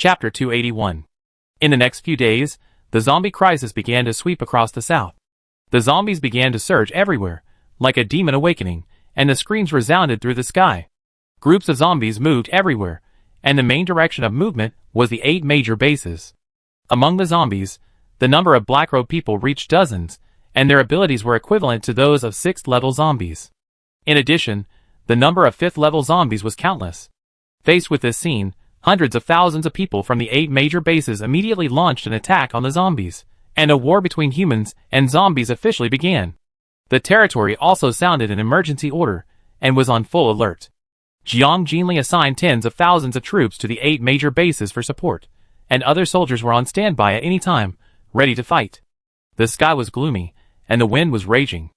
Chapter 281. In the next few days, the zombie crisis began to sweep across the South. The zombies began to surge everywhere, like a demon awakening, and the screams resounded through the sky. Groups of zombies moved everywhere, and the main direction of movement was the 8 major bases. Among the zombies, the number of black-robed people reached dozens, and their abilities were equivalent to those of 6th-level zombies. In addition, the number of 5th-level zombies was countless. Faced with this scene, hundreds of thousands of people from the 8 major bases immediately launched an attack on the zombies, and a war between humans and zombies officially began. The territory also sounded an emergency order, and was on full alert. Jiang Jinli assigned tens of thousands of troops to the 8 major bases for support, and other soldiers were on standby at any time, ready to fight. The sky was gloomy, and the wind was raging.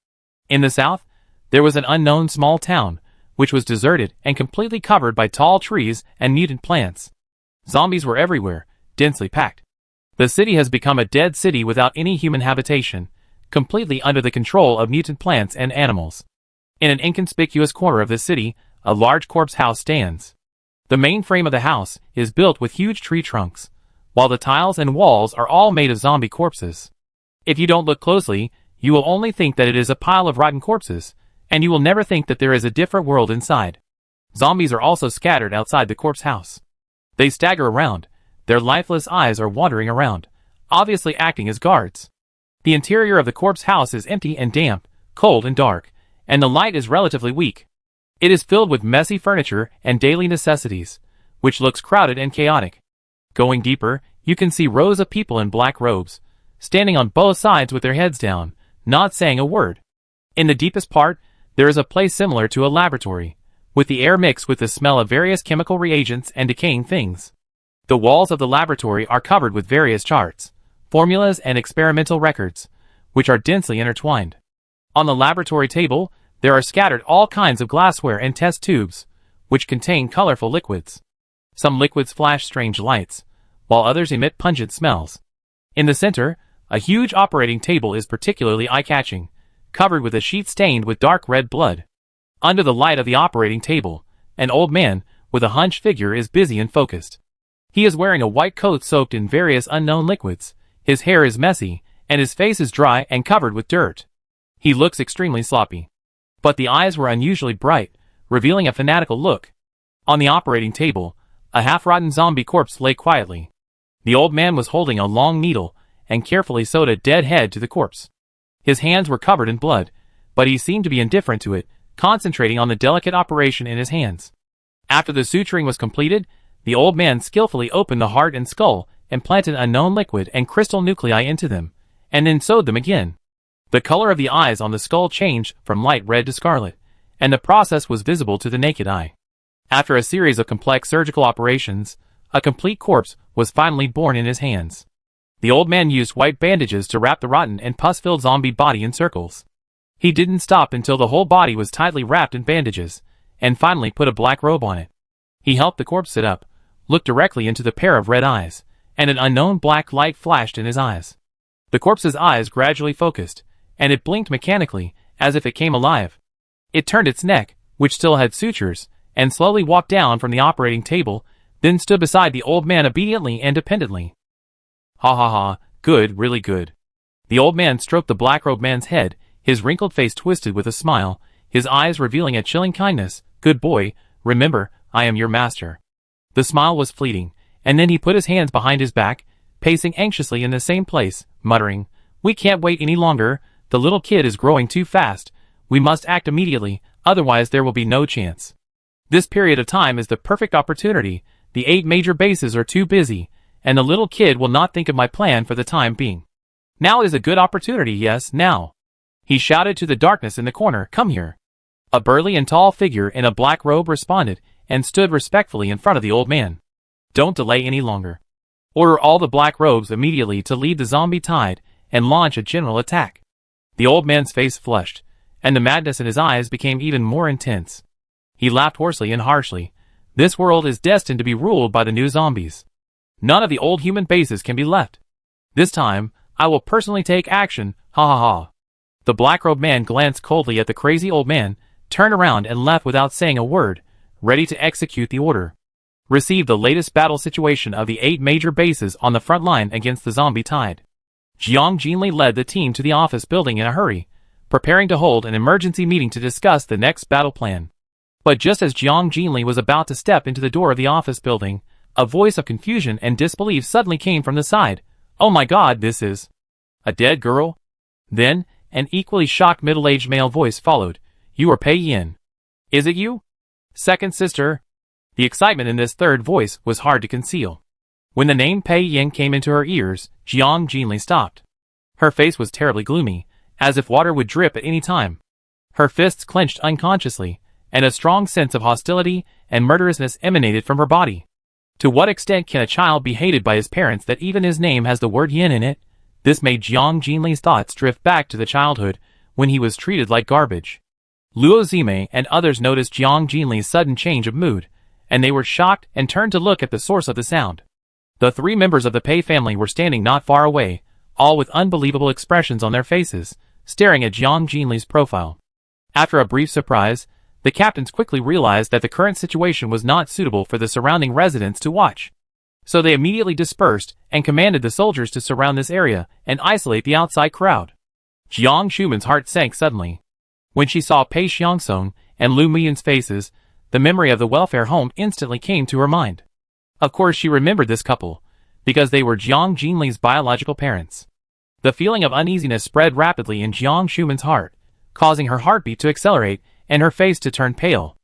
In the south, there was an unknown small town, which was deserted and completely covered by tall trees and mutant plants. Zombies were everywhere, densely packed. The city has become a dead city without any human habitation, completely under the control of mutant plants and animals. In an inconspicuous corner of the city, a large corpse house stands. The main frame of the house is built with huge tree trunks, while the tiles and walls are all made of zombie corpses. If you don't look closely, you will only think that it is a pile of rotten corpses, and you will never think that there is a different world inside. Zombies are also scattered outside the corpse house. They stagger around, their lifeless eyes are wandering around, obviously acting as guards. The interior of the corpse house is empty and damp, cold and dark, and the light is relatively weak. It is filled with messy furniture and daily necessities, which looks crowded and chaotic. Going deeper, you can see rows of people in black robes, standing on both sides with their heads down, not saying a word. In the deepest part, there is a place similar to a laboratory, with the air mixed with the smell of various chemical reagents and decaying things. The walls of the laboratory are covered with various charts, formulas and experimental records, which are densely intertwined. On the laboratory table, there are scattered all kinds of glassware and test tubes, which contain colorful liquids. Some liquids flash strange lights, while others emit pungent smells. In the center, a huge operating table is particularly eye-catching, covered with a sheet stained with dark red blood. Under the light of the operating table, an old man with a hunched figure is busy and focused. He is wearing a white coat soaked in various unknown liquids, his hair is messy, and his face is dry and covered with dirt. He looks extremely sloppy. But the eyes were unusually bright, revealing a fanatical look. On the operating table, a half-rotten zombie corpse lay quietly. The old man was holding a long needle and carefully sewed a dead head to the corpse. His hands were covered in blood, but he seemed to be indifferent to it, concentrating on the delicate operation in his hands. After the suturing was completed, the old man skillfully opened the heart and skull and planted unknown liquid and crystal nuclei into them, and then sewed them again. The color of the eyes on the skull changed from light red to scarlet, and the process was visible to the naked eye. After a series of complex surgical operations, a complete corpse was finally born in his hands. The old man used white bandages to wrap the rotten and pus-filled zombie body in circles. He didn't stop until the whole body was tightly wrapped in bandages, and finally put a black robe on it. He helped the corpse sit up, looked directly into the pair of red eyes, and an unknown black light flashed in his eyes. The corpse's eyes gradually focused, and it blinked mechanically, as if it came alive. It turned its neck, which still had sutures, and slowly walked down from the operating table, then stood beside the old man obediently and dependently. Ha ha ha, good, really good. The old man stroked the black-robed man's head, his wrinkled face twisted with a smile, his eyes revealing a chilling kindness. Good boy, remember, I am your master. The smile was fleeting, and then he put his hands behind his back, pacing anxiously in the same place, muttering, We can't wait any longer, the little kid is growing too fast, we must act immediately, otherwise there will be no chance. This period of time is the perfect opportunity, the 8 major bases are too busy, and the little kid will not think of my plan for the time being. Now is a good opportunity, yes, now. He shouted to the darkness in the corner, Come here. A burly and tall figure in a black robe responded, and stood respectfully in front of the old man. Don't delay any longer. Order all the black robes immediately to lead the zombie tide, and launch a general attack. The old man's face flushed, and the madness in his eyes became even more intense. He laughed hoarsely and harshly. This world is destined to be ruled by the new zombies. None of the old human bases can be left. This time, I will personally take action, ha ha ha. The black-robed man glanced coldly at the crazy old man, turned around and left without saying a word, ready to execute the order. received the latest battle situation of the 8 major bases on the front line against the zombie tide. Jiang Jinli led the team to the office building in a hurry, preparing to hold an emergency meeting to discuss the next battle plan. But just as Jiang Jinli was about to step into the door of the office building, a voice of confusion and disbelief suddenly came from the side. "Oh my god, this is a dead girl?" Then, an equally shocked middle-aged male voice followed. "You are Pei Yin. Is it you? Second sister?" The excitement in this third voice was hard to conceal. When the name Pei Yin came into her ears, Jiang Jinli stopped. Her face was terribly gloomy, as if water would drip at any time. Her fists clenched unconsciously, and a strong sense of hostility and murderousness emanated from her body. To what extent can a child be hated by his parents that even his name has the word yin in it? This made Jiang Jinli's thoughts drift back to the childhood, when he was treated like garbage. Luo Zime and others noticed Jiang Jinli's sudden change of mood, and they were shocked and turned to look at the source of the sound. The 3 members of the Pei family were standing not far away, all with unbelievable expressions on their faces, staring at Jiang Jinli's profile. After a brief surprise, the captains quickly realized that the current situation was not suitable for the surrounding residents to watch. So they immediately dispersed and commanded the soldiers to surround this area and isolate the outside crowd. Jiang Shumen's heart sank suddenly. When she saw Pei Xiangsong and Lu Muyun's faces, the memory of the welfare home instantly came to her mind. Of course she remembered this couple, because they were Jiang Jinli's biological parents. The feeling of uneasiness spread rapidly in Jiang Shumen's heart, causing her heartbeat to accelerate and her face to turn pale.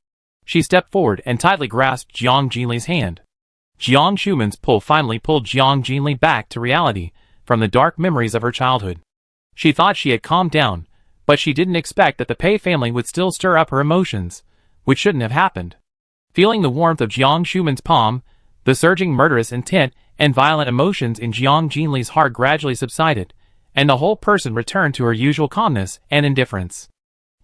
She stepped forward and tightly grasped Jiang Jinli's hand. Jiang Shumen's pull finally pulled Jiang Jinli back to reality from the dark memories of her childhood. She thought she had calmed down, but she didn't expect that the Pei family would still stir up her emotions, which shouldn't have happened. Feeling the warmth of Jiang Shumen's palm, the surging murderous intent and violent emotions in Jiang Jinli's heart gradually subsided, and the whole person returned to her usual calmness and indifference.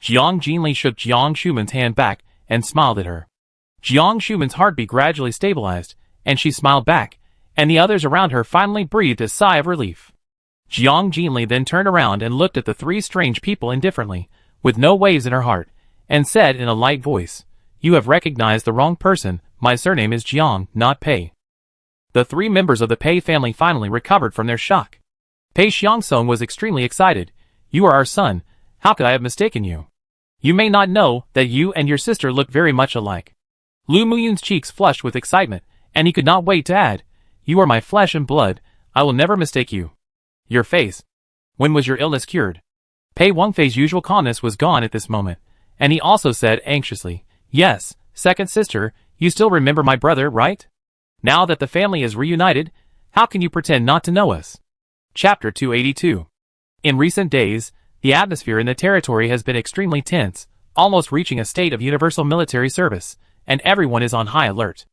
Jiang Jinli shook Jiang Shumen's hand back and smiled at her. Jiang Shumen's heartbeat gradually stabilized, and she smiled back, and the others around her finally breathed a sigh of relief. Jiang Jinli then turned around and looked at the 3 strange people indifferently, with no waves in her heart, and said in a light voice, "You have recognized the wrong person. My surname is Jiang, not Pei." The 3 members of the Pei family finally recovered from their shock. Pei Xiangsong was extremely excited. "You are our son. How could I have mistaken you? You may not know that you and your sister look very much alike." Lu Muyun's cheeks flushed with excitement, and he could not wait to add, "You are my flesh and blood. I will never mistake you." "Your face. When was your illness cured?" Pei Wengfei's usual calmness was gone at this moment, and he also said anxiously, "Yes, second sister, you still remember my brother, right? Now that the family is reunited, how can you pretend not to know us?" Chapter 282. In recent days, the atmosphere in the territory has been extremely tense, almost reaching a state of universal military service, and everyone is on high alert.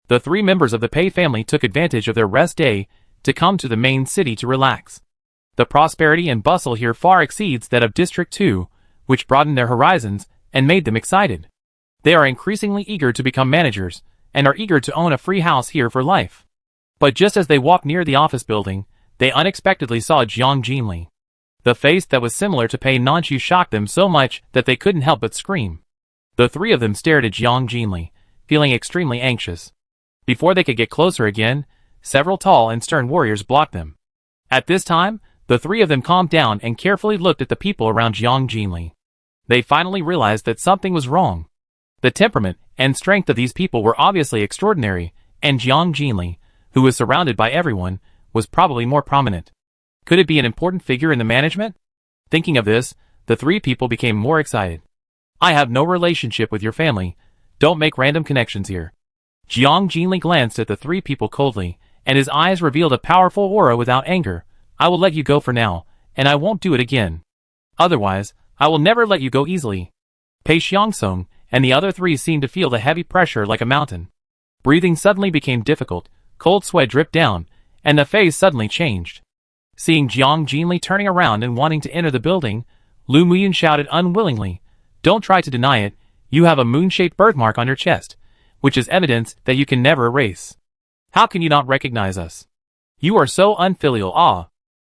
The 3 members of the Pei family took advantage of their rest day to come to the main city to relax. The prosperity and bustle here far exceeds that of District 2, which broadened their horizons and made them excited. They are increasingly eager to become managers, and are eager to own a free house here for life. But just as they walked near the office building, they unexpectedly saw Jiang Jinli. The face that was similar to Pei Nanchu shocked them so much that they couldn't help but scream. The 3 of them stared at Jiang Jinli, feeling extremely anxious. Before they could get closer again, several tall and stern warriors blocked them. At this time, the 3 of them calmed down and carefully looked at the people around Jiang Jinli. They finally realized that something was wrong. The temperament and strength of these people were obviously extraordinary, and Jiang Jinli, who was surrounded by everyone, was probably more prominent. Could it be an important figure in the management? Thinking of this, the 3 people became more excited. "I have no relationship with your family. Don't make random connections here." Jiang Jinli glanced at the 3 people coldly, and his eyes revealed a powerful aura without anger. "I will let you go for now, and I won't do it again. Otherwise, I will never let you go easily." Pei Xiangsong and the other 3 seemed to feel the heavy pressure like a mountain. Breathing suddenly became difficult, cold sweat dripped down, and the face suddenly changed. Seeing Jiang Jinli turning around and wanting to enter the building, Lu Muyun shouted unwillingly, "Don't try to deny it. You have a moon-shaped birthmark on your chest, which is evidence that you can never erase. How can you not recognize us? You are so unfilial."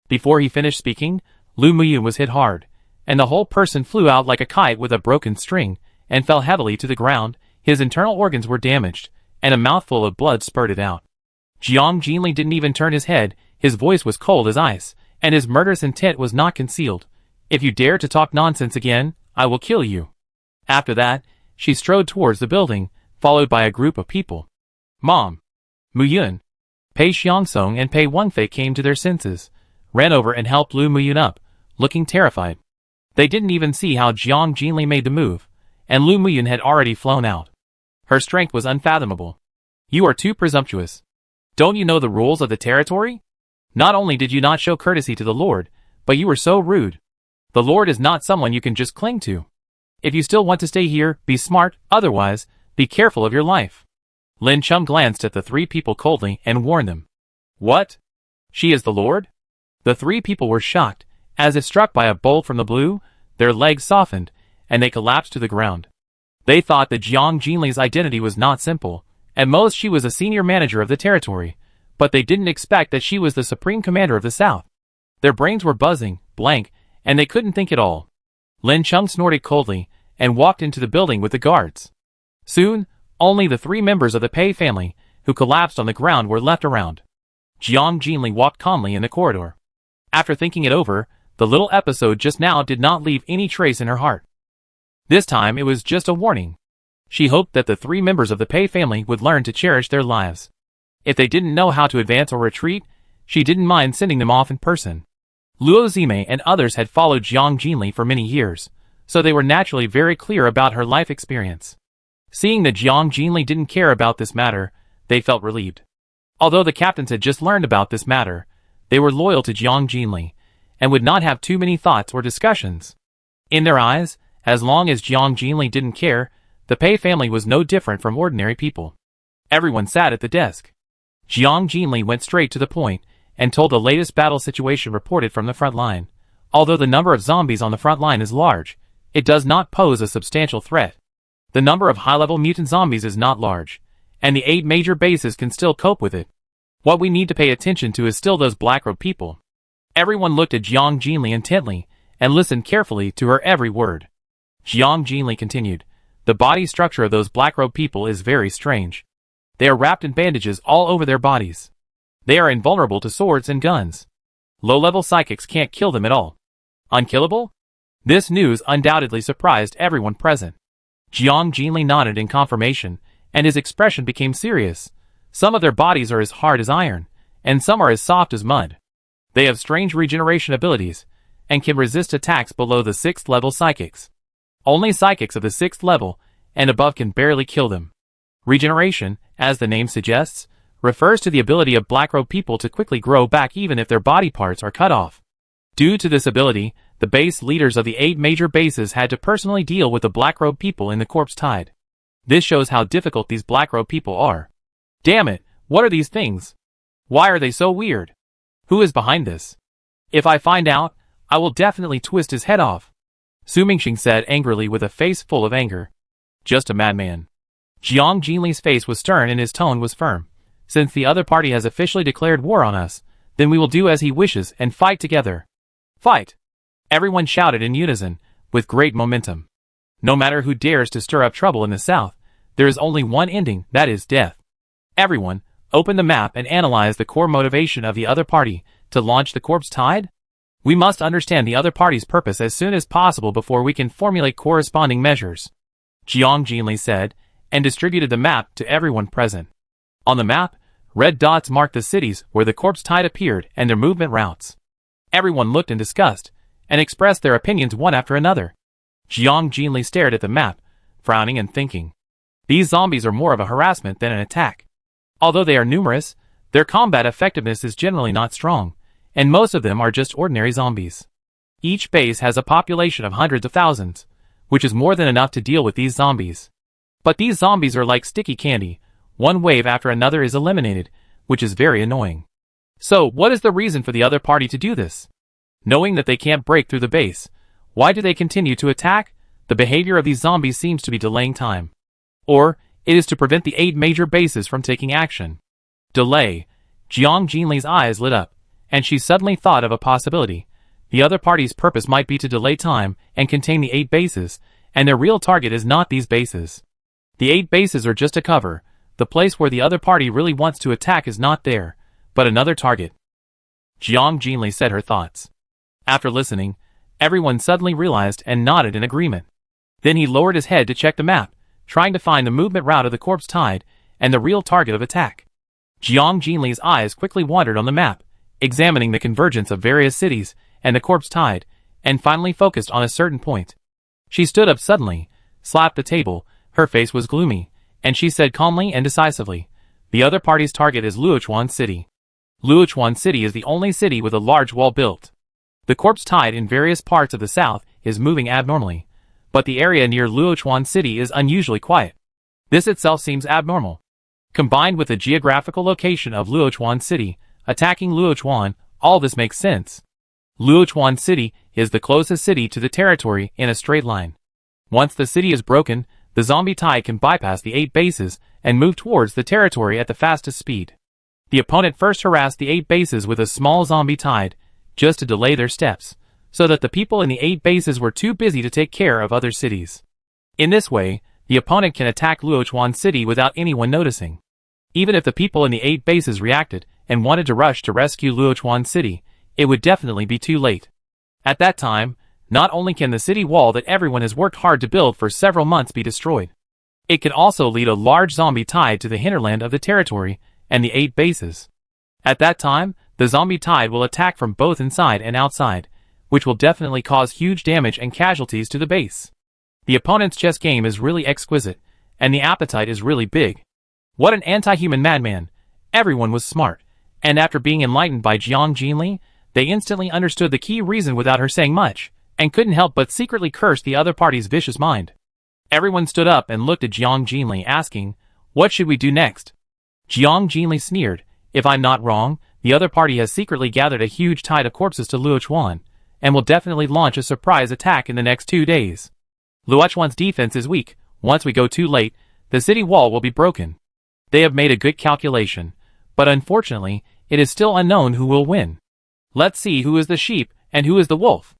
Before he finished speaking, Lu Muyun was hit hard, and the whole person flew out like a kite with a broken string, and fell heavily to the ground. His internal organs were damaged, and a mouthful of blood spurted out. Jiang Jinli didn't even turn his head, his voice was cold as ice, and his murderous intent was not concealed. If you dare to talk nonsense again, I will kill you. After that, she strode towards the building, followed by a group of people. Mom, Mu Yun, Pei Xiangsong and Pei Wenfei came to their senses, ran over and helped Lu Muyun up, looking terrified. They didn't even see how Jiang Jinli made the move, and Lu Muyun had already flown out. Her strength was unfathomable. You are too presumptuous. Don't you know the rules of the territory? Not only did you not show courtesy to the Lord, but you were so rude. The Lord is not someone you can just cling to. If you still want to stay here, be smart, otherwise, be careful of your life. Lin Chum glanced at the three people coldly and warned them. What? She is the Lord? The three people were shocked. As if struck by a bolt from the blue, their legs softened, and they collapsed to the ground. They thought that Jiang Jinli's identity was not simple. At most she was a senior manager of the territory, but they didn't expect that she was the supreme commander of the South. Their brains were buzzing, blank, and they couldn't think at all. Lin Chung snorted coldly, and walked into the building with the guards. Soon, only the three members of the Pei family, who collapsed on the ground, were left around. Jiang Jinli walked calmly in the corridor. After thinking it over, the little episode just now did not leave any trace in her heart. This time it was just a warning. She hoped that the three members of the Pei family would learn to cherish their lives. If they didn't know how to advance or retreat, she didn't mind sending them off in person. Luo Zime and others had followed Jiang Jinli for many years, so they were naturally very clear about her life experience. Seeing that Jiang Jinli didn't care about this matter, they felt relieved. Although the captains had just learned about this matter, they were loyal to Jiang Jinli, and would not have too many thoughts or discussions. In their eyes, as long as Jiang Jinli didn't care, the Pei family was no different from ordinary people. Everyone sat at the desk. Jiang Jinli went straight to the point, and told the latest battle situation reported from the front line. Although the number of zombies on the front line is large, it does not pose a substantial threat. The number of high-level mutant zombies is not large, and the 8 major bases can still cope with it. What we need to pay attention to is still those black-robed people. Everyone looked at Jiang Jinli intently, and listened carefully to her every word. Jiang Jinli continued, the body structure of those black-robed people is very strange. They are wrapped in bandages all over their bodies. They are invulnerable to swords and guns. Low-level psychics can't kill them at all. Unkillable? This news undoubtedly surprised everyone present. Jiang Jinli nodded in confirmation, and his expression became serious. Some of their bodies are as hard as iron, and some are as soft as mud. They have strange regeneration abilities, and can resist attacks below the 6th level psychics. Only psychics of the 6th level and above can barely kill them. Regeneration, as the name suggests, refers to the ability of black-robed people to quickly grow back even if their body parts are cut off. Due to this ability, the base leaders of the 8 major bases had to personally deal with the black-robed people in the corpse tide. This shows how difficult these black-robed people are. Damn it, what are these things? Why are they so weird? Who is behind this? If I find out, I will definitely twist his head off. Su Mingxing said angrily with a face full of anger. Just a madman. Jiang Jinli's face was stern and his tone was firm. Since the other party has officially declared war on us, then we will do as he wishes and fight together. Fight! Everyone shouted in unison, with great momentum. No matter who dares to stir up trouble in the south, there is only one ending, that is death. Everyone, open the map and analyze the core motivation of the other party to launch the corpse tide? We must understand the other party's purpose as soon as possible before we can formulate corresponding measures. Jiang Jinli said, and distributed the map to everyone present. On the map, red dots marked the cities where the corpse tide appeared and their movement routes. Everyone looked in disgust, and expressed their opinions one after another. Jiang Jinli stared at the map, frowning and thinking. These zombies are more of a harassment than an attack. Although they are numerous, their combat effectiveness is generally not strong, and most of them are just ordinary zombies. Each base has a population of hundreds of thousands, which is more than enough to deal with these zombies. But these zombies are like sticky candy. One wave after another is eliminated, which is very annoying. So, what is the reason for the other party to do this? Knowing that they can't break through the base, why do they continue to attack? The behavior of these zombies seems to be delaying time. Or, it is to prevent the 8 major bases from taking action. Delay. Jiang Jinli's eyes lit up, and she suddenly thought of a possibility. The other party's purpose might be to delay time and contain the 8 bases, and their real target is not these bases. The 8 bases are just a cover, the place where the other party really wants to attack is not there, but another target. Jiang Jinli said her thoughts. After listening, everyone suddenly realized and nodded in agreement. Then he lowered his head to check the map, trying to find the movement route of the corpse tide and the real target of attack. Jiang Jinli's eyes quickly wandered on the map, examining the convergence of various cities and the corpse tide, and finally focused on a certain point. She stood up suddenly, slapped the table, her face was gloomy, and she said calmly and decisively, "The other party's target is Luochuan City. Luochuan City is the only city with a large wall built. The corpse tide in various parts of the south is moving abnormally, but the area near Luochuan City is unusually quiet. This itself seems abnormal. Combined with the geographical location of Luochuan City, attacking Luochuan, all this makes sense. Luochuan City is the closest city to the territory in a straight line. Once the city is broken, the zombie tide can bypass the 8 bases and move towards the territory at the fastest speed. The opponent first harassed the 8 bases with a small zombie tide, just to delay their steps, so that the people in the 8 bases were too busy to take care of other cities. In this way, the opponent can attack Luochuan City without anyone noticing. Even if the people in the 8 bases reacted and wanted to rush to rescue Luochuan City, it would definitely be too late. At that time, not only can the city wall that everyone has worked hard to build for several months be destroyed, it can also lead a large zombie tide to the hinterland of the territory and the 8 bases. At that time, the zombie tide will attack from both inside and outside, which will definitely cause huge damage and casualties to the base. The opponent's chess game is really exquisite, and the appetite is really big. What an anti-human madman! Everyone was smart, and after being enlightened by Jiang Jinli, they instantly understood the key reason without her saying much, and couldn't help but secretly curse the other party's vicious mind. Everyone stood up and looked at Jiang Jinli, asking, "What should we do next?" Jiang Jinli sneered, "If I'm not wrong, the other party has secretly gathered a huge tide of corpses to Luochuan, and will definitely launch a surprise attack in the next 2 days. Luochuan's defense is weak. Once we go too late, the city wall will be broken. They have made a good calculation, but unfortunately, it is still unknown who will win. Let's see who is the sheep and who is the wolf."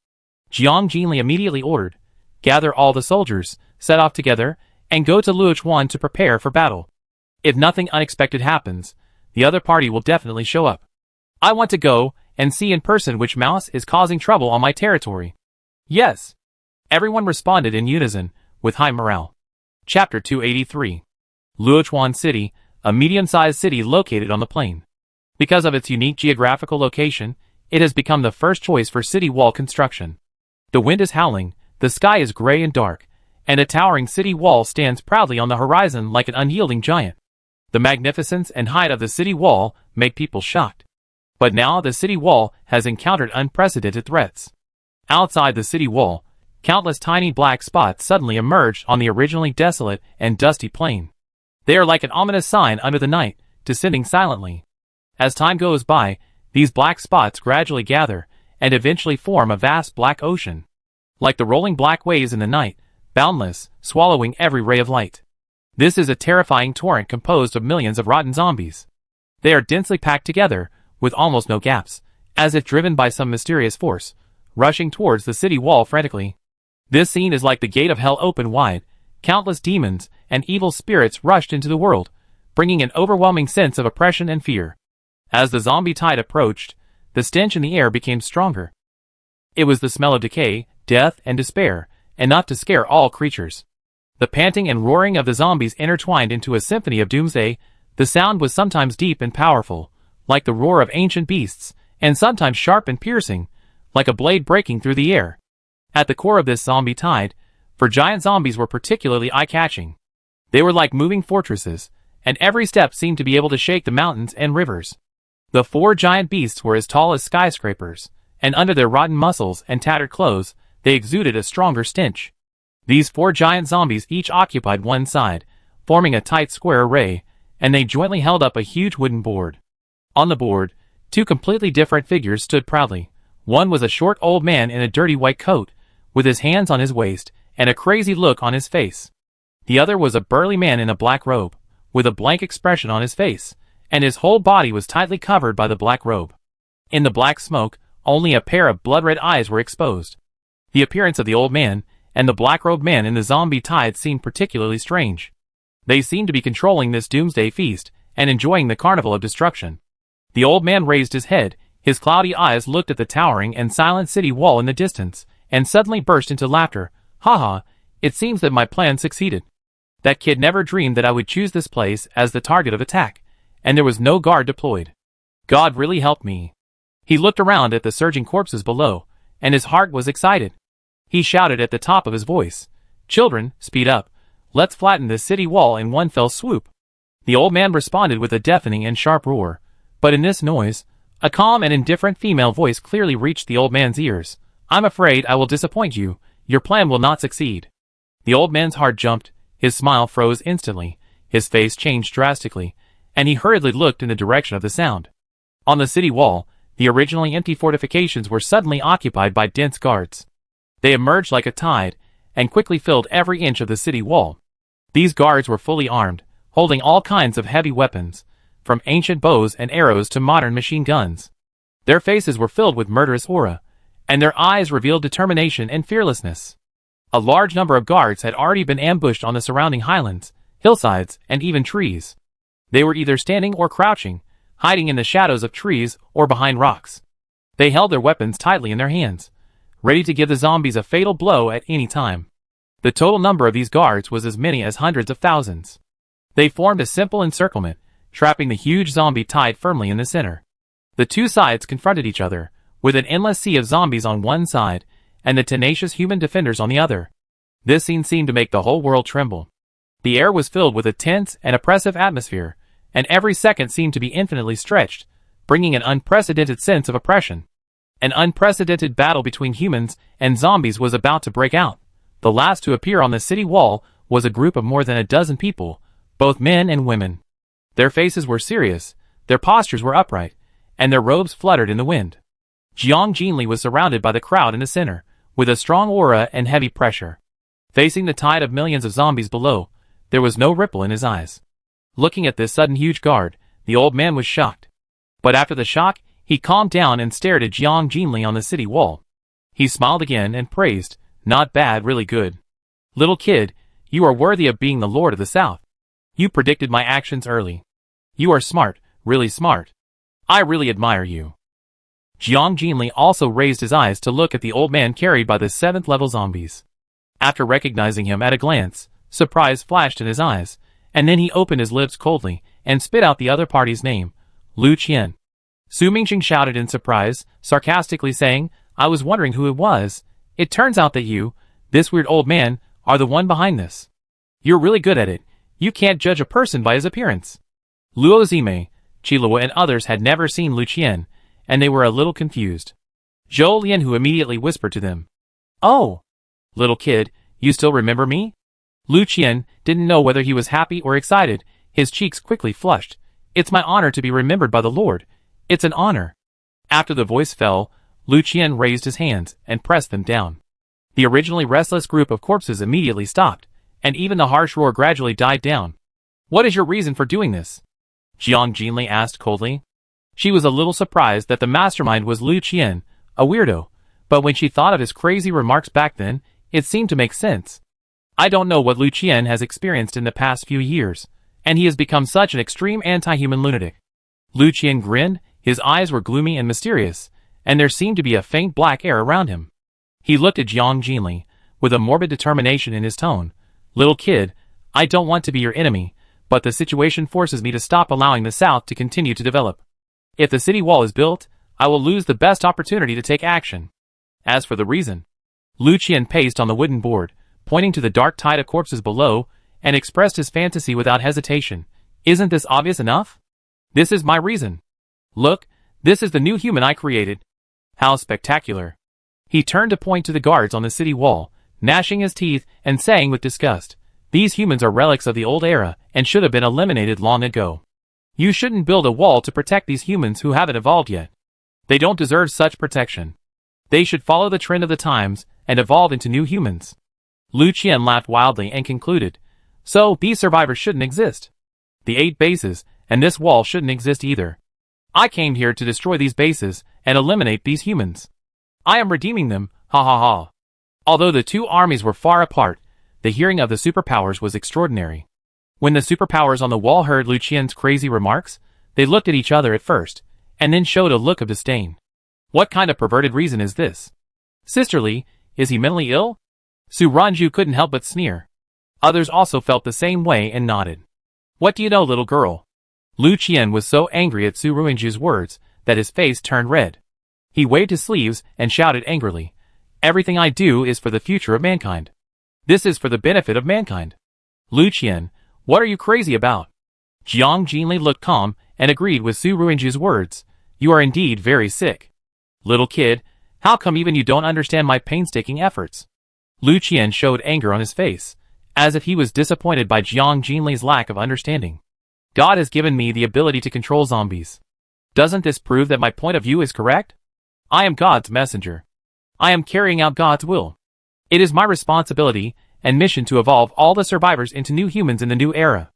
Jiang Jinli immediately ordered, "Gather all the soldiers, set off together, and go to Luochuan to prepare for battle. If nothing unexpected happens, the other party will definitely show up. I want to go and see in person which mouse is causing trouble on my territory." "Yes." Everyone responded in unison, with high morale. Chapter 283. Luochuan City, a medium-sized city located on the plain. Because of its unique geographical location, it has become the first choice for city wall construction. The wind is howling, the sky is gray and dark, and a towering city wall stands proudly on the horizon like an unyielding giant. The magnificence and height of the city wall make people shocked. But now the city wall has encountered unprecedented threats. Outside the city wall, countless tiny black spots suddenly emerged on the originally desolate and dusty plain. They are like an ominous sign under the night, descending silently. As time goes by, these black spots gradually gather and eventually form a vast black ocean. Like the rolling black waves in the night, boundless, swallowing every ray of light. This is a terrifying torrent composed of millions of rotten zombies. They are densely packed together, with almost no gaps, as if driven by some mysterious force, rushing towards the city wall frantically. This scene is like the gate of hell open wide. Countless demons and evil spirits rushed into the world, bringing an overwhelming sense of oppression and fear. As the zombie tide approached, the stench in the air became stronger. It was the smell of decay, death, and despair, enough to scare all creatures. The panting and roaring of the zombies intertwined into a symphony of doomsday. The sound was sometimes deep and powerful, like the roar of ancient beasts, and sometimes sharp and piercing, like a blade breaking through the air. At the core of this zombie tide, for giant zombies were particularly eye-catching. They were like moving fortresses, and every step seemed to be able to shake the mountains and rivers. The 4 giant beasts were as tall as skyscrapers, and under their rotten muscles and tattered clothes, they exuded a stronger stench. These 4 giant zombies each occupied one side, forming a tight square array, and they jointly held up a huge wooden board. On the board, 2 completely different figures stood proudly. One was a short old man in a dirty white coat, with his hands on his waist, and a crazy look on his face. The other was a burly man in a black robe, with a blank expression on his face, and his whole body was tightly covered by the black robe. In the black smoke, only a pair of blood-red eyes were exposed. The appearance of the old man and the black-robed man in the zombie tide seemed particularly strange. They seemed to be controlling this doomsday feast and enjoying the carnival of destruction. The old man raised his head, his cloudy eyes looked at the towering and silent city wall in the distance, and suddenly burst into laughter. Ha ha, it seems that my plan succeeded. That kid never dreamed that I would choose this place as the target of attack, and there was no guard deployed. God really helped me. He looked around at the surging corpses below, and his heart was excited. He shouted at the top of his voice, "Children, speed up. Let's flatten this city wall in one fell swoop." The old man responded with a deafening and sharp roar, but in this noise, a calm and indifferent female voice clearly reached the old man's ears. "I'm afraid I will disappoint you. Your plan will not succeed." The old man's heart jumped, his smile froze instantly, his face changed drastically, and he hurriedly looked in the direction of the sound. On the city wall, the originally empty fortifications were suddenly occupied by dense guards. They emerged like a tide, and quickly filled every inch of the city wall. These guards were fully armed, holding all kinds of heavy weapons, from ancient bows and arrows to modern machine guns. Their faces were filled with murderous aura, and their eyes revealed determination and fearlessness. A large number of guards had already been ambushed on the surrounding highlands, hillsides, and even trees. They were either standing or crouching, hiding in the shadows of trees or behind rocks. They held their weapons tightly in their hands, ready to give the zombies a fatal blow at any time. The total number of these guards was as many as hundreds of thousands. They formed a simple encirclement, trapping the huge zombie tied firmly in the center. The two sides confronted each other, with an endless sea of zombies on one side, and the tenacious human defenders on the other. This scene seemed to make the whole world tremble. The air was filled with a tense and oppressive atmosphere, and every second seemed to be infinitely stretched, bringing an unprecedented sense of oppression. An unprecedented battle between humans and zombies was about to break out. The last to appear on the city wall was a group of more than a dozen people, both men and women. Their faces were serious, their postures were upright, and their robes fluttered in the wind. Jiang Jinli was surrounded by the crowd in the center, with a strong aura and heavy pressure. Facing the tide of millions of zombies below, there was no ripple in his eyes. Looking at this sudden huge guard, the old man was shocked. But after the shock, he calmed down and stared at Jiang Jinli on the city wall. He smiled again and praised, "Not bad, really good. Little kid, you are worthy of being the Lord of the South. You predicted my actions early. You are smart, really smart. I really admire you." Jiang Jinli also raised his eyes to look at the old man carried by the 7th level zombies. After recognizing him at a glance, surprise flashed in his eyes, and then he opened his lips coldly and spit out the other party's name, Lu Qian. Su Mingxing shouted in surprise, sarcastically saying, "I was wondering who it was. It turns out that you, this weird old man, are the one behind this. You're really good at it. You can't judge a person by his appearance." Luo Zime, Qilua and others had never seen Lu Qian, and they were a little confused. Zhou Lianhu immediately whispered to them, "Oh, little kid, you still remember me?" Lu Qian didn't know whether he was happy or excited. His cheeks quickly flushed. "It's my honor to be remembered by the Lord. It's an honor." After the voice fell, Lu Qian raised his hands and pressed them down. The originally restless group of corpses immediately stopped, and even the harsh roar gradually died down. "What is your reason for doing this?" Jiang Jinli asked coldly. She was a little surprised that the mastermind was Lu Qian, a weirdo, but when she thought of his crazy remarks back then, it seemed to make sense. "I don't know what Lu Qian has experienced in the past few years, and he has become such an extreme anti-human lunatic." Lu Qian grinned, his eyes were gloomy and mysterious, and there seemed to be a faint black air around him. He looked at Jiang Jinli, with a morbid determination in his tone. "Little kid, I don't want to be your enemy, but the situation forces me to stop allowing the South to continue to develop. If the city wall is built, I will lose the best opportunity to take action. As for the reason..." Lu Qian paced on the wooden board, pointing to the dark tide of corpses below, and expressed his fantasy without hesitation. "Isn't this obvious enough? This is my reason. Look, this is the new human I created. How spectacular." He turned to point to the guards on the city wall, gnashing his teeth and saying with disgust, "These humans are relics of the old era and should have been eliminated long ago. You shouldn't build a wall to protect these humans who haven't evolved yet. They don't deserve such protection. They should follow the trend of the times and evolve into new humans." Lu Qian laughed wildly and concluded, "So these survivors shouldn't exist. The 8 bases and this wall shouldn't exist either. I came here to destroy these bases and eliminate these humans. I am redeeming them, ha ha ha." Although the two armies were far apart, the hearing of the superpowers was extraordinary. When the superpowers on the wall heard Lu Qian's crazy remarks, they looked at each other at first, and then showed a look of disdain. What kind of perverted reason is this? Sisterly, is he mentally ill? Su Ranju couldn't help but sneer. Others also felt the same way and nodded. What do you know, little girl? Lu Qian was so angry at Su Ranju's words that his face turned red. He waved his sleeves and shouted angrily, "Everything I do is for the future of mankind. This is for the benefit of mankind. Lu Qian, what are you crazy about?" Jiang Jinli looked calm and agreed with Su Ranju's words. "You are indeed very sick. Little kid, how come even you don't understand my painstaking efforts?" Lu Qian showed anger on his face, as if he was disappointed by Jiang Jinli's lack of understanding. God has given me the ability to control zombies. Doesn't this prove that my point of view is correct? I am God's messenger. I am carrying out God's will. It is my responsibility and mission to evolve all the survivors into new humans in the new era.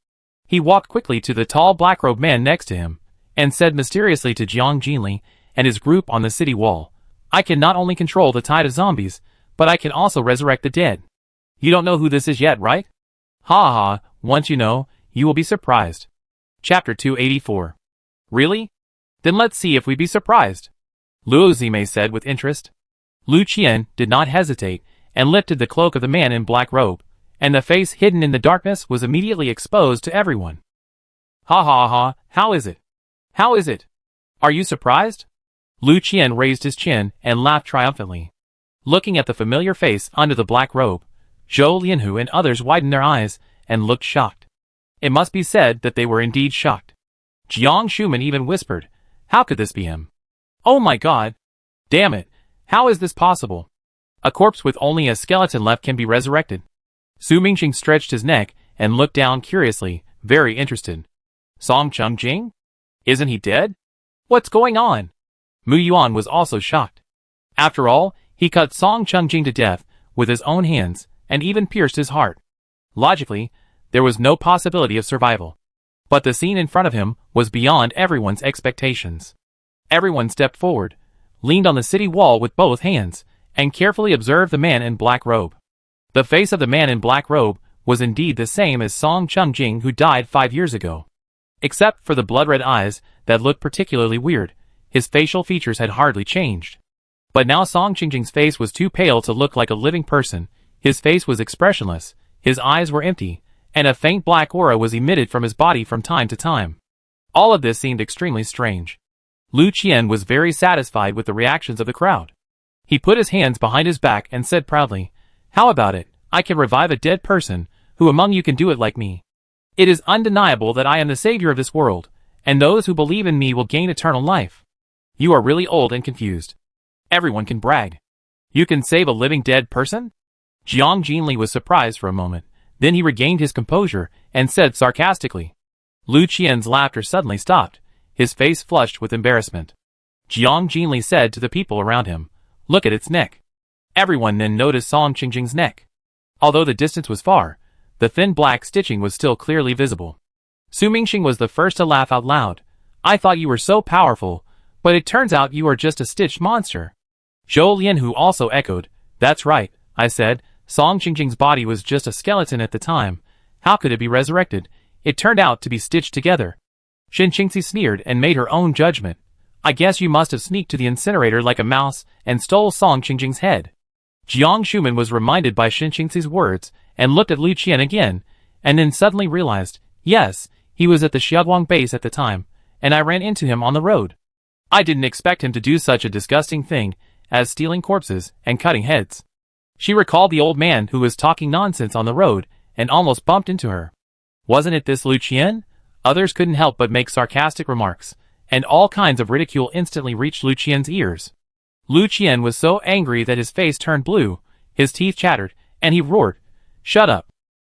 He walked quickly to the tall black-robed man next to him, and said mysteriously to Jiang Jinli and his group on the city wall, "I can not only control the tide of zombies, but I can also resurrect the dead. You don't know who this is yet, right? Ha ha, once you know, you will be surprised." Chapter 284. Really? Then let's see if we be surprised, Luo Zime said with interest. Lu Qian did not hesitate and lifted the cloak of the man in black robe, and the face hidden in the darkness was immediately exposed to everyone. Ha ha ha, how is it? How is it? Are you surprised? Lu Qian raised his chin and laughed triumphantly. Looking at the familiar face under the black robe, Zhou Lianhu and others widened their eyes and looked shocked. It must be said that they were indeed shocked. Jiang Shuman even whispered, "How could this be him? Oh my god! Damn it! How is this possible? A corpse with only a skeleton left can be resurrected." Su Mingxing stretched his neck and looked down curiously, very interested. Song Chungjing? Isn't he dead? What's going on? Mu Yuan was also shocked. After all, he cut Song Chungjing to death with his own hands and even pierced his heart. Logically, there was no possibility of survival. But the scene in front of him was beyond everyone's expectations. Everyone stepped forward, leaned on the city wall with both hands, and carefully observed the man in black robe. The face of the man in black robe was indeed the same as Song Chungjing, who died 5 years ago. Except for the blood-red eyes that looked particularly weird, his facial features had hardly changed. But now Song Chungjing's face was too pale to look like a living person. His face was expressionless, his eyes were empty, and a faint black aura was emitted from his body from time to time. All of this seemed extremely strange. Lu Qian was very satisfied with the reactions of the crowd. He put his hands behind his back and said proudly, "How about it? I can revive a dead person. Who among you can do it like me? It is undeniable that I am the savior of this world, and those who believe in me will gain eternal life. You are really old and confused. Everyone can brag. You can save a living dead person?" Jiang Jinli was surprised for a moment. Then he regained his composure and said sarcastically. Lu Qian's laughter suddenly stopped. His face flushed with embarrassment. Jiang Jinli said to the people around him, "Look at its neck." Everyone then noticed Song Chungjing's neck. Although the distance was far, the thin black stitching was still clearly visible. Su Mingxing was the first to laugh out loud. "I thought you were so powerful, but it turns out you are just a stitched monster." Zhou Lianhu also echoed, "That's right," I said. Song Chungjing's body was just a skeleton at the time. How could it be resurrected? It turned out to be stitched together. Shin Qingxi sneered and made her own judgment. "I guess you must have sneaked to the incinerator like a mouse and stole Song Chungjing's head." Jiang Shuman was reminded by Shin Qingxi's words and looked at Lu Qian again, and then suddenly realized, yes, he was at the Xiaoguang base at the time, and I ran into him on the road. I didn't expect him to do such a disgusting thing as stealing corpses and cutting heads. She recalled the old man who was talking nonsense on the road and almost bumped into her. Wasn't it this Lu Qian? Others couldn't help but make sarcastic remarks, and all kinds of ridicule instantly reached Lu Qian's ears. Lu Qian was so angry that his face turned blue, his teeth chattered, and he roared, "Shut up!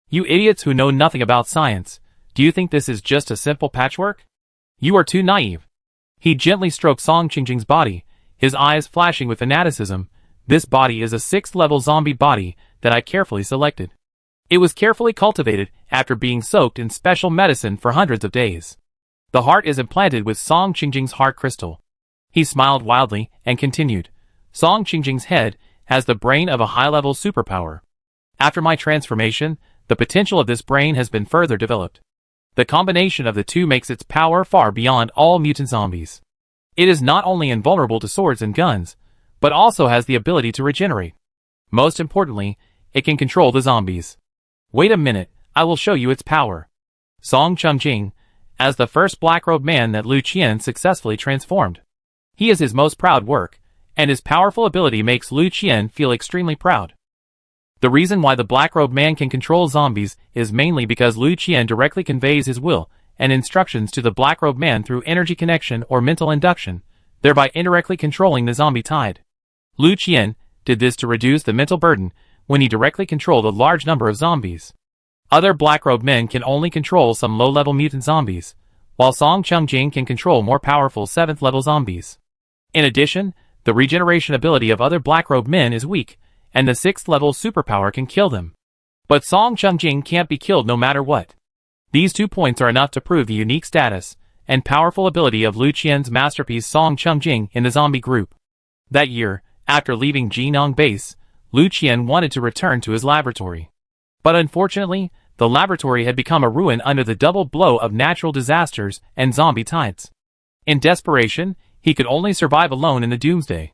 You idiots who know nothing about science, do you think this is just a simple patchwork? You are too naive." He gently stroked Song Chungjing's body, his eyes flashing with fanaticism. "This body is a 6th-level zombie body that I carefully selected. It was carefully cultivated after being soaked in special medicine for hundreds of days. The heart is implanted with Song Chungjing's heart crystal." He smiled wildly and continued, "Song Chungjing's head has the brain of a high-level superpower. After my transformation, the potential of this brain has been further developed. The combination of the two makes its power far beyond all mutant zombies. It is not only invulnerable to swords and guns, but also has the ability to regenerate. Most importantly, it can control the zombies. Wait a minute, I will show you its power. Song Chungjing, as the first black-robed man that Lu Qian successfully transformed. He is his most proud work, and his powerful ability makes Lu Qian feel extremely proud. The reason why the black-robed man can control zombies is mainly because Lu Qian directly conveys his will and instructions to the black-robed man through energy connection or mental induction, thereby indirectly controlling the zombie tide. Lu Qian did this to reduce the mental burden when he directly controlled a large number of zombies. Other black-robed men can only control some low-level mutant zombies, while Song Chungjing can control more powerful 7th-level zombies. In addition, the regeneration ability of other black-robed men is weak, and the 6th-level superpower can kill them. But Song Chungjing can't be killed no matter what. These 2 points are enough to prove the unique status and powerful ability of Lu Qian's masterpiece Song Chungjing in the zombie group. That year, after leaving Jinong Base, Lu Qian wanted to return to his laboratory. But unfortunately, the laboratory had become a ruin under the double blow of natural disasters and zombie tides. In desperation, he could only survive alone in the Doomsday.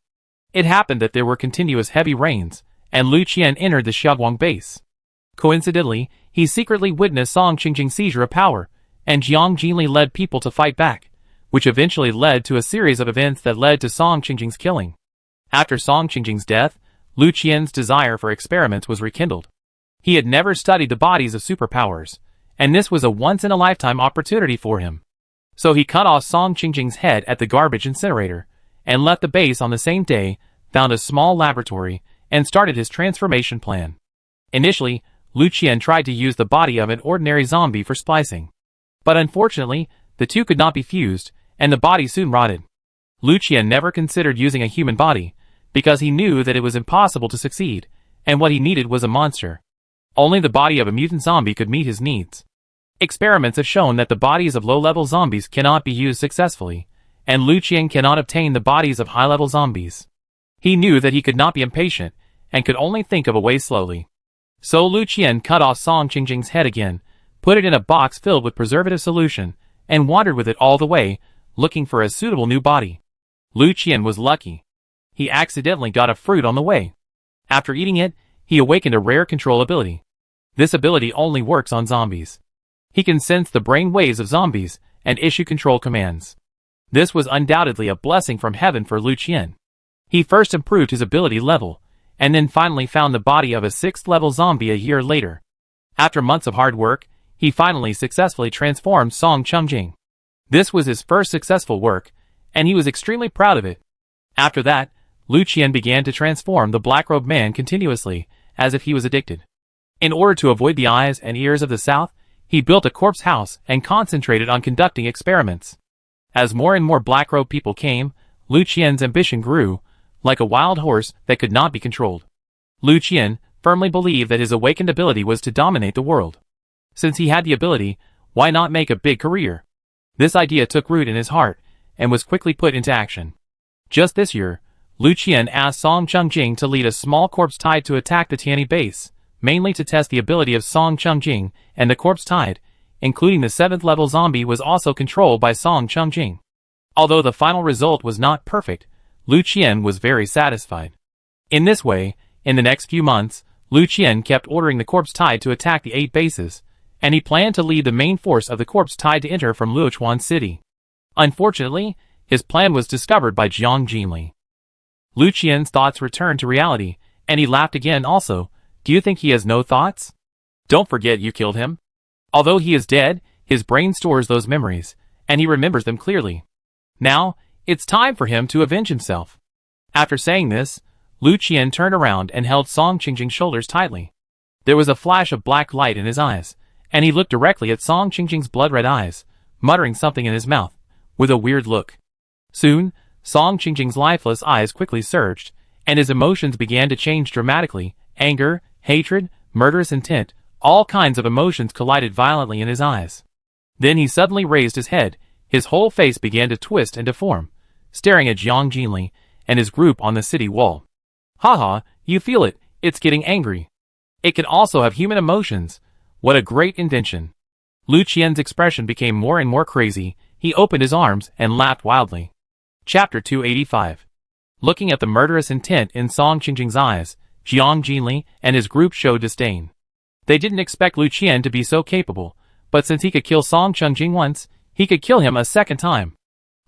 It happened that there were continuous heavy rains, and Lu Qian entered the Xiaoguang base. Coincidentally, he secretly witnessed Song Qingjing's seizure of power, and Jiang Jinli led people to fight back, which eventually led to a series of events that led to Song Qingjing's killing. After Song Qingjing's death, Lu Qian's desire for experiments was rekindled. He had never studied the bodies of superpowers, and this was a once-in-a-lifetime opportunity for him. So he cut off Song Qingjing's head at the garbage incinerator, and left the base on the same day, found a small laboratory, and started his transformation plan. Initially, Lu Qian tried to use the body of an ordinary zombie for splicing. But unfortunately, the two could not be fused, and the body soon rotted. Lu Qian never considered using a human body, because he knew that it was impossible to succeed, and what he needed was a monster. Only the body of a mutant zombie could meet his needs. Experiments have shown that the bodies of low-level zombies cannot be used successfully, and Lu Qian cannot obtain the bodies of high-level zombies. He knew that he could not be impatient, and could only think of a way slowly. So Lu Qian cut off Song Qingjing's head again, put it in a box filled with preservative solution, and wandered with it all the way, looking for a suitable new body. Lu Qian was lucky. He accidentally got a fruit on the way. After eating it, he awakened a rare control ability. This ability only works on zombies. He can sense the brain waves of zombies and issue control commands. This was undoubtedly a blessing from heaven for Lu Qian. He first improved his ability level, and then finally found the body of a 6th-level zombie a year later. After months of hard work, he finally successfully transformed Song Chungjing. This was his first successful work, and he was extremely proud of it. After that, Lu Qian began to transform the black-robed man continuously, as if he was addicted. In order to avoid the eyes and ears of the South, he built a corpse house and concentrated on conducting experiments. As more and more black-robed people came, Lu Qian's ambition grew, like a wild horse that could not be controlled. Lu Qian firmly believed that his awakened ability was to dominate the world. Since he had the ability, why not make a big career? This idea took root in his heart, and was quickly put into action. Just this year, Lu Qian asked Song Chungjing to lead a small corpse tide to attack the Tianyi base, mainly to test the ability of Song Chungjing, and the corpse tide, including the 7th-level zombie, was also controlled by Song Chungjing. Although the final result was not perfect, Lu Qian was very satisfied. In this way, in the next few months, Lu Qian kept ordering the corpse tide to attack the 8 bases, and he planned to lead the main force of the corpse tide to enter from Luochuan City. Unfortunately, his plan was discovered by Jiang Jinli. Lu Qian's thoughts returned to reality, and he laughed again also. Do you think he has no thoughts? Don't forget you killed him. Although he is dead, his brain stores those memories, and he remembers them clearly. Now, it's time for him to avenge himself. After saying this, Lu Qian turned around and held Song Qingjing's shoulders tightly. There was a flash of black light in his eyes, and he looked directly at Song Qingjing's blood-red eyes, muttering something in his mouth, with a weird look. Soon, Song Qingjing's lifeless eyes quickly surged, and his emotions began to change dramatically. Anger, hatred, murderous intent, all kinds of emotions collided violently in his eyes. Then he suddenly raised his head, his whole face began to twist and deform, staring at Jiang Jinli and his group on the city wall. Haha, you feel it, it's getting angry. It can also have human emotions. What a great invention. Lu Qian's expression became more and more crazy. He opened his arms and laughed wildly. Chapter 285. Looking at the murderous intent in Song Qingjing's eyes, Jiang Jinli and his group showed disdain. They didn't expect Lu Qian to be so capable, but since he could kill Song Qingjing once, he could kill him a second time.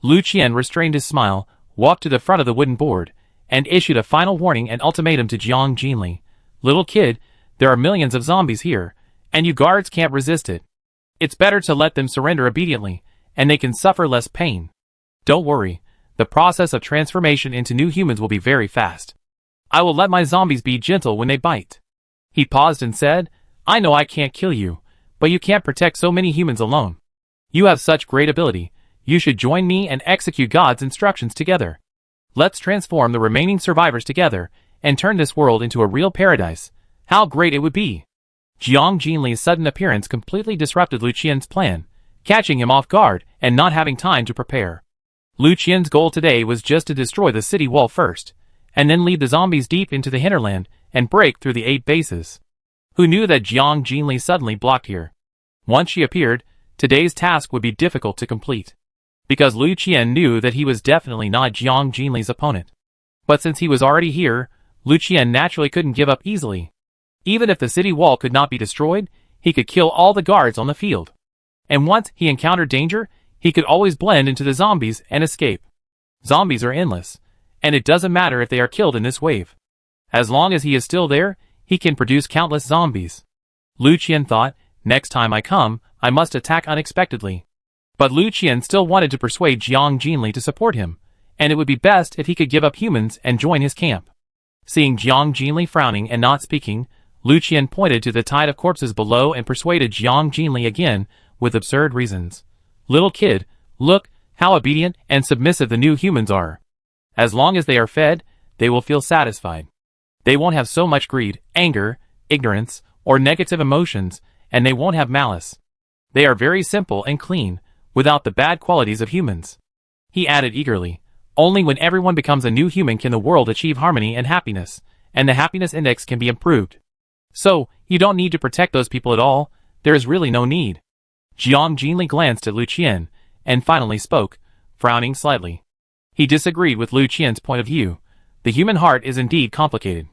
Lu Qian restrained his smile, walked to the front of the wooden board, and issued a final warning and ultimatum to Jiang Jinli. Little kid, there are millions of zombies here, and you guards can't resist it. It's better to let them surrender obediently, and they can suffer less pain. Don't worry, the process of transformation into new humans will be very fast. I will let my zombies be gentle when they bite. He paused and said, I know I can't kill you, but you can't protect so many humans alone. You have such great ability, you should join me and execute God's instructions together. Let's transform the remaining survivors together, and turn this world into a real paradise. How great it would be! Jiang Jinli's sudden appearance completely disrupted Lu Qian's plan, catching him off guard and not having time to prepare. Lu Qian's goal today was just to destroy the city wall first, and then lead the zombies deep into the hinterland and break through the 8 bases. Who knew that Jiang Jinli suddenly blocked here? Once she appeared, today's task would be difficult to complete. Because Lu Qian knew that he was definitely not Jiang Jinli's opponent. But since he was already here, Lu Qian naturally couldn't give up easily. Even if the city wall could not be destroyed, he could kill all the guards on the field. And once he encountered danger, he could always blend into the zombies and escape. Zombies are endless, and it doesn't matter if they are killed in this wave. As long as he is still there, he can produce countless zombies. Lu Qian thought, next time I come, I must attack unexpectedly. But Lu Qian still wanted to persuade Jiang Jinli to support him, and it would be best if he could give up humans and join his camp. Seeing Jiang Jinli frowning and not speaking, Lu Qian pointed to the tide of corpses below and persuaded Jiang Jinli again, with absurd reasons. Little kid, look how obedient and submissive the new humans are. As long as they are fed, they will feel satisfied. They won't have so much greed, anger, ignorance, or negative emotions, and they won't have malice. They are very simple and clean, without the bad qualities of humans. He added eagerly, only when everyone becomes a new human can the world achieve harmony and happiness, and the happiness index can be improved. So, you don't need to protect those people at all, there is really no need. Jiang Jinli glanced at Lu Qian, and finally spoke, frowning slightly. He disagreed with Lu Qian's point of view. The human heart is indeed complicated.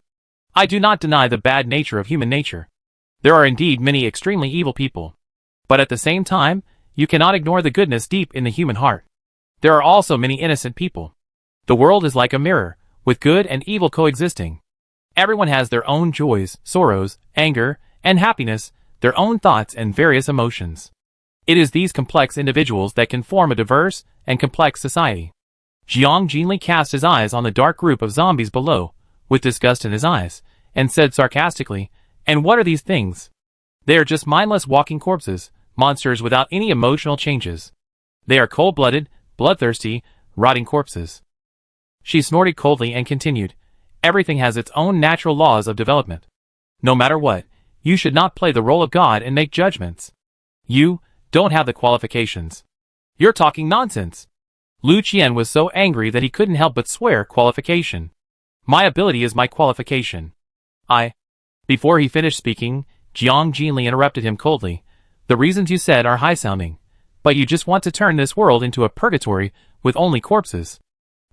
I do not deny the bad nature of human nature. There are indeed many extremely evil people. But at the same time, you cannot ignore the goodness deep in the human heart. There are also many innocent people. The world is like a mirror, with good and evil coexisting. Everyone has their own joys, sorrows, anger, and happiness, their own thoughts and various emotions. It is these complex individuals that can form a diverse and complex society. Jiang Jinli cast his eyes on the dark group of zombies below, with disgust in his eyes, and said sarcastically, and what are these things? They are just mindless walking corpses, monsters without any emotional changes. They are cold-blooded, bloodthirsty, rotting corpses. She snorted coldly and continued, everything has its own natural laws of development. No matter what, you should not play the role of God and make judgments. You don't have the qualifications. You're talking nonsense. Lu Qian was so angry that he couldn't help but swear qualification. My ability is my qualification. Before he finished speaking, Jiang Jinli interrupted him coldly. The reasons you said are high-sounding, but you just want to turn this world into a purgatory with only corpses.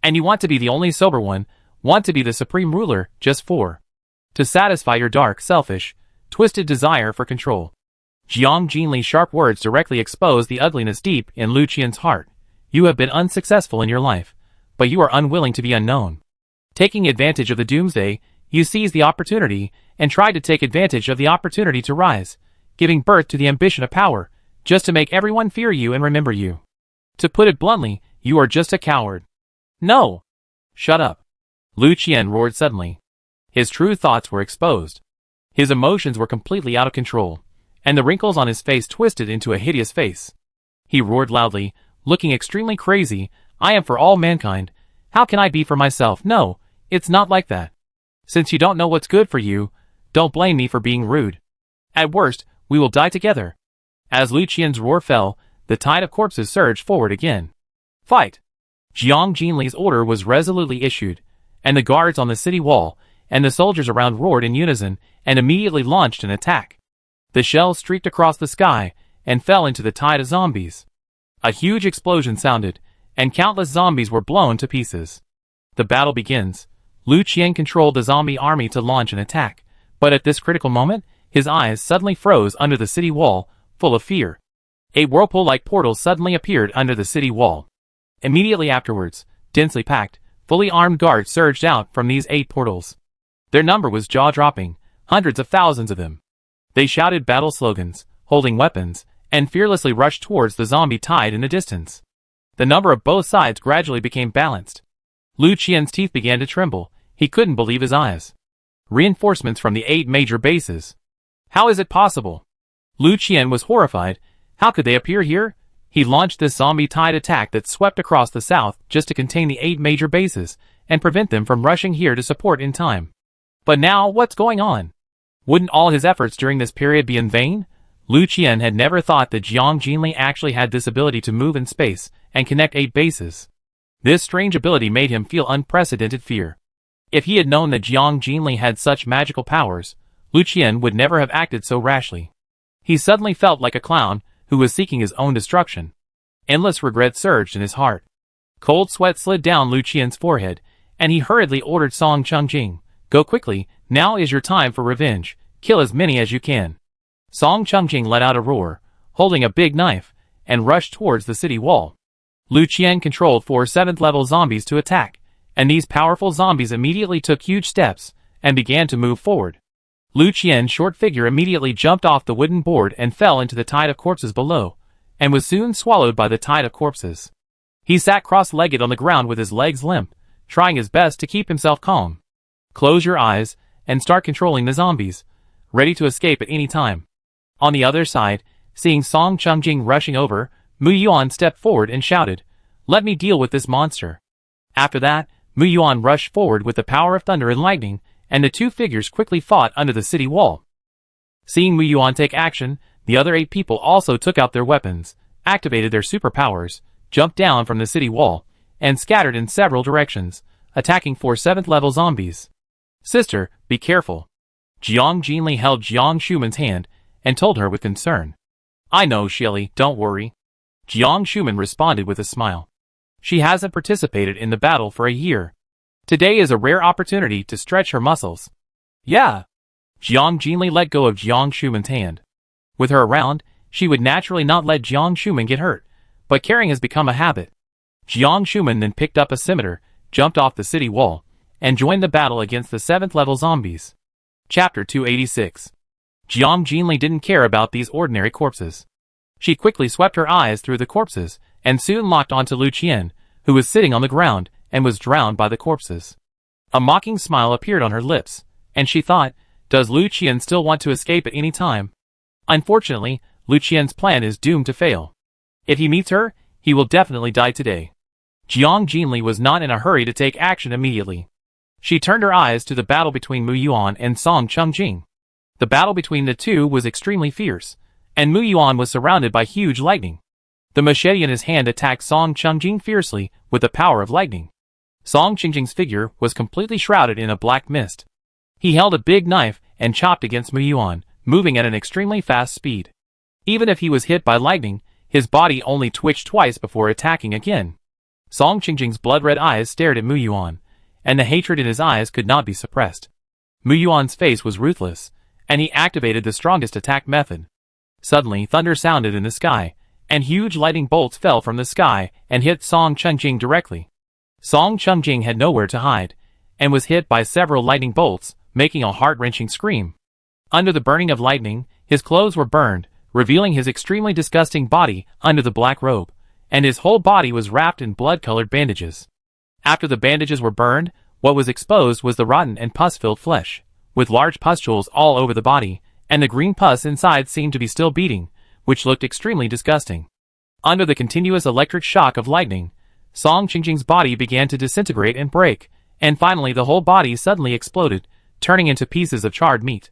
And you want to be the only sober one, want to be the supreme ruler just to satisfy your dark, selfish, twisted desire for control. Jiang Jinli's sharp words directly exposed the ugliness deep in Lu Qian's heart. You have been unsuccessful in your life, but you are unwilling to be unknown. Taking advantage of the Doomsday, you seized the opportunity and tried to take advantage of the opportunity to rise, giving birth to the ambition of power, just to make everyone fear you and remember you. To put it bluntly, you are just a coward. No! Shut up. Lu Qian roared suddenly. His true thoughts were exposed. His emotions were completely out of control, and the wrinkles on his face twisted into a hideous face. He roared loudly, looking extremely crazy, I am for all mankind. How can I be for myself? No, it's not like that. Since you don't know what's good for you, don't blame me for being rude. At worst, we will die together. As Lu Qian's roar fell, the tide of corpses surged forward again. Fight! Jiang Jinli's order was resolutely issued, and the guards on the city wall and the soldiers around roared in unison and immediately launched an attack. The shell streaked across the sky and fell into the tide of zombies. A huge explosion sounded, and countless zombies were blown to pieces. The battle begins. Lu Qian controlled the zombie army to launch an attack, but at this critical moment, his eyes suddenly froze under the city wall, full of fear. A whirlpool-like portal suddenly appeared under the city wall. Immediately afterwards, densely packed, fully armed guards surged out from these 8 portals. Their number was jaw-dropping, hundreds of thousands of them. They shouted battle slogans, holding weapons, and fearlessly rushed towards the zombie tide in the distance. The number of both sides gradually became balanced. Lu Qian's teeth began to tremble. He couldn't believe his eyes. Reinforcements from the 8 major bases. How is it possible? Lu Qian was horrified. How could they appear here? He launched this zombie tide attack that swept across the south just to contain the 8 major bases and prevent them from rushing here to support in time. But now, what's going on? Wouldn't all his efforts during this period be in vain? Lu Qian had never thought that Jiang Jinli actually had this ability to move in space and connect 8 bases. This strange ability made him feel unprecedented fear. If he had known that Jiang Jinli had such magical powers, Lu Qian would never have acted so rashly. He suddenly felt like a clown who was seeking his own destruction. Endless regret surged in his heart. Cold sweat slid down Lu Qian's forehead, and he hurriedly ordered Song Chungjing, "Go quickly, now is your time for revenge, kill as many as you can." Song Chungjing let out a roar, holding a big knife, and rushed towards the city wall. Lu Qian controlled 4 7th-level zombies to attack, and these powerful zombies immediately took huge steps and began to move forward. Lu Qian's short figure immediately jumped off the wooden board and fell into the tide of corpses below, and was soon swallowed by the tide of corpses. He sat cross-legged on the ground with his legs limp, trying his best to keep himself calm. Close your eyes and start controlling the zombies, ready to escape at any time. On the other side, seeing Song Chungjing rushing over, Mu Yuan stepped forward and shouted, "Let me deal with this monster." After that, Mu Yuan rushed forward with the power of thunder and lightning, and the 2 figures quickly fought under the city wall. Seeing Mu Yuan take action, the other 8 people also took out their weapons, activated their superpowers, jumped down from the city wall, and scattered in several directions, attacking 4 7th-level zombies. "Sister, be careful." Jiang Jinli held Jiang Shuman's hand and told her with concern. "I know, Shilly, don't worry." Jiang Shuman responded with a smile. She hasn't participated in the battle for a year. Today is a rare opportunity to stretch her muscles. Yeah. Jiang Jinli let go of Jiang Shuman's hand. With her around, she would naturally not let Jiang Shuman get hurt, but caring has become a habit. Jiang Shuman then picked up a scimitar, jumped off the city wall, and joined the battle against the 7th-level zombies. Chapter 286. Jiang Jinli didn't care about these ordinary corpses. She quickly swept her eyes through the corpses, and soon locked onto Lu Qian, who was sitting on the ground and was drowned by the corpses. A mocking smile appeared on her lips, and she thought, does Lu Qian still want to escape at any time? Unfortunately, Lu Qian's plan is doomed to fail. If he meets her, he will definitely die today. Jiang Jinli was not in a hurry to take action immediately. She turned her eyes to the battle between Mu Yuan and Song Chungjing. The battle between the two was extremely fierce, and Mu Yuan was surrounded by huge lightning. The machete in his hand attacked Song Chungjing fiercely with the power of lightning. Song Chungjing's figure was completely shrouded in a black mist. He held a big knife and chopped against Mu Yuan, moving at an extremely fast speed. Even if he was hit by lightning, his body only twitched twice before attacking again. Song Chungjing's blood-red eyes stared at Mu Yuan, and the hatred in his eyes could not be suppressed. Mu Yuan's face was ruthless, and he activated the strongest attack method. Suddenly, thunder sounded in the sky, and huge lightning bolts fell from the sky and hit Song Chungjing directly. Song Chungjing had nowhere to hide, and was hit by several lightning bolts, making a heart-wrenching scream. Under the burning of lightning, his clothes were burned, revealing his extremely disgusting body under the black robe, and his whole body was wrapped in blood-colored bandages. After the bandages were burned, what was exposed was the rotten and pus-filled flesh, with large pustules all over the body, and the green pus inside seemed to be still beating, which looked extremely disgusting. Under the continuous electric shock of lightning, Song Chungjing's body began to disintegrate and break, and finally the whole body suddenly exploded, turning into pieces of charred meat.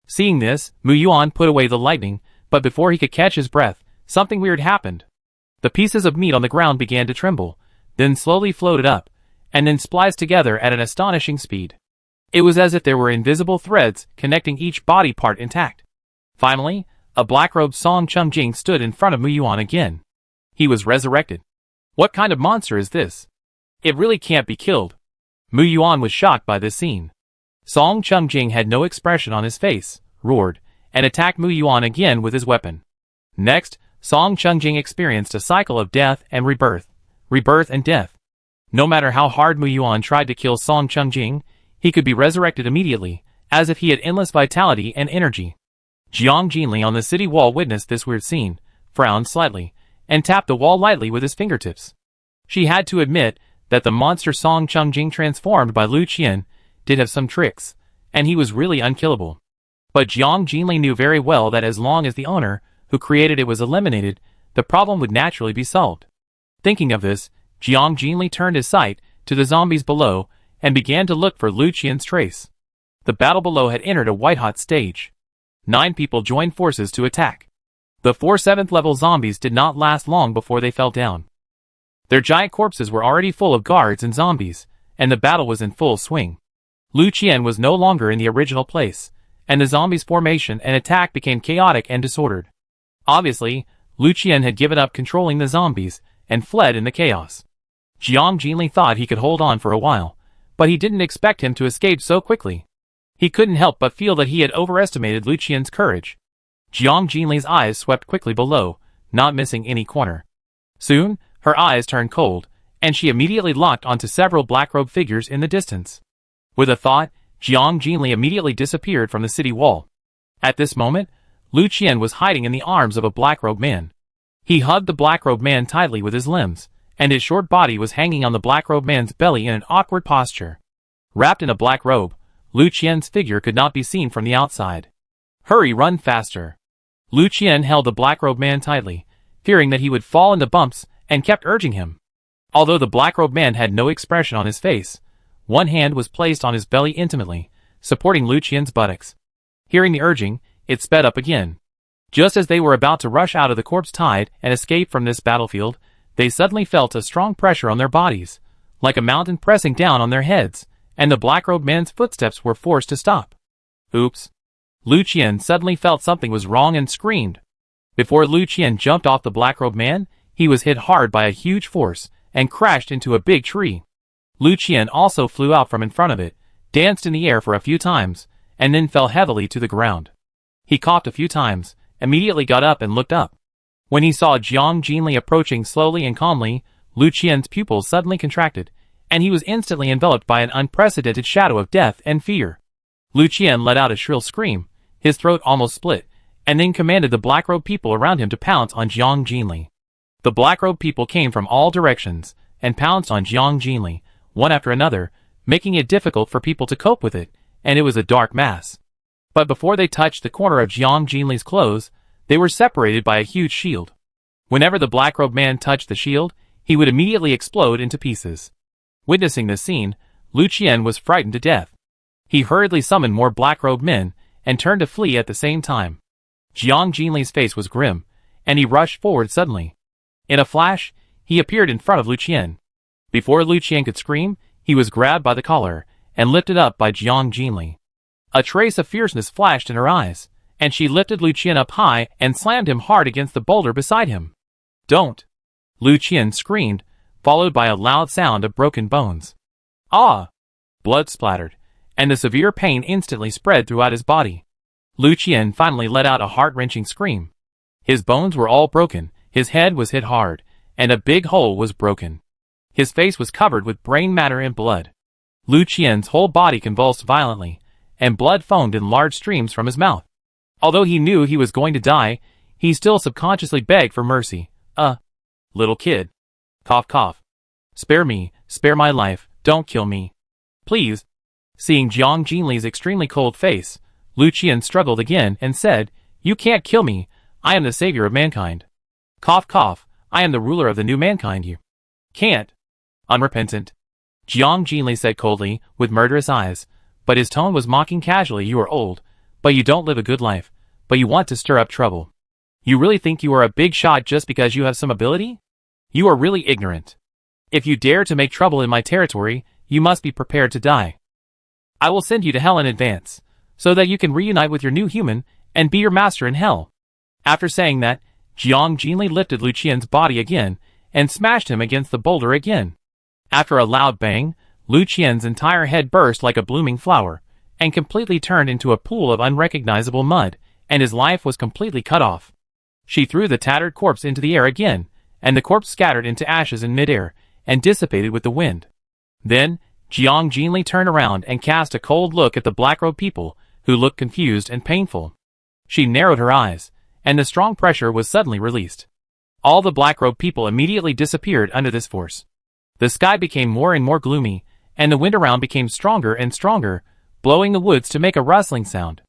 Seeing this, Mu Yuan put away the lightning, but before he could catch his breath, something weird happened. The pieces of meat on the ground began to tremble, then slowly floated up, and then spliced together at an astonishing speed. It was as if there were invisible threads connecting each body part intact. Finally, a black-robed Song Chungjing stood in front of Mu Yuan again. He was resurrected. What kind of monster is this? It really can't be killed. Mu Yuan was shocked by this scene. Song Chungjing had no expression on his face, roared, and attacked Mu Yuan again with his weapon. Next, Song Chungjing experienced a cycle of death and rebirth and death. No matter how hard Mu Yuan tried to kill Song Chungjing, he could be resurrected immediately, as if he had endless vitality and energy. Jiang Jinli on the city wall witnessed this weird scene, frowned slightly, and tapped the wall lightly with his fingertips. She had to admit that the monster Song Chungjing transformed by Lu Qian did have some tricks, and he was really unkillable. But Jiang Jinli knew very well that as long as the owner, who created it, was eliminated, the problem would naturally be solved. Thinking of this, Jiang Jinli turned his sight to the zombies below and began to look for Lu Qian's trace. The battle below had entered a white-hot stage. 9 people joined forces to attack. The 4 7th-level zombies did not last long before they fell down. Their giant corpses were already full of guards and zombies, and the battle was in full swing. Lu Qian was no longer in the original place, and the zombies' formation and attack became chaotic and disordered. Obviously, Lu Qian had given up controlling the zombies and fled in the chaos. Jiang Jinli thought he could hold on for a while, but he didn't expect him to escape so quickly. He couldn't help but feel that he had overestimated Lu Qian's courage. Jiang Jinli's eyes swept quickly below, not missing any corner. Soon, her eyes turned cold, and she immediately locked onto several black-robed figures in the distance. With a thought, Jiang Jinli immediately disappeared from the city wall. At this moment, Lu Qian was hiding in the arms of a black-robed man. He hugged the black-robed man tightly with his limbs, and his short body was hanging on the black-robed man's belly in an awkward posture. Wrapped in a black robe, Lu Qian's figure could not be seen from the outside. "Hurry, run faster." Lu Qian held the black-robed man tightly, fearing that he would fall into bumps, and kept urging him. Although the black-robed man had no expression on his face, one hand was placed on his belly intimately, supporting Lu Qian's buttocks. Hearing the urging, it sped up again. Just as they were about to rush out of the corpse tide and escape from this battlefield, they suddenly felt a strong pressure on their bodies, like a mountain pressing down on their heads, and the black-robed man's footsteps were forced to stop. Oops. Lu Qian suddenly felt something was wrong and screamed. Before Lu Qian jumped off the black-robed man, he was hit hard by a huge force and crashed into a big tree. Lu Qian also flew out from in front of it, danced in the air for a few times, and then fell heavily to the ground. He coughed a few times, immediately got up and looked up. When he saw Jiang Jinli approaching slowly and calmly, Lu Qian's pupils suddenly contracted, and he was instantly enveloped by an unprecedented shadow of death and fear. Lu Qian let out a shrill scream, his throat almost split, and then commanded the black-robed people around him to pounce on Jiang Jinli. The black-robed people came from all directions, and pounced on Jiang Jinli, one after another, making it difficult for people to cope with it, and it was a dark mass. But before they touched the corner of Jiang Jinli's clothes, they were separated by a huge shield. Whenever the black-robed man touched the shield, he would immediately explode into pieces. Witnessing this scene, Lu Qian was frightened to death. He hurriedly summoned more black-robed men, and turned to flee at the same time. Jiang Jinli's face was grim, and he rushed forward suddenly. In a flash, he appeared in front of Lu Qian. Before Lu Qian could scream, he was grabbed by the collar, and lifted up by Jiang Jinli. A trace of fierceness flashed in her eyes, and she lifted Lu Qian up high and slammed him hard against the boulder beside him. "Don't!" Lu Qian screamed, followed by a loud sound of broken bones. "Ah!" Blood splattered, and the severe pain instantly spread throughout his body. Lu Qian finally let out a heart-wrenching scream. His bones were all broken, his head was hit hard, and a big hole was broken. His face was covered with brain matter and blood. Lu Qian's whole body convulsed violently, and blood foamed in large streams from his mouth. Although he knew he was going to die, he still subconsciously begged for mercy. Little kid. Cough cough. Spare me, spare my life, don't kill me. Please." Seeing Jiang Jinli's extremely cold face, Lu Qian struggled again and said, "You can't kill me, I am the savior of mankind. Cough cough, I am the ruler of the new mankind. You can't." "Unrepentant," Jiang Jinli said coldly, with murderous eyes, but his tone was mocking casually. "You are old, but you don't live a good life, but you want to stir up trouble. You really think you are a big shot just because you have some ability? You are really ignorant. If you dare to make trouble in my territory, you must be prepared to die. I will send you to hell in advance, so that you can reunite with your new human and be your master in hell. After saying that, Jiang Jinli lifted Lu Qian's body again and smashed him against the boulder again. After a loud bang, Lu Qian's entire head burst like a blooming flower and completely turned into a pool of unrecognizable mud, and his life was completely cut off. She threw the tattered corpse into the air again, and the corpse scattered into ashes in midair and dissipated with the wind. Then, Jiang Jinli turned around and cast a cold look at the black-robed people, who looked confused and painful. She narrowed her eyes, and the strong pressure was suddenly released. All the black-robed people immediately disappeared under this force. The sky became more and more gloomy, and the wind around became stronger and stronger, blowing the woods to make a rustling sound.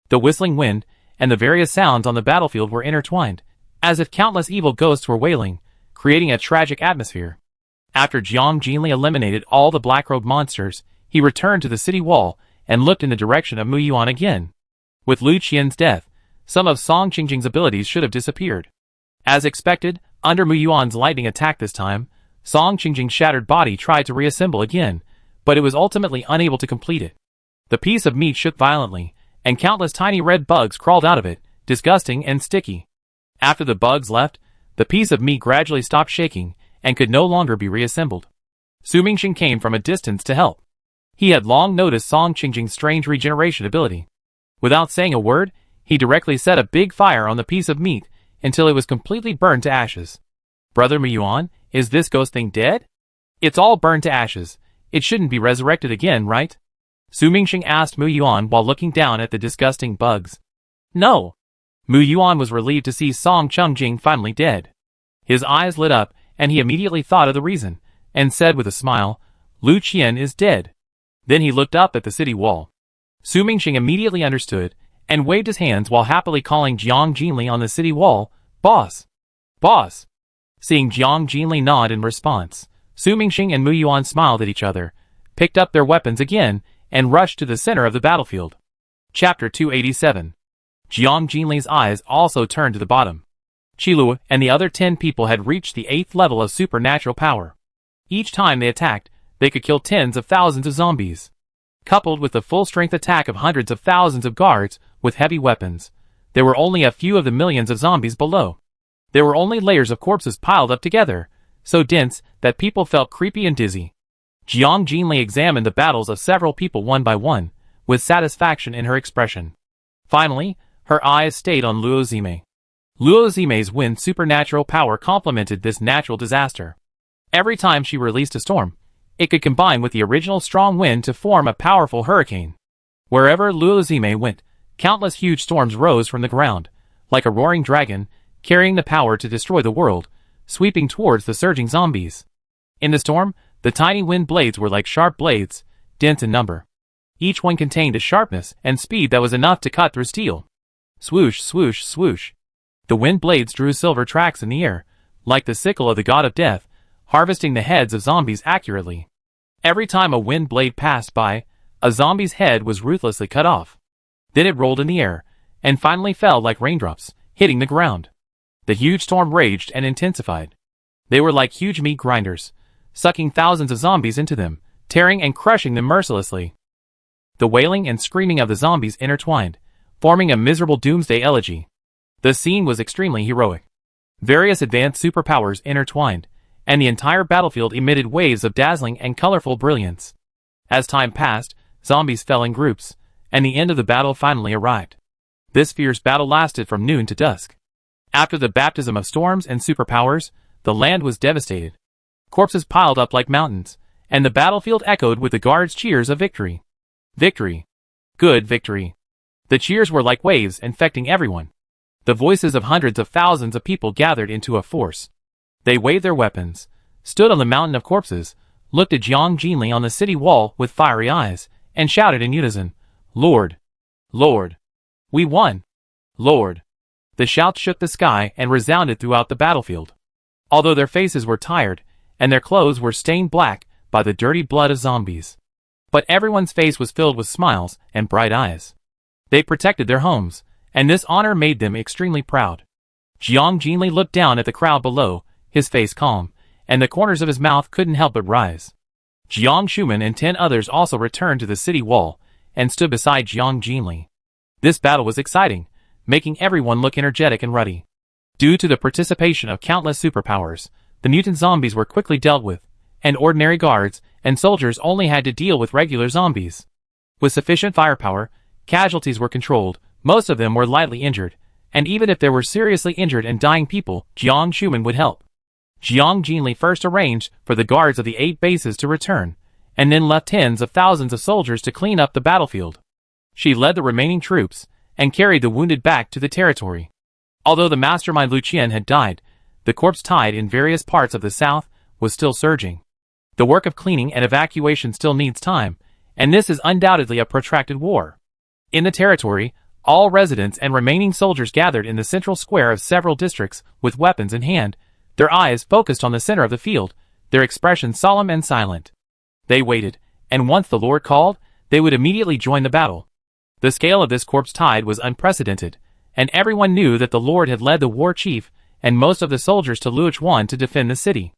The whistling wind and the various sounds on the battlefield were intertwined, as if countless evil ghosts were wailing, creating a tragic atmosphere. After Jiang Jinli eliminated all the black-robed monsters, he returned to the city wall and looked in the direction of Mu Yuan again. With Lu Qian's death, some of Song Qingjing's abilities should have disappeared. As expected, under Mu Yuan's lightning attack this time, Song Qingjing's shattered body tried to reassemble again, but it was ultimately unable to complete it. The piece of meat shook violently, and countless tiny red bugs crawled out of it, disgusting and sticky. After the bugs left, the piece of meat gradually stopped shaking and could no longer be reassembled. Su Mingxing came from a distance to help. He had long noticed Song Qingjing's strange regeneration ability. Without saying a word, he directly set a big fire on the piece of meat until it was completely burned to ashes. Brother Mu Yuan, is this ghost thing dead? It's all burned to ashes. It shouldn't be resurrected again, right? Su Mingxing asked Mu Yuan while looking down at the disgusting bugs. No. Mu Yuan was relieved to see Song Qingjing finally dead. His eyes lit up, and he immediately thought of the reason, and said with a smile, Lu Qian is dead. Then he looked up at the city wall. Su Mingxing immediately understood, and waved his hands while happily calling Jiang Jinli on the city wall, Boss! Boss! Seeing Jiang Jinli nod in response, Su Mingxing and Mu Yuan smiled at each other, picked up their weapons again, and rushed to the center of the battlefield. Chapter 287. Jiang Jinli's eyes also turned to the bottom. Qilu and the other 10 people had reached the 8th level of supernatural power. Each time they attacked, they could kill tens of thousands of zombies. Coupled with the full-strength attack of hundreds of thousands of guards with heavy weapons, there were only a few of the millions of zombies below. There were only layers of corpses piled up together, so dense that people felt creepy and dizzy. Jiang Jinli examined the battles of several people one by one, with satisfaction in her expression. Finally, her eyes stayed on Luo Zime. Luo Zime's wind supernatural power complemented this natural disaster. Every time she released a storm, it could combine with the original strong wind to form a powerful hurricane. Wherever Luo Zime went, countless huge storms rose from the ground, like a roaring dragon, carrying the power to destroy the world, sweeping towards the surging zombies. In the storm, the tiny wind blades were like sharp blades, dense in number. Each one contained a sharpness and speed that was enough to cut through steel. Swoosh, swoosh, swoosh. The wind blades drew silver tracks in the air, like the sickle of the god of death, harvesting the heads of zombies accurately. Every time a wind blade passed by, a zombie's head was ruthlessly cut off. Then it rolled in the air, and finally fell like raindrops, hitting the ground. The huge storm raged and intensified. They were like huge meat grinders, sucking thousands of zombies into them, tearing and crushing them mercilessly. The wailing and screaming of the zombies intertwined, forming a miserable Doomsday elegy. The scene was extremely heroic. Various advanced superpowers intertwined, and the entire battlefield emitted waves of dazzling and colorful brilliance. As time passed, zombies fell in groups, and the end of the battle finally arrived. This fierce battle lasted from noon to dusk. After the baptism of storms and superpowers, the land was devastated. Corpses piled up like mountains, and the battlefield echoed with the guards' cheers of victory. Victory. Good victory. The cheers were like waves infecting everyone. The voices of hundreds of thousands of people gathered into a force. They waved their weapons, stood on the mountain of corpses, looked at Jiang Jinli on the city wall with fiery eyes, and shouted in unison, Lord! Lord! We won! Lord! The shouts shook the sky and resounded throughout the battlefield. Although their faces were tired, and their clothes were stained black by the dirty blood of zombies. But everyone's face was filled with smiles and bright eyes. They protected their homes, and this honor made them extremely proud. Jiang Jinli looked down at the crowd below, his face calm, and the corners of his mouth couldn't help but rise. Jiang Shuman and 10 others also returned to the city wall, and stood beside Jiang Jinli. This battle was exciting, making everyone look energetic and ruddy. Due to the participation of countless superpowers, the mutant zombies were quickly dealt with, and ordinary guards and soldiers only had to deal with regular zombies. With sufficient firepower, casualties were controlled, most of them were lightly injured, and even if there were seriously injured and dying people, Jiang Shuman would help. Jiang Jinli first arranged for the guards of the 8 bases to return, and then left tens of thousands of soldiers to clean up the battlefield. She led the remaining troops, and carried the wounded back to the territory. Although the mastermind Lu Qian had died, the corpse tide in various parts of the south was still surging. The work of cleaning and evacuation still needs time, and this is undoubtedly a protracted war. In the territory, all residents and remaining soldiers gathered in the central square of several districts with weapons in hand, their eyes focused on the center of the field, their expressions solemn and silent. They waited, and once the Lord called, they would immediately join the battle. The scale of this corpse tide was unprecedented, and everyone knew that the Lord had led the war chief and most of the soldiers to Luochuan to defend the city.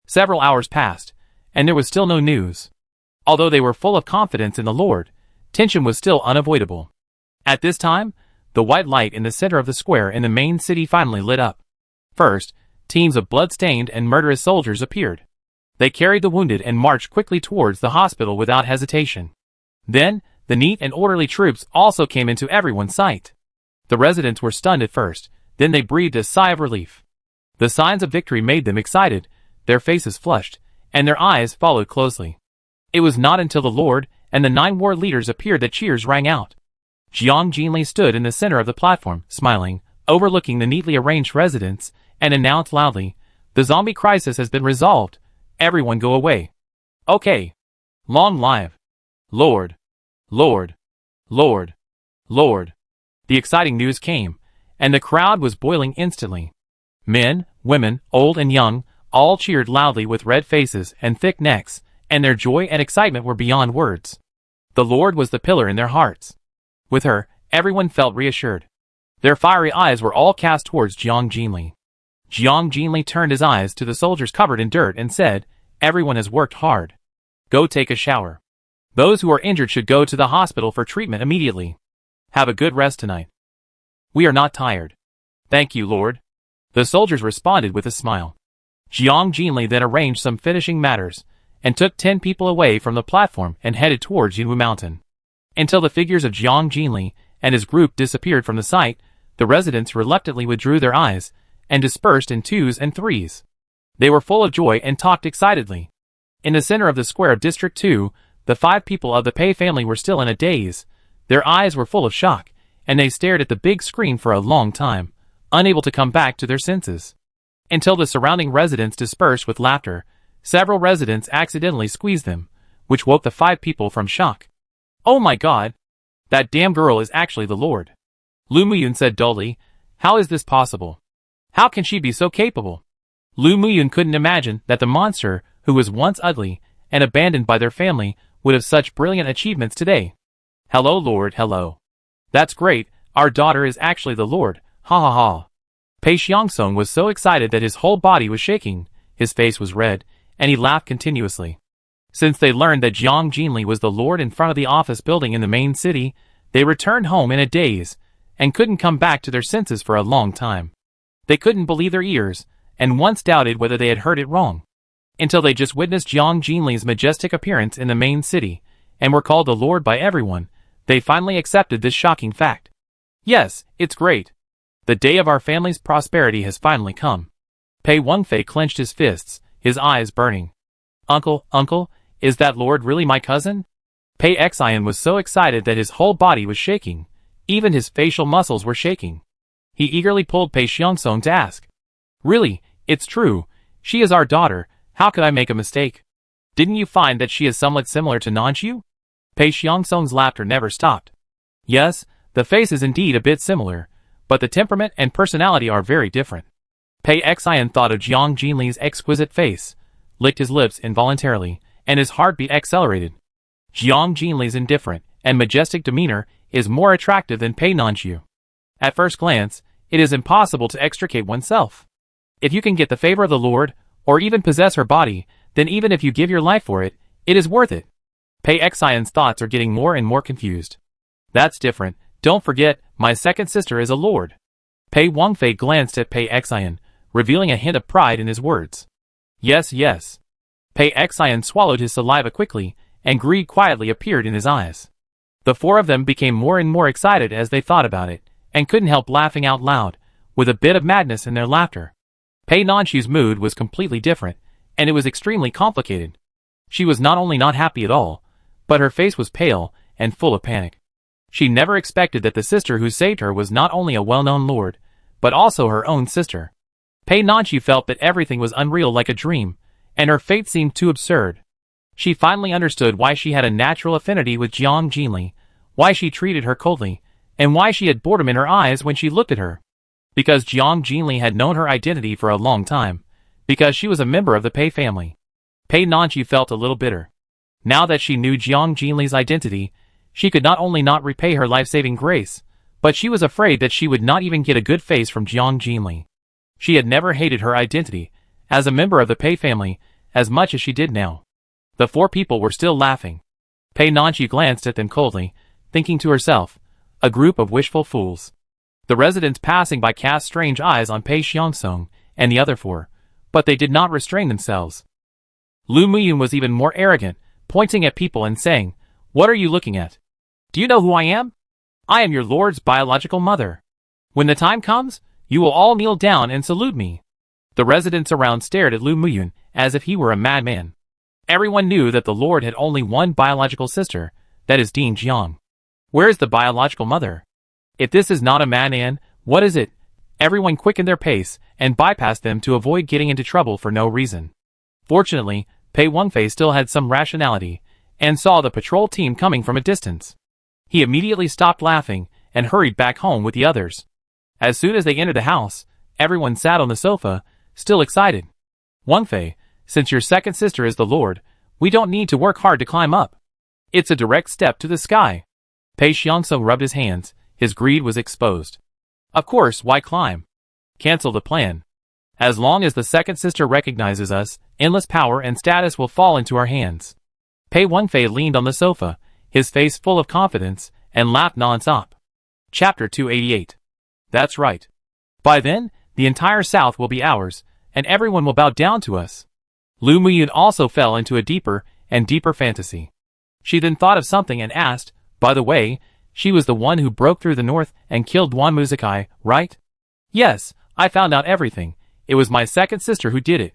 Several hours passed, and there was still no news. Although they were full of confidence in the Lord, tension was still unavoidable. At this time, the white light in the center of the square in the main city finally lit up. First, teams of blood-stained and murderous soldiers appeared. They carried the wounded and marched quickly towards the hospital without hesitation. Then, the neat and orderly troops also came into everyone's sight. The residents were stunned at first, then they breathed a sigh of relief. The signs of victory made them excited, their faces flushed, and their eyes followed closely. It was not until the Lord and the 9 war leaders appeared that cheers rang out. Jiang Jinli stood in the center of the platform, smiling, overlooking the neatly arranged residents, and announced loudly, "The zombie crisis has been resolved. Everyone go away." Okay. Long live Lord, Lord, Lord, Lord. The exciting news came, and the crowd was boiling instantly. Men, women, old and young, all cheered loudly with red faces and thick necks, and their joy and excitement were beyond words. The Lord was the pillar in their hearts. With her, everyone felt reassured. Their fiery eyes were all cast towards Jiang Jinli. Jiang Jinli turned his eyes to the soldiers covered in dirt and said, "Everyone has worked hard. Go take a shower. Those who are injured should go to the hospital for treatment immediately. Have a good rest tonight. We are not tired." "Thank you, Lord." The soldiers responded with a smile. Jiang Jinli then arranged some finishing matters, and took 10 people away from the platform and headed towards Yunwu Mountain. Until the figures of Jiang Jinli and his group disappeared from the sight, the residents reluctantly withdrew their eyes, and dispersed in 2s and 3s. They were full of joy and talked excitedly. In the center of the square of District 2, the 5 people of the Pei family were still in a daze. Their eyes were full of shock, and they stared at the big screen for a long time, unable to come back to their senses. Until the surrounding residents dispersed with laughter, several residents accidentally squeezed them, which woke the 5 people from shock. "Oh my God! That damn girl is actually the Lord," Lu Muyun said dully. "How is this possible? How can she be so capable?" Lu Muyun couldn't imagine that the monster, who was once ugly and abandoned by their family, would have such brilliant achievements today. "Hello, Lord, hello. That's great, our daughter is actually the Lord, ha ha ha." Pei Xiangsong was so excited that his whole body was shaking, his face was red, and he laughed continuously. Since they learned that Jiang Jinli was the Lord in front of the office building in the main city, they returned home in a daze, and couldn't come back to their senses for a long time. They couldn't believe their ears, and once doubted whether they had heard it wrong. Until they just witnessed Jiang Jinli's majestic appearance in the main city, and were called the Lord by everyone, they finally accepted this shocking fact. "Yes, it's great. The day of our family's prosperity has finally come." Pei Wengfei clenched his fists, his eyes burning. Uncle, is that Lord really my cousin?" Pei Xian was so excited that his whole body was shaking. Even his facial muscles were shaking. He eagerly pulled Pei Xiangsong to ask, "Really, it's true. She is our daughter. How could I make a mistake? Didn't you find that she is somewhat similar to Nanxiu?" Pei Xiangsong's laughter never stopped. "Yes, the face is indeed a bit similar, but the temperament and personality are very different." Pei Xian thought of Jiang Jinli's exquisite face, licked his lips involuntarily, and his heartbeat accelerated. Jiang Jinli's indifferent and majestic demeanor is more attractive than Pei Nanxiu. At first glance, it is impossible to extricate oneself. If you can get the favor of the Lord, or even possess her body, then even if you give your life for it, it is worth it. Pei Xian's thoughts are getting more and more confused. "That's different. Don't forget, my second sister is a lord. Pei Wangfei glanced at Pei Xian, revealing a hint of pride in his words. Yes, yes. Pei Xian swallowed his saliva quickly, and greed quietly appeared in his eyes. The four of them became more and more excited as they thought about it, and couldn't help laughing out loud, with a bit of madness in their laughter. Pei Nanxi's mood was completely different, and it was extremely complicated. She was not only not happy at all, but her face was pale and full of panic. She never expected that the sister who saved her was not only a well-known lord, but also her own sister. Pei Nanxi felt that everything was unreal like a dream, and her fate seemed too absurd. She finally understood why she had a natural affinity with Jiang Jinli, why she treated her coldly, and why she had boredom in her eyes when she looked at her. Because Jiang Jinli had known her identity for a long time, because she was a member of the Pei family. Pei Nanxi felt a little bitter. Now that she knew Jiang Jinli's identity, she could not only not repay her life-saving grace, but she was afraid that she would not even get a good face from Jiang Jinli. She had never hated her identity, as a member of the Pei family, as much as she did now. The four people were still laughing. Pei Nanxi glanced at them coldly, thinking to herself, a group of wishful fools. The residents passing by cast strange eyes on Pei Xiangsong and the other four, but they did not restrain themselves. Lu Muyun was even more arrogant, pointing at people and saying, What are you looking at? Do you know who I am? I am your lord's biological mother. When the time comes, you will all kneel down and salute me. The residents around stared at Lu Muyun as if he were a madman. Everyone knew that the lord had only one biological sister, that is Ding Jiang. Where is the biological mother? If this is not a madman, what is it? Everyone quickened their pace and bypassed them to avoid getting into trouble for no reason. Fortunately, Pei Wangfei still had some rationality, and saw the patrol team coming from a distance. He immediately stopped laughing and hurried back home with the others. As soon as they entered the house, everyone sat on the sofa, still excited. Wangfei, since your second sister is the lord, we don't need to work hard to climb up. It's a direct step to the sky. Pei Xiangsong rubbed his hands, his greed was exposed. Of course, why climb? Cancel the plan. As long as the second sister recognizes us, endless power and status will fall into our hands. Pei Wangfei leaned on the sofa, his face full of confidence, and laughed non-stop. Chapter 288. That's right. By then, the entire South will be ours, and everyone will bow down to us. Lu Muyun also fell into a deeper and deeper fantasy. She then thought of something and asked, by the way, she was the one who broke through the north and killed Duan Muzikai, right? Yes, I found out everything. It was my second sister who did it.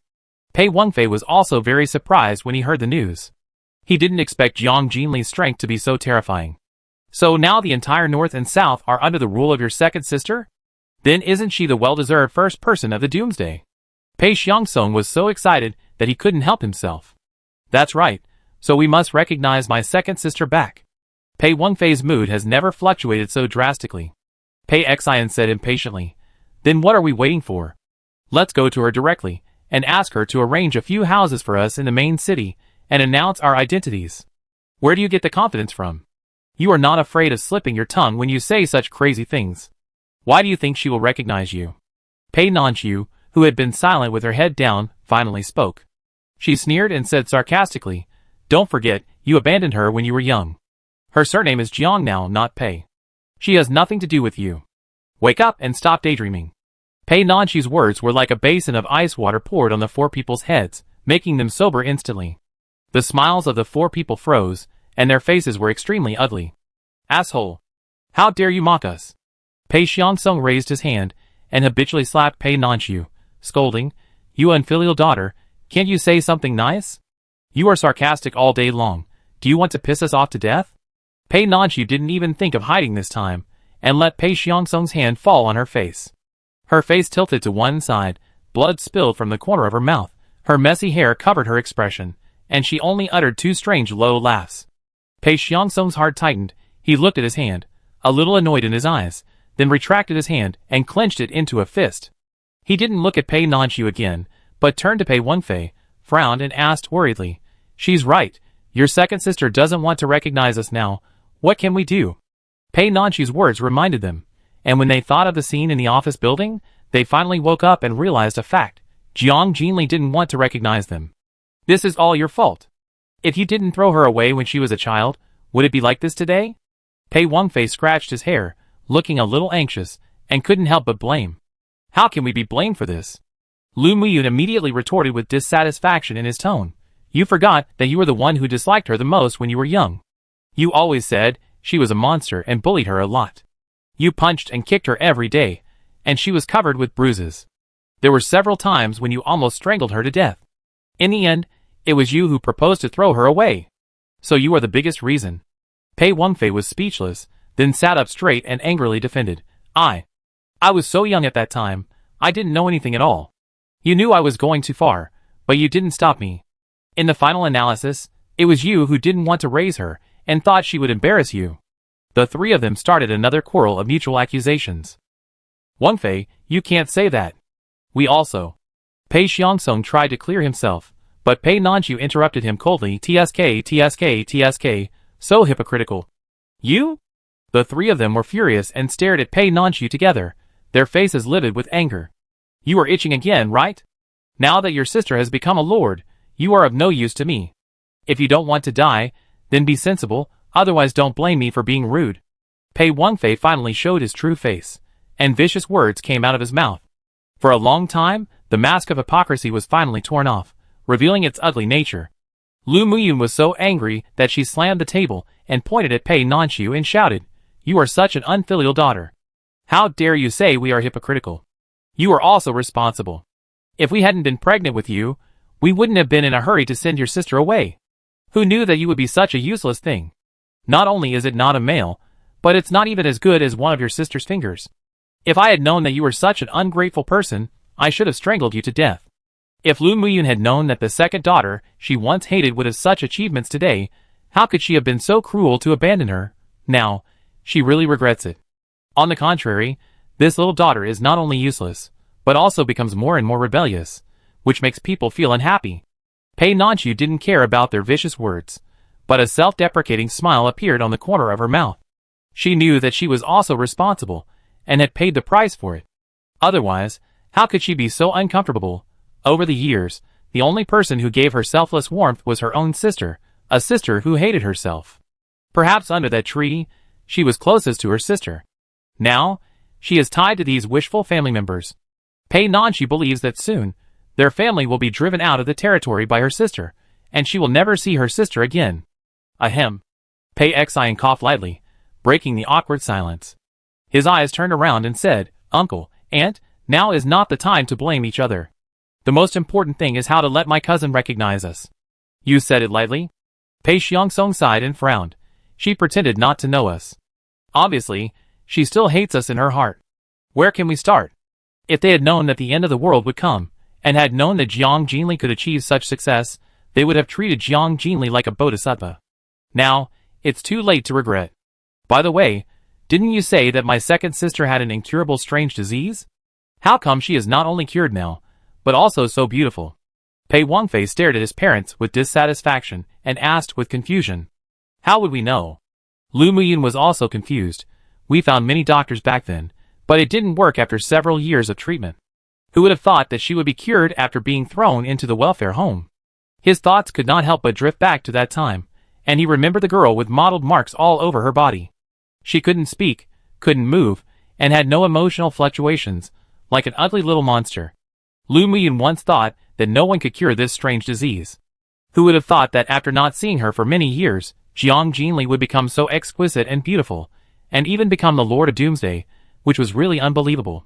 Pei Wangfei was also very surprised when he heard the news. He didn't expect Jiang Jinli's strength to be so terrifying. So now the entire north and south are under the rule of your second sister? Then isn't she the well-deserved first person of the Doomsday? Pei Xiangsong was so excited that he couldn't help himself. That's right, so we must recognize my second sister back. Pei Wangfei's mood has never fluctuated so drastically. Pei Xian said impatiently, Then what are we waiting for? Let's go to her directly, and ask her to arrange a few houses for us in the main city, and announce our identities. Where do you get the confidence from? You are not afraid of slipping your tongue when you say such crazy things. Why do you think she will recognize you? Pei Nanxiu, who had been silent with her head down, finally spoke. She sneered and said sarcastically, Don't forget, you abandoned her when you were young. Her surname is Jiang now, not Pei. She has nothing to do with you. Wake up and stop daydreaming. Pei Nanxiu's words were like a basin of ice water poured on the four people's heads, making them sober instantly. The smiles of the four people froze, and their faces were extremely ugly. Asshole! How dare you mock us? Pei Xiangsong raised his hand, and habitually slapped Pei Nanxiu, scolding, You unfilial daughter, can't you say something nice? You are sarcastic all day long. Do you want to piss us off to death? Pei Nanxiu didn't even think of hiding this time, and let Pei Xiangsong's hand fall on her face. Her face tilted to one side, blood spilled from the corner of her mouth, her messy hair covered her expression, and she only uttered two strange low laughs. Pei Xiangsong's heart tightened, he looked at his hand, a little annoyed in his eyes, then retracted his hand and clenched it into a fist. He didn't look at Pei Nanxiu again, but turned to Pei Wangfei, frowned and asked worriedly, She's right, your second sister doesn't want to recognize us now, what can we do? Pei Nanxiu's words reminded them, and when they thought of the scene in the office building, they finally woke up and realized a fact. Jiang Jinli didn't want to recognize them. This is all your fault. If you didn't throw her away when she was a child, would it be like this today? Pei Wangfei scratched his hair, looking a little anxious, and couldn't help but blame. How can we be blamed for this? Lu Muyun immediately retorted with dissatisfaction in his tone. You forgot that you were the one who disliked her the most when you were young. You always said she was a monster and bullied her a lot. You punched and kicked her every day, and she was covered with bruises. There were several times when you almost strangled her to death. In the end, it was you who proposed to throw her away. So you are the biggest reason. Pei Wangfei was speechless, then sat up straight and angrily defended. I was so young at that time, I didn't know anything at all. You knew I was going too far, but you didn't stop me. In the final analysis, it was you who didn't want to raise her and thought she would embarrass you. The three of them started another quarrel of mutual accusations. Wangfei, you can't say that. We also. Pei Xiangsong tried to clear himself, but Pei Nanqiu interrupted him coldly. TSK, so hypocritical. You? The three of them were furious and stared at Pei Nanqiu together, their faces livid with anger. You are itching again, right? Now that your sister has become a lord, you are of no use to me. If you don't want to die, then be sensible, otherwise don't blame me for being rude. Pei Wangfei finally showed his true face, and vicious words came out of his mouth. For a long time, the mask of hypocrisy was finally torn off, revealing its ugly nature. Lu Muyun was so angry that she slammed the table and pointed at Pei Nanqiu and shouted, You are such an unfilial daughter. How dare you say we are hypocritical? You are also responsible. If we hadn't been pregnant with you, we wouldn't have been in a hurry to send your sister away. Who knew that you would be such a useless thing? Not only is it not a male, but it's not even as good as one of your sister's fingers. If I had known that you were such an ungrateful person, I should have strangled you to death. If Lu Muyun had known that the second daughter she once hated would have such achievements today, how could she have been so cruel to abandon her? Now, she really regrets it. On the contrary, this little daughter is not only useless, but also becomes more and more rebellious, which makes people feel unhappy. Pei Nanqiu didn't care about their vicious words, but a self-deprecating smile appeared on the corner of her mouth. She knew that she was also responsible, and had paid the price for it. Otherwise, how could she be so uncomfortable? Over the years, the only person who gave her selfless warmth was her own sister, a sister who hated herself. Perhaps under that tree, she was closest to her sister. Now, she is tied to these wishful family members. Pei Nanqiu believes that soon, their family will be driven out of the territory by her sister, and she will never see her sister again. Ahem. Pei Xian coughed lightly, breaking the awkward silence. His eyes turned around and said, Uncle, Aunt, now is not the time to blame each other. The most important thing is how to let my cousin recognize us. You said it lightly. Pei Xiangsong sighed and frowned. She pretended not to know us. Obviously, she still hates us in her heart. Where can we start? If they had known that the end of the world would come, and had known that Jiang Jinli could achieve such success, they would have treated Jiang Jinli like a bodhisattva. Now, it's too late to regret. By the way, didn't you say that my second sister had an incurable strange disease? How come she is not only cured now, but also so beautiful? Pei Wangfei stared at his parents with dissatisfaction and asked with confusion. How would we know? Lu Muyun was also confused. We found many doctors back then, but it didn't work after several years of treatment. Who would have thought that she would be cured after being thrown into the welfare home? His thoughts could not help but drift back to that time, and he remembered the girl with mottled marks all over her body. She couldn't speak, couldn't move, and had no emotional fluctuations, like an ugly little monster. Lu Muyun once thought that no one could cure this strange disease. Who would have thought that after not seeing her for many years, Jiang Jinli would become so exquisite and beautiful, and even become the Lord of Doomsday, which was really unbelievable.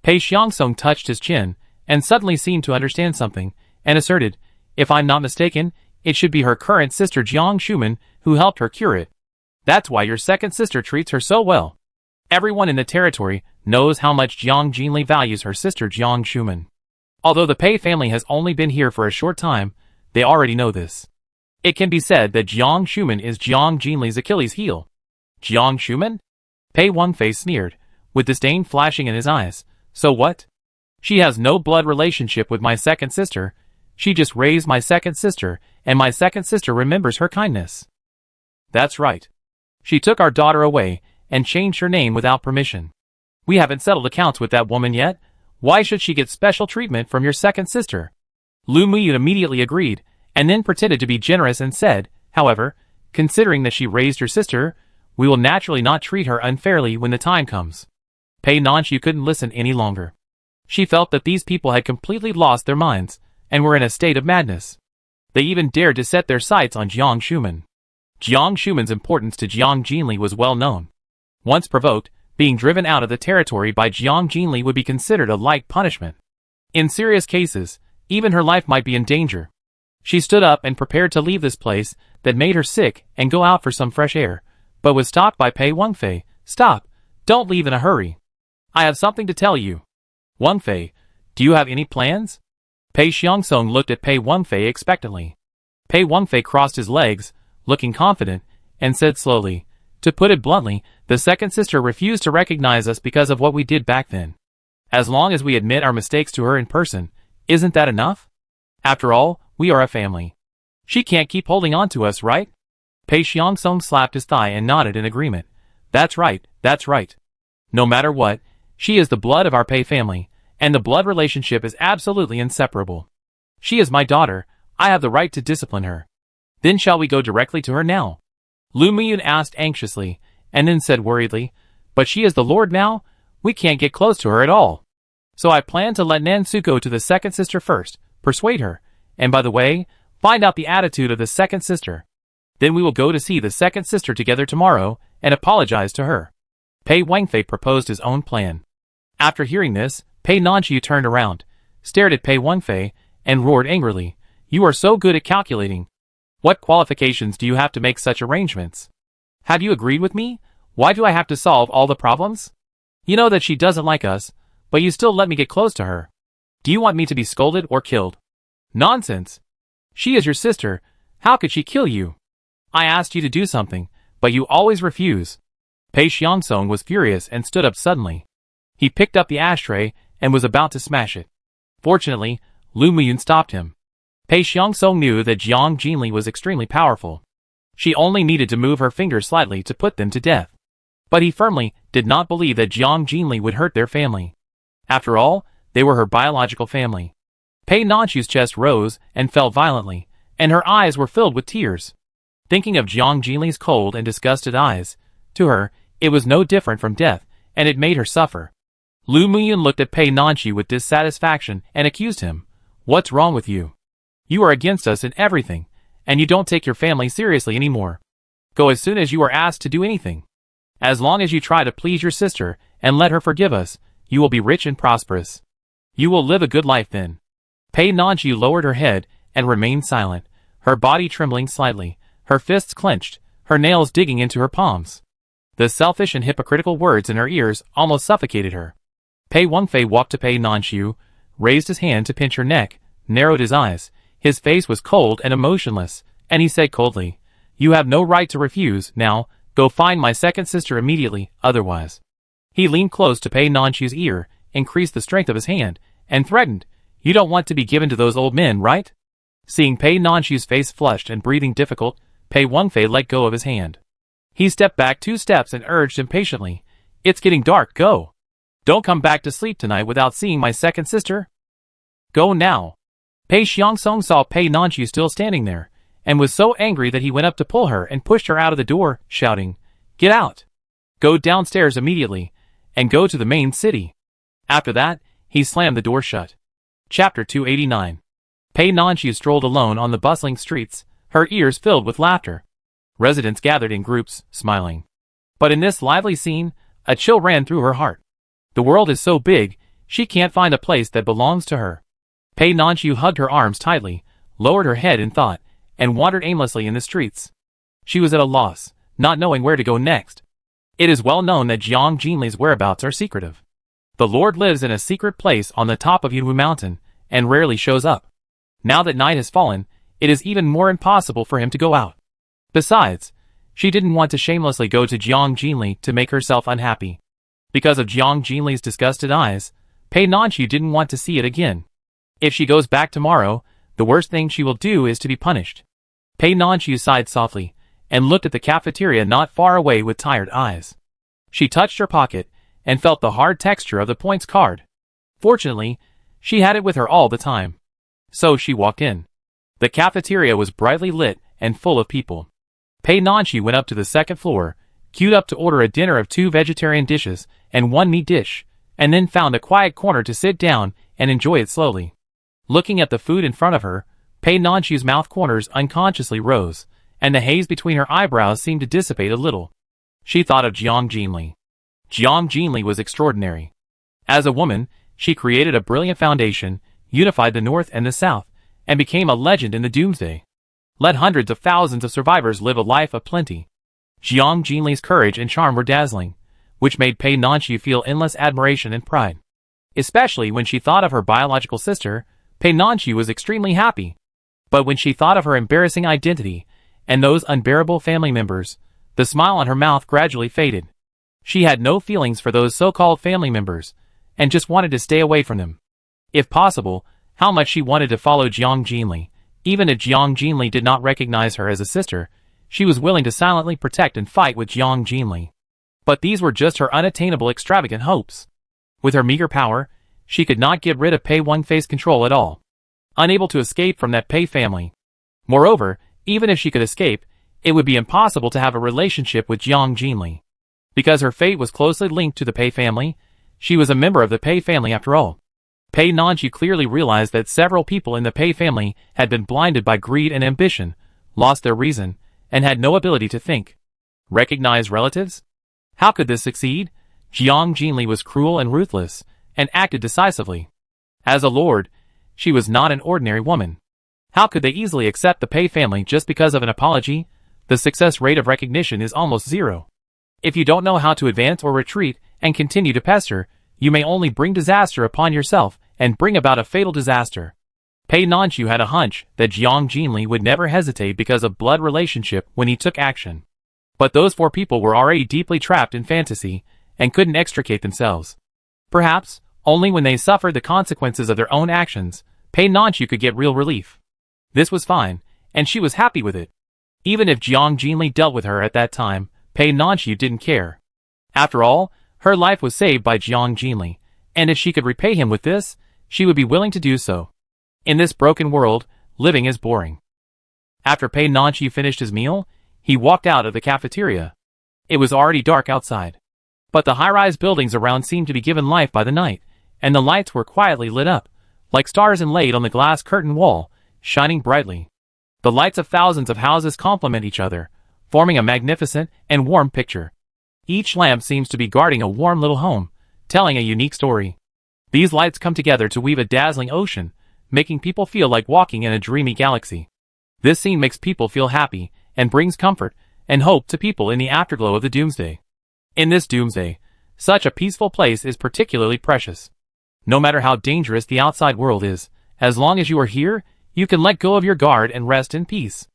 Pei Xiangsong touched his chin, and suddenly seemed to understand something, and asserted, If I'm not mistaken, it should be her current sister Jiang Shuman who helped her cure it. That's why your second sister treats her so well. Everyone in the territory knows how much Jiang Jinli values her sister Jiang Shuman. Although the Pei family has only been here for a short time, they already know this. It can be said that Jiang Shuman is Jiang Jinli's Achilles heel. Jiang Shuman? Pei Wangfei sneered, with disdain flashing in his eyes. So what? She has no blood relationship with my second sister. She just raised my second sister, and my second sister remembers her kindness. That's right. She took our daughter away, and changed her name without permission. We haven't settled accounts with that woman yet. Why should she get special treatment from your second sister? Lu Muyun immediately agreed, and then pretended to be generous and said, However, considering that she raised your sister, We will naturally not treat her unfairly when the time comes. Pei Nanxiu couldn't listen any longer. She felt that these people had completely lost their minds, and were in a state of madness. They even dared to set their sights on Jiang Shuman. Jiang Shuman's importance to Jiang Jinli was well known. Once provoked, being driven out of the territory by Jiang Jinli would be considered a light punishment. In serious cases, even her life might be in danger. She stood up and prepared to leave this place that made her sick and go out for some fresh air, but was stopped by Pei Wengfei. Stop! Don't leave in a hurry. I have something to tell you. Wengfei, do you have any plans? Pei Xiangsong looked at Pei Wengfei expectantly. Pei Wengfei crossed his legs, looking confident, and said slowly, to put it bluntly, the second sister refused to recognize us because of what we did back then. As long as we admit our mistakes to her in person, isn't that enough? After all, we are a family. She can't keep holding on to us, right? Pei Xiangsong slapped his thigh and nodded in agreement. That's right, that's right. No matter what, she is the blood of our Pei family, and the blood relationship is absolutely inseparable. She is my daughter, I have the right to discipline her. Then shall we go directly to her now? Lu Miyun asked anxiously, and then said worriedly, but she is the lord now, we can't get close to her at all. So I plan to let Nansu go to the second sister first, persuade her, and by the way, find out the attitude of the second sister. Then we will go to see the second sister together tomorrow, and apologize to her. Pei Wengfei proposed his own plan. After hearing this, Pei Nanxiu turned around, stared at Pei Wengfei, and roared angrily, you are so good at calculating. What qualifications do you have to make such arrangements? Have you agreed with me? Why do I have to solve all the problems? You know that she doesn't like us, but you still let me get close to her. Do you want me to be scolded or killed? Nonsense. She is your sister, how could she kill you? I asked you to do something, but you always refuse. Pei Xiangsong was furious and stood up suddenly. He picked up the ashtray and was about to smash it. Fortunately, Lu Miyun stopped him. Pei Xiangsong knew that Jiang Jinli was extremely powerful. She only needed to move her fingers slightly to put them to death. But he firmly did not believe that Jiang Jinli would hurt their family. After all, they were her biological family. Pei Nanxiu's chest rose and fell violently, and her eyes were filled with tears. Thinking of Jiang Jinli's cold and disgusted eyes, to her, it was no different from death, and it made her suffer. Lu Miyun looked at Pei Nanxiu with dissatisfaction and accused him. What's wrong with you? You are against us in everything, and you don't take your family seriously anymore. Go as soon as you are asked to do anything. As long as you try to please your sister and let her forgive us, you will be rich and prosperous. You will live a good life then. Pei Nanxiu lowered her head and remained silent, her body trembling slightly, her fists clenched, her nails digging into her palms. The selfish and hypocritical words in her ears almost suffocated her. Pei Wengfei walked to Pei Nanxiu, raised his hand to pinch her neck, narrowed his eyes. His face was cold and emotionless, and he said coldly, you have no right to refuse, now, go find my second sister immediately, otherwise. He leaned close to Pei Nanxiu's ear, increased the strength of his hand, and threatened, you don't want to be given to those old men, right? Seeing Pei Nanxiu's face flushed and breathing difficult, Pei Wengfei let go of his hand. He stepped back 2 steps and urged impatiently, it's getting dark, go. Don't come back to sleep tonight without seeing my second sister. Go now. Pei Xiangsong saw Pei Nanxiu still standing there, and was so angry that he went up to pull her and pushed her out of the door, shouting, get out. Go downstairs immediately, and go to the main city. After that, he slammed the door shut. Chapter 289. Pei Nanxiu strolled alone on the bustling streets, her ears filled with laughter. Residents gathered in groups, smiling. But in this lively scene, a chill ran through her heart. The world is so big, she can't find a place that belongs to her. Pei Nanxiu hugged her arms tightly, lowered her head in thought, and wandered aimlessly in the streets. She was at a loss, not knowing where to go next. It is well known that Jiang Jinli's whereabouts are secretive. The Lord lives in a secret place on the top of Yunwu Mountain, and rarely shows up. Now that night has fallen, it is even more impossible for him to go out. Besides, she didn't want to shamelessly go to Jiang Jinli to make herself unhappy. Because of Jiang Jinli's disgusted eyes, Pei Nanxiu didn't want to see it again. If she goes back tomorrow, the worst thing she will do is to be punished. Pei Nanxiu sighed softly, and looked at the cafeteria not far away with tired eyes. She touched her pocket, and felt the hard texture of the points card. Fortunately, she had it with her all the time. So she walked in. The cafeteria was brightly lit and full of people. Pei Nanxiu went up to the second floor, queued up to order a dinner of 2 vegetarian dishes and 1 meat dish, and then found a quiet corner to sit down and enjoy it slowly. Looking at the food in front of her, Pei Nanchu's mouth corners unconsciously rose, and the haze between her eyebrows seemed to dissipate a little. She thought of Jiang Jinli. Jiang Jinli was extraordinary. As a woman, she created a brilliant foundation, unified the North and the South, and became a legend in the Doomsday. Let hundreds of thousands of survivors live a life of plenty. Jiang Jinli's courage and charm were dazzling, which made Pei Nanchu feel endless admiration and pride. Especially when she thought of her biological sister, Pei Nanchu was extremely happy. But when she thought of her embarrassing identity and those unbearable family members, the smile on her mouth gradually faded. She had no feelings for those so-called family members, and just wanted to stay away from them. If possible, how much she wanted to follow Jiang Jinli. Even if Jiang Jinli did not recognize her as a sister, she was willing to silently protect and fight with Jiang Jinli. But these were just her unattainable extravagant hopes. With her meager power, she could not get rid of Pei One-Face control at all. Unable to escape from that Pei family. Moreover, even if she could escape, it would be impossible to have a relationship with Jiang Jinli. Because her fate was closely linked to the Pei family, she was a member of the Pei family after all. Pei Nanchu clearly realized that several people in the Pei family had been blinded by greed and ambition, lost their reason, and had no ability to think. Recognize relatives? How could this succeed? Jiang Jinli was cruel and ruthless, and acted decisively. As a lord, she was not an ordinary woman. How could they easily accept the Pei family just because of an apology? The success rate of recognition is almost zero. If you don't know how to advance or retreat and continue to pester, you may only bring disaster upon yourself and bring about a fatal disaster. Pei Nanchu had a hunch that Jiang Jinli would never hesitate because of blood relationship when he took action. But those 4 people were already deeply trapped in fantasy and couldn't extricate themselves. Perhaps, only when they suffered the consequences of their own actions, Pei Nanchu could get real relief. This was fine, and she was happy with it. Even if Jiang Jinli dealt with her at that time, Pei Nanchu didn't care. After all, her life was saved by Jiang Jinli, and if she could repay him with this, she would be willing to do so. In this broken world, living is boring. After Pei Nanchu finished his meal, he walked out of the cafeteria. It was already dark outside. But the high-rise buildings around seemed to be given life by the night, and the lights were quietly lit up, like stars inlaid on the glass curtain wall, shining brightly. The lights of thousands of houses complement each other, forming a magnificent and warm picture. Each lamp seems to be guarding a warm little home, telling a unique story. These lights come together to weave a dazzling ocean, making people feel like walking in a dreamy galaxy. This scene makes people feel happy, and brings comfort and hope to people in the afterglow of the Doomsday. In this Doomsday, such a peaceful place is particularly precious. No matter how dangerous the outside world is, as long as you are here, you can let go of your guard and rest in peace.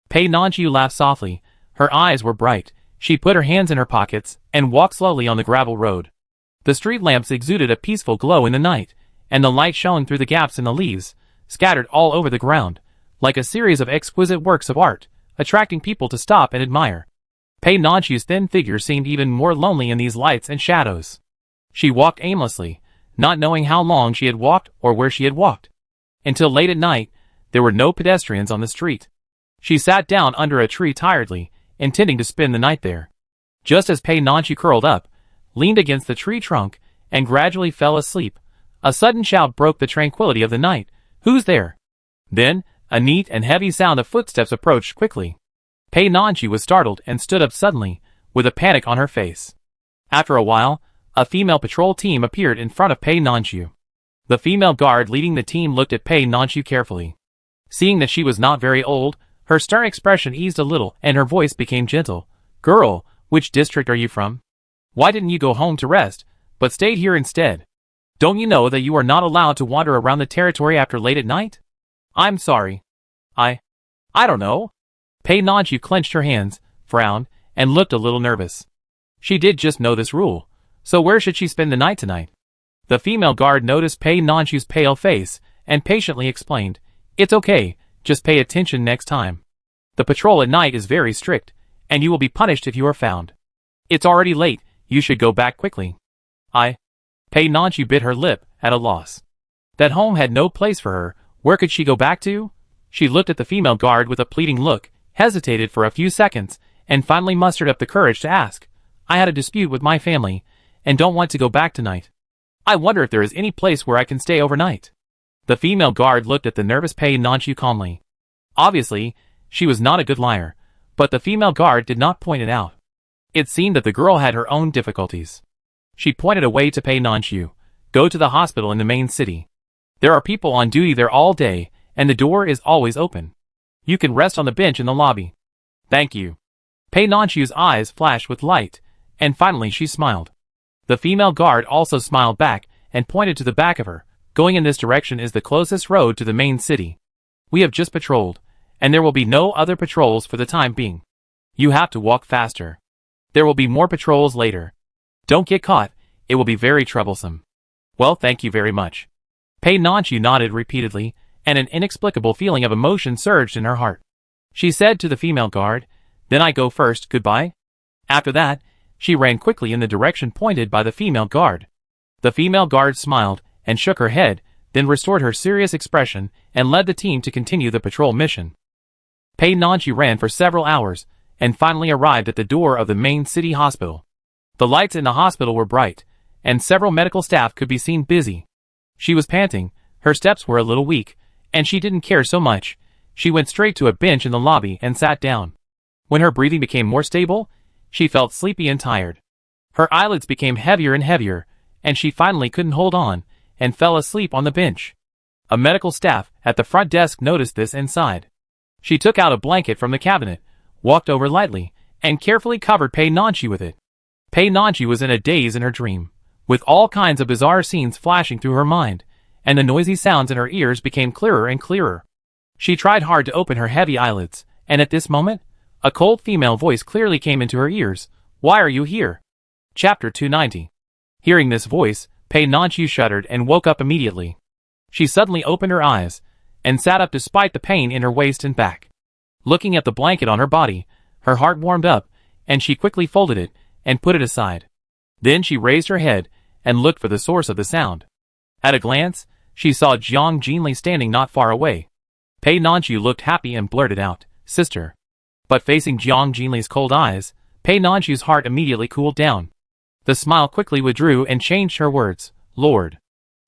Pei Nanchu laughed softly. Her eyes were bright. She put her hands in her pockets and walked slowly on the gravel road. The street lamps exuded a peaceful glow in the night, and the light shone through the gaps in the leaves, scattered all over the ground, like a series of exquisite works of art, attracting people to stop and admire. Pei Nanchu's thin figure seemed even more lonely in these lights and shadows. She walked aimlessly, not knowing how long she had walked or where she had walked. Until late at night, there were no pedestrians on the street. She sat down under a tree tiredly, intending to spend the night there. Just as Pei Nanchu curled up, leaned against the tree trunk, and gradually fell asleep, a sudden shout broke the tranquility of the night. "Who's there?" Then, a neat and heavy sound of footsteps approached quickly. Pei Nanchu was startled and stood up suddenly, with a panic on her face. After a while, a female patrol team appeared in front of Pei Nanchu. The female guard leading the team looked at Pei Nanchu carefully. Seeing that she was not very old, her stern expression eased a little and her voice became gentle. "Girl, which district are you from? Why didn't you go home to rest, but stayed here instead? Don't you know that you are not allowed to wander around the territory after late at night?" "I'm sorry. I don't know." Pei Nanchu clenched her hands, frowned, and looked a little nervous. She did just know this rule, so where should she spend the night tonight? The female guard noticed Pei Nanchu's pale face, and patiently explained, "It's okay, just pay attention next time. The patrol at night is very strict, and you will be punished if you are found. It's already late, you should go back quickly." Pei Nanchu bit her lip, at a loss. That home had no place for her. Where could she go back to? She looked at the female guard with a pleading look, hesitated for a few seconds, and finally mustered up the courage to ask, I had a dispute with my family, and don't want to go back tonight. I wonder if there is any place where I can stay overnight." The female guard looked at the nervous Pei Nanqiu calmly. Obviously, she was not a good liar, but the female guard did not point it out. It seemed that the girl had her own difficulties. She pointed away to Pei Nanqiu. "Go to the hospital in the main city. There are people on duty there all day, and the door is always open. You can rest on the bench in the lobby." "Thank you." Pei Nanqiu's eyes flashed with light, and finally she smiled. The female guard also smiled back and pointed to the back of her. "Going in this direction is the closest road to the main city. We have just patrolled, and there will be no other patrols for the time being. You have to walk faster. There will be more patrols later. Don't get caught, it will be very troublesome." "Well, thank you very much." Pei Nanqiu nodded repeatedly, and an inexplicable feeling of emotion surged in her heart. She said to the female guard, "Then I go first, goodbye." After that, she ran quickly in the direction pointed by the female guard. The female guard smiled and shook her head, then restored her serious expression and led the team to continue the patrol mission. Pei Nanqiu ran for several hours, and finally arrived at the door of the main city hospital. The lights in the hospital were bright, and several medical staff could be seen busy. She was panting, her steps were a little weak, and she didn't care so much. She went straight to a bench in the lobby and sat down. When her breathing became more stable, she felt sleepy and tired. Her eyelids became heavier and heavier, and she finally couldn't hold on, and fell asleep on the bench. A medical staff at the front desk noticed this and sighed. She took out a blanket from the cabinet, walked over lightly, and carefully covered Pei Nanqiu with it. Pei Nanqiu was in a daze in her dream, with all kinds of bizarre scenes flashing through her mind, and the noisy sounds in her ears became clearer and clearer. She tried hard to open her heavy eyelids, and at this moment, a cold female voice clearly came into her ears. "Why are you here?" Chapter 290. Hearing this voice, Pei Nanqiu shuddered and woke up immediately. She suddenly opened her eyes, and sat up despite the pain in her waist and back. Looking at the blanket on her body, her heart warmed up, and she quickly folded it, and put it aside. Then she raised her head, and looked for the source of the sound. At a glance, she saw Jiang Jinli standing not far away. Pei Nanqiu looked happy and blurted out, "Sister." But facing Jiang Jinli's cold eyes, Pei Nanqiu's heart immediately cooled down. The smile quickly withdrew and changed her words, "Lord."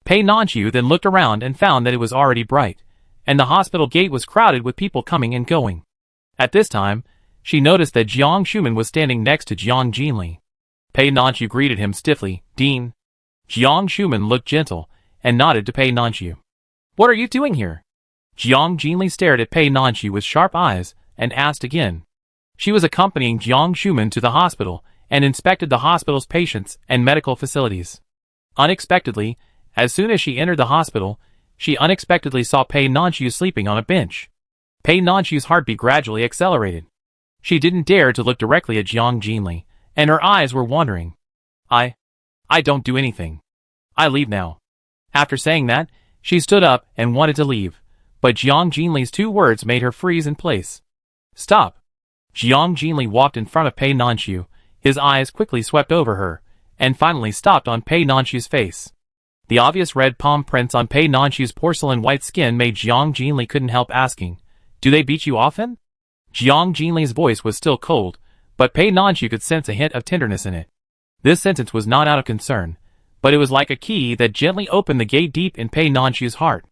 Pei Nanqiu then looked around and found that it was already bright, and the hospital gate was crowded with people coming and going. At this time, she noticed that Jiang Shuman was standing next to Jiang Jinli. Pei Nanqiu greeted him stiffly, "Dean." Jiang Shuman looked gentle, and nodded to Pei Nanqiu. "What are you doing here?" Jiang Jinli stared at Pei Nanqiu with sharp eyes, and asked again. She was accompanying Jiang Shuman to the hospital, and inspected the hospital's patients and medical facilities. Unexpectedly, as soon as she entered the hospital, she unexpectedly saw Pei Nanqiu sleeping on a bench. Pei Nanqiu's heartbeat gradually accelerated. She didn't dare to look directly at Jiang Jinli, and her eyes were wandering. I don't do anything. I leave now." After saying that, she stood up and wanted to leave, but Jiang Jinli's two words made her freeze in place. "Stop." Jiang Jinli walked in front of Pei Nanqiu, his eyes quickly swept over her, and finally stopped on Pei Nanqiu's face. The obvious red palm prints on Pei Nanqiu's porcelain white skin made Jiang Jinli couldn't help asking, "Do they beat you often?" Jiang Jinli's voice was still cold, but Pei Nanqiu could sense a hint of tenderness in it. This sentence was not out of concern, but it was like a key that gently opened the gate deep in Pei Nanqiu's heart.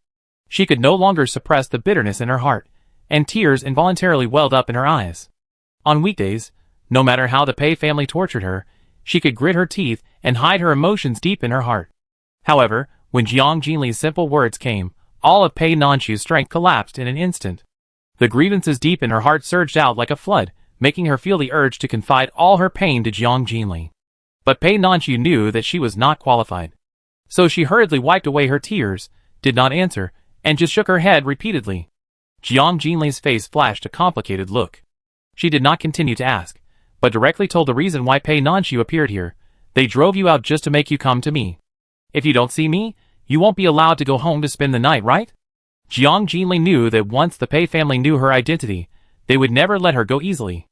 She could no longer suppress the bitterness in her heart, and tears involuntarily welled up in her eyes. On weekdays, no matter how the Pei family tortured her, she could grit her teeth and hide her emotions deep in her heart. However, when Jiang Jinli's simple words came, all of Pei Nanqiu's strength collapsed in an instant. The grievances deep in her heart surged out like a flood, making her feel the urge to confide all her pain to Jiang Jinli. But Pei Nanqiu knew that she was not qualified. So she hurriedly wiped away her tears, did not answer, and just shook her head repeatedly. Jiang Jinli's face flashed a complicated look. She did not continue to ask, but directly told the reason why Pei Nanqiu appeared here. "They drove you out just to make you come to me. If you don't see me, you won't be allowed to go home to spend the night, right?" Jiang Jinli knew that once the Pei family knew her identity, they would never let her go easily.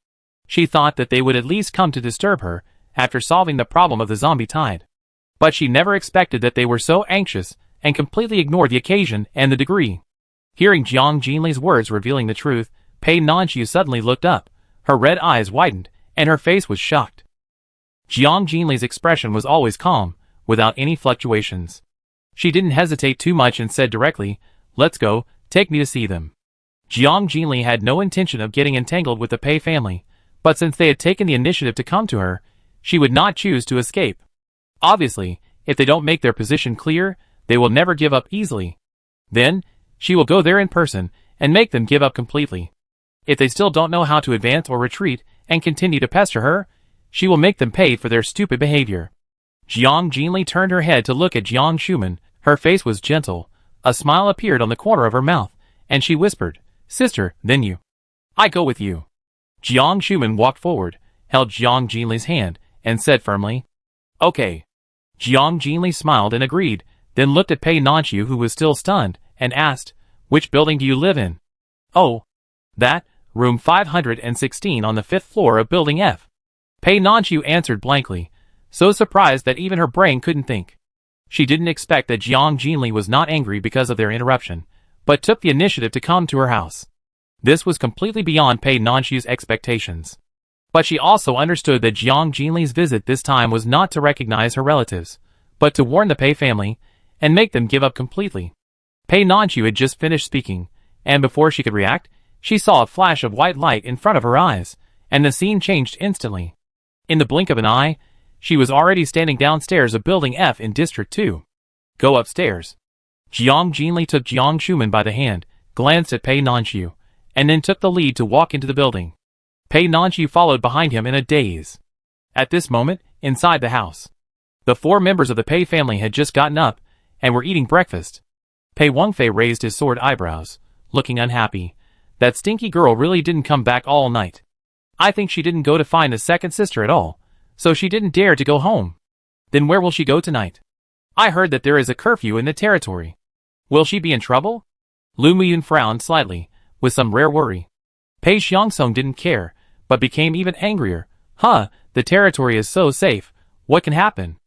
She thought that they would at least come to disturb her after solving the problem of the zombie tide. But she never expected that they were so anxious and completely ignored the occasion and the degree. Hearing Jiang Jinli's words revealing the truth, Pei Nanqiu suddenly looked up, her red eyes widened, and her face was shocked. Jiang Jinli's expression was always calm, without any fluctuations. She didn't hesitate too much and said directly, "Let's go, take me to see them." Jiang Jinli had no intention of getting entangled with the Pei family, but since they had taken the initiative to come to her, she would not choose to escape. Obviously, if they don't make their position clear, they will never give up easily. Then, she will go there in person and make them give up completely. If they still don't know how to advance or retreat and continue to pester her, she will make them pay for their stupid behavior. Jiang Jinli turned her head to look at Jiang Shuman. Her face was gentle. A smile appeared on the corner of her mouth, and she whispered, "Sister, then you. I go with you." Jiang Shuman walked forward, held Jiang Jinli's hand, and said firmly, "Okay." Jiang Jinli smiled and agreed, then looked at Pei Nanqiu, who was still stunned, and asked, "Which building do you live in?" "Oh, that, room 516 on the 5th floor of building F." Pei Nanqiu answered blankly, so surprised that even her brain couldn't think. She didn't expect that Jiang Jinli was not angry because of their interruption, but took the initiative to come to her house. This was completely beyond Pei Nanqiu's expectations. But she also understood that Jiang Jinli's visit this time was not to recognize her relatives, but to warn the Pei family and make them give up completely. Pei Nanqiu had just finished speaking, and before she could react, she saw a flash of white light in front of her eyes, and the scene changed instantly. In the blink of an eye, she was already standing downstairs of building F in District 2. "Go upstairs." Jiang Jinli took Jiang Shuman by the hand, glanced at Pei Nanqiu, and then took the lead to walk into the building. Pei Nanqiu followed behind him in a daze. At this moment, inside the house, the 4 members of the Pei family had just gotten up and were eating breakfast. Pei Wengfei raised his sword eyebrows, looking unhappy. That stinky girl really didn't come back all night. I think she didn't go to find the second sister at all, so she didn't dare to go home. Then where will she go tonight? I heard that there is a curfew in the territory. Will she be in trouble? Lu Muyun frowned slightly, with some rare worry. Pei Xiangsong didn't care, but became even angrier. The territory is so safe, what can happen?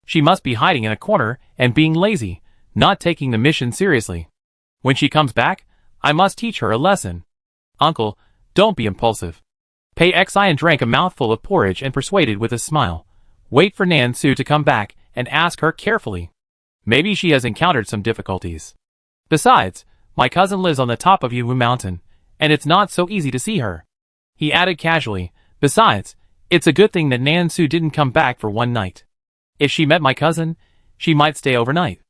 She must be hiding in a corner and being lazy, not taking the mission seriously. When she comes back, I must teach her a lesson. Uncle, don't be impulsive. Pei Xian drank a mouthful of porridge and persuaded with a smile. Wait for Nan Su to come back and ask her carefully. Maybe she has encountered some difficulties. Besides, my cousin lives on the top of Yuwu Mountain, and it's not so easy to see her. He added casually, besides, it's a good thing that Nan Su didn't come back for one night. If she met my cousin, she might stay overnight.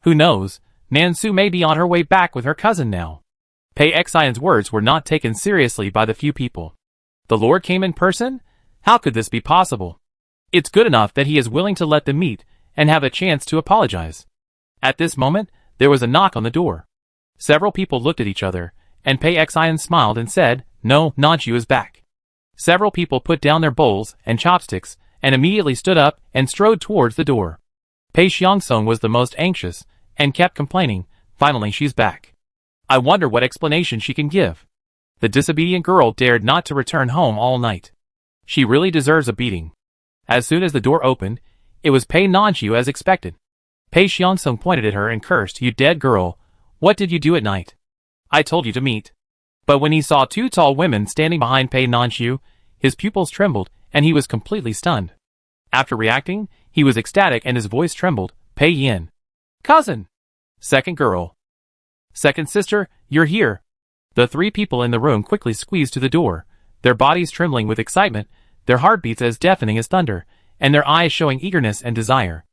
Who knows, Nan Su may be on her way back with her cousin now. Pei Xian's words were not taken seriously by the few people. The Lord came in person? How could this be possible? It's good enough that he is willing to let them meet and have a chance to apologize. At this moment, there was a knock on the door. Several people looked at each other, and Pei Xian smiled and said, "No, Nanqiu is back." Several people put down their bowls and chopsticks and immediately stood up and strode towards the door. Pei Xiangsong was the most anxious and kept complaining, "Finally she's back. I wonder what explanation she can give." The disobedient girl dared not to return home all night. She really deserves a beating. As soon as the door opened, it was Pei Nanqiu as expected. Pei Xiangsong pointed at her and cursed, "You dead girl, what did you do at night? I told you to meet." But when he saw 2 tall women standing behind Pei Nanqiu, his pupils trembled and he was completely stunned. After reacting, he was ecstatic and his voice trembled. "Pei Yin. Cousin. Second girl. Second sister, you're here." The 3 people in the room quickly squeezed to the door, their bodies trembling with excitement, their heartbeats as deafening as thunder, and their eyes showing eagerness and desire.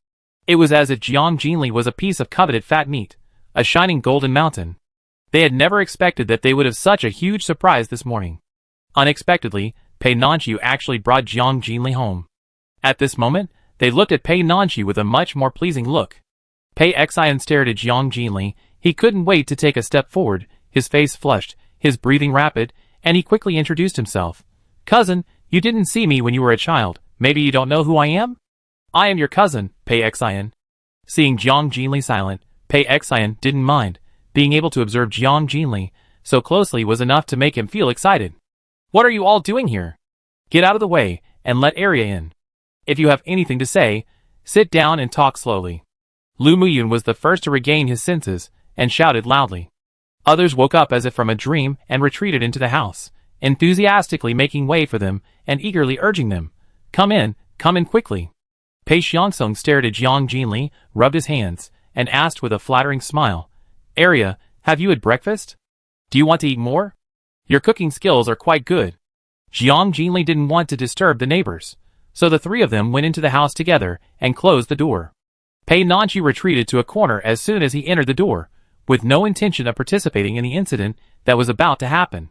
It was as if Jiang Jinli was a piece of coveted fat meat, a shining golden mountain. They had never expected that they would have such a huge surprise this morning. Unexpectedly, Pei Nanqiu actually brought Jiang Jinli home. At this moment, they looked at Pei Nanqiu with a much more pleasing look. Pei Xian stared at Jiang Jinli. He couldn't wait to take a step forward, his face flushed, his breathing rapid, and he quickly introduced himself. "Cousin, you didn't see me when you were a child. Maybe you don't know who I am?" "I am your cousin, Pei Xian." Seeing Jiang Jinli silent, Pei Xian didn't mind. Being able to observe Jiang Jinli so closely was enough to make him feel excited. "What are you all doing here? Get out of the way and let Arya in. If you have anything to say, sit down and talk slowly." Lu Muyun was the first to regain his senses and shouted loudly. Others woke up as if from a dream and retreated into the house, enthusiastically making way for them and eagerly urging them, "Come in, Come in quickly. Pei Xiangsong stared at Jiang Jinli, rubbed his hands, and asked with a flattering smile, Arya, have you had breakfast? Do you want to eat more? Your cooking skills are quite good. Jiang Jinli didn't want to disturb the neighbors, so the three of them went into the house together and closed the door. Pei Nanchi retreated to a corner as soon as he entered the door, with no intention of participating in the incident that was about to happen.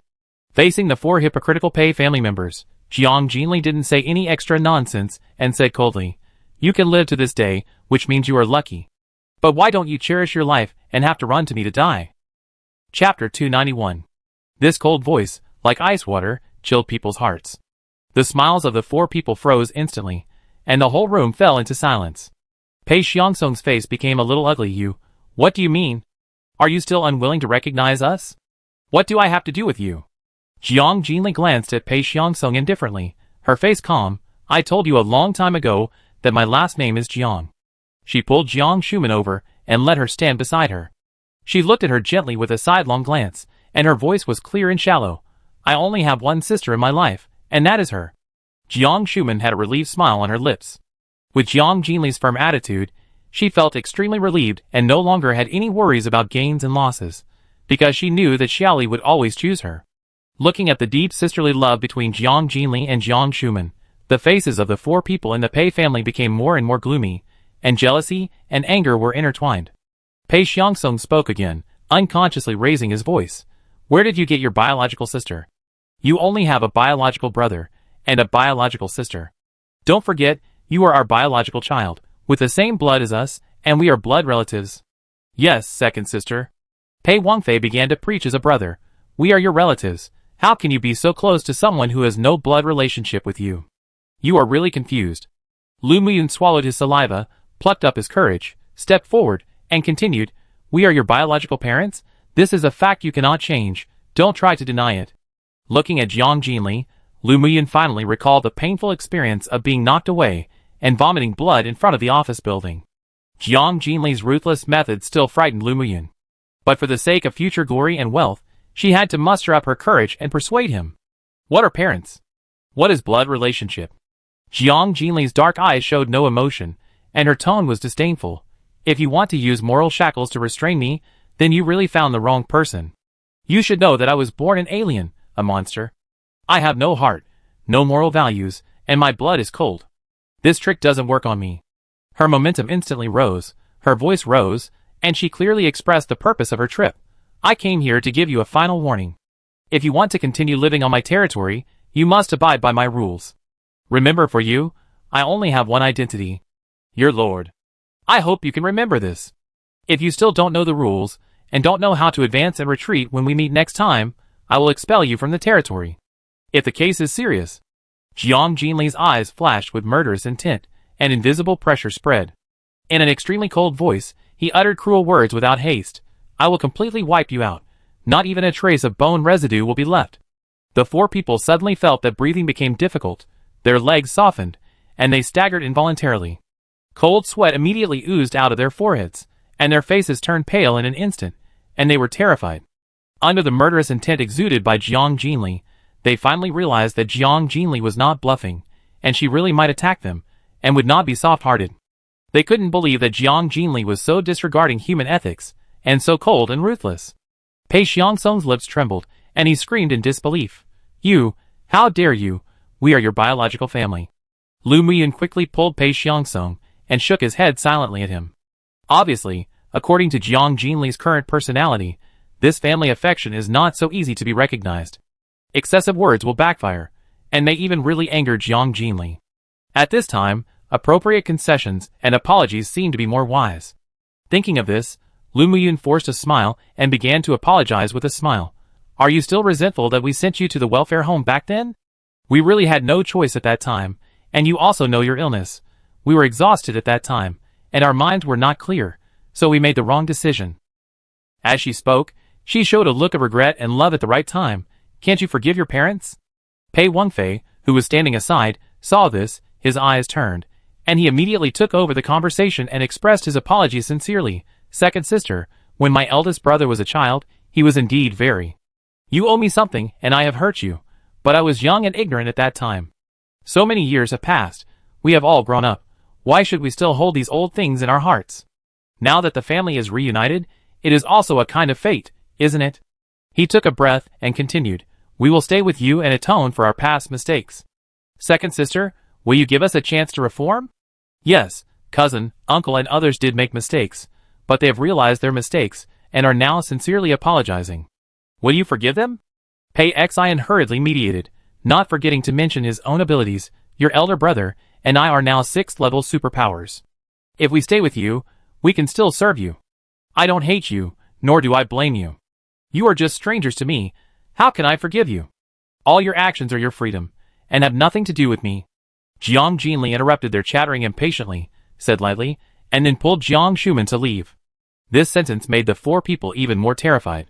Facing the four hypocritical Pei family members, Jiang Jinli didn't say any extra nonsense and said coldly, You can live to this day, which means you are lucky. But why don't you cherish your life and have to run to me to die? Chapter 291. This cold voice, like ice water, chilled people's hearts. The smiles of the four people froze instantly, and the whole room fell into silence. Pei Xiangsong's face became a little ugly. What do you mean? Are you still unwilling to recognize us? What do I have to do with you? Jiang Jinli glanced at Pei Xiangsong indifferently, her face calm. I told you a long time ago that my last name is Jiang. She pulled Jiang Shuman over and let her stand beside her. She looked at her gently with a sidelong glance, and her voice was clear and shallow. I only have one sister in my life, and that is her. Jiang Shuman had a relieved smile on her lips. With Jiang Jinli's firm attitude, she felt extremely relieved and no longer had any worries about gains and losses, because she knew that Xiaoli would always choose her. Looking at the deep sisterly love between Jiang Jinli and Jiang Shuman, the faces of the four people in the Pei family became more and more gloomy, and jealousy and anger were intertwined. Pei Xiangsong spoke again, unconsciously raising his voice. Where did you get your biological sister? You only have a biological brother and a biological sister. Don't forget, you are our biological child, with the same blood as us, and we are blood relatives. Yes, second sister. Pei Wangfei began to preach as a brother. We are your relatives. How can you be so close to someone who has no blood relationship with you? You are really confused. Lu Muyun swallowed his saliva, plucked up his courage, stepped forward, and continued, We are your biological parents? This is a fact you cannot change. Don't try to deny it. Looking at Jiang Jinli, Lu Muyun finally recalled the painful experience of being knocked away and vomiting blood in front of the office building. Jiang Jinli's ruthless methods still frightened Lu Muyun. But for the sake of future glory and wealth, she had to muster up her courage and persuade him. What are parents? What is blood relationship? Jiang Jinli's dark eyes showed no emotion, and her tone was disdainful. If you want to use moral shackles to restrain me, then you really found the wrong person. You should know that I was born an alien, a monster. I have no heart, no moral values, and my blood is cold. This trick doesn't work on me. Her momentum instantly rose, her voice rose, and she clearly expressed the purpose of her trip. I came here to give you a final warning. If you want to continue living on my territory, you must abide by my rules. Remember, for you, I only have one identity. Your lord. I hope you can remember this. If you still don't know the rules, and don't know how to advance and retreat when we meet next time, I will expel you from the territory. If the case is serious. Jiang Jinli's eyes flashed with murderous intent, and invisible pressure spread. In an extremely cold voice, he uttered cruel words without haste. I will completely wipe you out. Not even a trace of bone residue will be left. The four people suddenly felt that breathing became difficult, their legs softened, and they staggered involuntarily. Cold sweat immediately oozed out of their foreheads, and their faces turned pale in an instant, and they were terrified. Under the murderous intent exuded by Jiang Jinli, they finally realized that Jiang Jinli was not bluffing, and she really might attack them, and would not be soft-hearted. They couldn't believe that Jiang Jinli was so disregarding human ethics, and so cold and ruthless. Pei Xiangsong's lips trembled, and he screamed in disbelief. You, how dare you? We are your biological family. Lu Muyun quickly pulled Pei Xiangsong, and shook his head silently at him. Obviously, according to Jiang Jinli's current personality, this family affection is not so easy to be recognized. Excessive words will backfire, and may even really anger Jiang Jinli. At this time, appropriate concessions and apologies seemed to be more wise. Thinking of this, Lu Muyun forced a smile and began to apologize with a smile. Are you still resentful that we sent you to the welfare home back then? We really had no choice at that time, and you also know your illness. We were exhausted at that time, and our minds were not clear, so we made the wrong decision. As she spoke, she showed a look of regret and love at the right time. Can't you forgive your parents? Pei Wangfei, who was standing aside, saw this, his eyes turned, and he immediately took over the conversation and expressed his apology sincerely. Second sister, when my eldest brother was a child, he was indeed very. You owe me something, and I have hurt you, but I was young and ignorant at that time. So many years have passed. We have all grown up. Why should we still hold these old things in our hearts? Now that the family is reunited, it is also a kind of fate, isn't it? He took a breath and continued, we will stay with you and atone for our past mistakes. Second sister, will you give us a chance to reform? Yes, cousin, uncle and others did make mistakes, but they have realized their mistakes and are now sincerely apologizing. Will you forgive them? Pei Xian hurriedly mediated, not forgetting to mention his own abilities. Your elder brother and I are now 6th level superpowers. If we stay with you, we can still serve you. I don't hate you, nor do I blame you. You are just strangers to me. How can I forgive you? All your actions are your freedom, and have nothing to do with me. Jiang Jinli interrupted their chattering impatiently, said lightly, and then pulled Jiang Shuman to leave. This sentence made the 4 people even more terrified.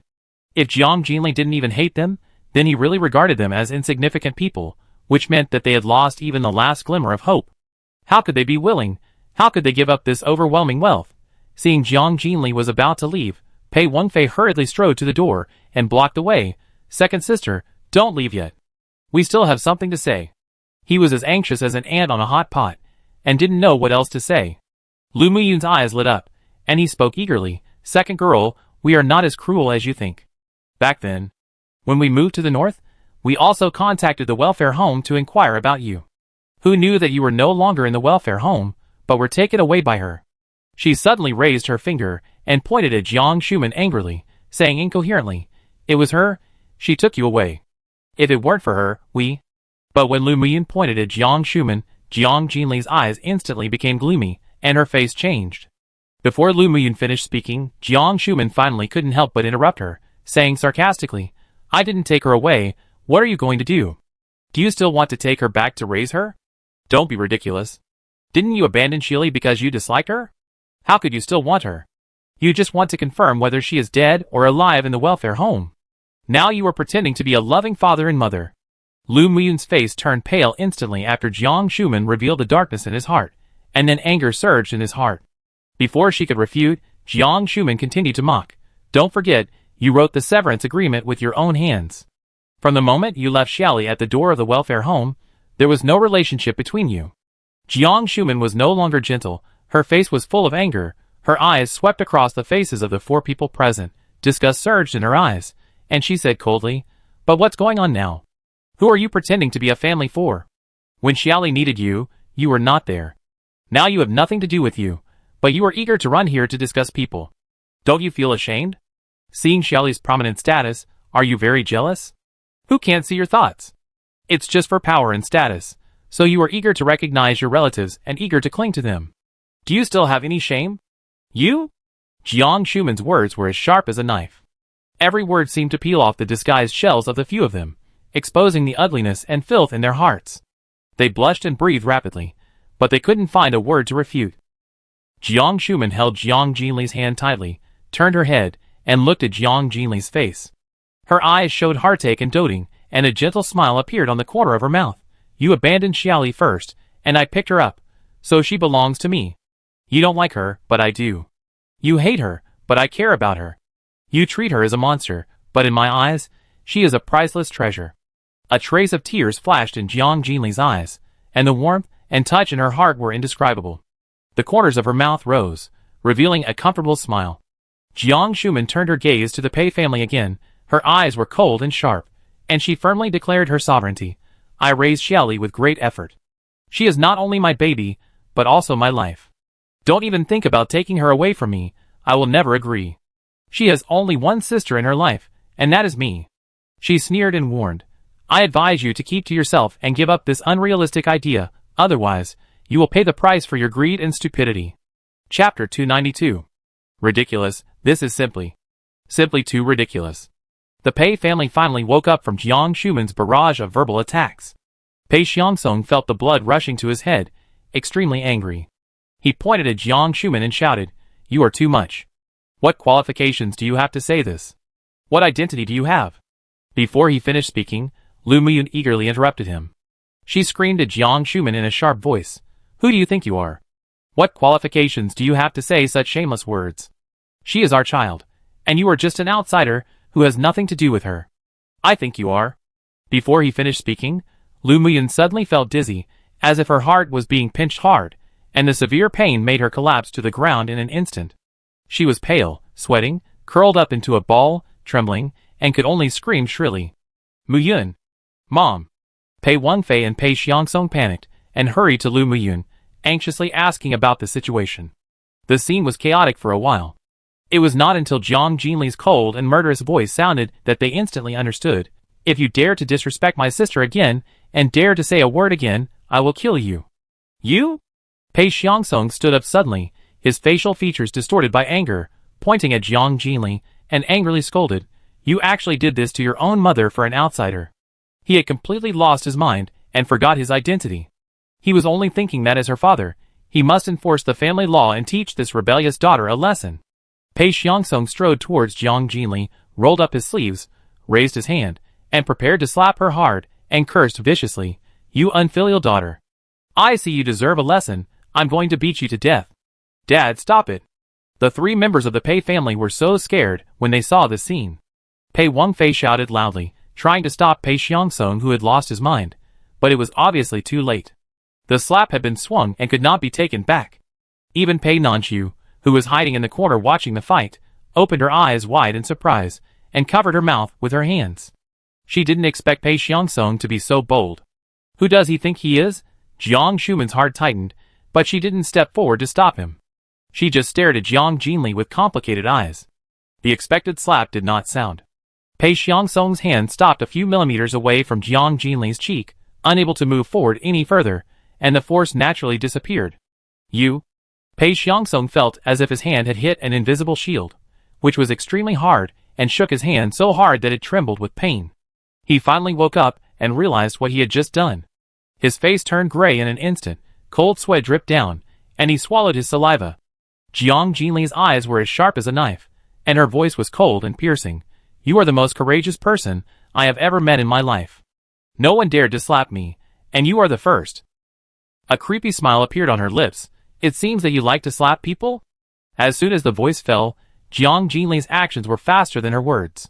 If Jiang Jinli didn't even hate them, then he really regarded them as insignificant people, which meant that they had lost even the last glimmer of hope. How could they be willing? How could they give up this overwhelming wealth? Seeing Jiang Jinli was about to leave, Pei Wengfei hurriedly strode to the door and blocked the way. Second sister, don't leave yet. We still have something to say. He was as anxious as an ant on a hot pot, and didn't know what else to say. Lu Muyun's eyes lit up, and he spoke eagerly. Second girl, we are not as cruel as you think. Back then, when we moved to the north, we also contacted the welfare home to inquire about you. Who knew that you were no longer in the welfare home, but were taken away by her? She suddenly raised her finger and pointed at Jiang Shuman angrily, saying incoherently, it was her, she took you away. If it weren't for her, we... But when Lu Muyun pointed at Jiang Shuman, Jiang Jinli's eyes instantly became gloomy, and her face changed. Before Lu Muyun finished speaking, Jiang Shuman finally couldn't help but interrupt her, saying sarcastically, I didn't take her away, what are you going to do? Do you still want to take her back to raise her? Don't be ridiculous. Didn't you abandon Shili because you disliked her? How could you still want her? You just want to confirm whether she is dead or alive in the welfare home. Now you are pretending to be a loving father and mother. Lu Muyun's face turned pale instantly after Jiang Shuman revealed the darkness in his heart, and then anger surged in his heart. Before she could refute, Jiang Shuman continued to mock. Don't forget, you wrote the severance agreement with your own hands. From the moment you left Xiali at the door of the welfare home, there was no relationship between you. Jiang Shuman was no longer gentle, her face was full of anger, her eyes swept across the faces of the 4 people present, disgust surged in her eyes, and she said coldly, but what's going on now? Who are you pretending to be a family for? When Xiali needed you, you were not there. Now you have nothing to do with you, but you are eager to run here to discuss people. Don't you feel ashamed? Seeing Xiali's prominent status, are you very jealous? Who can't see your thoughts? It's just for power and status, so you are eager to recognize your relatives and eager to cling to them. Do you still have any shame? You? Jiang Shuman's words were as sharp as a knife. Every word seemed to peel off the disguised shells of the few of them, exposing the ugliness and filth in their hearts. They blushed and breathed rapidly, but they couldn't find a word to refute. Jiang Shuman held Jiang Jinli's hand tightly, turned her head, and looked at Jiang Jinli's face. Her eyes showed heartache and doting, and a gentle smile appeared on the corner of her mouth. You abandoned Xiali first, and I picked her up, so she belongs to me. You don't like her, but I do. You hate her, but I care about her. You treat her as a monster, but in my eyes, she is a priceless treasure. A trace of tears flashed in Jiang Jinli's eyes, and the warmth and touch in her heart were indescribable. The corners of her mouth rose, revealing a comfortable smile. Jiang Shuman turned her gaze to the Pei family again. Her eyes were cold and sharp, and she firmly declared her sovereignty. I raised Xiali with great effort. She is not only my baby, but also my life. Don't even think about taking her away from me, I will never agree. She has only one sister in her life, and that is me. She sneered and warned. I advise you to keep to yourself and give up this unrealistic idea, otherwise, you will pay the price for your greed and stupidity. Chapter 292. Ridiculous, this is simply too ridiculous. The Pei family finally woke up from Jiang Shuman's barrage of verbal attacks. Pei Xiangsong felt the blood rushing to his head, extremely angry. He pointed at Jiang Shuman and shouted, You are too much. What qualifications do you have to say this? What identity do you have? Before he finished speaking, Lu Muyun eagerly interrupted him. She screamed at Jiang Shuman in a sharp voice. Who do you think you are? What qualifications do you have to say such shameless words? She is our child, and you are just an outsider who has nothing to do with her. I think you are. Before he finished speaking, Lu Muyun suddenly felt dizzy, as if her heart was being pinched hard, and the severe pain made her collapse to the ground in an instant. She was pale, sweating, curled up into a ball, trembling, and could only scream shrilly. Muyun! Mom! Pei Wenfei and Pei Xiangsong panicked, and hurried to Lu Muyun, anxiously asking about the situation. The scene was chaotic for a while. It was not until Jiang Jinli's cold and murderous voice sounded that they instantly understood. If you dare to disrespect my sister again, and dare to say a word again, I will kill you. You? Pei Xiangsong stood up suddenly, his facial features distorted by anger, pointing at Jiang Jinli, and angrily scolded, You actually did this to your own mother for an outsider. He had completely lost his mind, and forgot his identity. He was only thinking that as her father, he must enforce the family law and teach this rebellious daughter a lesson. Pei Xiangsong strode towards Jiang Jinli, rolled up his sleeves, raised his hand, and prepared to slap her hard, and cursed viciously, You unfilial daughter. I see you deserve a lesson, I'm going to beat you to death. Dad, stop it. The three members of the Pei family were so scared when they saw this scene. Pei Wenfei shouted loudly, trying to stop Pei Xiangsong who had lost his mind, but it was obviously too late. The slap had been swung and could not be taken back. Even Pei Nanxiu, who was hiding in the corner watching the fight, opened her eyes wide in surprise, and covered her mouth with her hands. She didn't expect Pei Xiangsong to be so bold. Who does he think he is? Jiang Shumen's heart tightened, but she didn't step forward to stop him. She just stared at Jiang Jinli with complicated eyes. The expected slap did not sound. Pei Xiangsong's hand stopped a few millimeters away from Jiang Jinli's cheek, unable to move forward any further, and the force naturally disappeared. You? Pei Xiangsong felt as if his hand had hit an invisible shield, which was extremely hard, and shook his hand so hard that it trembled with pain. He finally woke up and realized what he had just done. His face turned gray in an instant, cold sweat dripped down, and he swallowed his saliva. Jiang Jinli's eyes were as sharp as a knife, and her voice was cold and piercing. You are the most courageous person I have ever met in my life. No one dared to slap me, and you are the first. A creepy smile appeared on her lips. It seems that you like to slap people? As soon as the voice fell, Jiang Jinli's actions were faster than her words.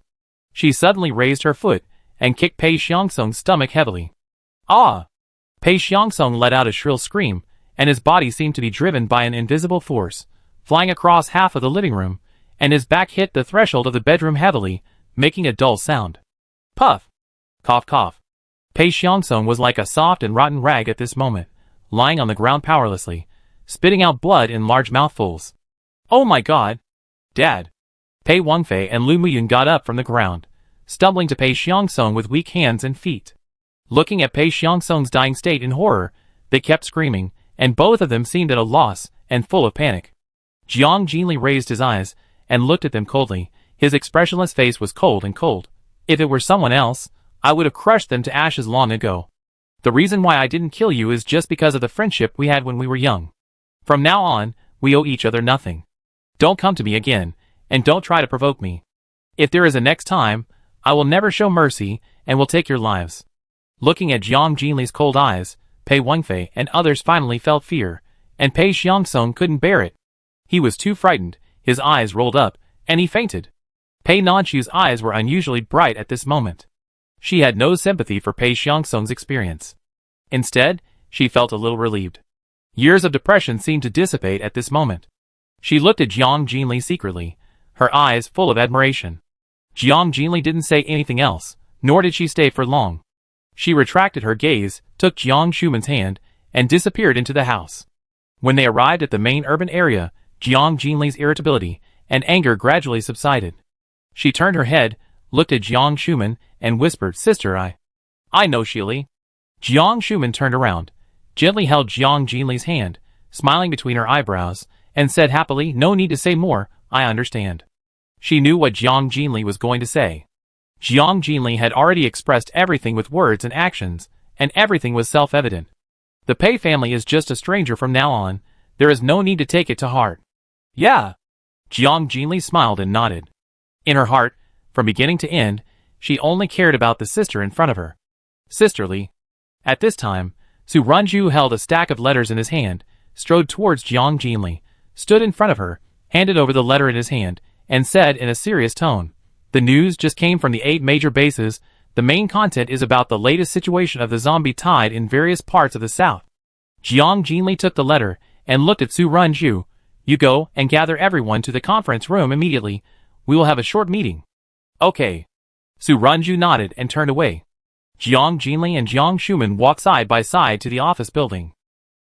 She suddenly raised her foot and kicked Pei Xiangsong's stomach heavily. Ah! Pei Xiangsong let out a shrill scream, and his body seemed to be driven by an invisible force, flying across half of the living room, and his back hit the threshold of the bedroom heavily, making a dull sound. Puff! Cough cough. Pei Xiangsong was like a soft and rotten rag at this moment, lying on the ground powerlessly, spitting out blood in large mouthfuls. Oh my god! Dad! Pei Wenfei and Lu Muyun got up from the ground, stumbling to Pei Xiangsong with weak hands and feet. Looking at Pei Xiangsong's dying state in horror, they kept screaming, and both of them seemed at a loss and full of panic. Jiang Jinli raised his eyes and looked at them coldly. His expressionless face was cold and cold. If it were someone else, I would have crushed them to ashes long ago. The reason why I didn't kill you is just because of the friendship we had when we were young. From now on, we owe each other nothing. Don't come to me again, and don't try to provoke me. If there is a next time, I will never show mercy and will take your lives. Looking at Jiang Jinli's cold eyes, Pei Wenfei and others finally felt fear, and Pei Xiangsong couldn't bear it. He was too frightened, his eyes rolled up, and he fainted. Pei Nanxiu's eyes were unusually bright at this moment. She had no sympathy for Pei Xiangsong's experience. Instead, she felt a little relieved. Years of depression seemed to dissipate at this moment. She looked at Jiang Jinli secretly, her eyes full of admiration. Jiang Jinli didn't say anything else, nor did she stay for long. She retracted her gaze, took Jiang Shumen's hand, and disappeared into the house. When they arrived at the main urban area, Jiang Jinli's irritability and anger gradually subsided. She turned her head, looked at Jiang Shumen, and whispered, Sister, I know Shili. Jiang Shumen turned around, gently held Jiang Jinli's hand, smiling between her eyebrows, and said happily, No need to say more, I understand. She knew what Jiang Jinli was going to say. Jiang Jinli had already expressed everything with words and actions, and everything was self-evident. The Pei family is just a stranger from now on, there is no need to take it to heart. Yeah. Jiang Jinli smiled and nodded. In her heart, from beginning to end, she only cared about the sister in front of her. Sisterly. At this time, Su Runju held a stack of letters in his hand, strode towards Jiang Jinli, stood in front of her, handed over the letter in his hand, and said in a serious tone, The news just came from the 8 major bases. The main content is about the latest situation of the zombie tide in various parts of the south. Jiang Jinli took the letter and looked at Su Runju. You go and gather everyone to the conference room immediately. We will have a short meeting. Okay. Su Runju nodded and turned away. Jiang Jinli and Jiang Shuman walked side by side to the office building.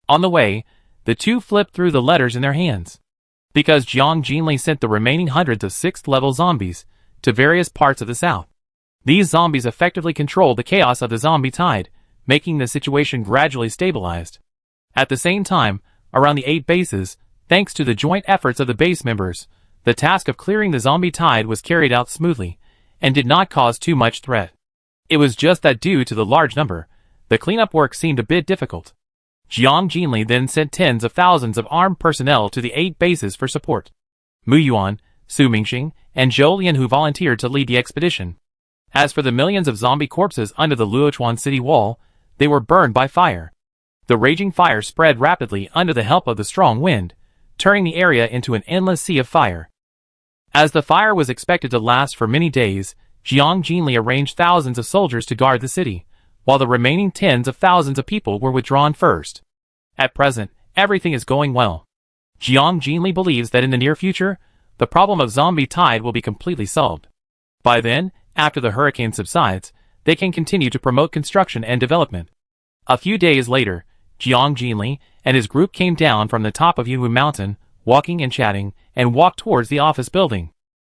On the way, the two flipped through the letters in their hands. Because Jiang Jinli sent the remaining hundreds of 6th-level zombies to various parts of the south. These zombies effectively controlled the chaos of the zombie tide, making the situation gradually stabilized. At the same time, around the 8 bases, thanks to the joint efforts of the base members, the task of clearing the zombie tide was carried out smoothly, and did not cause too much threat. It was just that due to the large number, the cleanup work seemed a bit difficult. Jiang Jinli then sent tens of thousands of armed personnel to the 8 bases for support. Mu Yuan, Su Mingxing, and Zhou Lian who volunteered to lead the expedition. As for the millions of zombie corpses under the Luochuan city wall, they were burned by fire. The raging fire spread rapidly under the help of the strong wind, turning the area into an endless sea of fire. As the fire was expected to last for many days, Jiang Jinli arranged thousands of soldiers to guard the city, while the remaining tens of thousands of people were withdrawn first. At present, everything is going well. Jiang Jinli believes that in the near future, the problem of zombie tide will be completely solved. By then, after the hurricane subsides, they can continue to promote construction and development. A few days later, Jiang Jinli and his group came down from the top of Yunwu Mountain, walking and chatting, and walked towards the office building.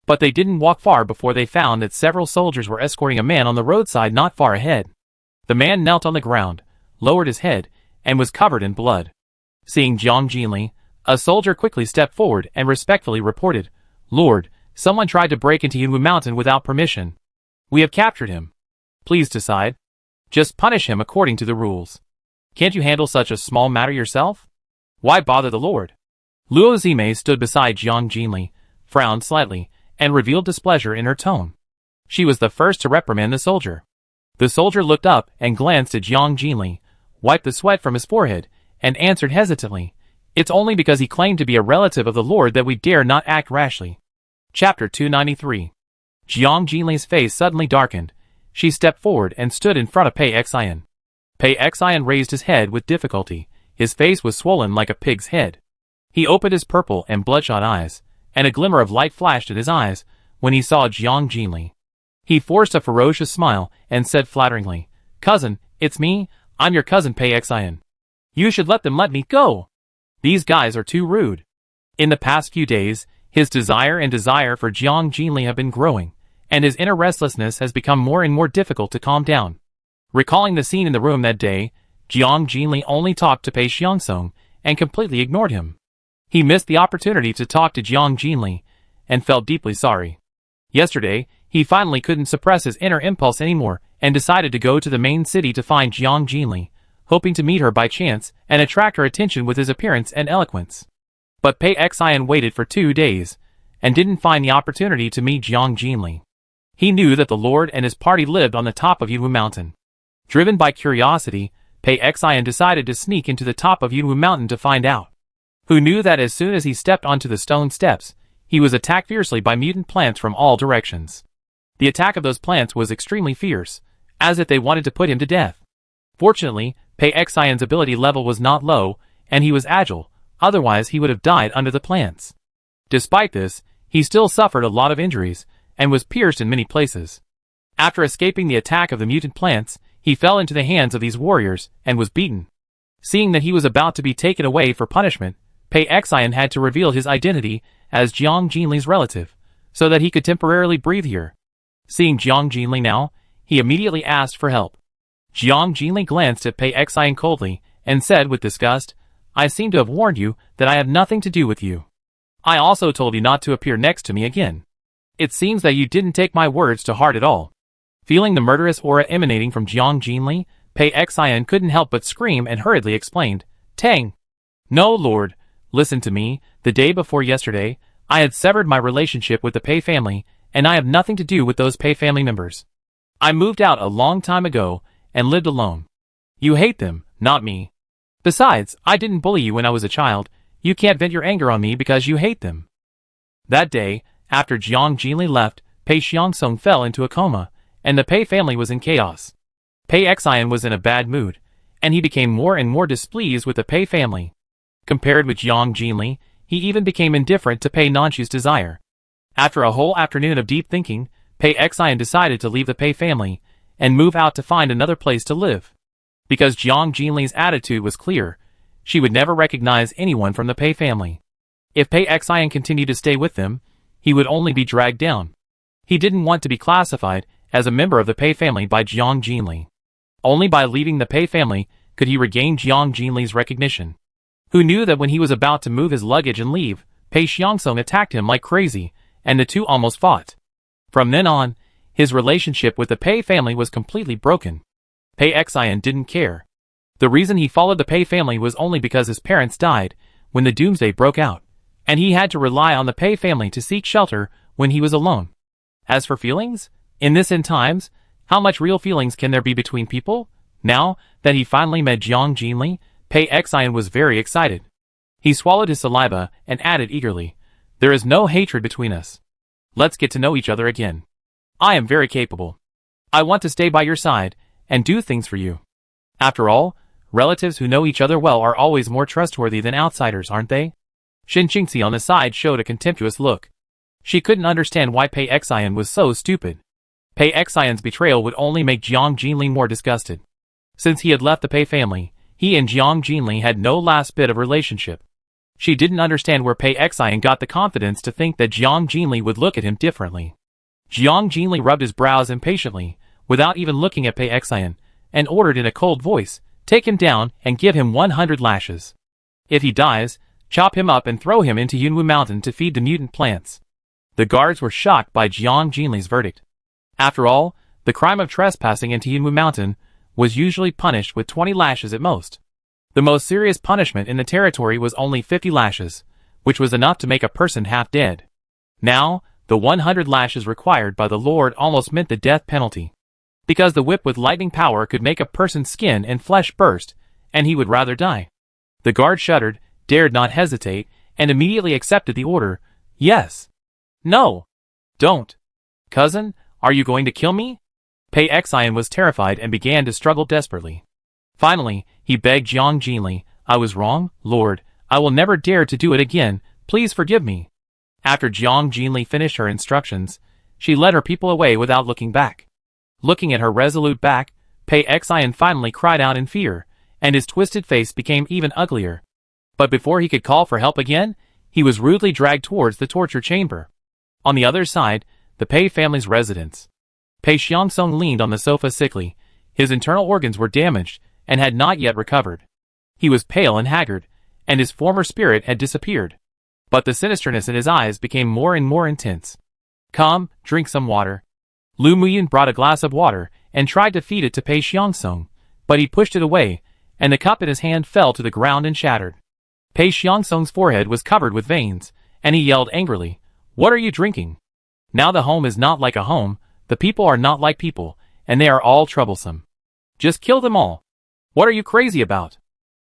But they didn't walk far before they found that several soldiers were escorting a man on the roadside not far ahead. The man knelt on the ground, lowered his head, and was covered in blood. Seeing Jiang Jinli, a soldier quickly stepped forward and respectfully reported, "Lord, someone tried to break into Yunwu Mountain without permission. We have captured him. Please decide. Just punish him according to the rules. Can't you handle such a small matter yourself? Why bother the Lord?" Luo Zimei stood beside Jiang Jinli, frowned slightly, and revealed displeasure in her tone. She was the first to reprimand the soldier. The soldier looked up and glanced at Jiang Jinli, wiped the sweat from his forehead, and answered hesitantly, "It's only because he claimed to be a relative of the Lord that we dare not act rashly." Chapter 293. Jiang Jinli's face suddenly darkened. She stepped forward and stood in front of Pei Xian. Pei Xian raised his head with difficulty. His face was swollen like a pig's head. He opened his purple and bloodshot eyes, and a glimmer of light flashed in his eyes when he saw Jiang Jinli. He forced a ferocious smile and said flatteringly, "Cousin, it's me, I'm your cousin Pei Xian. You should let me go. These guys are too rude." In the past few days, his desire for Jiang Jinli have been growing, and his inner restlessness has become more and more difficult to calm down. Recalling the scene in the room that day, Jiang Jinli only talked to Pei Xiangsong and completely ignored him. He missed the opportunity to talk to Jiang Jinli and felt deeply sorry. Yesterday, he finally couldn't suppress his inner impulse anymore and decided to go to the main city to find Jiang Jinli, hoping to meet her by chance and attract her attention with his appearance and eloquence. But Pei Xian waited for 2 days and didn't find the opportunity to meet Jiang Jinli. He knew that the Lord and his party lived on the top of Yunwu Mountain. Driven by curiosity, Pei Xian decided to sneak into the top of Yunwu Mountain to find out. Who knew that as soon as he stepped onto the stone steps, he was attacked fiercely by mutant plants from all directions. The attack of those plants was extremely fierce, as if they wanted to put him to death. Fortunately, Pei Xian's ability level was not low, and he was agile, otherwise he would have died under the plants. Despite this, he still suffered a lot of injuries, and was pierced in many places. After escaping the attack of the mutant plants, he fell into the hands of these warriors, and was beaten. Seeing that he was about to be taken away for punishment, Pei Xian had to reveal his identity as Jiang Jinli's relative, so that he could temporarily breathe here. Seeing Jiang Jinli now, he immediately asked for help. Jiang Jinli glanced at Pei Xian coldly, and said with disgust, "I seem to have warned you that I have nothing to do with you. I also told you not to appear next to me again. It seems that you didn't take my words to heart at all." Feeling the murderous aura emanating from Jiang Jinli, Pei Xian couldn't help but scream and hurriedly explained, "Tang! No, Lord, listen to me. The day before yesterday, I had severed my relationship with the Pei family, and I have nothing to do with those Pei family members. I moved out a long time ago, and lived alone. You hate them, not me. Besides, I didn't bully you when I was a child. You can't vent your anger on me because you hate them." That day, after Jiang Jinli left, Pei Xiangsong fell into a coma, and the Pei family was in chaos. Pei Xian was in a bad mood, and he became more and more displeased with the Pei family. Compared with Jiang Jinli, he even became indifferent to Pei Nanshu's desire. After a whole afternoon of deep thinking, Pei Xian decided to leave the Pei family and move out to find another place to live. Because Jiang Jinli's attitude was clear, she would never recognize anyone from the Pei family. If Pei Xian continued to stay with them, he would only be dragged down. He didn't want to be classified as a member of the Pei family by Jiang Jinli. Only by leaving the Pei family could he regain Jiang Jinli's recognition. Who knew that when he was about to move his luggage and leave, Pei Xiangsong attacked him like crazy, and the two almost fought. From then on, his relationship with the Pei family was completely broken. Pei Xian didn't care. The reason he followed the Pei family was only because his parents died when the Doomsday broke out, and he had to rely on the Pei family to seek shelter when he was alone. As for feelings, in this end times, how much real feelings can there be between people? Now that he finally met Jiang Jinli, Pei Xian was very excited. He swallowed his saliva and added eagerly, "There is no hatred between us. Let's get to know each other again. I am very capable. I want to stay by your side and do things for you. After all, relatives who know each other well are always more trustworthy than outsiders, aren't they?" Shin Qingxi on the side showed a contemptuous look. She couldn't understand why Pei Xian was so stupid. Pei Xian's betrayal would only make Jiang Jinli more disgusted. Since he had left the Pei family, he and Jiang Jinli had no last bit of relationship. She didn't understand where Pei Xian got the confidence to think that Jiang Jinli would look at him differently. Jiang Jinli rubbed his brows impatiently, without even looking at Pei Xian, and ordered in a cold voice, "Take him down and give him 100 lashes. If he dies, chop him up and throw him into Yunwu Mountain to feed the mutant plants." The guards were shocked by Jiang Jinli's verdict. After all, the crime of trespassing into Yunwu Mountain was usually punished with 20 lashes at most. The most serious punishment in the territory was only 50 lashes, which was enough to make a person half dead. Now, the 100 lashes required by the Lord almost meant the death penalty. Because the whip with lightning power could make a person's skin and flesh burst, and he would rather die. The guard shuddered, dared not hesitate, and immediately accepted the order. "Yes." "No. Don't. Cousin, are you going to kill me?" Pei Xian was terrified and began to struggle desperately. Finally, he begged Jiang Jinli, "I was wrong, Lord. I will never dare to do it again. Please forgive me." After Jiang Jinli finished her instructions, she led her people away without looking back. Looking at her resolute back, Pei Xian finally cried out in fear, and his twisted face became even uglier. But before he could call for help again, he was rudely dragged towards the torture chamber. On the other side, the Pei family's residence. Pei Xiangsong leaned on the sofa sickly. His internal organs were damaged and had not yet recovered. He was pale and haggard, and his former spirit had disappeared. But the sinisterness in his eyes became more and more intense. "Come, drink some water." Lu Muyin brought a glass of water and tried to feed it to Pei Xiangsong, but he pushed it away, and the cup in his hand fell to the ground and shattered. Pei Xiangsong's forehead was covered with veins, and he yelled angrily, "What are you drinking? Now the home is not like a home, the people are not like people, and they are all troublesome. Just kill them all. What are you crazy about?"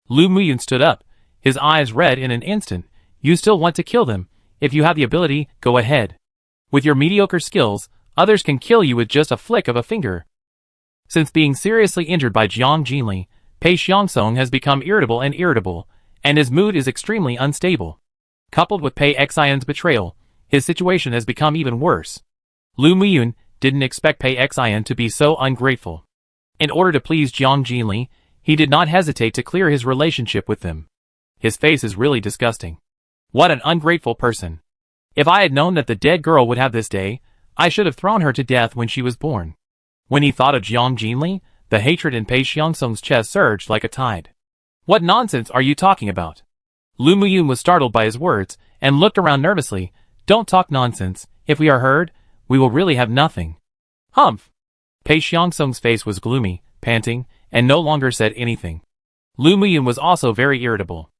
Lu Muyin stood up, his eyes red in an instant. "You still want to kill them? If you have the ability, go ahead. With your mediocre skills, others can kill you with just a flick of a finger." Since being seriously injured by Jiang Jinli, Pei Xiangsong has become irritable, and his mood is extremely unstable. Coupled with Pei Xian's betrayal, his situation has become even worse. Lu Muyin didn't expect Pei Xian to be so ungrateful. In order to please Jiang Jinli, he did not hesitate to clear his relationship with them. His face is really disgusting. What an ungrateful person. If I had known that the dead girl would have this day, I should have thrown her to death when she was born. When he thought of Jiang Jinli, the hatred in Pei Xiangsong's chest surged like a tide. "What nonsense are you talking about?" Lu Muyin was startled by his words and looked around nervously. "Don't talk nonsense. If we are heard, we will really have nothing." "Humph." Pei Xiangsong's face was gloomy, panting, and no longer said anything. Lu Muyin was also very irritable.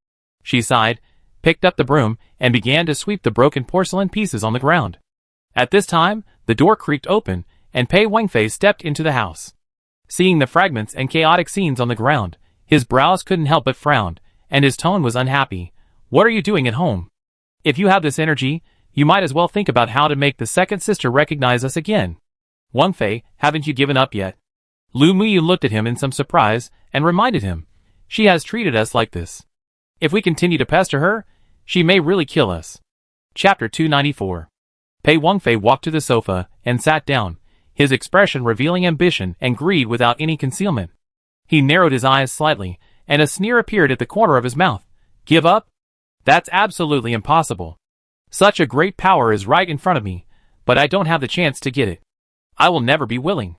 She sighed, picked up the broom, and began to sweep the broken porcelain pieces on the ground. At this time, the door creaked open, and Pei Wengfei stepped into the house. Seeing the fragments and chaotic scenes on the ground, his brows couldn't help but frown, and his tone was unhappy. "What are you doing at home? If you have this energy, you might as well think about how to make the second sister recognize us again. Wengfei, haven't you given up yet?" Lu Muyu looked at him in some surprise and reminded him, "She has treated us like this. If we continue to pester her, she may really kill us." Chapter 294. Pei Wengfei walked to the sofa and sat down, his expression revealing ambition and greed without any concealment. He narrowed his eyes slightly, and a sneer appeared at the corner of his mouth. "Give up? That's absolutely impossible. Such a great power is right in front of me, but I don't have the chance to get it. I will never be willing."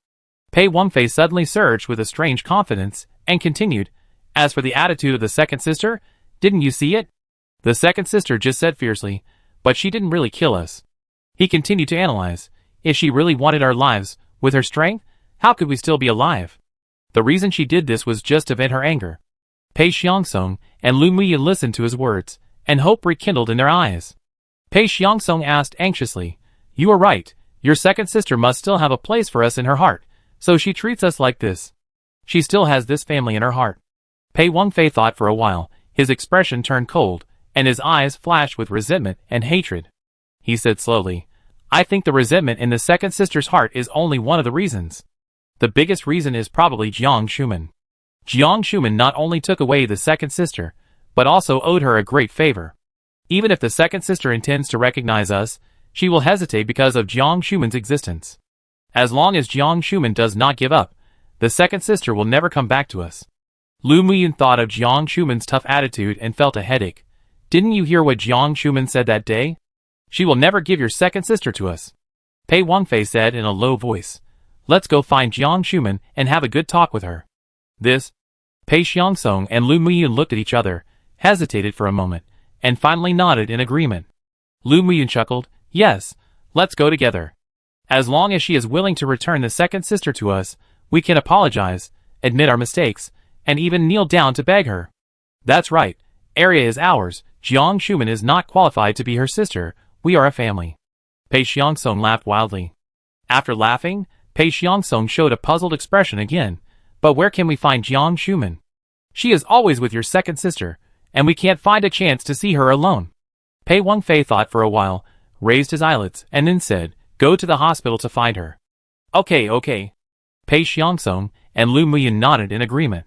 Pei Wengfei suddenly surged with a strange confidence, and continued, "As for the attitude of the second sister, didn't you see it? The second sister just said fiercely, but she didn't really kill us." He continued to analyze. If she really wanted our lives, with her strength, how could we still be alive? The reason she did this was just to vent her anger. Pei Xiangsong and Lu Muyin listened to his words, and hope rekindled in their eyes. Pei Xiangsong asked anxiously, "You are right, your second sister must still have a place for us in her heart, so she treats us like this. She still has this family in her heart." Pei Wengfei thought for a while, his expression turned cold, and his eyes flashed with resentment and hatred. He said slowly, "I think the resentment in the second sister's heart is only one of the reasons. The biggest reason is probably Jiang Shuman. Jiang Shuman not only took away the second sister, but also owed her a great favor. Even if the second sister intends to recognize us, she will hesitate because of Jiang Shuman's existence. As long as Jiang Shuman does not give up, the second sister will never come back to us." Lu Muyin thought of Jiang Shuman's tough attitude and felt a headache. "Didn't you hear what Jiang Shuman said that day? She will never give your second sister to us." Pei Wengfei said in a low voice, "Let's go find Jiang Shuman and have a good talk with her." This. Pei Xiangsong and Lu Muyin looked at each other, hesitated for a moment, and finally nodded in agreement. Lu Muyin chuckled, "Yes, let's go together. As long as she is willing to return the second sister to us, we can apologize, admit our mistakes, and even kneel down to beg her. That's right, area is ours, Jiang Shuman is not qualified to be her sister, we are a family." Pei Xiangsong laughed wildly. After laughing, Pei Xiangsong showed a puzzled expression again. "But where can we find Jiang Shuman? She is always with your second sister, and we can't find a chance to see her alone." Pei Wengfei thought for a while, raised his eyelids, and then said, "Go to the hospital to find her." Okay. Pei Xiangsong and Lu Muyin nodded in agreement.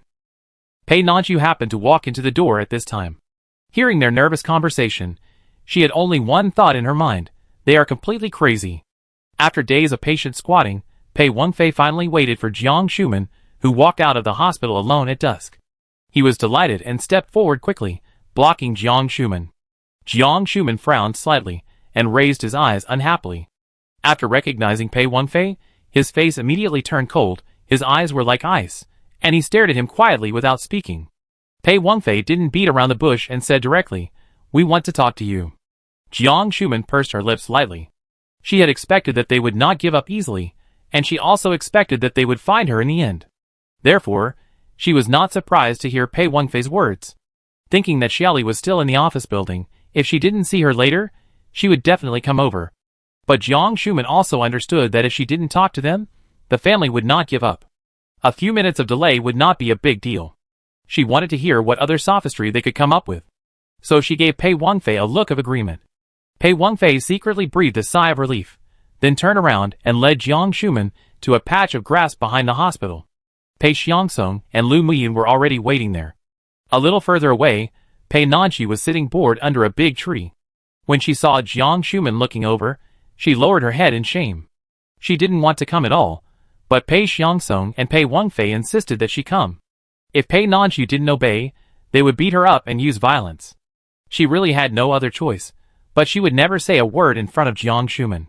Pei Nanju happened to walk into the door at this time. Hearing their nervous conversation, she had only one thought in her mind: they are completely crazy. After days of patient squatting, Pei Wengfei finally waited for Jiang Shuman, who walked out of the hospital alone at dusk. He was delighted and stepped forward quickly, blocking Jiang Shuman. Jiang Shuman frowned slightly, and raised his eyes unhappily. After recognizing Pei Wengfei, his face immediately turned cold, his eyes were like ice, and he stared at him quietly without speaking. Pei Wengfei didn't beat around the bush and said directly, "We want to talk to you." Jiang Shuman pursed her lips lightly. She had expected that they would not give up easily, and she also expected that they would find her in the end. Therefore, she was not surprised to hear Pei Wengfei's words. Thinking that Xiaoli was still in the office building, if she didn't see her later, she would definitely come over. But Jiang Shuman also understood that if she didn't talk to them, the family would not give up. A few minutes of delay would not be a big deal. She wanted to hear what other sophistry they could come up with. So she gave Pei Wengfei a look of agreement. Pei Wengfei secretly breathed a sigh of relief, then turned around and led Jiang Shuman to a patch of grass behind the hospital. Pei Xiangsong and Lu Muyin were already waiting there. A little further away, Pei Nanji was sitting bored under a big tree. When she saw Jiang Shuman looking over, she lowered her head in shame. She didn't want to come at all, but Pei Xiangsong and Pei Wengfei insisted that she come. If Pei Nanji didn't obey, they would beat her up and use violence. She really had no other choice, but she would never say a word in front of Jiang Shuman.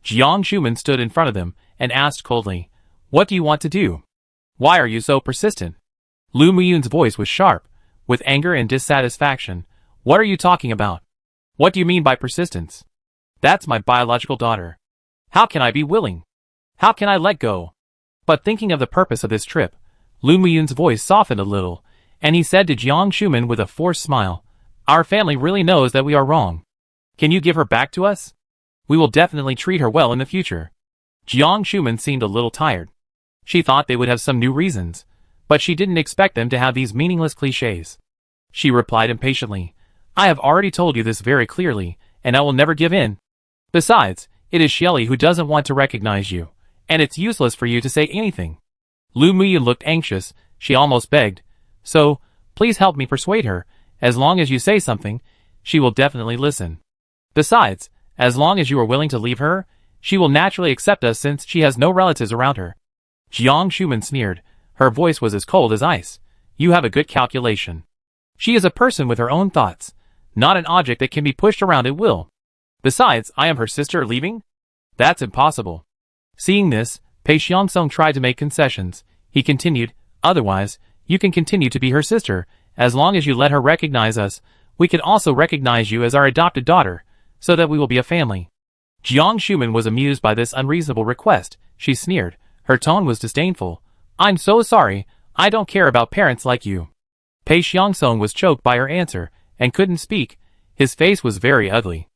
Jiang Shuman stood in front of them and asked coldly, "What do you want to do? Why are you so persistent?" Lu Muyun's voice was sharp, with anger and dissatisfaction. "What are you talking about? What do you mean by persistence? That's my biological daughter. How can I be willing? How can I let go?" But thinking of the purpose of this trip, Lu Muyun's voice softened a little, and he said to Jiang Shuman with a forced smile, "Our family really knows that we are wrong. Can you give her back to us? We will definitely treat her well in the future." Jiang Shuman seemed a little tired. She thought they would have some new reasons, but she didn't expect them to have these meaningless cliches. She replied impatiently, "I have already told you this very clearly, and I will never give in. Besides, it is Xiaoli who doesn't want to recognize you, and it's useless for you to say anything. Lu Muyin looked anxious. She almost begged. So, please help me persuade her. As long as you say something, she will definitely listen. Besides, as long as you are willing to leave her, she will naturally accept us since she has no relatives around her. Jiang Shuman sneered. Her voice was as cold as ice. You have a good calculation. She is a person with her own thoughts, not an object that can be pushed around at will. Besides, I am her sister leaving? That's impossible. Seeing this, Pei Xiangsong tried to make concessions. He continued, otherwise, you can continue to be her sister. As long as you let her recognize us, we can also recognize you as our adopted daughter, so that we will be a family. Jiang Shuman was amused by this unreasonable request. She sneered. Her tone was disdainful. I'm so sorry, I don't care about parents like you. Pei Xiangsong was choked by her answer, and couldn't speak. His face was very ugly.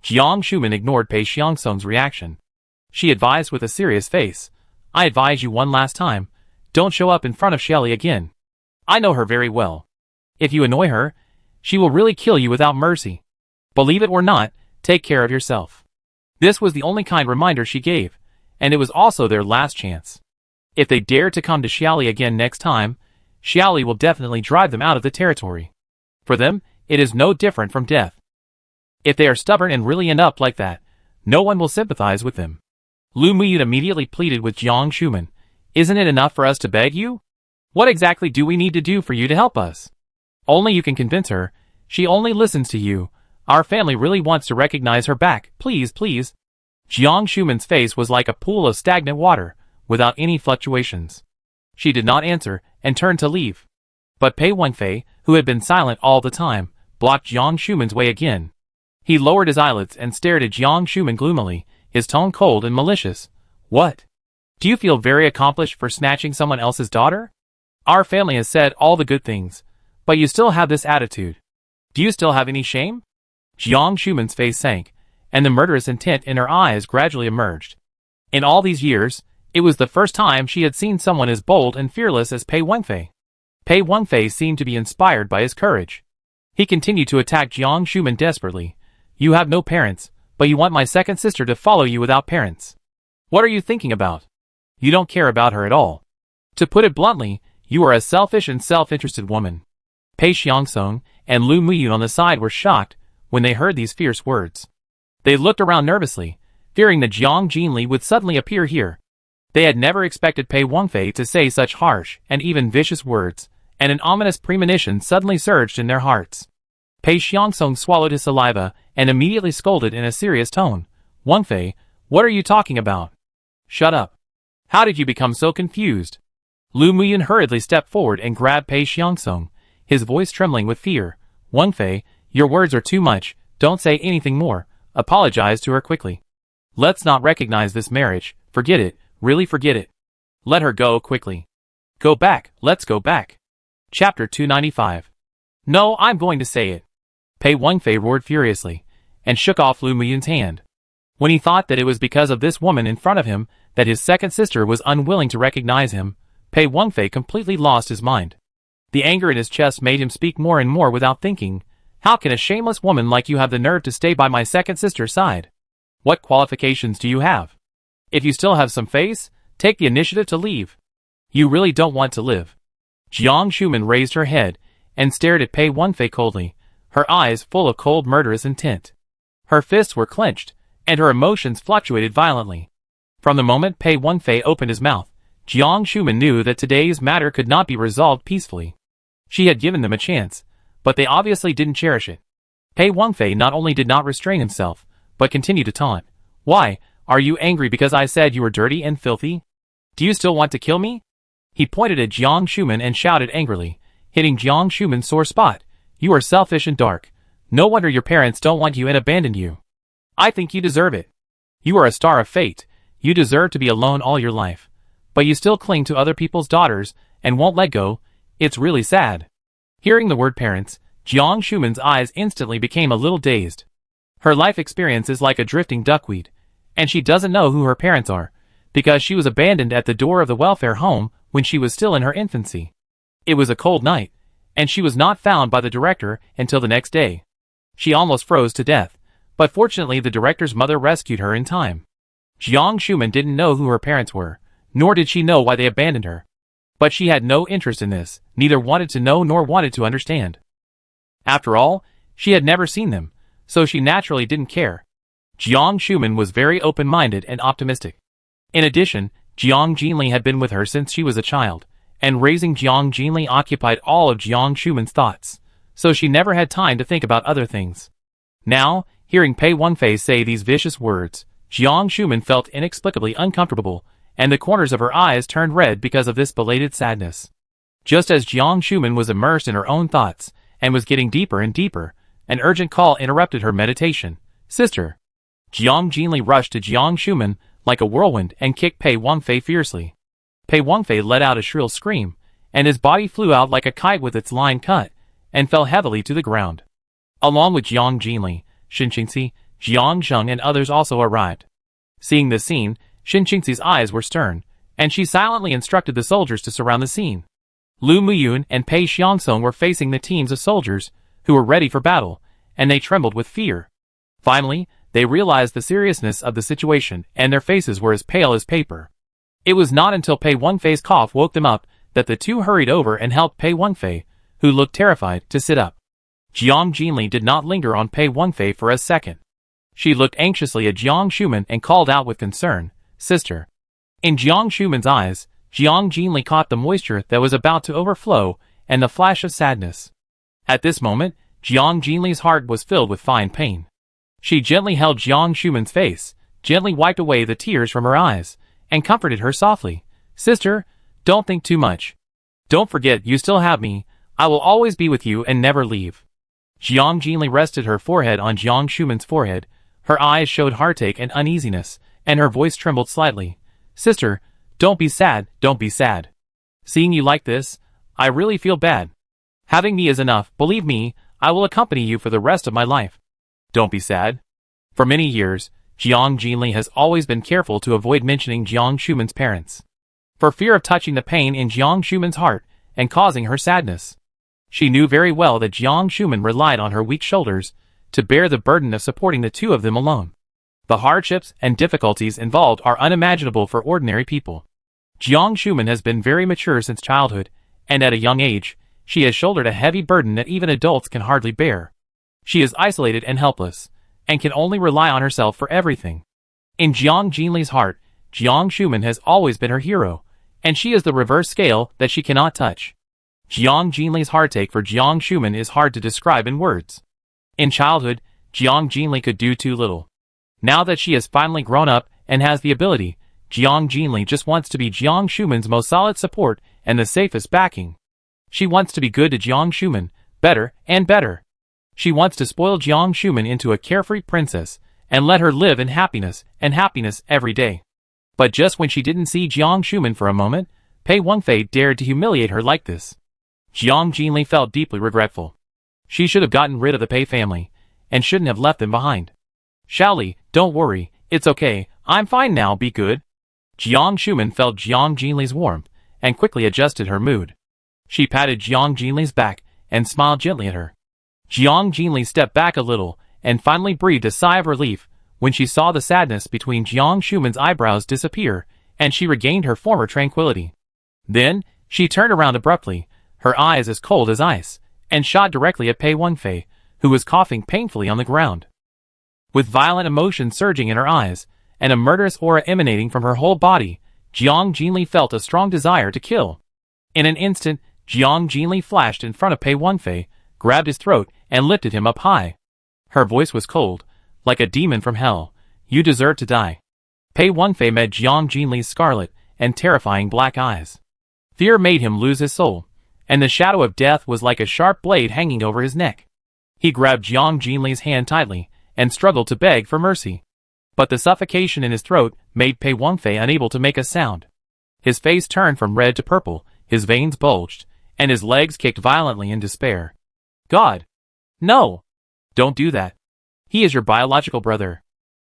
Jiang Shuman ignored Pei Xiangsong's reaction. She advised with a serious face. I advise you one last time, don't show up in front of Shelly again. I know her very well. If you annoy her, she will really kill you without mercy. Believe it or not, take care of yourself. This was the only kind reminder she gave, and it was also their last chance. If they dare to come to Xiaoli again next time, Xiaoli will definitely drive them out of the territory. For them, it is no different from death. If they are stubborn and really end up like that, no one will sympathize with them. Lu Muyin immediately pleaded with Jiang Shuman. Isn't it enough for us to beg you? What exactly do we need to do for you to help us? Only you can convince her. She only listens to you. Our family really wants to recognize her back. Please, please. Jiang Shuman's face was like a pool of stagnant water, without any fluctuations. She did not answer, and turned to leave. But Pei Wenfei, who had been silent all the time, blocked Jiang Shuman's way again. He lowered his eyelids and stared at Jiang Shuman gloomily, his tone cold and malicious. What? Do you feel very accomplished for snatching someone else's daughter? Our family has said all the good things, but you still have this attitude. Do you still have any shame? Jiang Shuman's face sank, and the murderous intent in her eyes gradually emerged. In all these years, it was the first time she had seen someone as bold and fearless as Pei Wenfei. Pei Wenfei seemed to be inspired by his courage. He continued to attack Jiang Shuman desperately. You have no parents, but you want my second sister to follow you without parents. What are you thinking about? You don't care about her at all. To put it bluntly, you are a selfish and self-interested woman. Pei Xiangsong and Lu Muyin on the side were shocked when they heard these fierce words. They looked around nervously, fearing that Jiang Jinli would suddenly appear here. They had never expected Pei Wenfei to say such harsh and even vicious words, and an ominous premonition suddenly surged in their hearts. Pei Xiangsong swallowed his saliva and immediately scolded in a serious tone. Wenfei, what are you talking about? Shut up. How did you become so confused? Lu Muyin hurriedly stepped forward and grabbed Pei Xiangsong, his voice trembling with fear. Wenfei, your words are too much, don't say anything more. Apologize to her quickly. Let's not recognize this marriage, forget it, really forget it. Let her go quickly. Go back, let's go back. Chapter 295. No, I'm going to say it. Pei Wenfei roared furiously, and shook off Lu Muyin's hand. When he thought that it was because of this woman in front of him that his second sister was unwilling to recognize him, Pei Wenfei completely lost his mind. The anger in his chest made him speak more and more without thinking. How can a shameless woman like you have the nerve to stay by my second sister's side? What qualifications do you have? If you still have some face, take the initiative to leave. You really don't want to live. Jiang Shuman raised her head and stared at Pei Wenfei coldly, her eyes full of cold murderous intent. Her fists were clenched, and her emotions fluctuated violently. From the moment Pei Wenfei opened his mouth, Jiang Shuman knew that today's matter could not be resolved peacefully. She had given them a chance, but they obviously didn't cherish it. Pei Wenfei not only did not restrain himself, but continued to taunt. Why, are you angry because I said you were dirty and filthy? Do you still want to kill me? He pointed at Jiang Shuman and shouted angrily, hitting Jiang Shuman's sore spot. You are selfish and dark. No wonder your parents don't want you and abandoned you. I think you deserve it. You are a star of fate. You deserve to be alone all your life. But you still cling to other people's daughters and won't let go. It's really sad. Hearing the word parents, Jiang Shuman's eyes instantly became a little dazed. Her life experience is like a drifting duckweed, and she doesn't know who her parents are, because she was abandoned at the door of the welfare home when she was still in her infancy. It was a cold night, and she was not found by the director until the next day. She almost froze to death, but fortunately the director's mother rescued her in time. Jiang Shuman didn't know who her parents were, nor did she know why they abandoned her. But she had no interest in this, neither wanted to know nor wanted to understand. After all, she had never seen them, so she naturally didn't care. Jiang Shuman was very open-minded and optimistic. In addition, Jiang Jinli had been with her since she was a child, and raising Jiang Jinli occupied all of Jiang Shuman's thoughts, so she never had time to think about other things. Now, hearing Pei Wenfei say these vicious words, Jiang Shuman felt inexplicably uncomfortable, and the corners of her eyes turned red because of this belated sadness. Just as Jiang Shuman was immersed in her own thoughts, and was getting deeper and deeper, an urgent call interrupted her meditation. Sister! Jiang Jinli rushed to Jiang Shuman like a whirlwind and kicked Pei Wenfei fiercely. Pei Wenfei let out a shrill scream, and his body flew out like a kite with its line cut, and fell heavily to the ground. Along with Jiang Jinli, Shen Qingci, Jiang Zheng and others also arrived. Seeing this scene, Shen Qingci's eyes were stern, and she silently instructed the soldiers to surround the scene. Lu Muyun and Pei Xiangsong were facing the teams of soldiers, who were ready for battle, and they trembled with fear. Finally, they realized the seriousness of the situation, and their faces were as pale as paper. It was not until Pei Wenfei's cough woke them up that the two hurried over and helped Pei Wenfei, who looked terrified, to sit up. Jiang Jinli did not linger on Pei Wenfei for a second. She looked anxiously at Jiang Shuman and called out with concern, Sister. In Jiang Shuman's eyes, Jiang Jinli caught the moisture that was about to overflow and the flash of sadness. At this moment, Jiang Jinli's heart was filled with fine pain. She gently held Jiang Shuman's face, gently wiped away the tears from her eyes, and comforted her softly. Sister, don't think too much. Don't forget you still have me. I will always be with you and never leave. Jiang Jinli rested her forehead on Jiang Shuman's forehead. Her eyes showed heartache and uneasiness, and her voice trembled slightly. Sister, don't be sad, don't be sad. Seeing you like this, I really feel bad. Having me is enough, believe me, I will accompany you for the rest of my life. Don't be sad. For many years, Jiang Jinli has always been careful to avoid mentioning Jiang Shuman's parents, for fear of touching the pain in Jiang Shuman's heart and causing her sadness. She knew very well that Jiang Shuman relied on her weak shoulders to bear the burden of supporting the two of them alone. The hardships and difficulties involved are unimaginable for ordinary people. Jiang Shuman has been very mature since childhood, and at a young age, she has shouldered a heavy burden that even adults can hardly bear. She is isolated and helpless, and can only rely on herself for everything. In Jiang Jinli's heart, Jiang Shuman has always been her hero, and she is the reverse scale that she cannot touch. Jiang Jinli's heartache for Jiang Shuman is hard to describe in words. In childhood, Jiang Jinli could do too little. Now that she has finally grown up and has the ability, Jiang Jinli just wants to be Jiang Shuman's most solid support and the safest backing. She wants to be good to Jiang Shuman, better and better. She wants to spoil Jiang Shuman into a carefree princess and let her live in happiness every day. But just when she didn't see Jiang Shuman for a moment, Pei Wenfei dared to humiliate her like this. Jiang Jinli felt deeply regretful. She should have gotten rid of the Pei family, and shouldn't have left them behind. Shaoli, don't worry, it's okay, I'm fine now, be good. Jiang Shuman felt Jiang Jinli's warmth, and quickly adjusted her mood. She patted Jiang Jinli's back, and smiled gently at her. Jiang Jinli stepped back a little, and finally breathed a sigh of relief, when she saw the sadness between Jiang Shuman's eyebrows disappear, and she regained her former tranquility. Then, she turned around abruptly, her eyes as cold as ice, and shot directly at Pei Wenfei, who was coughing painfully on the ground. With violent emotion surging in her eyes, and a murderous aura emanating from her whole body, Jiang Jinli felt a strong desire to kill. In an instant, Jiang Jinli flashed in front of Pei Wenfei, grabbed his throat, and lifted him up high. Her voice was cold, like a demon from hell. You deserve to die. Pei Wenfei met Jiang Jinli's scarlet and terrifying black eyes. Fear made him lose his soul, and the shadow of death was like a sharp blade hanging over his neck. He grabbed Jiang Jinli's hand tightly, and struggled to beg for mercy. But the suffocation in his throat made Pei Wenfei unable to make a sound. His face turned from red to purple, his veins bulged, and his legs kicked violently in despair. God! No! Don't do that. He is your biological brother.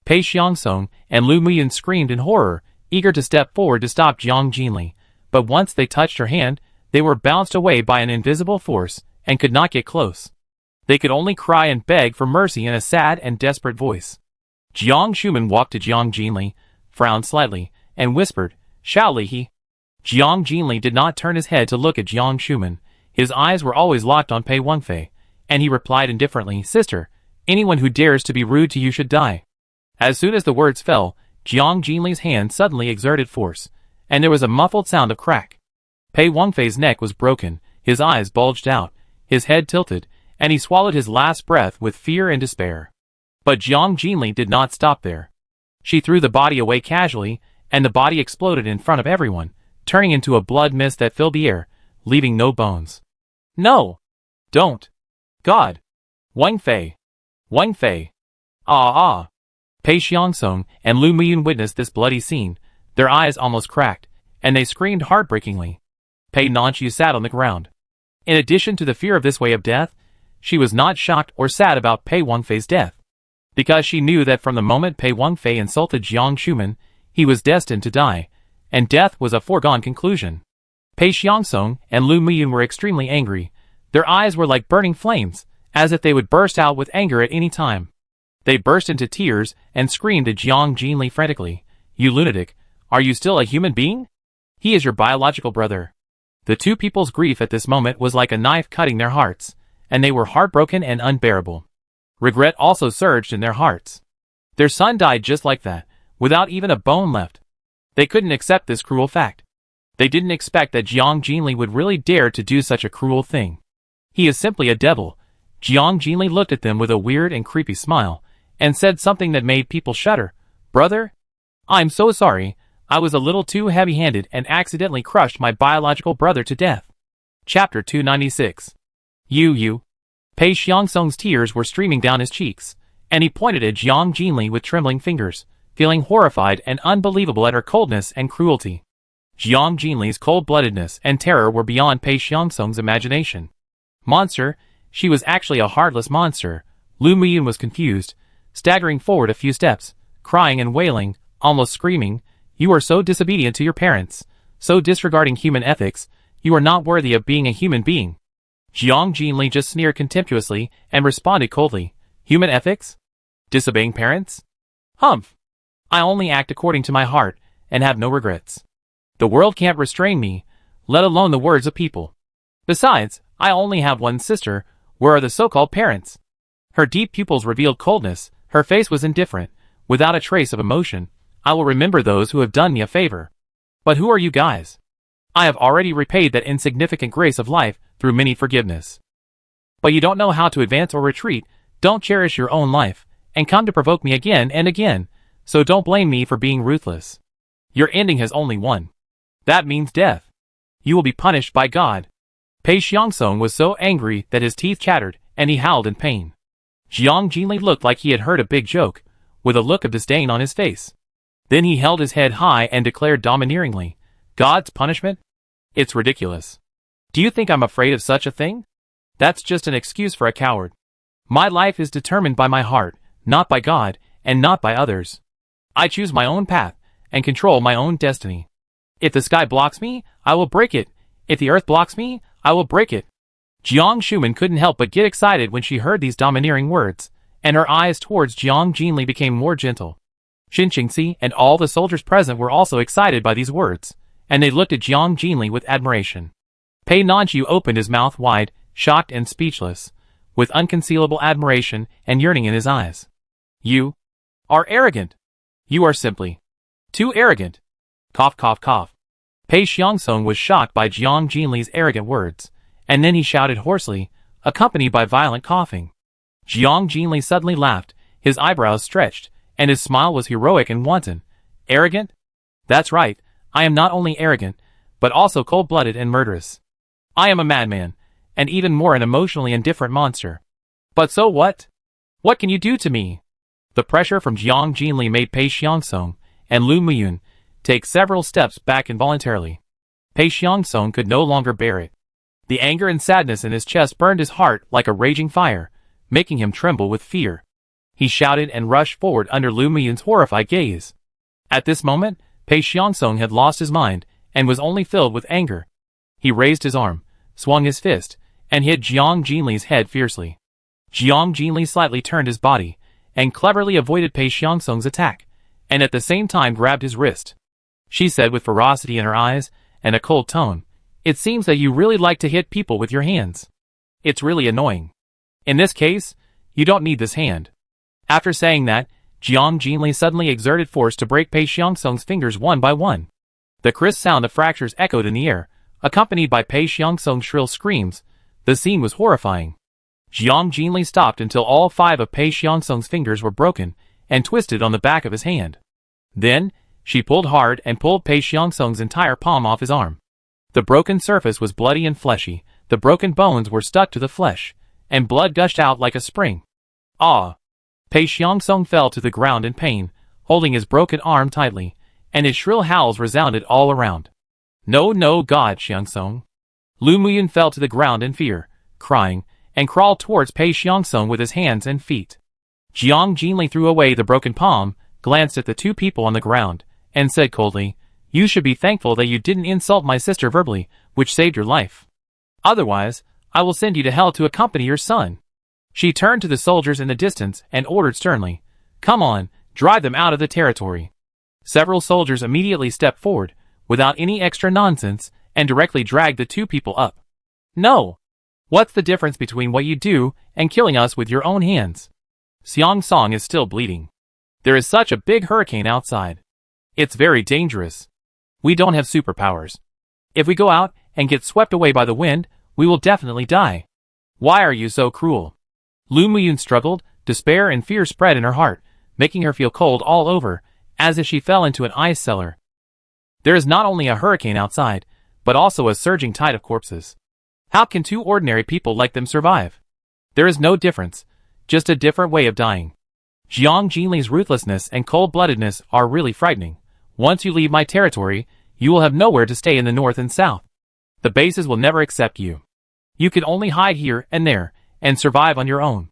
Pei Xiangsong and Lu Muyun screamed in horror, eager to step forward to stop Jiang Jinli, but once they touched her hand, they were bounced away by an invisible force, and could not get close. They could only cry and beg for mercy in a sad and desperate voice. Jiang Shuman walked to Jiang Jinli, frowned slightly, and whispered, Shaoli he. Jiang Jinli did not turn his head to look at Jiang Shuman. His eyes were always locked on Pei Wenfei, and he replied indifferently, "Sister, anyone who dares to be rude to you should die." As soon as the words fell, Jiang Jinli's hand suddenly exerted force, and there was a muffled sound of crack. Pei Wenfei's neck was broken, his eyes bulged out, his head tilted, and he swallowed his last breath with fear and despair. But Jiang Jinli did not stop there. She threw the body away casually, and the body exploded in front of everyone, turning into a blood mist that filled the air, leaving no bones. "No! Don't! God! Wenfei! Wenfei! Ah! Pei Xiangsong and Lu Miyun witnessed this bloody scene. Their eyes almost cracked, and they screamed heartbreakingly. Pei Nanqiu sat on the ground. In addition to the fear of this way of death, she was not shocked or sad about Pei Wenfei's death, because she knew that from the moment Pei Wenfei insulted Jiang Shuman, he was destined to die, and death was a foregone conclusion. Pei Xiangsong and Lu Miyun were extremely angry. Their eyes were like burning flames, as if they would burst out with anger at any time. They burst into tears and screamed at Jiang Jinli frantically, "You lunatic, are you still a human being? He is your biological brother." The two people's grief at this moment was like a knife cutting their hearts, and they were heartbroken and unbearable. Regret also surged in their hearts. Their son died just like that, without even a bone left. They couldn't accept this cruel fact. They didn't expect that Jiang Jinli would really dare to do such a cruel thing. "He is simply a devil." Jiang Jinli looked at them with a weird and creepy smile, and said something that made people shudder. "Brother? I'm so sorry. I was a little too heavy-handed and accidentally crushed my biological brother to death." Chapter 296. You. Pei Xiangsong's tears were streaming down his cheeks, and he pointed at Jiang Jinli with trembling fingers, feeling horrified and unbelievable at her coldness and cruelty. Jiang Jinli's cold-bloodedness and terror were beyond Pei Xiangsong's imagination. Monster, she was actually a heartless monster. Lu Miyun was confused, staggering forward a few steps, crying and wailing, almost screaming, "You are so disobedient to your parents, so disregarding human ethics, you are not worthy of being a human being." Jiang Jinli just sneered contemptuously and responded coldly, "Human ethics? Disobeying parents? Humph! I only act according to my heart, and have no regrets. The world can't restrain me, let alone the words of people. Besides, I only have one sister. Where are the so-called parents?" Her deep pupils revealed coldness. Her face was indifferent, without a trace of emotion. "I will remember those who have done me a favor. But who are you guys? I have already repaid that insignificant grace of life through many forgiveness. But you don't know how to advance or retreat, don't cherish your own life, and come to provoke me again and again, so don't blame me for being ruthless. Your ending has only one. That means death. You will be punished by God." Pei Xiangsong was so angry that his teeth chattered, and he howled in pain. Jiang Jinli looked like he had heard a big joke, with a look of disdain on his face. Then he held his head high and declared domineeringly, "God's punishment? It's ridiculous. Do you think I'm afraid of such a thing? That's just an excuse for a coward. My life is determined by my heart, not by God, and not by others. I choose my own path, and control my own destiny. If the sky blocks me, I will break it. If the earth blocks me, I will break it." Jiang Shuman couldn't help but get excited when she heard these domineering words, and her eyes towards Jiang Jinli became more gentle. Xin Qingxi and all the soldiers present were also excited by these words, and they looked at Jiang Jinli with admiration. Pei Nanqiu opened his mouth wide, shocked and speechless, with unconcealable admiration and yearning in his eyes. "You are arrogant. You are simply too arrogant." Cough, cough, cough. Pei Xiangsong was shocked by Jiang Jinli's arrogant words, and then he shouted hoarsely, accompanied by violent coughing. Jiang Jinli suddenly laughed, his eyebrows stretched, and his smile was heroic and wanton. "Arrogant? That's right, I am not only arrogant, but also cold-blooded and murderous. I am a madman, and even more an emotionally indifferent monster. But so what? What can you do to me?" The pressure from Jiang Jinli made Pei Xiangsong and Lu Miyun take several steps back involuntarily. Pei Xiangsong could no longer bear it. The anger and sadness in his chest burned his heart like a raging fire, making him tremble with fear. He shouted and rushed forward under Lu Miyun's horrified gaze. At this moment, Pei Xiangsong had lost his mind and was only filled with anger. He raised his arm, swung his fist, and hit Jiang Jinli's head fiercely. Jiang Jinli slightly turned his body and cleverly avoided Pei Xiangsong's attack, and at the same time grabbed his wrist. She said with ferocity in her eyes, and a cold tone. It seems that you really like to hit people with your hands. It's really annoying. In this case, you don't need this hand. After saying that, Jiang Jinli suddenly exerted force to break Pei Xiangsong's fingers one by one. The crisp sound of fractures echoed in the air, accompanied by Pei Xiangsong's shrill screams. The scene was horrifying. Jiang Jinli stopped until all 5 of Pei Xiangsong's fingers were broken and twisted on the back of his hand. Then, she pulled hard and pulled Pei Xiangsong's entire palm off his arm. The broken surface was bloody and fleshy, the broken bones were stuck to the flesh, and blood gushed out like a spring. Ah! Pei Xiangsong fell to the ground in pain, holding his broken arm tightly, and his shrill howls resounded all around. No, no, God, Xiangsong. Lu Muyun fell to the ground in fear, crying, and crawled towards Pei Xiangsong with his hands and feet. Jiang Jinli threw away the broken palm, glanced at the 2 people on the ground, and said coldly, "You should be thankful that you didn't insult my sister verbally, which saved your life. Otherwise, I will send you to hell to accompany your son." She turned to the soldiers in the distance and ordered sternly, "Come on, drive them out of the territory." Several soldiers immediately stepped forward, without any extra nonsense, and directly dragged the 2 people up. "No! What's the difference between what you do and killing us with your own hands? Xiang Song is still bleeding. There is such a big hurricane outside. It's very dangerous. We don't have superpowers. If we go out and get swept away by the wind, we will definitely die. Why are you so cruel?" Lu Muyun struggled, despair and fear spread in her heart, making her feel cold all over, as if she fell into an ice cellar. There is not only a hurricane outside, but also a surging tide of corpses. How can 2 ordinary people like them survive? There is no difference, just a different way of dying. Jiang Jinli's ruthlessness and cold-bloodedness are really frightening. Once you leave my territory, you will have nowhere to stay in the north and south. The bases will never accept you. You can only hide here and there, and survive on your own.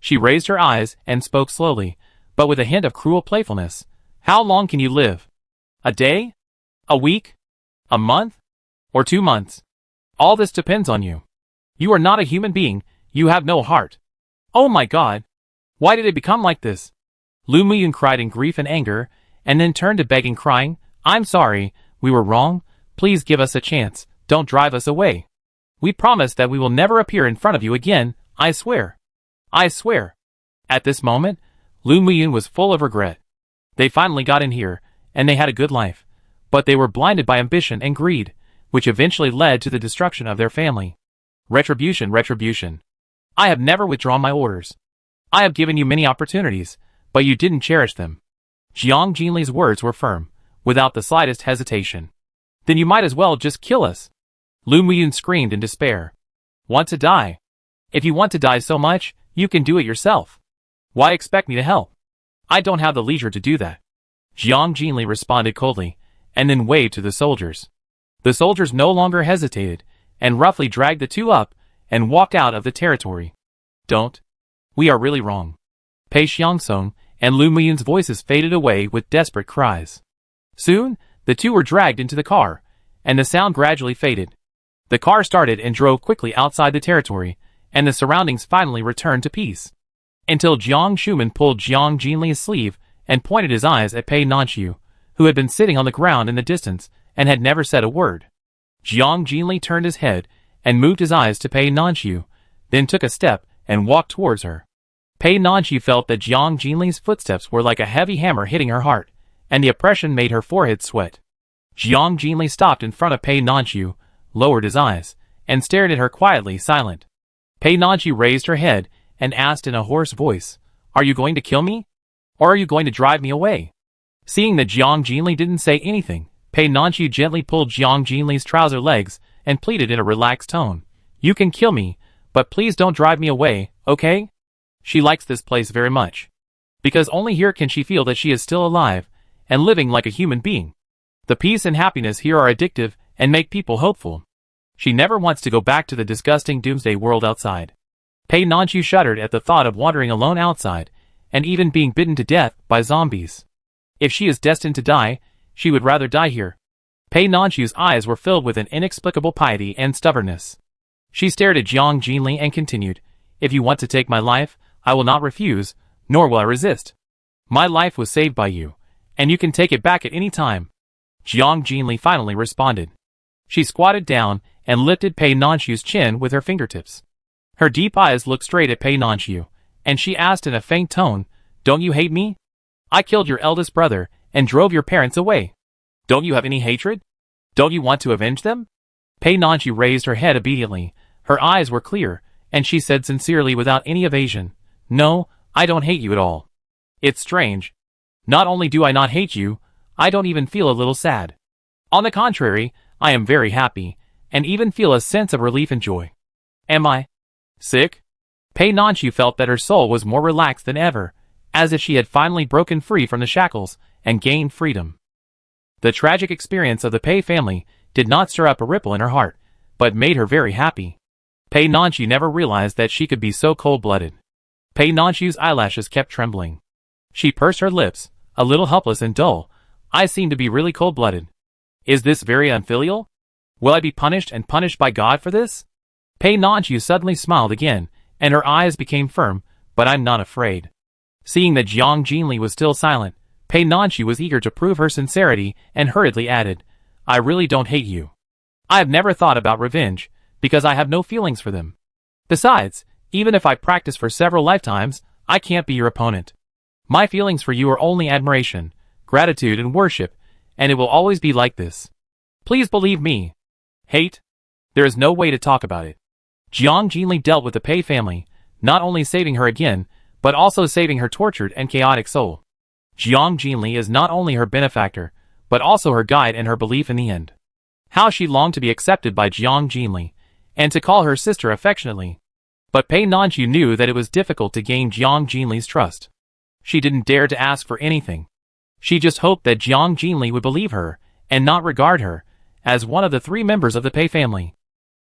She raised her eyes and spoke slowly, but with a hint of cruel playfulness. How long can you live? A day? A week? A month? Or 2 months? All this depends on you. You are not a human being, you have no heart. Oh my God! Why did it become like this? Lu Muyun cried in grief and anger, and then turned to begging, crying, "I'm sorry, we were wrong, please give us a chance, don't drive us away. We promise that we will never appear in front of you again, I swear. I swear." At this moment, Lu Muyun was full of regret. They finally got in here, and they had a good life, but they were blinded by ambition and greed, which eventually led to the destruction of their family. Retribution, retribution. I have never withdrawn my orders. I have given you many opportunities, but you didn't cherish them. Jiang Jinli's words were firm, without the slightest hesitation. Then you might as well just kill us. Lu Muyun screamed in despair. Want to die? If you want to die so much, you can do it yourself. Why expect me to help? I don't have the leisure to do that. Jiang Jinli responded coldly, and then waved to the soldiers. The soldiers no longer hesitated, and roughly dragged the 2 up, and walked out of the territory. Don't. We are really wrong. Pei Xiangsong and Lu Muyun's voices faded away with desperate cries. Soon, the 2 were dragged into the car, and the sound gradually faded. The car started and drove quickly outside the territory, and the surroundings finally returned to peace. Until Jiang Shuman pulled Jiang Jinli's sleeve and pointed his eyes at Pei Nanxiu, who had been sitting on the ground in the distance and had never said a word. Jiang Jinli turned his head and moved his eyes to Pei Nanxiu, then took a step and walked towards her. Pei Nanxiu felt that Jiang Jinli's footsteps were like a heavy hammer hitting her heart, and the oppression made her forehead sweat. Jiang Jinli stopped in front of Pei Nanxiu, lowered his eyes, and stared at her quietly, silent. Pei Nanxiu raised her head and asked in a hoarse voice, "Are you going to kill me? Or are you going to drive me away?" Seeing that Jiang Jinli didn't say anything, Pei Nanxiu gently pulled Jiang Jinli's trouser legs and pleaded in a relaxed tone, "You can kill me, but please don't drive me away, okay?" She likes this place very much. Because only here can she feel that she is still alive, and living like a human being. The peace and happiness here are addictive and make people hopeful. She never wants to go back to the disgusting Doomsday world outside. Pei Nanxiu shuddered at the thought of wandering alone outside, and even being bitten to death by zombies. If she is destined to die, she would rather die here. Pei Nanxiu's eyes were filled with an inexplicable piety and stubbornness. She stared at Jiang Jinli and continued, "If you want to take my life, I will not refuse, nor will I resist. My life was saved by you, and you can take it back at any time." Jiang Jinli finally responded. She squatted down and lifted Pei Nanxiu's chin with her fingertips. Her deep eyes looked straight at Pei Nanxiu, and she asked in a faint tone, "Don't you hate me? I killed your eldest brother and drove your parents away. Don't you have any hatred? Don't you want to avenge them?" Pei Nanxiu raised her head obediently. Her eyes were clear, and she said sincerely without any evasion, "No, I don't hate you at all. It's strange. Not only do I not hate you, I don't even feel a little sad. On the contrary, I am very happy, and even feel a sense of relief and joy. Am I sick?" Pei Nanxiu felt that her soul was more relaxed than ever, as if she had finally broken free from the shackles and gained freedom. The tragic experience of the Pei family did not stir up a ripple in her heart, but made her very happy. Pei Nanxiu never realized that she could be so cold-blooded. Pei Nanxiu's eyelashes kept trembling. She pursed her lips, a little helpless and dull. "I seem to be really cold-blooded. Is this very unfilial? Will I be punished and punished by God for this?" Pei Nanxiu suddenly smiled again, and her eyes became firm, "But I'm not afraid." Seeing that Jiang Jinli was still silent, Pei Nanxiu was eager to prove her sincerity and hurriedly added, "I really don't hate you. I have never thought about revenge, because I have no feelings for them. Besides, even if I practice for several lifetimes, I can't be your opponent. My feelings for you are only admiration, gratitude and worship, and it will always be like this. Please believe me. Hate? There is no way to talk about it." Jiang Jinli dealt with the Pei family, not only saving her again, but also saving her tortured and chaotic soul. Jiang Jinli is not only her benefactor, but also her guide and her belief in the end. How she longed to be accepted by Jiang Jinli, and to call her sister affectionately. But Pei Nanxiu knew that it was difficult to gain Jiang Jinli's trust. She didn't dare to ask for anything. She just hoped that Jiang Jinli would believe her, and not regard her, as one of the 3 members of the Pei family.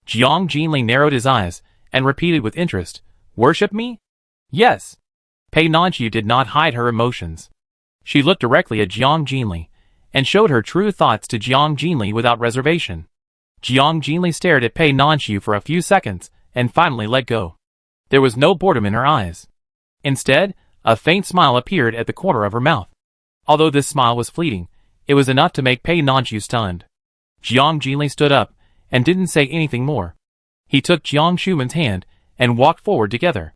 Jiang Jinli narrowed his eyes, and repeated with interest, "Worship me?" "Yes." Pei Nanxiu did not hide her emotions. She looked directly at Jiang Jinli, and showed her true thoughts to Jiang Jinli without reservation. Jiang Jinli stared at Pei Nanxiu for a few seconds, and finally let go. There was no boredom in her eyes. Instead, a faint smile appeared at the corner of her mouth. Although this smile was fleeting, it was enough to make Pei Nanxiu stunned. Jiang Jinli stood up, and didn't say anything more. He took Jiang Shuman's hand, and walked forward together.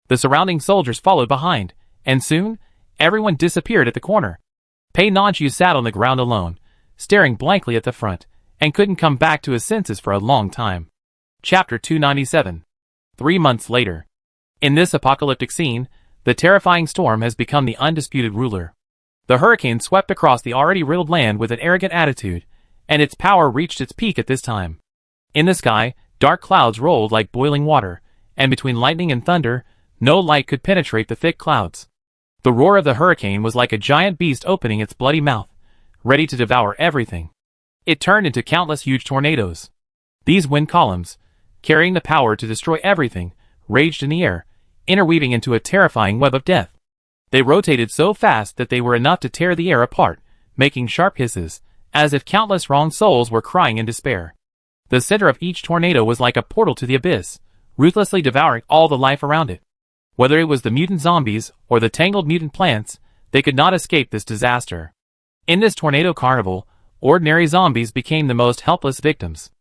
The surrounding soldiers followed behind, and soon, everyone disappeared at the corner. Pei Nanxiu sat on the ground alone, staring blankly at the front, and couldn't come back to his senses for a long time. Chapter 297. 3 months later. In this apocalyptic scene, the terrifying storm has become the undisputed ruler. The hurricane swept across the already riddled land with an arrogant attitude, and its power reached its peak at this time. In the sky, dark clouds rolled like boiling water, and between lightning and thunder, no light could penetrate the thick clouds. The roar of the hurricane was like a giant beast opening its bloody mouth, ready to devour everything. It turned into countless huge tornadoes. These wind columns, carrying the power to destroy everything, raged in the air, interweaving into a terrifying web of death. They rotated so fast that they were enough to tear the air apart, making sharp hisses, as if countless wronged souls were crying in despair. The center of each tornado was like a portal to the abyss, ruthlessly devouring all the life around it. Whether it was the mutant zombies or the tangled mutant plants, they could not escape this disaster. In this tornado carnival, ordinary zombies became the most helpless victims.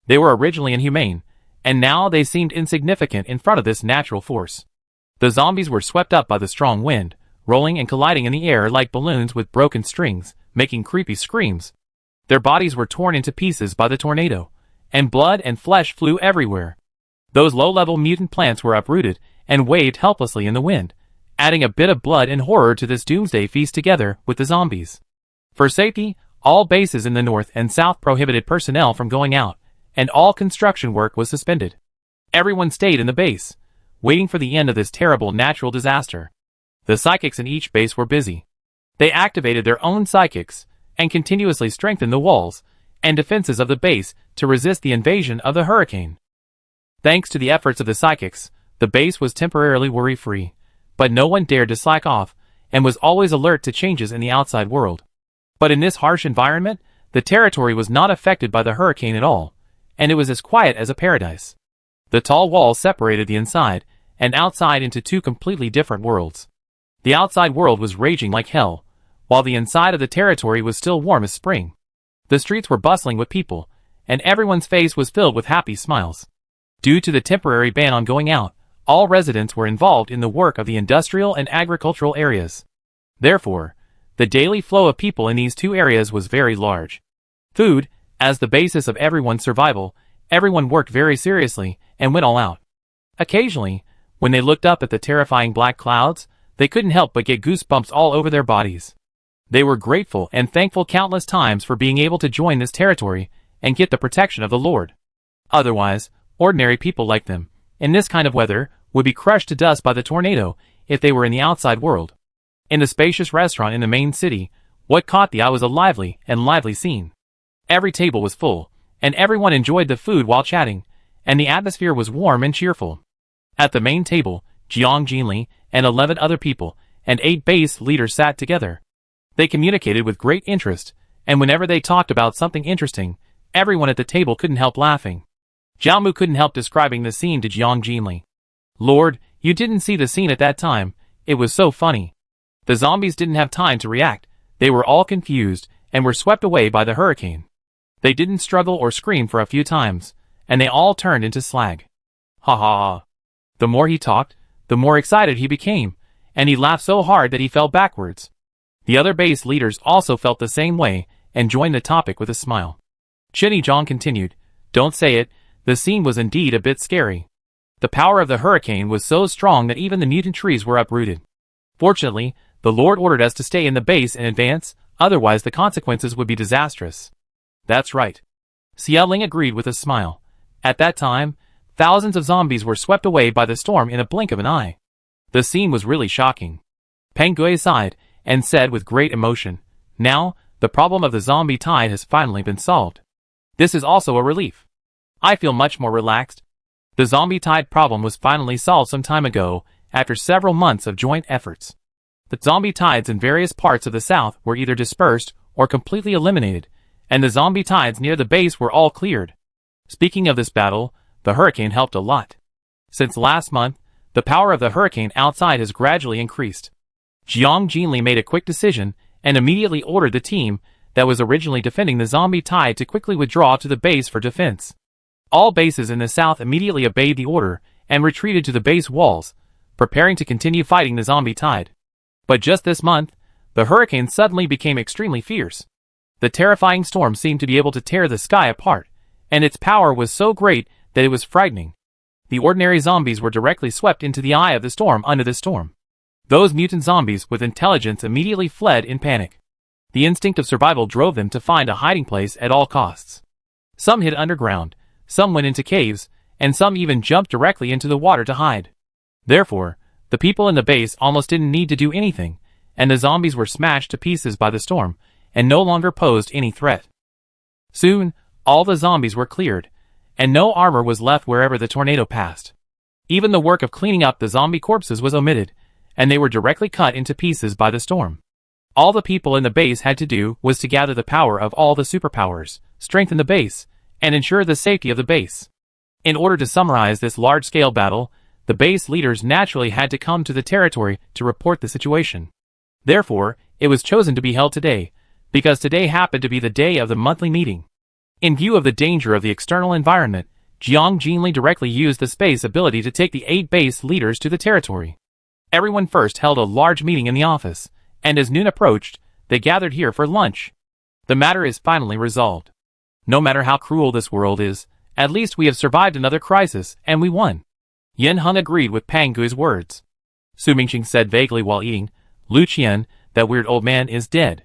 They were originally inhumane, and now they seemed insignificant in front of this natural force. The zombies were swept up by the strong wind, rolling and colliding in the air like balloons with broken strings, making creepy screams. Their bodies were torn into pieces by the tornado, and blood and flesh flew everywhere. Those low-level mutant plants were uprooted and waved helplessly in the wind, adding a bit of blood and horror to this doomsday feast together with the zombies. For safety, all bases in the north and south prohibited personnel from going out, and all construction work was suspended. Everyone stayed in the base, waiting for the end of this terrible natural disaster. The psychics in each base were busy. They activated their own psychics, and continuously strengthened the walls and defenses of the base to resist the invasion of the hurricane. Thanks to the efforts of the psychics, the base was temporarily worry-free, but no one dared to slack off, and was always alert to changes in the outside world. But in this harsh environment, the territory was not affected by the hurricane at all, and it was as quiet as a paradise. The tall walls separated the inside and outside into 2 completely different worlds. The outside world was raging like hell, while the inside of the territory was still warm as spring. The streets were bustling with people, and everyone's face was filled with happy smiles. Due to the temporary ban on going out, all residents were involved in the work of the industrial and agricultural areas. Therefore, the daily flow of people in these two areas was very large. Food, as the basis of everyone's survival, everyone worked very seriously and went all out. Occasionally, when they looked up at the terrifying black clouds, they couldn't help but get goosebumps all over their bodies. They were grateful and thankful countless times for being able to join this territory and get the protection of the Lord. Otherwise, ordinary people like them, in this kind of weather, would be crushed to dust by the tornado if they were in the outside world. In the spacious restaurant in the main city, what caught the eye was a lively scene. Every table was full, and everyone enjoyed the food while chatting, and the atmosphere was warm and cheerful. At the main table, Jiang Jinli and 11 other people and 8 base leaders sat together. They communicated with great interest, and whenever they talked about something interesting, everyone at the table couldn't help laughing. Jiaomu couldn't help describing the scene to Jiang Jinli. Lord, you didn't see the scene at that time, it was so funny. The zombies didn't have time to react, they were all confused and were swept away by the hurricane. They didn't struggle or scream for a few times, and they all turned into slag. Ha ha ha. The more he talked, the more excited he became, and he laughed so hard that he fell backwards. The other base leaders also felt the same way and joined the topic with a smile. Chinny Zhang continued, "Don't say it, the scene was indeed a bit scary. The power of the hurricane was so strong that even the mutant trees were uprooted. Fortunately, the Lord ordered us to stay in the base in advance, otherwise the consequences would be disastrous." "That's right." Xia Ling agreed with a smile. At that time, thousands of zombies were swept away by the storm in a blink of an eye. The scene was really shocking. Peng Gui sighed and said with great emotion, "Now, the problem of the zombie tide has finally been solved. This is also a relief. I feel much more relaxed. The zombie tide problem was finally solved some time ago, after several months of joint efforts. The zombie tides in various parts of the south were either dispersed or completely eliminated, and the zombie tides near the base were all cleared. Speaking of this battle, the hurricane helped a lot. Since last month, the power of the hurricane outside has gradually increased." Jiang Jinli made a quick decision and immediately ordered the team that was originally defending the zombie tide to quickly withdraw to the base for defense. All bases in the south immediately obeyed the order and retreated to the base walls, preparing to continue fighting the zombie tide. But just this month, the hurricane suddenly became extremely fierce. The terrifying storm seemed to be able to tear the sky apart, and its power was so great that it was frightening. The ordinary zombies were directly swept into the eye of the storm under the storm. Those mutant zombies with intelligence immediately fled in panic. The instinct of survival drove them to find a hiding place at all costs. Some hid underground, some went into caves, and some even jumped directly into the water to hide. Therefore, the people in the base almost didn't need to do anything, and the zombies were smashed to pieces by the storm, and no longer posed any threat. Soon, all the zombies were cleared, and no armor was left wherever the tornado passed. Even the work of cleaning up the zombie corpses was omitted, and they were directly cut into pieces by the storm. All the people in the base had to do was to gather the power of all the superpowers, strengthen the base, and ensure the safety of the base. In order to summarize this large-scale battle, the base leaders naturally had to come to the territory to report the situation. Therefore, it was chosen to be held today, because today happened to be the day of the monthly meeting. In view of the danger of the external environment, Jiang Jinli directly used the space ability to take the 8 base leaders to the territory. Everyone first held a large meeting in the office, and as noon approached, they gathered here for lunch. The matter is finally resolved. No matter how cruel this world is, at least we have survived another crisis, and we won. Yen Heng agreed with Pang Gui's words. Su Mingqing said vaguely while eating, "Lu Qian, that weird old man is dead.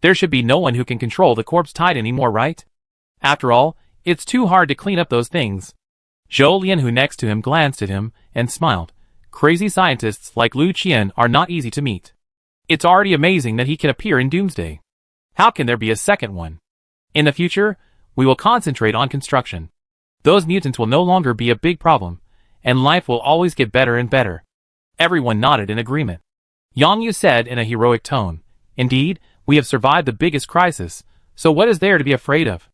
There should be no one who can control the corpse tide anymore, right? After all, it's too hard to clean up those things." Zhou Lian, who next to him, glanced at him and smiled. "Crazy scientists like Lu Qian are not easy to meet. It's already amazing that he can appear in Doomsday. How can there be a second one? In the future, we will concentrate on construction. Those mutants will no longer be a big problem, and life will always get better and better." Everyone nodded in agreement. Yang Yu said in a heroic tone, "Indeed, we have survived the biggest crisis, so what is there to be afraid of?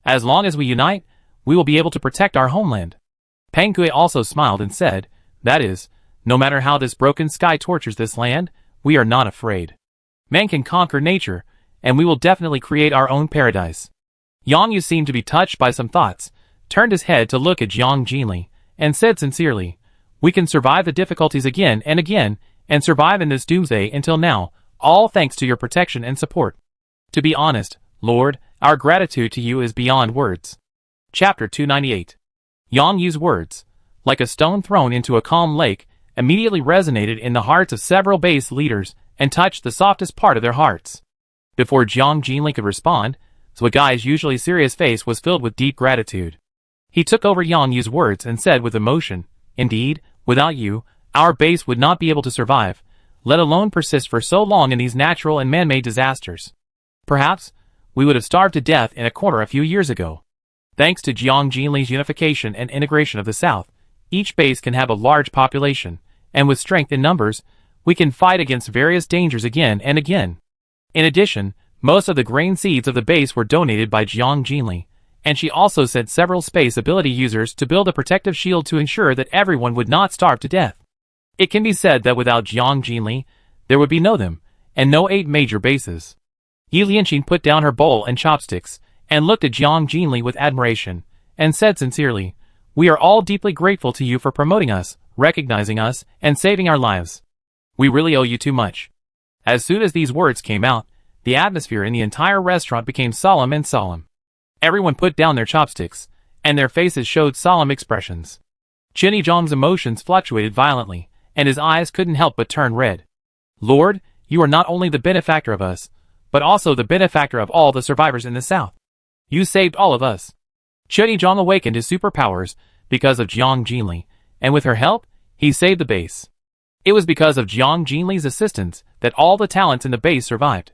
As long as we unite, we will be able to protect our homeland." Peng Gui also smiled and said, "That is, no matter how this broken sky tortures this land, we are not afraid. Man can conquer nature, and we will definitely create our own paradise." Yang Yu seemed to be touched by some thoughts, turned his head to look at Jiang Jinli, and said sincerely, "We can survive the difficulties again, and survive in this doomsday until now, all thanks to your protection and support. To be honest, Lord, our gratitude to you is beyond words." Chapter 298. Yang Yu's words, like a stone thrown into a calm lake, immediately resonated in the hearts of several base leaders and touched the softest part of their hearts. Before Jiang Jinli could respond, Zwagai's usually serious face was filled with deep gratitude. He took over Yang Yu's words and said with emotion, "Indeed, without you, our base would not be able to survive, let alone persist for so long in these natural and man-made disasters. Perhaps, we would have starved to death in a corner a few years ago. Thanks to Jiang Jinli's unification and integration of the South, each base can have a large population, and with strength in numbers, we can fight against various dangers again and again." In addition, most of the grain seeds of the base were donated by Jiang Jinli, and she also sent several space ability users to build a protective shield to ensure that everyone would not starve to death. It can be said that without Jiang Jinli, there would be no them, and no 8 major bases. Yi Lianqing put down her bowl and chopsticks, and looked at Jiang Jinli with admiration, and said sincerely, "We are all deeply grateful to you for promoting us, recognizing us, and saving our lives. We really owe you too much." As soon as these words came out, the atmosphere in the entire restaurant became solemn and solemn. Everyone put down their chopsticks, and their faces showed solemn expressions. Chinny Zhang's emotions fluctuated violently, and his eyes couldn't help but turn red. "Lord, you are not only the benefactor of us, but also the benefactor of all the survivors in the South. You saved all of us." Chinny Zhang awakened his superpowers because of Jiang Jinli, and with her help, he saved the base. It was because of Jiang Jinli's assistance that all the talents in the base survived.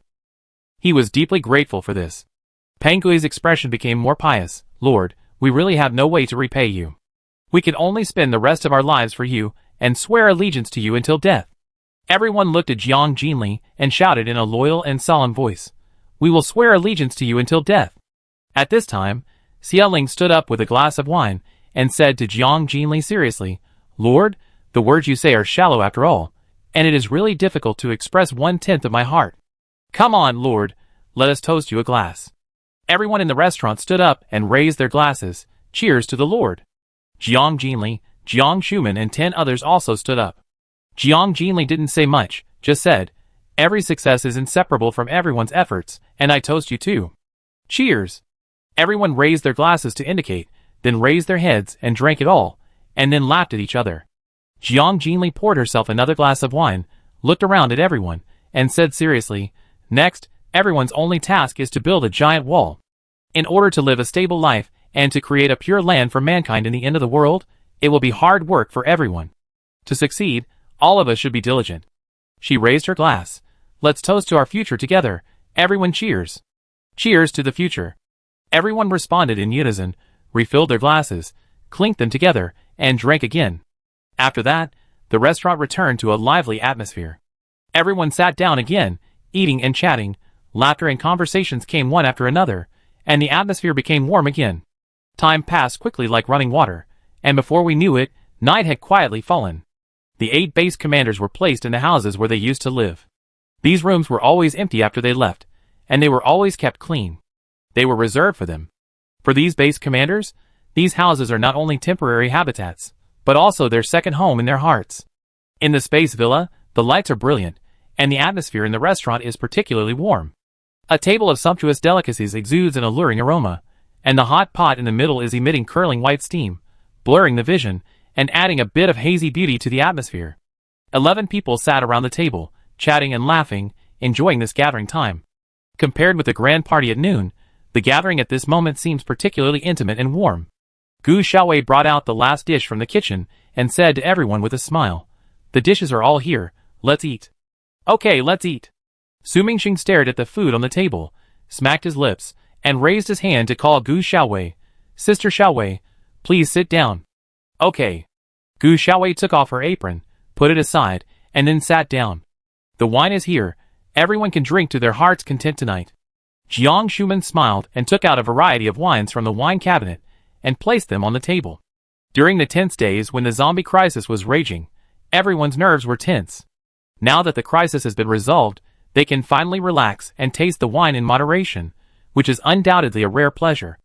He was deeply grateful for this. Peng Gui's expression became more pious. "Lord, we really have no way to repay you. We can only spend the rest of our lives for you, and swear allegiance to you until death." Everyone looked at Jiang Jinli and shouted in a loyal and solemn voice, "We will swear allegiance to you until death." At this time, Xiaoling stood up with a glass of wine, and said to Jiang Jinli seriously, "Lord, the words you say are shallow after all, and it is really difficult to express 1/10 of my heart. Come on, Lord, let us toast you a glass." Everyone in the restaurant stood up and raised their glasses. Cheers to the Lord. Jiang Jinli, Jiang Shuman and 10 others also stood up. Jiang Jinli didn't say much, just said, "Every success is inseparable from everyone's efforts, and I toast you too. Cheers." Everyone raised their glasses to indicate, then raised their heads and drank it all, and then laughed at each other. Jiang Jinli poured herself another glass of wine, looked around at everyone, and said seriously, "Next, everyone's only task is to build a giant wall. In order to live a stable life, and to create a pure land for mankind in the end of the world, it will be hard work for everyone. To succeed, all of us should be diligent." She raised her glass. "Let's toast to our future together. Everyone cheers." Cheers to the future. Everyone responded in unison, refilled their glasses, clinked them together, and drank again. After that, the restaurant returned to a lively atmosphere. Everyone sat down again, eating and chatting, laughter and conversations came one after another, and the atmosphere became warm again. Time passed quickly like running water, and before we knew it, night had quietly fallen. The 8 base commanders were placed in the houses where they used to live. These rooms were always empty after they left, and they were always kept clean. They were reserved for them. For these base commanders, these houses are not only temporary habitats, but also their second home in their hearts. In the space villa, the lights are brilliant, and the atmosphere in the restaurant is particularly warm. A table of sumptuous delicacies exudes an alluring aroma, and the hot pot in the middle is emitting curling white steam, blurring the vision, and adding a bit of hazy beauty to the atmosphere. 11 people sat around the table, chatting and laughing, enjoying this gathering time. Compared with the grand party at noon, the gathering at this moment seems particularly intimate and warm. Gu Xiaowei brought out the last dish from the kitchen, and said to everyone with a smile, "The dishes are all here, let's eat." "Okay, let's eat." Su Mingxing stared at the food on the table, smacked his lips, and raised his hand to call Gu Xiaowei. "Sister Xiaowei, please sit down." "Okay." Gu Xiaowei took off her apron, put it aside, and then sat down. "The wine is here, everyone can drink to their heart's content tonight." Jiang Shuman smiled and took out a variety of wines from the wine cabinet, and placed them on the table. During the tense days when the zombie crisis was raging, everyone's nerves were tense. Now that the crisis has been resolved, they can finally relax and taste the wine in moderation, which is undoubtedly a rare pleasure.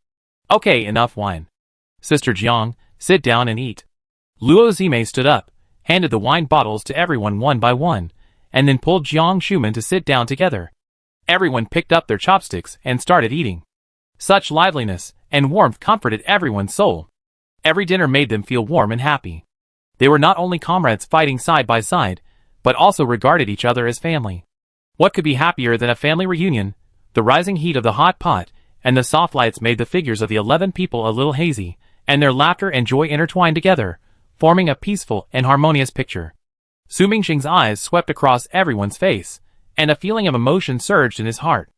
Okay, enough wine. Sister Jiang, sit down and eat. Luo Zime stood up, handed the wine bottles to everyone one by one, and then pulled Jiang Shuman to sit down together. Everyone picked up their chopsticks and started eating. Such liveliness and warmth comforted everyone's soul. Every dinner made them feel warm and happy. They were not only comrades fighting side by side, but also regarded each other as family. What could be happier than a family reunion? The rising heat of the hot pot and the soft lights made the figures of the 11 people a little hazy, and their laughter and joy intertwined together, forming a peaceful and harmonious picture. Su Mingxing's eyes swept across everyone's face, and a feeling of emotion surged in his heart.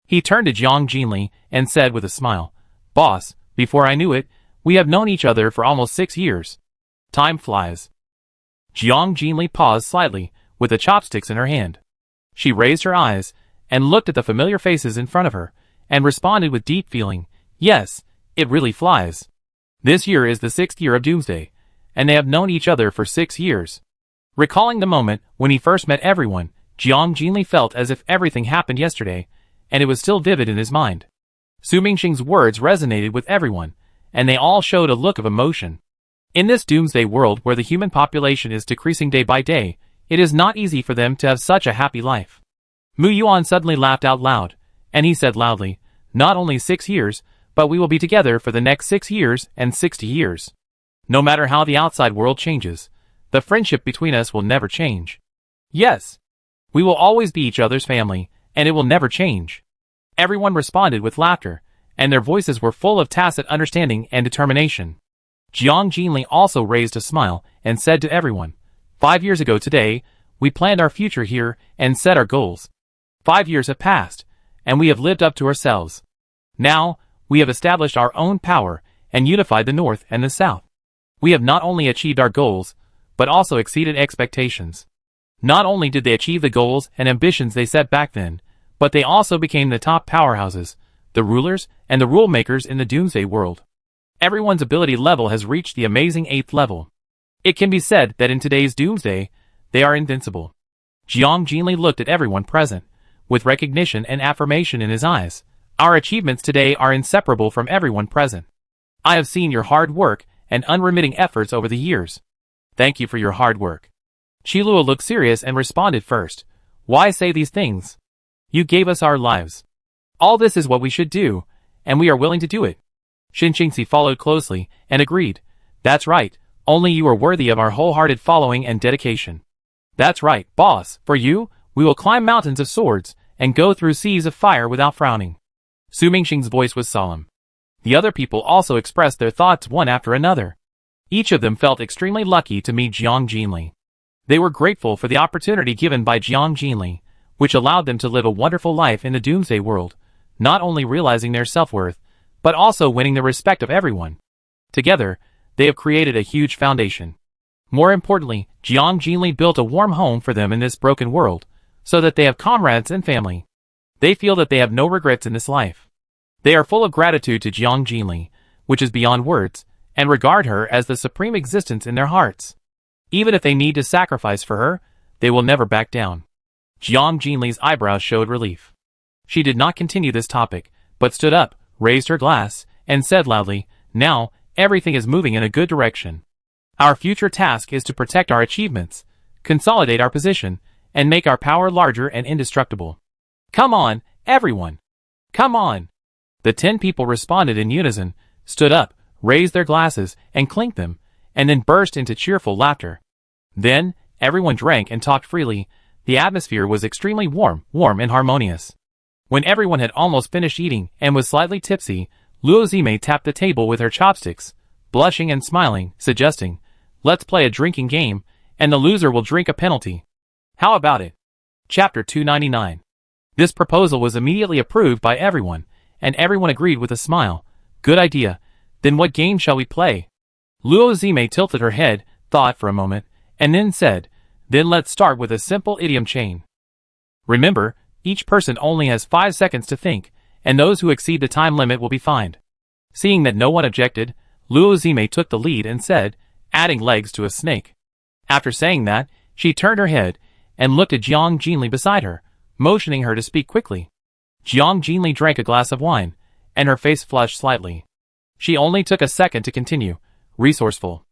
He turned to Jiang Jinli and said with a smile, "Boss, before I knew it, we have known each other for almost 6 years. Time flies." Jiang Jinli paused slightly, with the chopsticks in her hand. She raised her eyes, and looked at the familiar faces in front of her, and responded with deep feeling, "Yes, it really flies. This year is the 6th year of Doomsday, and they have known each other for 6 years." Recalling the moment when he first met everyone, Jiang Jinli felt as if everything happened yesterday, and it was still vivid in his mind. Su Mingxing's words resonated with everyone, and they all showed a look of emotion. In this Doomsday world where the human population is decreasing day by day, it is not easy for them to have such a happy life. Mu Yuan suddenly laughed out loud, and he said loudly, "Not only 6 years, but we will be together for the next 6 years and 60 years. No matter how the outside world changes, the friendship between us will never change. Yes, we will always be each other's family, and it will never change." Everyone responded with laughter, and their voices were full of tacit understanding and determination. Jiang Jinli also raised a smile and said to everyone, 5 years ago today, we planned our future here and set our goals. 5 years have passed, and we have lived up to ourselves. Now, we have established our own power and unified the North and the South. We have not only achieved our goals, but also exceeded expectations. Not only did they achieve the goals and ambitions they set back then, but they also became the top powerhouses, the rulers, and the rule makers in the Doomsday world. Everyone's ability level has reached the amazing 8th level. It can be said that in today's Doomsday, they are invincible. Jiang Jinli looked at everyone present, with recognition and affirmation in his eyes. Our achievements today are inseparable from everyone present. I have seen your hard work and unremitting efforts over the years. Thank you for your hard work. Qilua looked serious and responded first. Why say these things? You gave us our lives. All this is what we should do, and we are willing to do it. Xin Qingxi followed closely and agreed. That's right, only you are worthy of our wholehearted following and dedication. That's right, boss, for you, we will climb mountains of swords and go through seas of fire without frowning. Su Mingxing's voice was solemn. The other people also expressed their thoughts one after another. Each of them felt extremely lucky to meet Jiang Jinli. They were grateful for the opportunity given by Jiang Jinli, which allowed them to live a wonderful life in the Doomsday world, not only realizing their self-worth, but also winning the respect of everyone. Together, they have created a huge foundation. More importantly, Jiang Jinli built a warm home for them in this broken world, so that they have comrades and family. They feel that they have no regrets in this life. They are full of gratitude to Jiang Jinli, which is beyond words, and regard her as the supreme existence in their hearts. Even if they need to sacrifice for her, they will never back down. Jiang Jinli's eyebrows showed relief. She did not continue this topic, but stood up, raised her glass, and said loudly, "Now, everything is moving in a good direction. Our future task is to protect our achievements, consolidate our position, and make our power larger and indestructible. Come on, everyone! Come on!" The 10 people responded in unison, stood up, raised their glasses, and clinked them, and then burst into cheerful laughter. Then, everyone drank and talked freely. The atmosphere was extremely warm and harmonious. When everyone had almost finished eating and was slightly tipsy, Luo Zime tapped the table with her chopsticks, blushing and smiling, suggesting, "Let's play a drinking game, and the loser will drink a penalty. How about it?" Chapter 299. This proposal was immediately approved by everyone, and everyone agreed with a smile. Good idea. Then what game shall we play? Luo Zime tilted her head, thought for a moment, and then said, "Then let's start with a simple idiom chain. Remember, each person only has 5 seconds to think, and those who exceed the time limit will be fined." Seeing that no one objected, Luo Zime took the lead and said, "Adding legs to a snake." After saying that, she turned her head and looked at Jiang Jinli beside her, motioning her to speak quickly. Jiang Jinli drank a glass of wine, and her face flushed slightly. She only took a second to continue, resourceful.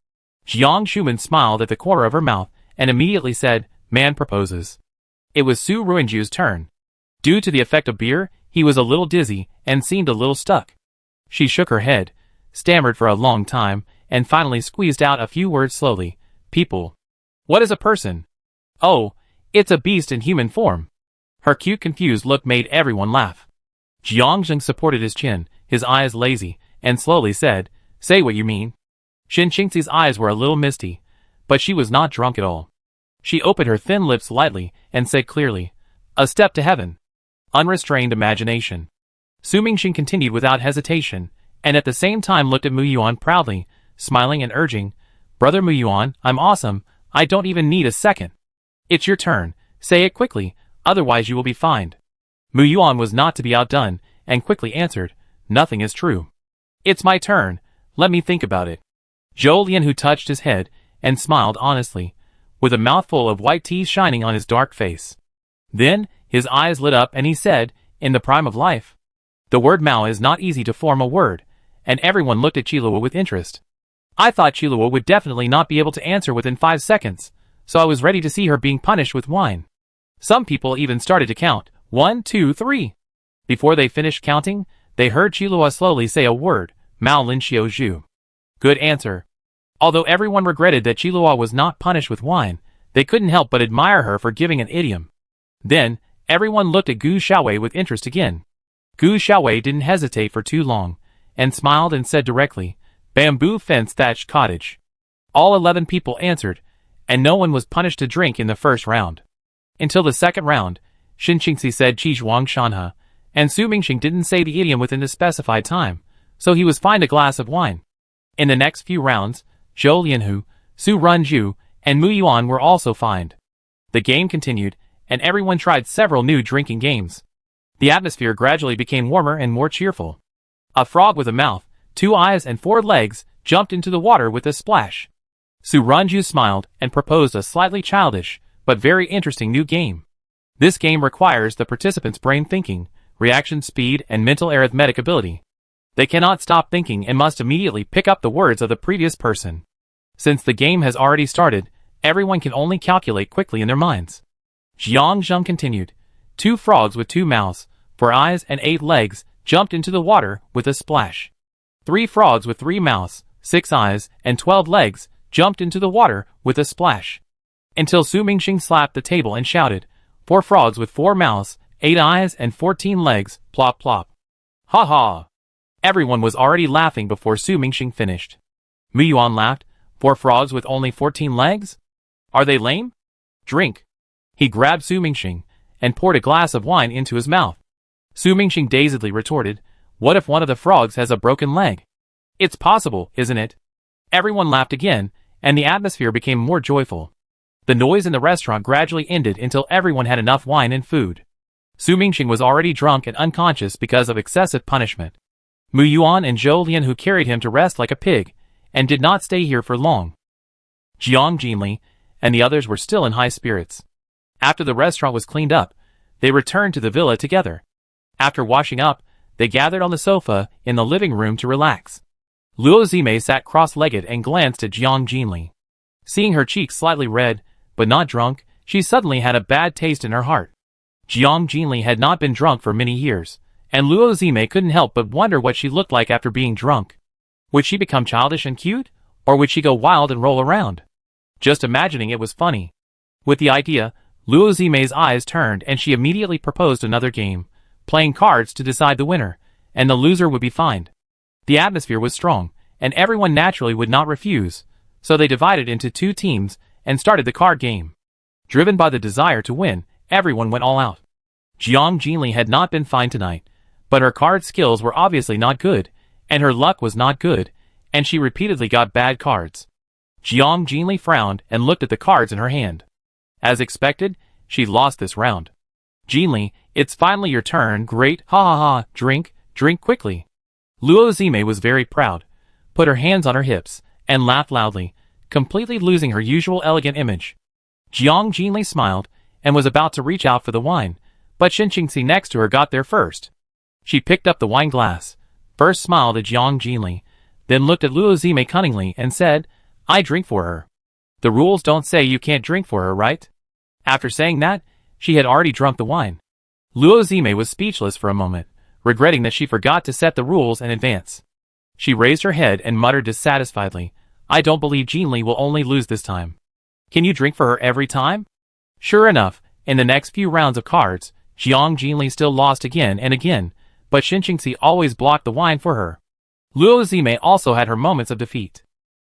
Jiang Shuman smiled at the corner of her mouth and immediately said, "Man proposes." It was Su Ruinju's turn. Due to the effect of beer, he was a little dizzy and seemed a little stuck. She shook her head, stammered for a long time, and finally squeezed out a few words slowly. "People. What is a person?" "Oh, it's a beast in human form." Her cute confused look made everyone laugh. Jiang Zheng supported his chin, his eyes lazy, and slowly said, "Say what you mean." Xin Qingxi's eyes were a little misty, but she was not drunk at all. She opened her thin lips lightly and said clearly, "A step to heaven." Unrestrained imagination. Su Mingxing continued without hesitation, and at the same time looked at Mu Yuan proudly, smiling and urging, "Brother Mu Yuan, I'm awesome, I don't even need a second." "It's your turn, say it quickly, otherwise you will be fined." Mu Yuan was not to be outdone, and quickly answered, "Nothing is true." "It's my turn, let me think about it." Zhou Lianhu touched his head, and smiled honestly, with a mouthful of white teeth shining on his dark face. Then, his eyes lit up and he said, "In the prime of life." The word Mao is not easy to form a word, and everyone looked at Qilua with interest. I thought Qilua would definitely not be able to answer within 5 seconds, so I was ready to see her being punished with wine. Some people even started to count, 1, 2, 3. Before they finished counting, they heard Qilua slowly say a word, Mao Lin Xiu Zhu. Good answer. Although everyone regretted that Qilua was not punished with wine, they couldn't help but admire her for giving an idiom. Then, everyone looked at Gu Xiaowei with interest again. Gu Xiaowei didn't hesitate for too long, and smiled and said directly, "Bamboo fence thatched cottage." All 11 people answered, and no one was punished to drink in the first round. Until the second round, Xin Qingxi said Qi Zhuang Shanhe, and Su Mingxing didn't say the idiom within the specified time, so he was fined a glass of wine. In the next few rounds, Zhou Lianhu, Su Runju, and Mu Yuan were also fined. The game continued, and everyone tried several new drinking games. The atmosphere gradually became warmer and more cheerful. A frog with a mouth, 2 eyes and 4 legs jumped into the water with a splash. Su Runju smiled and proposed a slightly childish, but very interesting new game. This game requires the participants' brain thinking, reaction speed, and mental arithmetic ability. They cannot stop thinking and must immediately pick up the words of the previous person. Since the game has already started, everyone can only calculate quickly in their minds. Jiang Zheng continued. 2 frogs with 2 mouths, 4 eyes and 8 legs jumped into the water with a splash. 3 frogs with 3 mouths, 6 eyes, and 12 legs jumped into the water with a splash. Until Su Mingxing slapped the table and shouted, 4 frogs with 4 mouths, 8 eyes and 14 legs, plop plop. Ha ha! Everyone was already laughing before Su Mingxing finished. Mu Yuan laughed, 4 frogs with only 14 legs? Are they lame? Drink. He grabbed Su Mingxing, and poured a glass of wine into his mouth. Su Mingxing dazedly retorted, what if one of the frogs has a broken leg? It's possible, isn't it? Everyone laughed again, and the atmosphere became more joyful. The noise in the restaurant gradually ended until everyone had enough wine and food. Su Mingxing was already drunk and unconscious because of excessive punishment. Mu Yuan and Zhou Lianhu carried him to rest like a pig, and did not stay here for long. Jiang Jinli and the others were still in high spirits. After the restaurant was cleaned up, they returned to the villa together. After washing up, they gathered on the sofa in the living room to relax. Luo Zime sat cross-legged and glanced at Jiang Jinli. Seeing her cheeks slightly red, but not drunk, she suddenly had a bad taste in her heart. Jiang Jinli had not been drunk for many years, and Luo Zime couldn't help but wonder what she looked like after being drunk. Would she become childish and cute, or would she go wild and roll around? Just imagining it was funny. With the idea, Luo Zime's eyes turned and she immediately proposed another game, playing cards to decide the winner, and the loser would be fined. The atmosphere was strong, and everyone naturally would not refuse, so they divided into 2 teams and started the card game. Driven by the desire to win, everyone went all out. Jiang Jinli had not been fined tonight, but her card skills were obviously not good, and her luck was not good, and she repeatedly got bad cards. Jiang Jinli frowned and looked at the cards in her hand. As expected, she lost this round. Jinli, it's finally your turn, great, ha ha ha, drink quickly. Luo Zime was very proud, put her hands on her hips, and laughed loudly, completely losing her usual elegant image. Jiang Jinli smiled, and was about to reach out for the wine, but Shinjingzi next to her got there first. She picked up the wine glass, first smiled at Jiang Jinli, then looked at Luo Zime cunningly and said, I drink for her. The rules don't say you can't drink for her, right? After saying that, she had already drunk the wine. Luo Zime was speechless for a moment, regretting that she forgot to set the rules in advance. She raised her head and muttered dissatisfiedly, I don't believe Jinli will only lose this time. Can you drink for her every time? Sure enough, in the next few rounds of cards, Jiang Jinli still lost again and again, but Shinjingzi always blocked the wine for her. Luo Zime also had her moments of defeat.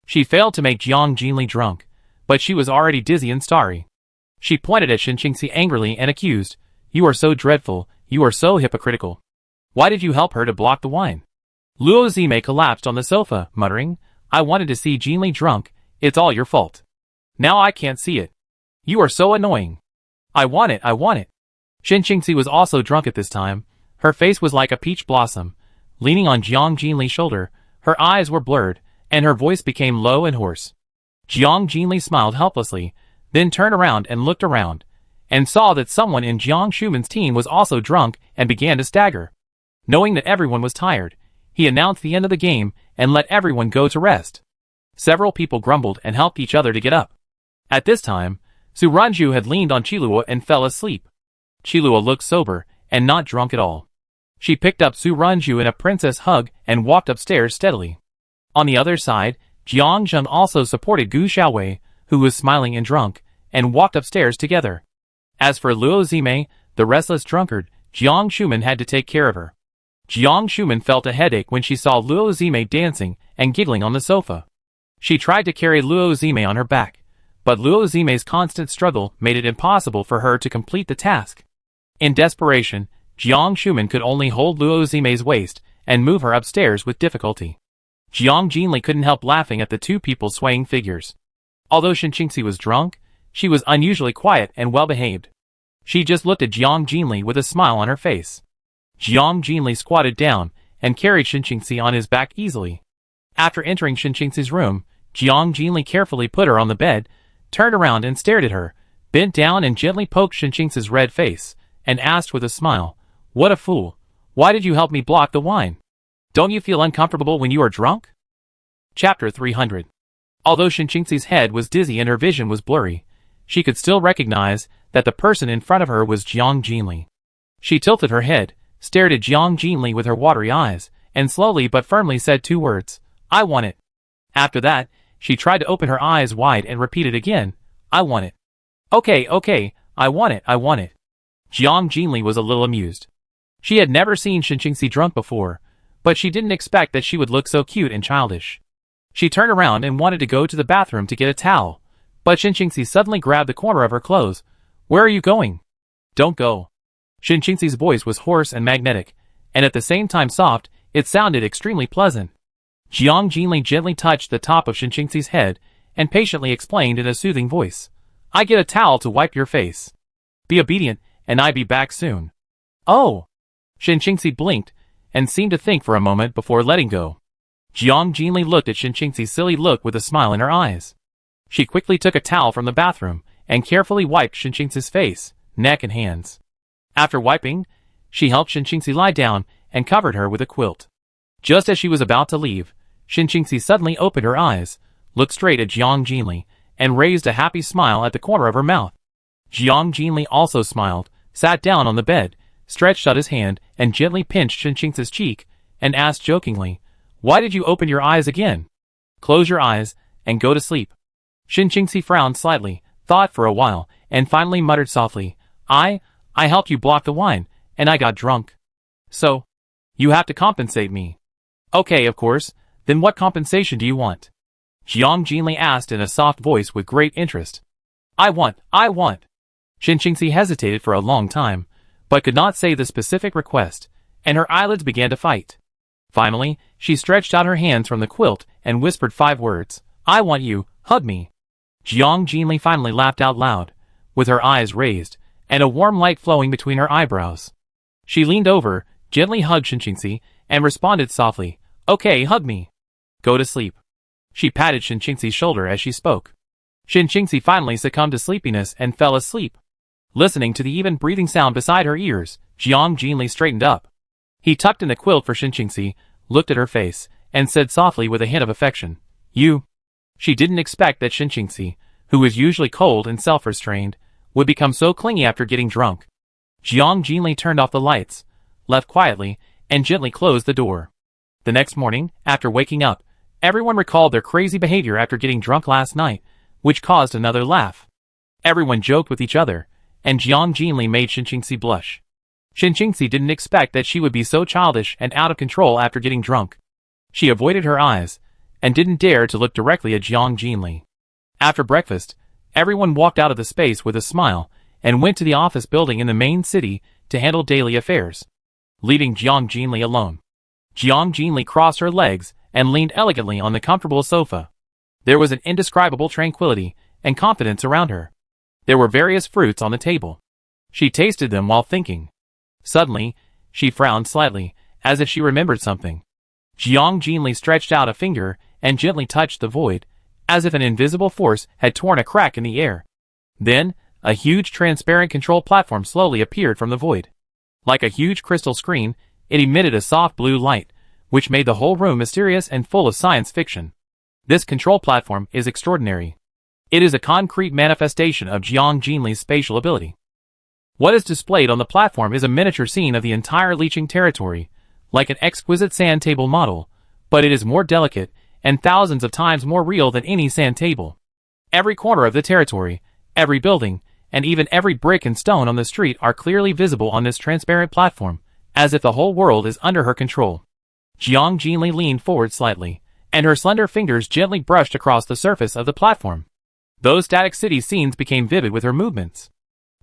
She failed to make Jiang Jinli drunk, but she was already dizzy and starry. She pointed at Shinjingzi angrily and accused, You are so dreadful, you are so hypocritical. Why did you help her to block the wine? Luo Zime collapsed on the sofa, muttering, I wanted to see Jinli drunk, it's all your fault. Now I can't see it. You are so annoying. I want it. Shinjingzi was also drunk at this time. Her face was like a peach blossom. Leaning on Jiang Jinli's shoulder, her eyes were blurred, and her voice became low and hoarse. Jiang Jinli smiled helplessly, then turned around and looked around, and saw that someone in Jiang Shuman's team was also drunk and began to stagger. Knowing that everyone was tired, he announced the end of the game and let everyone go to rest. Several people grumbled and helped each other to get up. At this time, Su Ranju had leaned on Qilua and fell asleep. Qilua looked sober and not drunk at all. She picked up Su Ranju in a princess hug and walked upstairs steadily. On the other side, Jiang Zheng also supported Gu Xiaowei, who was smiling and drunk, and walked upstairs together. As for Luo Zime, the restless drunkard, Jiang Shuman had to take care of her. Jiang Shuman felt a headache when she saw Luo Zime dancing and giggling on the sofa. She tried to carry Luo Zime on her back, but Luo Zime's constant struggle made it impossible for her to complete the task. In desperation, Jiang Shuman could only hold Luo Zime's waist and move her upstairs with difficulty. Jiang Jinli couldn't help laughing at the two people's swaying figures. Although Shinjingzi was drunk, she was unusually quiet and well-behaved. She just looked at Jiang Jinli with a smile on her face. Jiang Jinli squatted down and carried Shinjingzi on his back easily. After entering Shinjingzi's room, Jiang Jinli carefully put her on the bed, turned around and stared at her, bent down and gently poked Shinjingzi's red face, and asked with a smile, What a fool! Why did you help me block the wine? Don't you feel uncomfortable when you are drunk? Chapter 300. Although Shinjingzi's head was dizzy and her vision was blurry, she could still recognize that the person in front of her was Jiang Jinli. She tilted her head, stared at Jiang Jinli with her watery eyes, and slowly but firmly said two words, I want it. After that, she tried to open her eyes wide and repeated again, I want it. Okay, I want it. Jiang Jinli was a little amused. She had never seen Shinjingzi drunk before, but she didn't expect that she would look so cute and childish. She turned around and wanted to go to the bathroom to get a towel, but Shinjingzi suddenly grabbed the corner of her clothes. Where are you going? Don't go. Shinjingzi's voice was hoarse and magnetic, and at the same time soft. It sounded extremely pleasant. Jiang Jinli gently touched the top of Shinjingzi's head and patiently explained in a soothing voice, I get a towel to wipe your face. Be obedient, and I be back soon. Oh! Shinjingzi blinked and seemed to think for a moment before letting go. Jiang Jinli looked at Shinjingzi's silly look with a smile in her eyes. She quickly took a towel from the bathroom and carefully wiped Shinjingzi's face, neck and hands. After wiping, she helped Shinjingzi lie down and covered her with a quilt. Just as she was about to leave, Shinjingzi suddenly opened her eyes, looked straight at Jiang Jinli, and raised a happy smile at the corner of her mouth. Jiang Jinli also smiled, sat down on the bed, stretched out his hand, and gently pinched Shinjingzi's cheek, and asked jokingly, Why did you open your eyes again? Close your eyes, and go to sleep. Shinjingzi frowned slightly, thought for a while, and finally muttered softly, I helped you block the wine, and I got drunk. So, you have to compensate me. Okay, of course, then what compensation do you want? Jiang Jinli asked in a soft voice with great interest. I want. Shinjingzi hesitated for a long time, but could not say the specific request, and her eyelids began to fight. Finally, she stretched out her hands from the quilt and whispered 5 words, I want you, hug me. Jiang Jinli finally laughed out loud, with her eyes raised, and a warm light flowing between her eyebrows. She leaned over, gently hugged Shinjingzi, and responded softly, Okay, hug me. Go to sleep. She patted Shinjingzi's shoulder as she spoke. Shinjingzi finally succumbed to sleepiness and fell asleep. Listening to the even breathing sound beside her ears, Jiang Jinli straightened up. He tucked in the quilt for Shinqingxi, looked at her face, and said softly with a hint of affection, "You." She didn't expect that Shinqingxi, who was usually cold and self-restrained, would become so clingy after getting drunk. Jiang Jinli turned off the lights, left quietly, and gently closed the door. The next morning, after waking up, everyone recalled their crazy behavior after getting drunk last night, which caused another laugh. Everyone joked with each other, and Jiang Jinli made Shinqingxi blush. Shinqingxi didn't expect that she would be so childish and out of control after getting drunk. She avoided her eyes, and didn't dare to look directly at Jiang Jinli. After breakfast, everyone walked out of the space with a smile, and went to the office building in the main city to handle daily affairs, leaving Jiang Jinli alone. Jiang Jinli crossed her legs and leaned elegantly on the comfortable sofa. There was an indescribable tranquility and confidence around her. There were various fruits on the table. She tasted them while thinking. Suddenly, she frowned slightly, as if she remembered something. Jiang Jinli stretched out a finger and gently touched the void, as if an invisible force had torn a crack in the air. Then, a huge transparent control platform slowly appeared from the void. Like a huge crystal screen, it emitted a soft blue light, which made the whole room mysterious and full of science fiction. This control platform is extraordinary. It is a concrete manifestation of Jiang Jinli's spatial ability. What is displayed on the platform is a miniature scene of the entire leeching territory, like an exquisite sand table model, but it is more delicate and thousands of times more real than any sand table. Every corner of the territory, every building, and even every brick and stone on the street are clearly visible on this transparent platform, as if the whole world is under her control. Jiang Jinli leaned forward slightly, and her slender fingers gently brushed across the surface of the platform. Those static city scenes became vivid with her movements.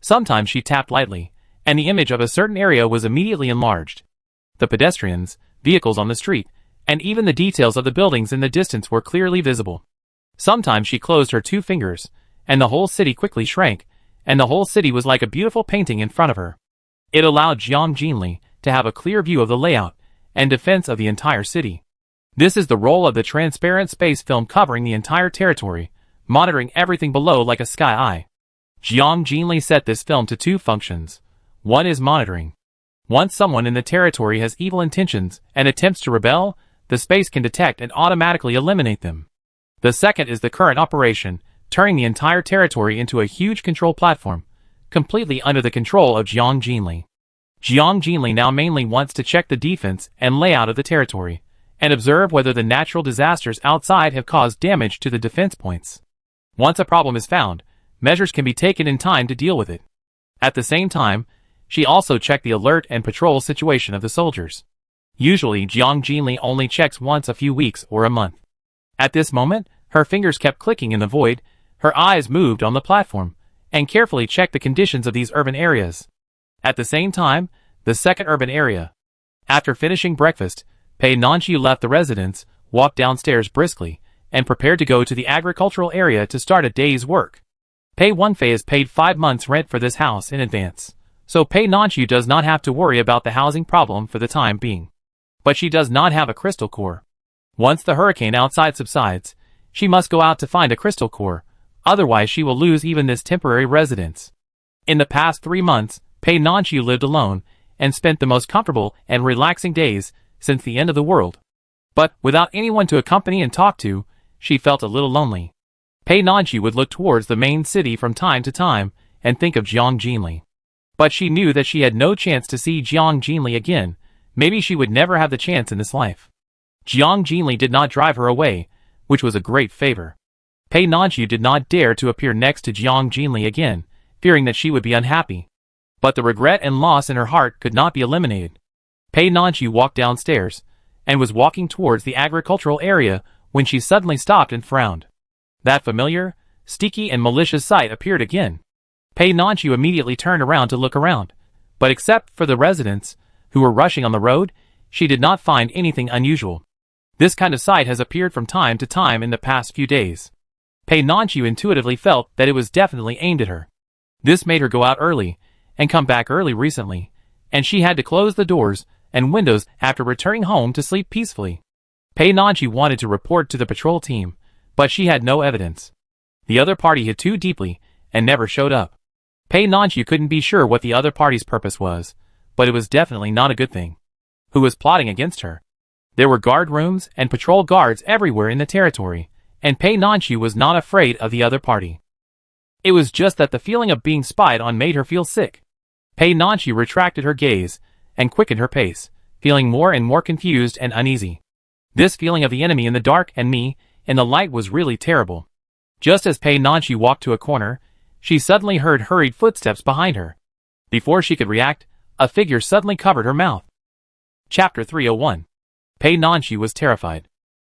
Sometimes she tapped lightly, and the image of a certain area was immediately enlarged. The pedestrians, vehicles on the street, and even the details of the buildings in the distance were clearly visible. Sometimes she closed her two fingers, and the whole city quickly shrank, and the whole city was like a beautiful painting in front of her. It allowed Jiang Jinli to have a clear view of the layout and defense of the entire city. This is the role of the transparent space film covering the entire territory, monitoring everything below like a sky eye. Jiang Jinli set this film to two functions. One is monitoring. Once someone in the territory has evil intentions and attempts to rebel, the space can detect and automatically eliminate them. The second is the current operation, turning the entire territory into a huge control platform, completely under the control of Jiang Jinli. Jiang Jinli now mainly wants to check the defense and layout of the territory, and observe whether the natural disasters outside have caused damage to the defense points. Once a problem is found, measures can be taken in time to deal with it. At the same time, she also checked the alert and patrol situation of the soldiers. Usually, Jiang Jinli only checks once a few weeks or a month. At this moment, her fingers kept clicking in the void, her eyes moved on the platform, and carefully checked the conditions of these urban areas. At the same time, the second urban area. After finishing breakfast, Pei Nanqiu left the residence, walked downstairs briskly, and prepared to go to the agricultural area to start a day's work. Pei Wenfei has paid 5 months' rent for this house in advance, so Pei Nanqiu does not have to worry about the housing problem for the time being. But she does not have a crystal core. Once the hurricane outside subsides, she must go out to find a crystal core, otherwise she will lose even this temporary residence. In the past 3 months, Pei Nanqiu lived alone, and spent the most comfortable and relaxing days since the end of the world. But, without anyone to accompany and talk to, she felt a little lonely. Pei Nanqiu would look towards the main city from time to time, and think of Jiang Jinli. But she knew that she had no chance to see Jiang Jinli again. Maybe she would never have the chance in this life. Jiang Jinli did not drive her away, which was a great favor. Pei Nanqiu did not dare to appear next to Jiang Jinli again, fearing that she would be unhappy. But the regret and loss in her heart could not be eliminated. Pei Nanqiu walked downstairs, and was walking towards the agricultural area when she suddenly stopped and frowned. That familiar, sticky and malicious sight appeared again. Pei Nanqiu immediately turned around to look around, but except for the residents, who were rushing on the road, she did not find anything unusual. This kind of sight has appeared from time to time in the past few days. Pei Nanqiu intuitively felt that it was definitely aimed at her. This made her go out early, and come back early recently, and she had to close the doors and windows after returning home to sleep peacefully. Pei Nanqiu wanted to report to the patrol team, but she had no evidence. The other party hid too deeply, and never showed up. Pei Nanxiu couldn't be sure what the other party's purpose was, but it was definitely not a good thing. Who was plotting against her? There were guard rooms and patrol guards everywhere in the territory, and Pei Nanxiu was not afraid of the other party. It was just that the feeling of being spied on made her feel sick. Pei Nanxiu retracted her gaze and quickened her pace, feeling more and more confused and uneasy. This feeling of the enemy in the dark and me in the light was really terrible. Just as Pei Nanxiu walked to a corner, she suddenly heard hurried footsteps behind her. Before she could react, a figure suddenly covered her mouth. Chapter 301. Pei Nanxiu was terrified.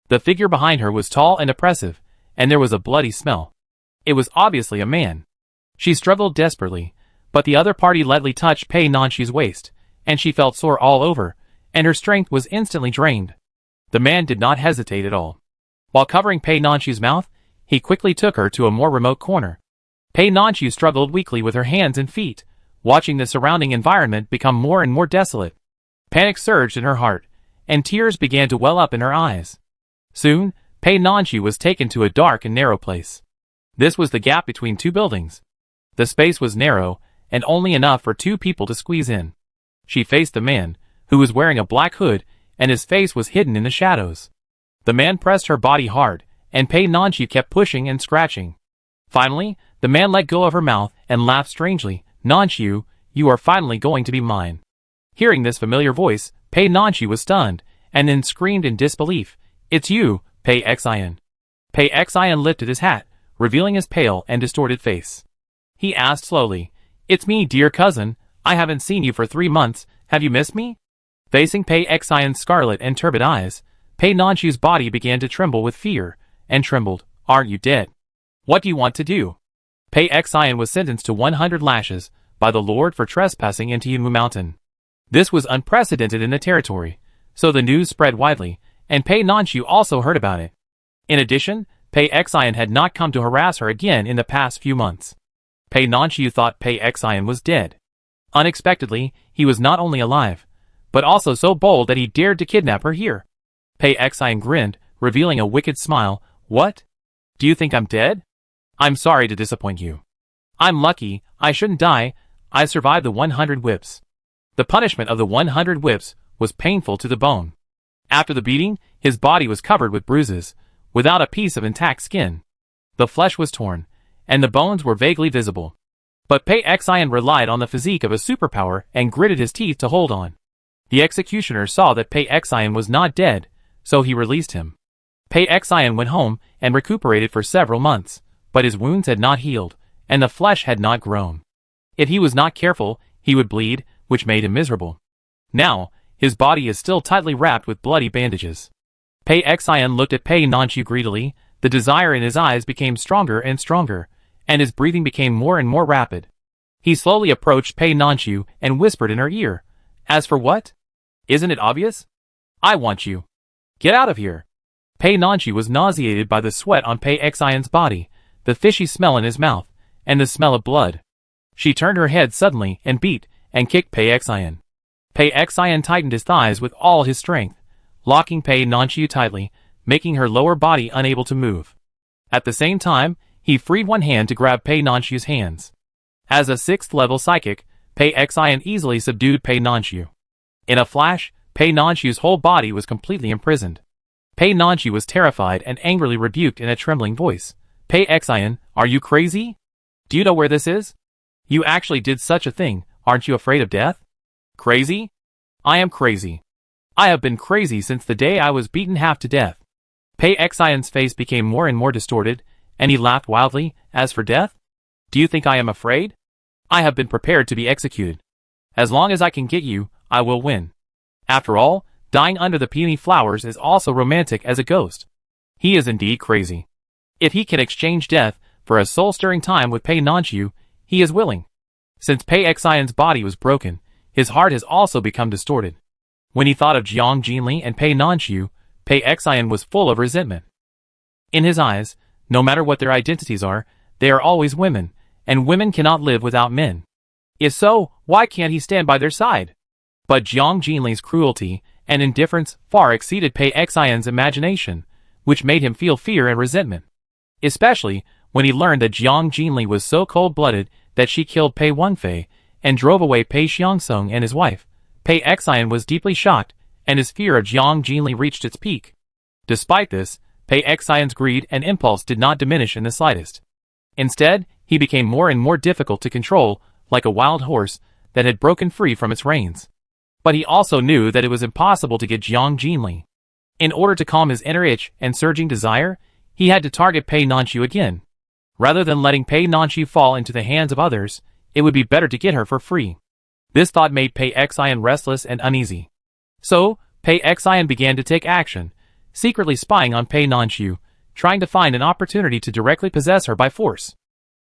The figure behind her was tall and oppressive, and there was a bloody smell. It was obviously a man. She struggled desperately, but the other party lightly touched Pei Nanxiu's waist, and she felt sore all over, and her strength was instantly drained. The man did not hesitate at all. While covering Pei Nanxiu's mouth, he quickly took her to a more remote corner. Pei Nanxiu struggled weakly with her hands and feet, watching the surrounding environment become more and more desolate. Panic surged in her heart, and tears began to well up in her eyes. Soon, Pei Nanxiu was taken to a dark and narrow place. This was the gap between two buildings. The space was narrow, and only enough for two people to squeeze in. She faced the man, who was wearing a black hood, and his face was hidden in the shadows. The man pressed her body hard, and Pei Nanxiu kept pushing and scratching. Finally, the man let go of her mouth and laughed strangely. "Nanxiu, you are finally going to be mine." Hearing this familiar voice, Pei Nanxiu was stunned, and then screamed in disbelief, "It's you, Pei Xian." Pei Xian lifted his hat, revealing his pale and distorted face. He asked slowly, "It's me, dear cousin. I haven't seen you for 3 months. Have you missed me?" Facing Pei Xian's scarlet and turbid eyes, Pei Nanxiu's body began to tremble with fear, and trembled. "Aren't you dead? What do you want to do?" Pei Xian was sentenced to 100 lashes by the Lord for trespassing into Yimu Mountain. This was unprecedented in the territory, so the news spread widely, and Pei Nanxiu also heard about it. In addition, Pei Xian had not come to harass her again in the past few months. Pei Nanxiu thought Pei Xian was dead. Unexpectedly, he was not only alive, but also so bold that he dared to kidnap her here. Pei Xian grinned, revealing a wicked smile. "What? Do you think I'm dead? I'm sorry to disappoint you. I'm lucky, I shouldn't die. I survived the 100 whips." The punishment of the 100 whips was painful to the bone. After the beating, his body was covered with bruises, without a piece of intact skin. The flesh was torn, and the bones were vaguely visible. But Pei Xian relied on the physique of a superpower and gritted his teeth to hold on. The executioner saw that Pei Xian was not dead, so he released him. Pei Xian went home and recuperated for several months, but his wounds had not healed, and the flesh had not grown. If he was not careful, he would bleed, which made him miserable. Now, his body is still tightly wrapped with bloody bandages. Pei Xian looked at Pei Nanxiu greedily. The desire in his eyes became stronger and stronger, and his breathing became more and more rapid. He slowly approached Pei Nanxiu and whispered in her ear, "As for what? Isn't it obvious? I want you. Get out of here." Pei Nanxiu was nauseated by the sweat on Pei Xian's body, the fishy smell in his mouth, and the smell of blood. She turned her head suddenly and beat and kicked Pei Xian. Pei Xian tightened his thighs with all his strength, locking Pei Nanxiu tightly, making her lower body unable to move. At the same time, he freed one hand to grab Pei Nanxiu's hands. As a 6th-level psychic, Pei Xian easily subdued Pei Nanxiu. In a flash, Pei Nanxiu's whole body was completely imprisoned. Pei Nanxiu was terrified and angrily rebuked in a trembling voice. "Pei Xian, are you crazy? Do you know where this is? You actually did such a thing. Aren't you afraid of death?" "Crazy? I am crazy. I have been crazy since the day I was beaten half to death." Pei Xian's face became more and more distorted, and he laughed wildly. "As for death? Do you think I am afraid? I have been prepared to be executed. As long as I can get you, I will win. After all, dying under the peony flowers is also romantic as a ghost." He is indeed crazy. If he can exchange death for a soul-stirring time with Pei Nanxiu, he is willing. Since Pei Xian's body was broken, his heart has also become distorted. When he thought of Jiang Jinli and Pei Nanxiu, Pei Xian was full of resentment. In his eyes, no matter what their identities are, they are always women, and women cannot live without men. If so, why can't he stand by their side? But Jiang Jinli's cruelty and indifference far exceeded Pei Xian's imagination, which made him feel fear and resentment. Especially when he learned that Jiang Jinli was so cold-blooded that she killed Pei Wenfei and drove away Pei Xiangsong and his wife. Pei Xian was deeply shocked, and his fear of Jiang Jinli reached its peak. Despite this, Pei Xian's greed and impulse did not diminish in the slightest. Instead, he became more and more difficult to control, like a wild horse that had broken free from its reins. But he also knew that it was impossible to get Jiang Jinli. In order to calm his inner itch and surging desire, he had to target Pei Nanqiu again. Rather than letting Pei Nanqiu fall into the hands of others, it would be better to get her for free. This thought made Pei Xian restless and uneasy. So, Pei Xian began to take action, secretly spying on Pei Nanqiu, trying to find an opportunity to directly possess her by force.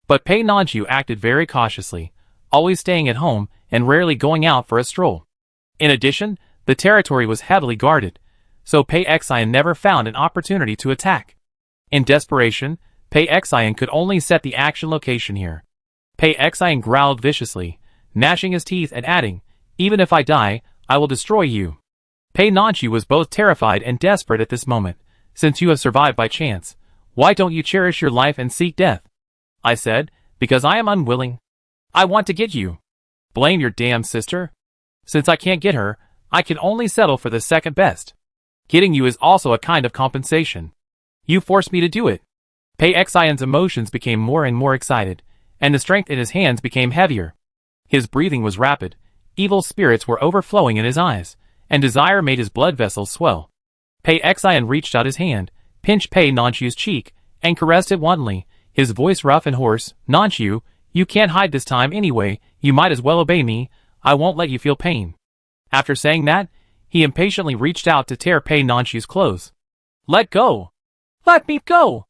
But Pei Nanqiu acted very cautiously, always staying at home and rarely going out for a stroll. In addition, the territory was heavily guarded, so Pei Xian never found an opportunity to attack. In desperation, Pei Xian could only set the action location here. Pei Xian growled viciously, gnashing his teeth and adding, "Even if I die, I will destroy you." Pei Nanqiu was both terrified and desperate at this moment. "Since you have survived by chance, why don't you cherish your life and seek death?" I said, "Because I am unwilling. I want to get you." "Blame your damn sister. Since I can't get her, I can only settle for the second best. Getting you is also a kind of compensation. You forced me to do it." Pei Xian's emotions became more and more excited, and the strength in his hands became heavier. His breathing was rapid, evil spirits were overflowing in his eyes, and desire made his blood vessels swell. Pei Xian reached out his hand, pinched Pei Nanqiu's cheek, and caressed it wantonly, his voice rough and hoarse. "Nanqiu, you can't hide this time anyway, you might as well obey me, I won't let you feel pain." After saying that, he impatiently reached out to tear Pei Nanqiu's clothes. "Let go! Let me go!"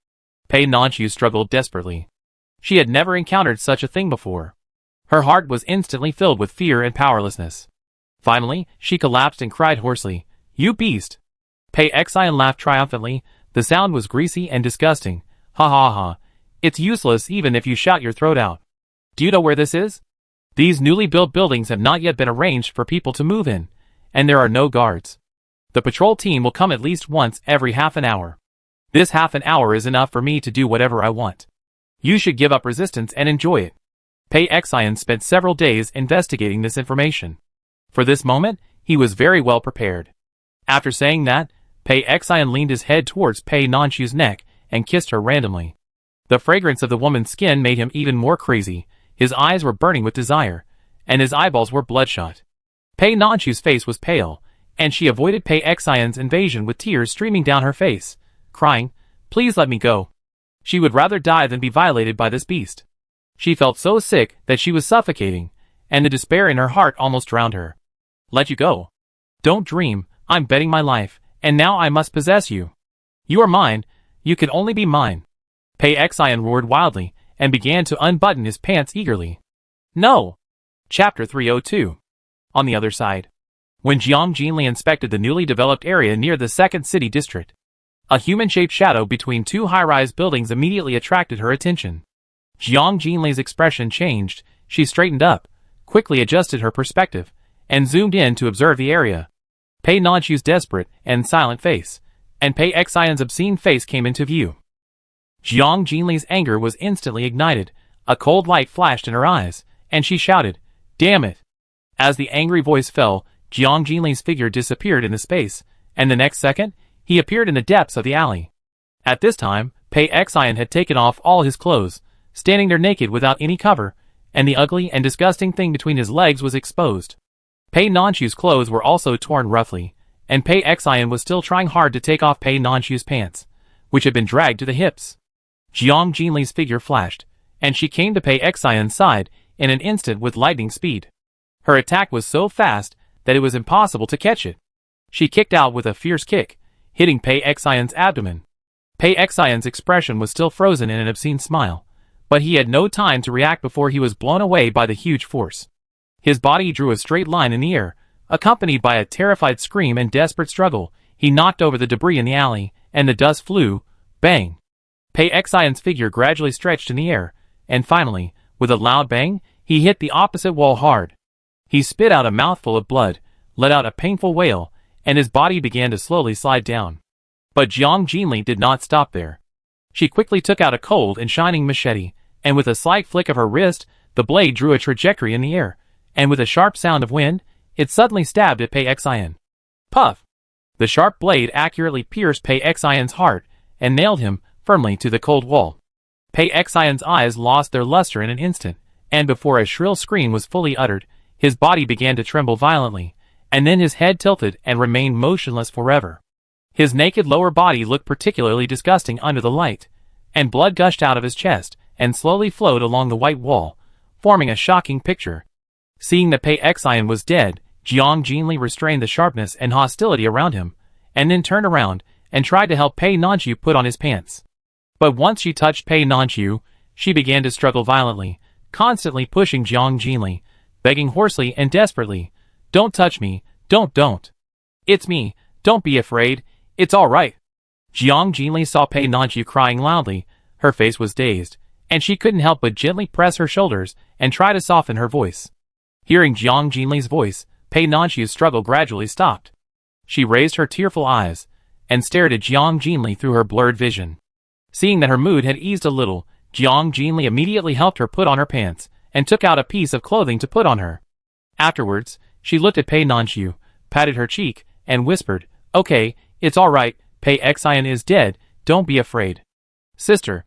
Pei Nanqiu struggled desperately. She had never encountered such a thing before. Her heart was instantly filled with fear and powerlessness. Finally, she collapsed and cried hoarsely, "You beast!" Pei Xian laughed triumphantly. The sound was greasy and disgusting. "Ha ha ha. It's useless even if you shout your throat out. Do you know where this is? These newly built buildings have not yet been arranged for people to move in, and there are no guards. The patrol team will come at least once every half an hour. This half an hour is enough for me to do whatever I want. You should give up resistance and enjoy it." Pei Xian spent several days investigating this information. For this moment, he was very well prepared. After saying that, Pei Xian leaned his head towards Pei Nanqiu's neck and kissed her randomly. The fragrance of the woman's skin made him even more crazy. His eyes were burning with desire, and his eyeballs were bloodshot. Pei Nanqiu's face was pale, and she avoided Pei Xian's invasion with tears streaming down her face, crying, "Please let me go." She would rather die than be violated by this beast. She felt so sick that she was suffocating, and the despair in her heart almost drowned her. "Let you go? Don't dream, I'm betting my life, and now I must possess you. You are mine, you can only be mine." Pei Xian roared wildly, and began to unbutton his pants eagerly. "No!" Chapter 302. On the other side. When Jiang Jinli inspected the newly developed area near the second city district, a human-shaped shadow between two high-rise buildings immediately attracted her attention. Jiang Jinli's expression changed. She straightened up, quickly adjusted her perspective, and zoomed in to observe the area. Pei Nanqiu's desperate and silent face, and Pei Xian's obscene face came into view. Jiang Jinli's anger was instantly ignited. A cold light flashed in her eyes, and she shouted, "Damn it!" As the angry voice fell, Jiang Jinli's figure disappeared in the space, and the next second, he appeared in the depths of the alley. At this time, Pei Xian had taken off all his clothes, standing there naked without any cover, and the ugly and disgusting thing between his legs was exposed. Pei Nanqiu's clothes were also torn roughly, and Pei Xian was still trying hard to take off Pei Nanqiu's pants, which had been dragged to the hips. Jiang Jinli's figure flashed, and she came to Pei Xian's side in an instant with lightning speed. Her attack was so fast that it was impossible to catch it. She kicked out with a fierce kick, hitting Pei Xian's abdomen. Pei Xian's expression was still frozen in an obscene smile, but he had no time to react before he was blown away by the huge force. His body drew a straight line in the air, accompanied by a terrified scream and desperate struggle. He knocked over the debris in the alley, and the dust flew. Bang! Pei Xian's figure gradually stretched in the air, and finally, with a loud bang, he hit the opposite wall hard. He spit out a mouthful of blood, let out a painful wail, and his body began to slowly slide down. But Jiang Jinli did not stop there. She quickly took out a cold and shining machete, and with a slight flick of her wrist, The blade drew a trajectory in the air, and with a sharp sound of wind, it suddenly stabbed at Pei Xian. Puff! The sharp blade accurately pierced Pei Xian's heart and nailed him firmly to the cold wall. Pei Xian's eyes lost their luster in an instant, and before a shrill scream was fully uttered, his body began to tremble violently, and then his head tilted and remained motionless forever. His naked lower body looked particularly disgusting under the light, and blood gushed out of his chest and slowly flowed along the white wall, forming a shocking picture. Seeing that Pei Xian was dead, Jiang Jinli restrained the sharpness and hostility around him, and then turned around and tried to help Pei Nanqiu put on his pants. But once she touched Pei Nanqiu, she began to struggle violently, constantly pushing Jiang Jinli, begging hoarsely and desperately, "Don't touch me, don't. It's me, don't be afraid, it's all right." Jiang Jinli saw Pei Nanqiu crying loudly. Her face was dazed, and she couldn't help but gently press her shoulders and try to soften her voice. Hearing Jiang Jinli's voice, Pei Nanqiu's struggle gradually stopped. She raised her tearful eyes and stared at Jiang Jinli through her blurred vision. Seeing that her mood had eased a little, Jiang Jinli immediately helped her put on her pants and took out a piece of clothing to put on her. Afterwards, she looked at Pei Nanqiu, patted her cheek, and whispered, "Okay, it's all right, Pei Xian is dead, don't be afraid." "Sister."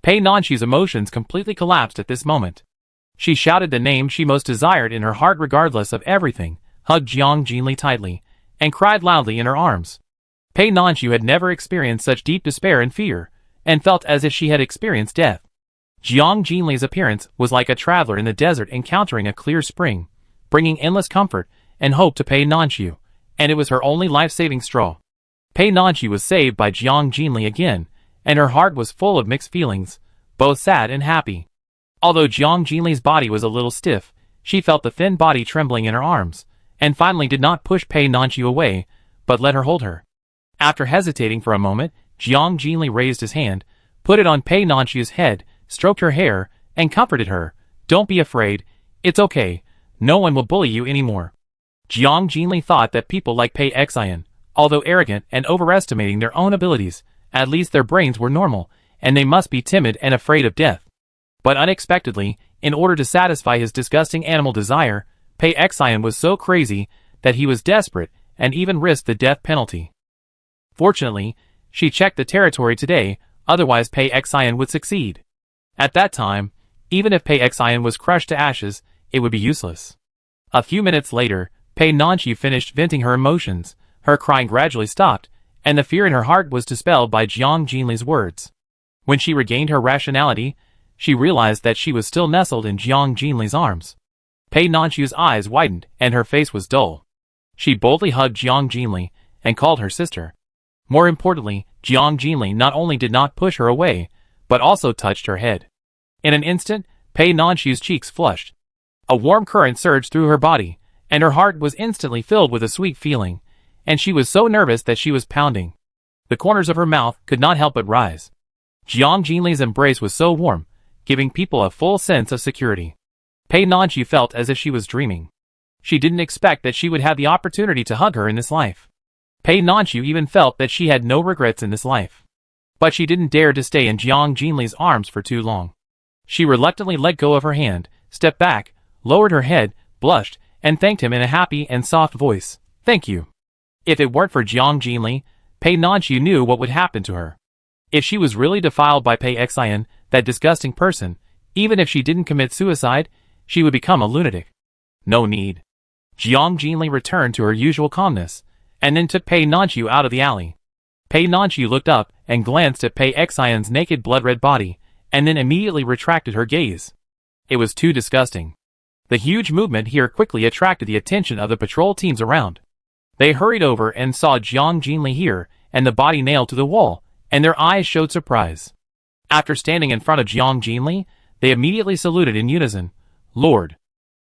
Pei Nanqiu's emotions completely collapsed at this moment. She shouted the name she most desired in her heart regardless of everything, hugged Jiang Jinli tightly, and cried loudly in her arms. Pei Nanqiu had never experienced such deep despair and fear, and felt as if she had experienced death. Jiang Jinli's appearance was like a traveler in the desert encountering a clear spring, bringing endless comfort and hope to Pei Nanqiu, and it was her only life-saving straw. Pei Nanqiu was saved by Jiang Jinli again, and her heart was full of mixed feelings, both sad and happy. Although Jiang Jinli's body was a little stiff, she felt the thin body trembling in her arms, and finally did not push Pei Nanqiu away, but let her hold her. After hesitating for a moment, Jiang Jinli raised his hand, put it on Pei Nanqiu's head, stroked her hair, and comforted her. "Don't be afraid, it's okay, no one will bully you anymore." Jiang Jinli thought that people like Pei Xian, although arrogant and overestimating their own abilities, at least their brains were normal, and they must be timid and afraid of death. But unexpectedly, in order to satisfy his disgusting animal desire, Pei Xian was so crazy that he was desperate and even risked the death penalty. Fortunately, she checked the territory today, otherwise Pei Xian would succeed. At that time, even if Pei Xian was crushed to ashes, it would be useless. A few minutes later, Pei Nanqiu finished venting her emotions, her crying gradually stopped, and the fear in her heart was dispelled by Jiang Jinli's words. When she regained her rationality, she realized that she was still nestled in Jiang Jinli's arms. Pei Nanqiu's eyes widened and her face was dull. She boldly hugged Jiang Jinli and called her sister. More importantly, Jiang Jinli not only did not push her away, but also touched her head. In an instant, Pei Nanqiu's cheeks flushed. A warm current surged through her body, and her heart was instantly filled with a sweet feeling, and she was so nervous that she was pounding. The corners of her mouth could not help but rise. Jiang Jinli's embrace was so warm, giving people a full sense of security. Pei Nanqiu felt as if she was dreaming. She didn't expect that she would have the opportunity to hug her in this life. Pei Nanqiu even felt that she had no regrets in this life. But she didn't dare to stay in Jiang Jinli's arms for too long. She reluctantly let go of her hand, stepped back, lowered her head, blushed, and thanked him in a happy and soft voice. "Thank you." If it weren't for Jiang Jinli, Pei Nanqiu knew what would happen to her. If she was really defiled by Pei Xian, that disgusting person, even if she didn't commit suicide, she would become a lunatic. No need. Jiang Jinli returned to her usual calmness, and then took Pei Nanqiu out of the alley. Pei Nanqiu looked up and glanced at Pei Xian's naked blood-red body, and then immediately retracted her gaze. It was too disgusting. The huge movement here quickly attracted the attention of the patrol teams around. They hurried over and saw Jiang Jinli here, and the body nailed to the wall, and their eyes showed surprise. After standing in front of Jiang Jinli, they immediately saluted in unison. "Lord."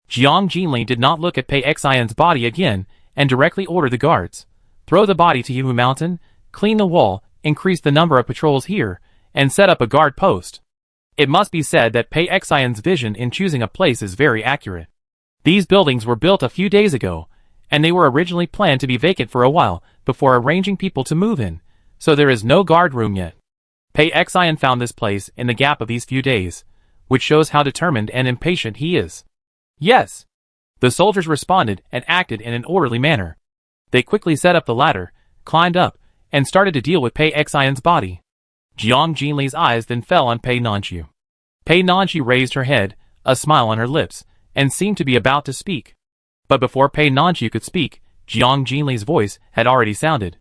Jiang Jinli did not look at Pei Xian's body again, and directly ordered the guards. "Throw the body to Yiwu Mountain, clean the wall, increase the number of patrols here, and set up a guard post." It must be said that Pei Xian's vision in choosing a place is very accurate. These buildings were built a few days ago, and they were originally planned to be vacant for a while before arranging people to move in, so there is no guard room yet. Pei Xian found this place in the gap of these few days, which shows how determined and impatient he is. Yes. The soldiers responded and acted in an orderly manner. They quickly set up the ladder, climbed up, and started to deal with Pei Xian's body. Jiang Jinli's eyes then fell on Pei Nanqiu. Pei Nanqiu raised her head, a smile on her lips, and seemed to be about to speak. But before Pei Nanqiu could speak, Jiang Jinli's voice had already sounded.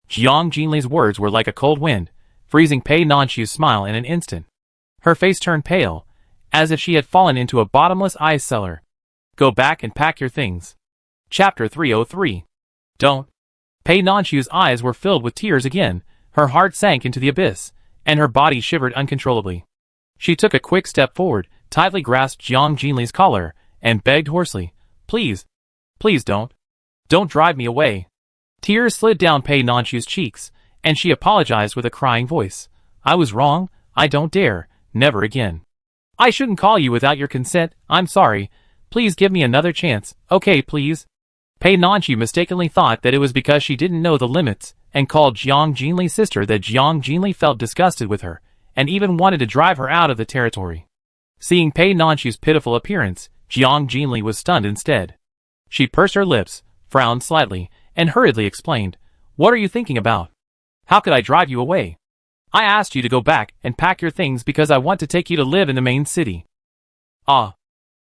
Jiang Jinli's words were like a cold wind, freezing Pei Nanqiu's smile in an instant. Her face turned pale, as if she had fallen into a bottomless ice cellar. Go back and pack your things. Chapter 303. Don't. Pei Nanqiu's eyes were filled with tears again, her heart sank into the abyss, and her body shivered uncontrollably. She took a quick step forward, tightly grasped Jiang Jinli's collar, and begged hoarsely, "Please, please don't. Don't drive me away." Tears slid down Pei Nanqiu's cheeks, and she apologized with a crying voice. "I was wrong, I don't dare, never again. I shouldn't call you without your consent, I'm sorry. Please give me another chance, okay please?" Pei Nanqiu mistakenly thought that it was because she didn't know the limits, and called Jiang Jinli's sister that Jiang Jinli felt disgusted with her, and even wanted to drive her out of the territory. Seeing Pei Nanqiu's pitiful appearance, Jiang Jinli was stunned instead. She pursed her lips, frowned slightly, and hurriedly explained, "What are you thinking about? How could I drive you away? I asked you to go back and pack your things because I want to take you to live in the main city." Ah!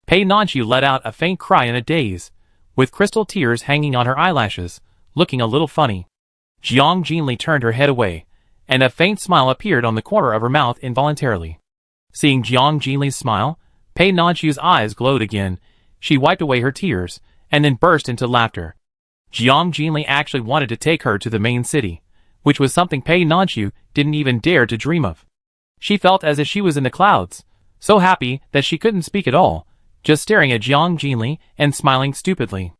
Pei Nanqiu let out a faint cry in a daze, with crystal tears hanging on her eyelashes, looking a little funny. Jiang Jinli turned her head away, and a faint smile appeared on the corner of her mouth involuntarily. Seeing Jiang Jinli's smile, Pei Nanqiu's eyes glowed again. She wiped away her tears, and then burst into laughter. Jiang Jinli actually wanted to take her to the main city, which was something Pei Nanqiu didn't even dare to dream of. She felt as if she was in the clouds, so happy that she couldn't speak at all, just staring at Jiang Jinli and smiling stupidly.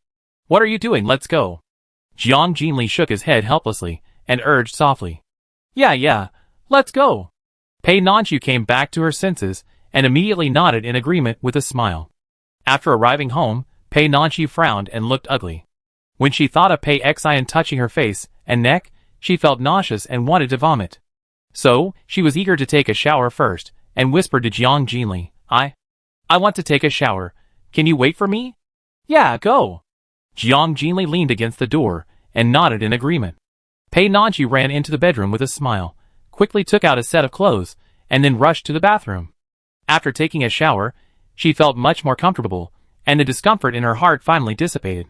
"What are you doing? Let's go." Jiang Jinli shook his head helplessly and urged softly, Yeah, let's go." Pei Nanqiu came back to her senses and immediately nodded in agreement with a smile. After arriving home, Pei Nanqiu frowned and looked ugly. When she thought of Pei Xian touching her face and neck, she felt nauseous and wanted to vomit. So, she was eager to take a shower first, and whispered to Jiang Jinli, I want to take a shower. Can you wait for me?" "Yeah, go." Jiang Jinli leaned against the door and nodded in agreement. Pei Nanqiu ran into the bedroom with a smile, quickly took out a set of clothes, and then rushed to the bathroom. After taking a shower, she felt much more comfortable, and the discomfort in her heart finally dissipated.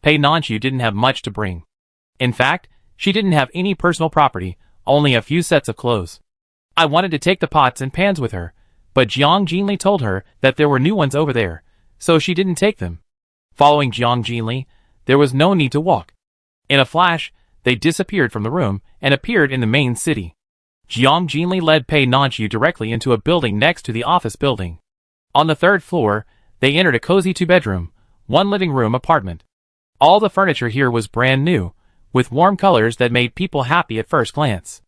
Pei Nanqiu didn't have much to bring. In fact, she didn't have any personal property, only a few sets of clothes. I wanted to take the pots and pans with her, but Jiang Jinli told her that there were new ones over there, so she didn't take them. Following Jiang Jinli, there was no need to walk. In a flash, they disappeared from the room and appeared in the main city. Jiang Jinli led Pei Nanqiu directly into a building next to the office building. On the third floor, they entered a cozy two-bedroom, one living room apartment. All the furniture here was brand new, with warm colors that made people happy at first glance.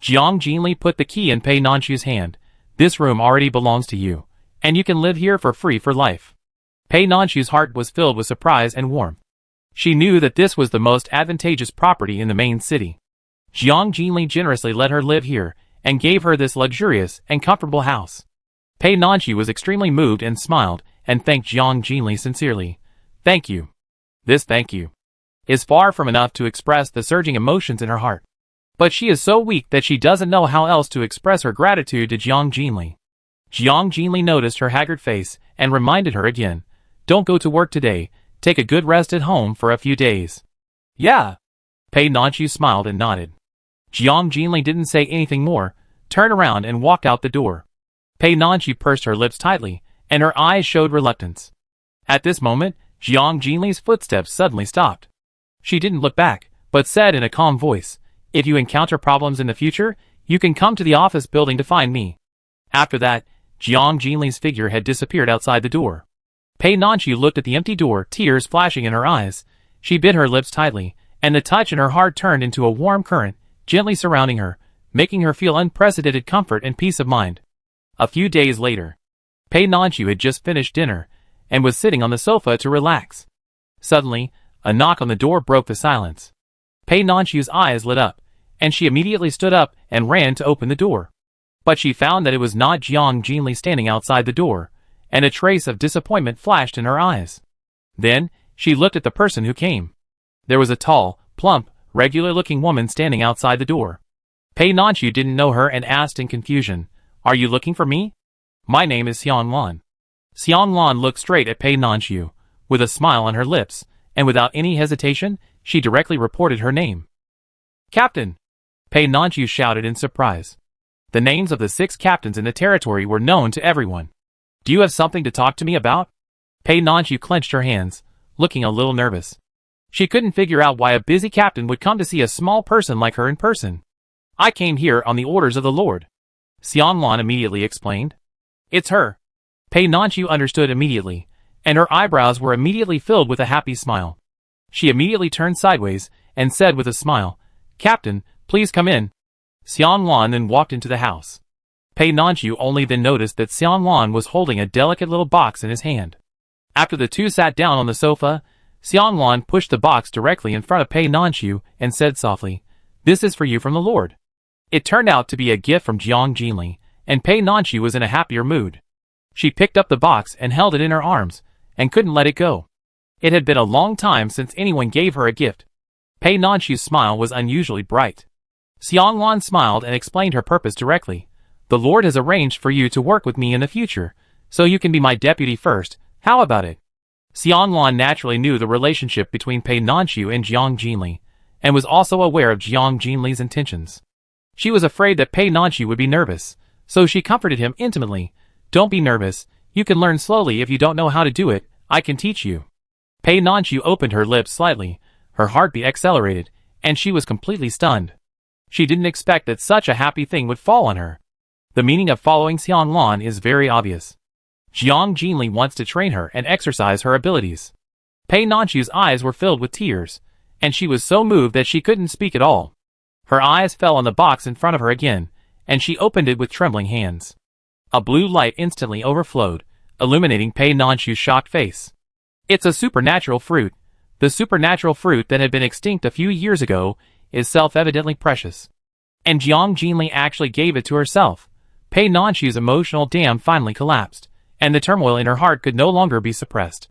Jiang Jinli put the key in Pei Nanqiu's hand. "This room already belongs to you, and you can live here for free for life." Pei Nanqiu's heart was filled with surprise and warmth. She knew that this was the most advantageous property in the main city. Jiang Jinli generously let her live here, and gave her this luxurious and comfortable house. Pei Nanqiu was extremely moved and smiled, and thanked Jiang Jinli sincerely. "Thank you." This thank you is far from enough to express the surging emotions in her heart. But she is so weak that she doesn't know how else to express her gratitude to Jiang Jinli. Jiang Jinli noticed her haggard face and reminded her again, "Don't go to work today, take a good rest at home for a few days." "Yeah." Pei Nanqiu smiled and nodded. Jiang Jinli didn't say anything more, turned around and walked out the door. Pei Nanqiu pursed her lips tightly, and her eyes showed reluctance. At this moment, Jiang Jinli's footsteps suddenly stopped. She didn't look back, but said in a calm voice, "If you encounter problems in the future, you can come to the office building to find me." After that, Jiang Jinli's figure had disappeared outside the door. Pei Nanqiu looked at the empty door, tears flashing in her eyes. She bit her lips tightly, and the touch in her heart turned into a warm current, gently surrounding her, making her feel unprecedented comfort and peace of mind. A few days later, Pei Nanqiu had just finished dinner, and was sitting on the sofa to relax. Suddenly, a knock on the door broke the silence. Pei Nanqiu's eyes lit up, and she immediately stood up and ran to open the door. But she found that it was not Jiang Jinli standing outside the door, and a trace of disappointment flashed in her eyes. Then, she looked at the person who came. There was a tall, plump, regular-looking woman standing outside the door. Pei Nanchu didn't know her and asked in confusion, "Are you looking for me?" "My name is Xiang Lan." Xiang Lan looked straight at Pei Nanchu, with a smile on her lips, and without any hesitation, she directly reported her name. "Captain!" Pei Nanchu shouted in surprise. The names of the 6 captains in the territory were known to everyone. "Do you have something to talk to me about?" Pei Nanchu clenched her hands, looking a little nervous. She couldn't figure out why a busy captain would come to see a small person like her in person. "I came here on the orders of the Lord," Xiang Lan immediately explained. "It's her." Pei Nanchu understood immediately, and her eyebrows were immediately filled with a happy smile. She immediately turned sideways and said with a smile, "Captain, please come in." Xiang Lan then walked into the house. Pei Nanchu only then noticed that Xiang Lan was holding a delicate little box in his hand. After the two sat down on the sofa, Xiang Lan pushed the box directly in front of Pei Nanchu and said softly, "This is for you from the Lord." It turned out to be a gift from Jiang Jinli, and Pei Nanchu was in a happier mood. She picked up the box and held it in her arms, and couldn't let it go. It had been a long time since anyone gave her a gift. Pei Nanchu's smile was unusually bright. Xiang Lan smiled and explained her purpose directly. "The Lord has arranged for you to work with me in the future, so you can be my deputy first. How about it?" Xiang Lan naturally knew the relationship between Pei Nanchu and Jiang Jinli, and was also aware of Jiang Jinli's intentions. She was afraid that Pei Nanchu would be nervous, so she comforted him intimately. "Don't be nervous, you can learn slowly. If you don't know how to do it, I can teach you." Pei Nanchu opened her lips slightly, her heartbeat accelerated, and she was completely stunned. She didn't expect that such a happy thing would fall on her. The meaning of following Xiang Lan is very obvious. Jiang Jinli wants to train her and exercise her abilities. Pei Nanchu's eyes were filled with tears, and she was so moved that she couldn't speak at all. Her eyes fell on the box in front of her again, and she opened it with trembling hands. A blue light instantly overflowed, illuminating Pei Nanchu's shocked face. "It's a supernatural fruit. The supernatural fruit that had been extinct a few years ago is self-evidently precious. And Jiang Jinli actually gave it to herself." Pei Nanchu's emotional dam finally collapsed, and the turmoil in her heart could no longer be suppressed.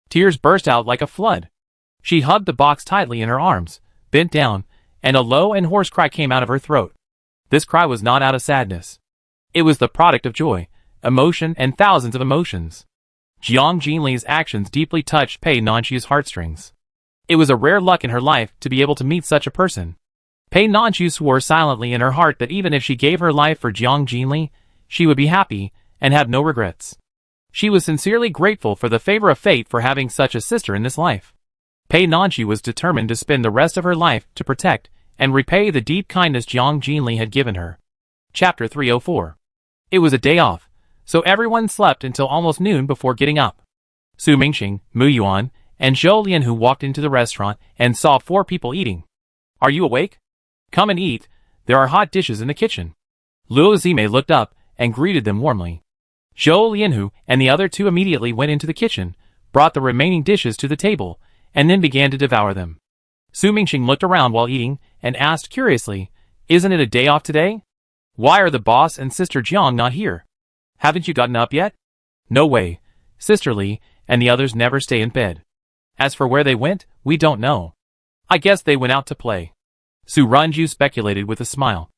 Tears burst out like a flood. She hugged the box tightly in her arms, bent down, and a low and hoarse cry came out of her throat. This cry was not out of sadness. It was the product of joy, emotion, and thousands of emotions. Jiang Jinli's actions deeply touched Pei Nanchu's heartstrings. It was a rare luck in her life to be able to meet such a person. Pei Nanchu swore silently in her heart that even if she gave her life for Jiang Jinli, she would be happy and have no regrets. She was sincerely grateful for the favor of fate for having such a sister in this life. Pei Nanchu was determined to spend the rest of her life to protect and repay the deep kindness Jiang Jinli had given her. Chapter 304. It was a day off, so everyone slept until almost noon before getting up. Su Mingxing, Mu Yuan, and Zhou Lian who walked into the restaurant and saw 4 people eating. "Are you awake? Come and eat, there are hot dishes in the kitchen." Luo Zime looked up and greeted them warmly. Zhou Lianhu and the other 2 immediately went into the kitchen, brought the remaining dishes to the table, and then began to devour them. Su Mingxing looked around while eating and asked curiously, "Isn't it a day off today? Why are the boss and Sister Jiang not here? Haven't you gotten up yet?" "No way. Sister Li and the others never stay in bed. As for where they went, we don't know. I guess they went out to play." Su Runju speculated with a smile.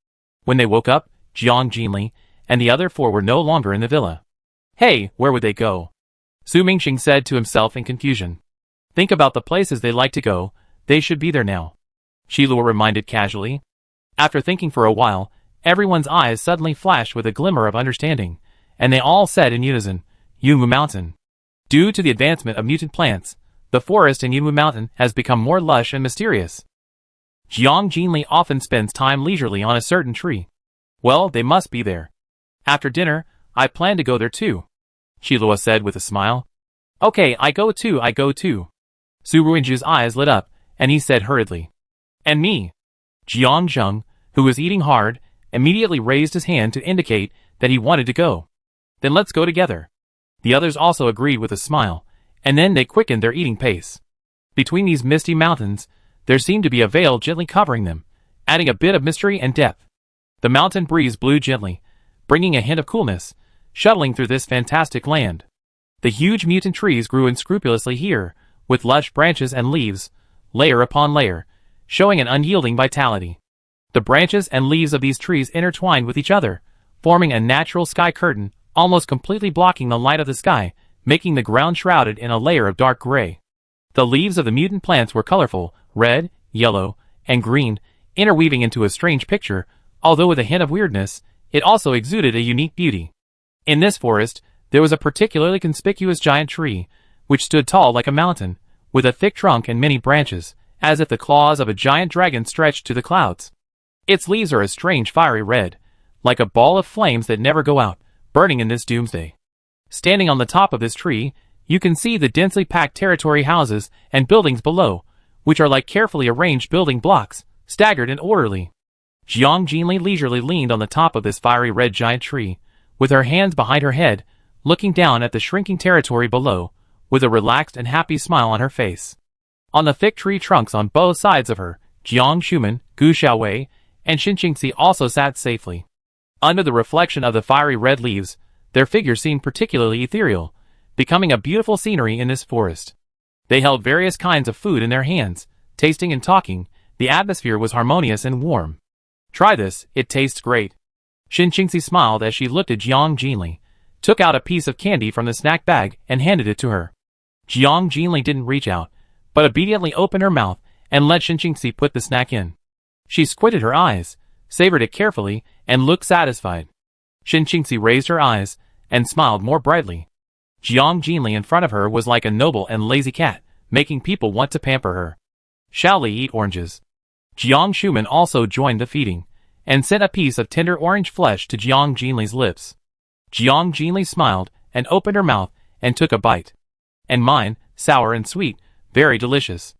When they woke up, Jiang Jinli and the other 4 were no longer in the villa. "Hey, where would they go?" Su Mingxing said to himself in confusion. "Think about the places they like to go, they should be there now," Shi Luo reminded casually. After thinking for a while, everyone's eyes suddenly flashed with a glimmer of understanding, and they all said in unison, "Yunwu Mountain." Due to the advancement of mutant plants, the forest in Yunwu Mountain has become more lush and mysterious. Jiang Jinli often spends time leisurely on a certain tree. "Well, they must be there. After dinner, I plan to go there too," Shi Luo said with a smile. "Okay, I go too." Su Ruinju's eyes lit up, and he said hurriedly, "And me." Jiang Zheng, who was eating hard, immediately raised his hand to indicate that he wanted to go. "Then let's go together." The others also agreed with a smile, and then they quickened their eating pace. Between these misty mountains, there seemed to be a veil gently covering them, adding a bit of mystery and depth. The mountain breeze blew gently, bringing a hint of coolness, shuttling through this fantastic land. The huge mutant trees grew unscrupulously here, with lush branches and leaves, layer upon layer, showing an unyielding vitality. The branches and leaves of these trees intertwined with each other, forming a natural sky curtain, almost completely blocking the light of the sky, making the ground shrouded in a layer of dark gray. The leaves of the mutant plants were colorful, red, yellow, and green, interweaving into a strange picture, although with a hint of weirdness, it also exuded a unique beauty. In this forest, there was a particularly conspicuous giant tree, which stood tall like a mountain, with a thick trunk and many branches, as if the claws of a giant dragon stretched to the clouds. Its leaves are a strange fiery red, like a ball of flames that never go out, burning in this doomsday. Standing on the top of this tree, you can see the densely packed territory houses and buildings below, which are like carefully arranged building blocks, staggered and orderly. Jiang Jinli leisurely leaned on the top of this fiery red giant tree, with her hands behind her head, looking down at the shrinking territory below, with a relaxed and happy smile on her face. On the thick tree trunks on both sides of her, Jiang Shuman, Gu Xiaowei, and Xin Qingxi also sat safely. Under the reflection of the fiery red leaves, their figures seemed particularly ethereal, becoming a beautiful scenery in this forest. They held various kinds of food in their hands, tasting and talking. The atmosphere was harmonious and warm. "Try this, it tastes great." Xin Qingxi smiled as she looked at Jiang Jinli, took out a piece of candy from the snack bag and handed it to her. Jiang Jinli didn't reach out, but obediently opened her mouth and let Xin Qingxi put the snack in. She squinted her eyes, savored it carefully, and looked satisfied. Xin Qingxi raised her eyes and smiled more brightly. Jiang Jinli in front of her was like a noble and lazy cat, making people want to pamper her. "Shall we eat oranges?" Jiang Shuman also joined the feeding, and sent a piece of tender orange flesh to Jiang Jinli's lips. Jiang Jinli smiled and opened her mouth and took a bite. "And mine, sour and sweet, very delicious."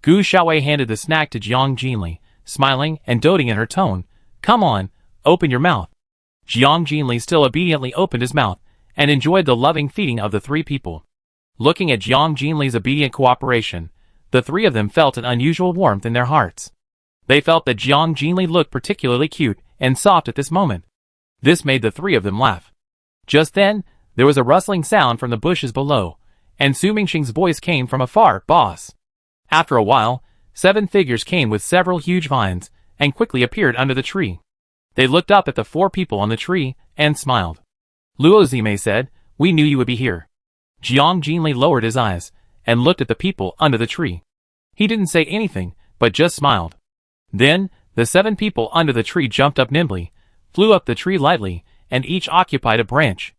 Gu Xiaowei handed the snack to Jiang Jinli, smiling and doting in her tone. "Come on, open your mouth." Jiang Jinli still obediently opened his mouth, and enjoyed the loving feeding of the three people. Looking at Jiang Jinli's obedient cooperation, the three of them felt an unusual warmth in their hearts. They felt that Jiang Jinli looked particularly cute and soft at this moment. This made the three of them laugh. Just then, there was a rustling sound from the bushes below, and Su Mingxing's voice came from afar, "Boss." After a while, 7 figures came with several huge vines, and quickly appeared under the tree. They looked up at the 4 people on the tree, and smiled. Luo Zime said, "We knew you would be here." Jiang Jinli lowered his eyes, and looked at the people under the tree. He didn't say anything, but just smiled. Then, the 7 people under the tree jumped up nimbly, flew up the tree lightly, and each occupied a branch.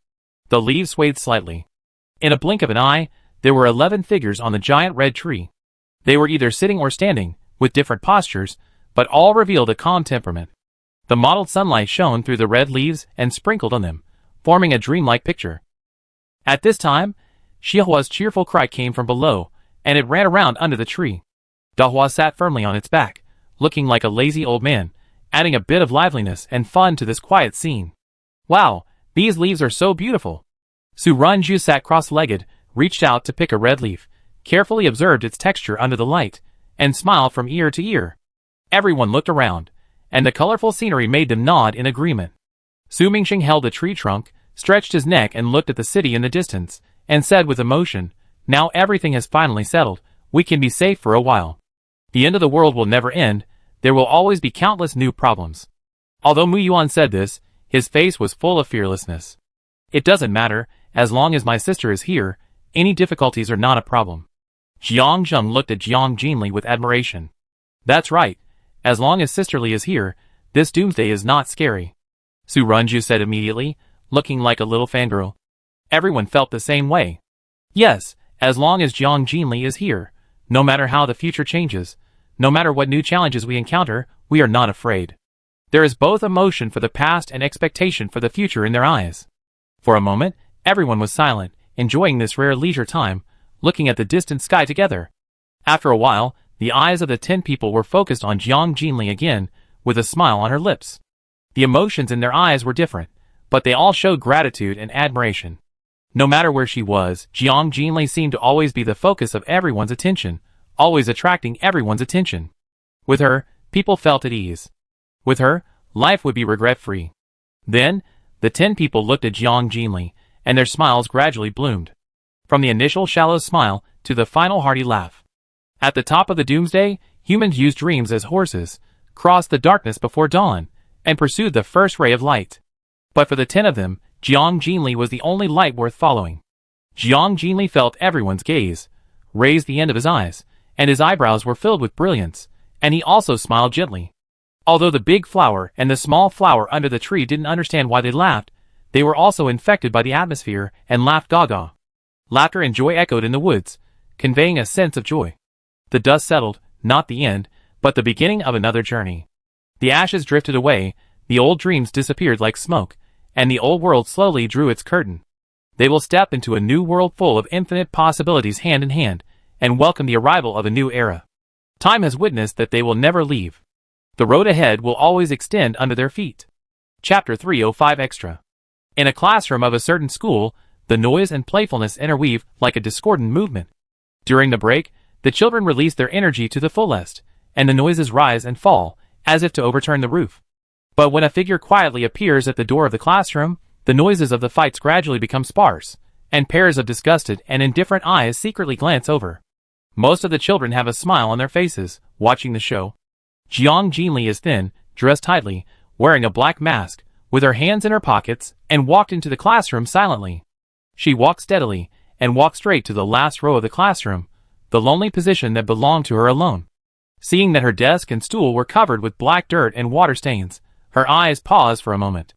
The leaves swayed slightly. In a blink of an eye, there were 11 figures on the giant red tree. They were either sitting or standing, with different postures, but all revealed a calm temperament. The mottled sunlight shone through the red leaves and sprinkled on them, forming a dreamlike picture. At this time, Xiaohua's cheerful cry came from below, and it ran around under the tree. Dahua sat firmly on its back, looking like a lazy old man, adding a bit of liveliness and fun to this quiet scene. "Wow, these leaves are so beautiful." Su Runju sat cross-legged, reached out to pick a red leaf, carefully observed its texture under the light, and smiled from ear to ear. Everyone looked around, and the colorful scenery made them nod in agreement. Su Mingxing held the tree trunk, stretched his neck and looked at the city in the distance, and said with emotion, "Now everything has finally settled, we can be safe for a while. The end of the world will never end, there will always be countless new problems." Although Mu Yuan said this, his face was full of fearlessness. "It doesn't matter, as long as my sister is here, any difficulties are not a problem." Jiang Zheng looked at Jiang Jinli with admiration. "That's right, as long as Sister Li is here, this doomsday is not scary," Su Runju said immediately, looking like a little fangirl. Everyone felt the same way. "Yes, as long as Jiang Jinli is here, no matter how the future changes, no matter what new challenges we encounter, we are not afraid." There is both emotion for the past and expectation for the future in their eyes. For a moment, everyone was silent, enjoying this rare leisure time, looking at the distant sky together. After a while, the eyes of the 10 people were focused on Jiang Jinli again, with a smile on her lips. The emotions in their eyes were different, but they all showed gratitude and admiration. No matter where she was, Jiang Jinli seemed to always be the focus of everyone's attention, always attracting everyone's attention. With her, people felt at ease. With her, life would be regret-free. Then, The 10 people looked at Jiang Jinli, and their smiles gradually bloomed. From the initial shallow smile to the final hearty laugh. At the top of the Doomsday, humans used dreams as horses, crossed the darkness before dawn, and pursued the first ray of light. But for the 10 of them, Jiang Jinli was the only light worth following. Jiang Jinli felt everyone's gaze, raised the end of his eyes, and his eyebrows were filled with brilliance, and he also smiled gently. Although the big flower and the small flower under the tree didn't understand why they laughed, they were also infected by the atmosphere and laughed gaga. Laughter and joy echoed in the woods, conveying a sense of joy. The dust settled, not the end, but the beginning of another journey. The ashes drifted away, the old dreams disappeared like smoke, and the old world slowly drew its curtain. They will step into a new world full of infinite possibilities hand in hand, and welcome the arrival of a new era. Time has witnessed that they will never leave. The road ahead will always extend under their feet. Chapter 305 Extra. In a classroom of a certain school, the noise and playfulness interweave like a discordant movement. During the break, the children release their energy to the fullest, and the noises rise and fall, as if to overturn the roof. But when a figure quietly appears at the door of the classroom, the noises of the fights gradually become sparse, and pairs of disgusted and indifferent eyes secretly glance over. Most of the children have a smile on their faces, watching the show. Jiang Jinli is thin, dressed tightly, wearing a black mask, with her hands in her pockets, and walked into the classroom silently. She walked steadily, and walked straight to the last row of the classroom, the lonely position that belonged to her alone. Seeing that her desk and stool were covered with black dirt and water stains, her eyes paused for a moment.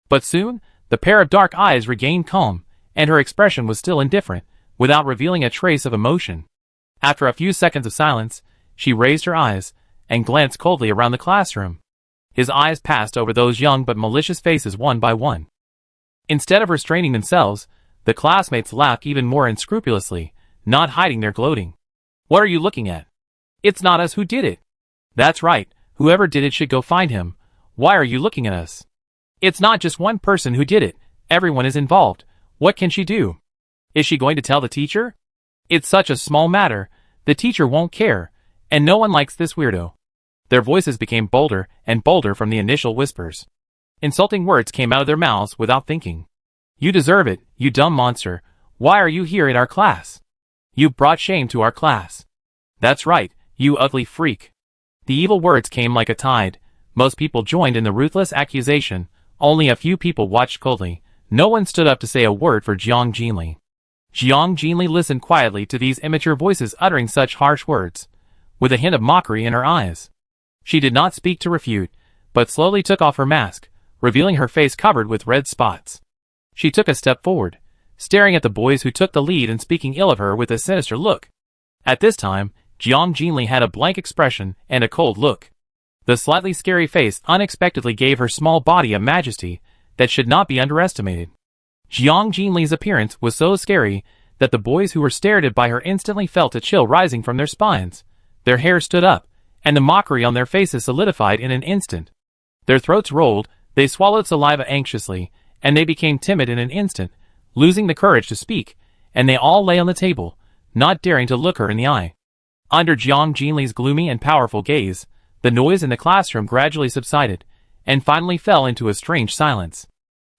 But soon, the pair of dark eyes regained calm, and her expression was still indifferent, without revealing a trace of emotion. After a few seconds of silence, she raised her eyes, and glanced coldly around the classroom. His eyes passed over those young but malicious faces one by one. Instead of restraining themselves, the classmates laughed even more unscrupulously, not hiding their gloating. "What are you looking at? It's not us who did it." "That's right, whoever did it should go find him. Why are you looking at us?" "It's not just one person who did it, everyone is involved. What can she do? Is she going to tell the teacher? It's such a small matter, the teacher won't care, and no one likes this weirdo." Their voices became bolder and bolder from the initial whispers. Insulting words came out of their mouths without thinking. "You deserve it, you dumb monster. Why are you here in our class? You've brought shame to our class. That's right, you ugly freak." The evil words came like a tide. Most people joined in the ruthless accusation. Only a few people watched coldly. No one stood up to say a word for Jiang Jinli. Jiang Jinli listened quietly to these immature voices uttering such harsh words, with a hint of mockery in her eyes. She did not speak to refute, but slowly took off her mask, revealing her face covered with red spots. She took a step forward, staring at the boys who took the lead and speaking ill of her with a sinister look. At this time, Jiang Jinli had a blank expression and a cold look. The slightly scary face unexpectedly gave her small body a majesty that should not be underestimated. Jiang Jinli's appearance was so scary that the boys who were stared at by her instantly felt a chill rising from their spines. Their hair stood up, and the mockery on their faces solidified in an instant. Their throats rolled, they swallowed saliva anxiously, and they became timid in an instant, losing the courage to speak, and they all lay on the table, not daring to look her in the eye. Under Jiang Jinli's gloomy and powerful gaze, the noise in the classroom gradually subsided, and finally fell into a strange silence.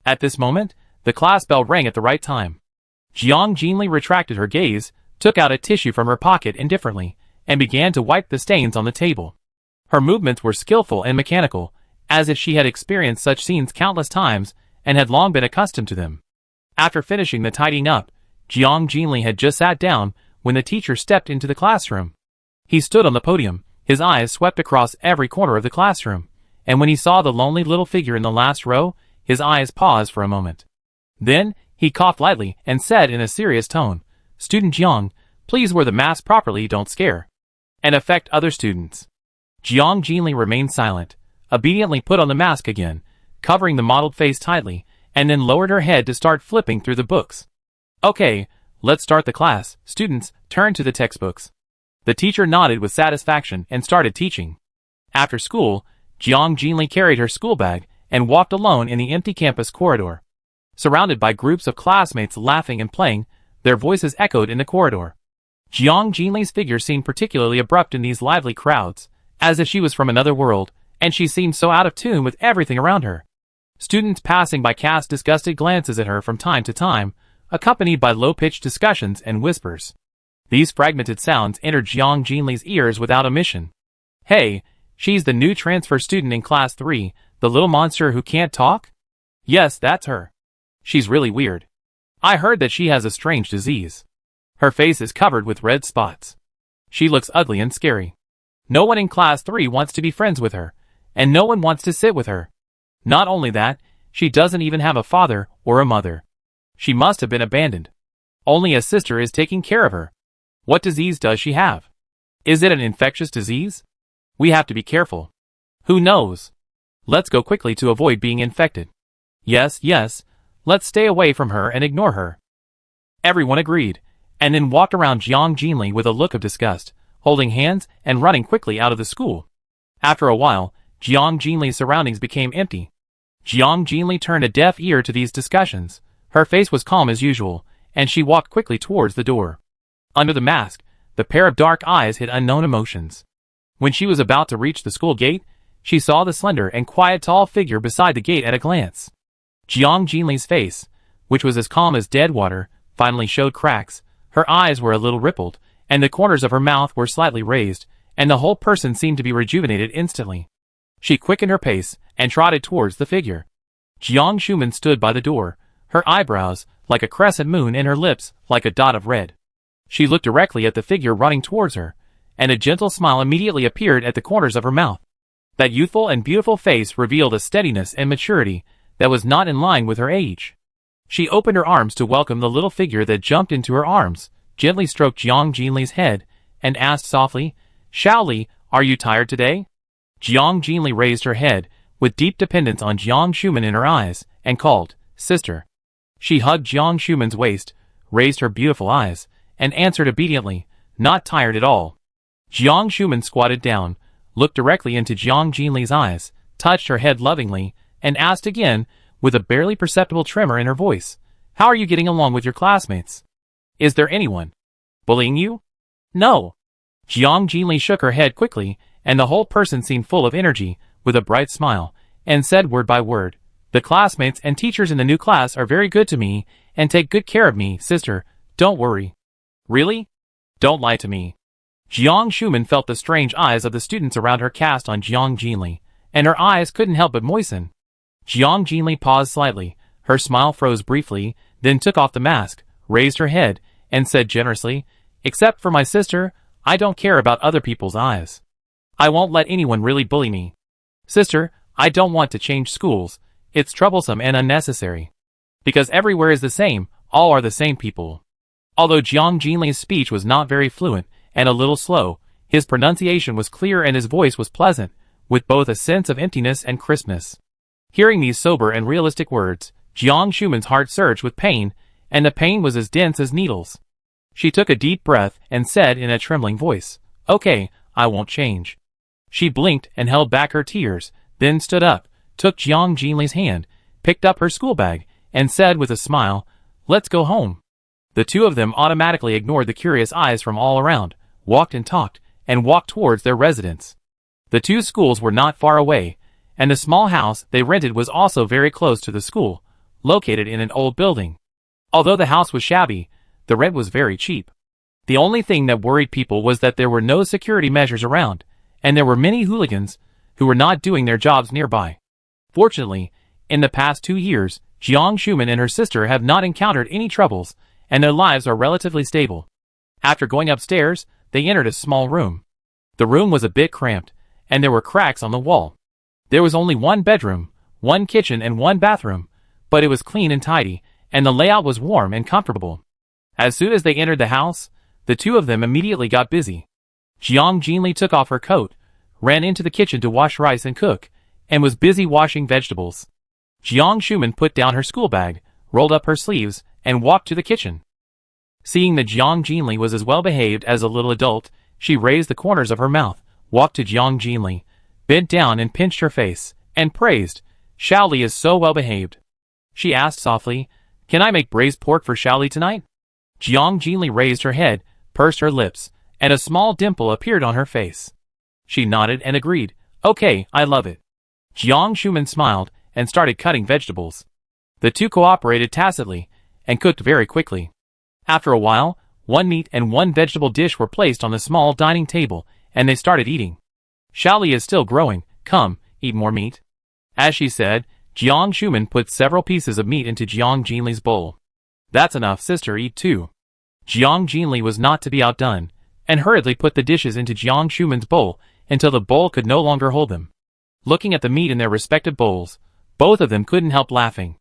At this moment, the class bell rang at the right time. Jiang Jinli retracted her gaze, took out a tissue from her pocket indifferently, and began to wipe the stains on the table. Her movements were skillful and mechanical, as if she had experienced such scenes countless times and had long been accustomed to them. After finishing the tidying up, Jiang Jinli had just sat down when the teacher stepped into the classroom. He stood on the podium, his eyes swept across every corner of the classroom, and when he saw the lonely little figure in the last row, his eyes paused for a moment. Then, he coughed lightly and said in a serious tone, "Student Jiang, please wear the mask properly, don't scare and affect other students." Jiang Jinli remained silent, obediently put on the mask again, covering the mottled face tightly, and then lowered her head to start flipping through the books. "Okay, let's start the class. Students, turn to the textbooks." The teacher nodded with satisfaction and started teaching. After school, Jiang Jinli carried her school bag and walked alone in the empty campus corridor. Surrounded by groups of classmates laughing and playing, their voices echoed in the corridor. Jiang Jinli's figure seemed particularly abrupt in these lively crowds, as if she was from another world, and she seemed so out of tune with everything around her. Students passing by cast disgusted glances at her from time to time, accompanied by low-pitched discussions and whispers. These fragmented sounds entered Jiang Jinli's ears without omission. Hey, she's the new transfer student in class 3, the little monster who can't talk? Yes, that's her. She's really weird. I heard that she has a strange disease. Her face is covered with red spots. She looks ugly and scary. No one in class 3 wants to be friends with her, and no one wants to sit with her. Not only that, she doesn't even have a father or a mother. She must have been abandoned. Only a sister is taking care of her. What disease does she have? Is it an infectious disease? We have to be careful. Who knows? Let's go quickly to avoid being infected. Yes, let's stay away from her and ignore her. Everyone agreed, and then walked around Jiang Jinli with a look of disgust, holding hands and running quickly out of the school. After a while, Jiang Jinli's surroundings became empty. Jiang Jinli turned a deaf ear to these discussions. Her face was calm as usual, and she walked quickly towards the door. Under the mask, the pair of dark eyes hid unknown emotions. When she was about to reach the school gate, she saw the slender and quiet tall figure beside the gate at a glance. Jiang Jinli's face, which was as calm as dead water, finally showed cracks. Her eyes were a little rippled, and the corners of her mouth were slightly raised, and the whole person seemed to be rejuvenated instantly. She quickened her pace and trotted towards the figure. Jiang Shuman stood by the door, her eyebrows like a crescent moon and her lips like a dot of red. She looked directly at the figure running towards her, and a gentle smile immediately appeared at the corners of her mouth. That youthful and beautiful face revealed a steadiness and maturity that was not in line with her age. She opened her arms to welcome the little figure that jumped into her arms, gently stroked Jiang Jinli's head, and asked softly, "Shaoli, are you tired today?" Jiang Jinli raised her head, with deep dependence on Jiang Shuman in her eyes, and called, "Sister." She hugged Jiang Shuman's waist, raised her beautiful eyes, and answered obediently, "Not tired at all." Jiang Shuman squatted down, looked directly into Jiang Jinli's eyes, touched her head lovingly, and asked again, with a barely perceptible tremor in her voice, "How are you getting along with your classmates? Is there anyone bullying you?" "No." Jiang Jinli shook her head quickly, and the whole person seemed full of energy, with a bright smile, and said word by word, "The classmates and teachers in the new class are very good to me, and take good care of me, sister, don't worry." "Really? Don't lie to me." Jiang Shuman felt the strange eyes of the students around her cast on Jiang Jinli, and her eyes couldn't help but moisten. Jiang Jinli paused slightly, her smile froze briefly, then took off the mask, raised her head, and said generously, "Except for my sister, I don't care about other people's eyes. I won't let anyone really bully me. Sister, I don't want to change schools, it's troublesome and unnecessary. Because everywhere is the same, all are the same people." Although Jiang Jinli's speech was not very fluent, and a little slow, his pronunciation was clear and his voice was pleasant, with both a sense of emptiness and crispness. Hearing these sober and realistic words, Jiang Shuman's heart surged with pain, and the pain was as dense as needles. She took a deep breath and said in a trembling voice, "Okay, I won't change." She blinked and held back her tears, then stood up, took Jiang Jinli's hand, picked up her school bag, and said with a smile, "Let's go home." The two of them automatically ignored the curious eyes from all around, walked and talked, and walked towards their residence. The two schools were not far away, and the small house they rented was also very close to the school, located in an old building. Although the house was shabby, the rent was very cheap. The only thing that worried people was that there were no security measures around, and there were many hooligans who were not doing their jobs nearby. Fortunately, in the past 2 years, Jiang Shuman and her sister have not encountered any troubles, and their lives are relatively stable. After going upstairs, they entered a small room. The room was a bit cramped, and there were cracks on the wall. There was only one bedroom, one kitchen and one bathroom, but it was clean and tidy, and the layout was warm and comfortable. As soon as they entered the house, the two of them immediately got busy. Jiang Jinli took off her coat, ran into the kitchen to wash rice and cook, and was busy washing vegetables. Jiang Shuman put down her school bag, rolled up her sleeves, and walked to the kitchen. Seeing that Jiang Jinli was as well behaved as a little adult, she raised the corners of her mouth, walked to Jiang Jinli, bent down and pinched her face, and praised, "Shaoli is so well behaved." She asked softly, "Can I make braised pork for Shaoli tonight?" Jiang Jinli raised her head, pursed her lips, and a small dimple appeared on her face. She nodded and agreed, "Okay, I love it." Jiang Shuman smiled, and started cutting vegetables. The two cooperated tacitly and cooked very quickly. After a while, one meat and one vegetable dish were placed on the small dining table, and they started eating. Xiaoli is still growing. Come, eat more meat. As she said, Jiang Shuman put several pieces of meat into Jiang Jinli's bowl. That's enough, sister, eat too. Jiang Jinli was not to be outdone, and hurriedly put the dishes into Jiang Shuman's bowl until the bowl could no longer hold them. Looking at the meat in their respective bowls, both of them couldn't help laughing.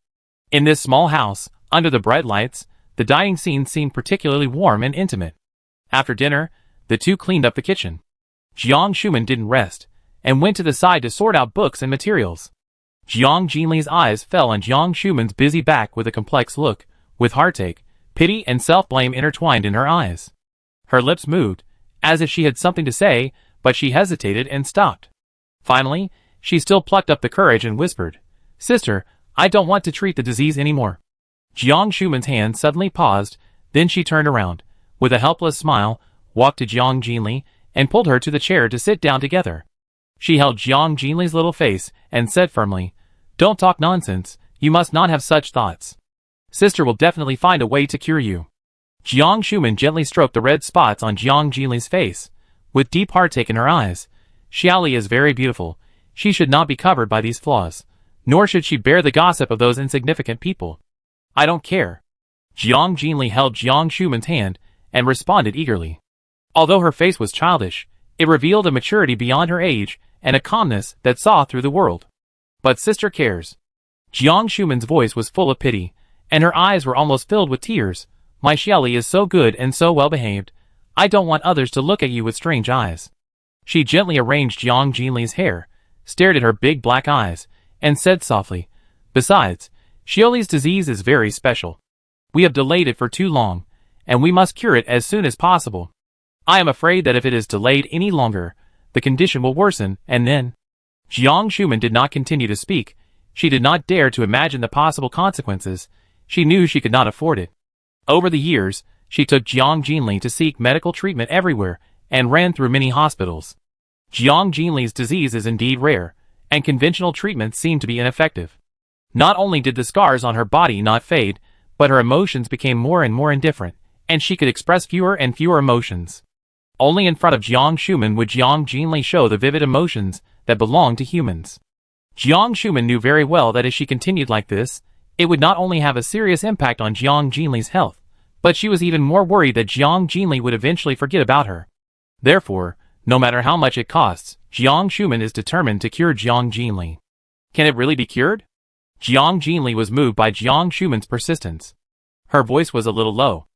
In this small house, under the bright lights, the dining scene seemed particularly warm and intimate. After dinner, the two cleaned up the kitchen. Jiang Shuman didn't rest, and went to the side to sort out books and materials. Jiang Jinli's eyes fell on Jiang Shuman's busy back with a complex look, with heartache, pity and self-blame intertwined in her eyes. Her lips moved, as if she had something to say, but she hesitated and stopped. Finally, she still plucked up the courage and whispered, "Sister, I don't want to treat the disease anymore." Jiang Shuman's hand suddenly paused, then she turned around, with a helpless smile, walked to Jiang Jinli, and pulled her to the chair to sit down together. She held Jiang Jinli's little face and said firmly, "Don't talk nonsense, you must not have such thoughts. Sister will definitely find a way to cure you." Jiang Shuman gently stroked the red spots on Jiang Jinli's face, with deep heartache in her eyes. Xiaoli is very beautiful. She should not be covered by these flaws, nor should she bear the gossip of those insignificant people. I don't care. Jiang Jinli held Jiang Shuman's hand and responded eagerly. Although her face was childish, it revealed a maturity beyond her age and a calmness that saw through the world. But sister cares. Jiang Shuman's voice was full of pity, and her eyes were almost filled with tears. My Xiaoli is so good and so well behaved. I don't want others to look at you with strange eyes. She gently arranged Jiang Jinli's hair, stared at her big black eyes, and said softly, "Besides, Xiaoli's disease is very special. We have delayed it for too long, and we must cure it as soon as possible. I am afraid that if it is delayed any longer, the condition will worsen, and then..." Jiang Shuman did not continue to speak. She did not dare to imagine the possible consequences. She knew she could not afford it. Over the years, she took Jiang Jinli to seek medical treatment everywhere, and ran through many hospitals. Jiang Jinli's disease is indeed rare, and conventional treatments seem to be ineffective. Not only did the scars on her body not fade, but her emotions became more and more indifferent, and she could express fewer and fewer emotions. Only in front of Jiang Shuman would Jiang Jinli show the vivid emotions that belong to humans. Jiang Shuman knew very well that if she continued like this, it would not only have a serious impact on Jiang Jinli's health, but she was even more worried that Jiang Jinli would eventually forget about her. Therefore, no matter how much it costs, Jiang Shuman is determined to cure Jiang Jinli. Can it really be cured? Jiang Jinli was moved by Jiang Shuman's persistence. Her voice was a little low.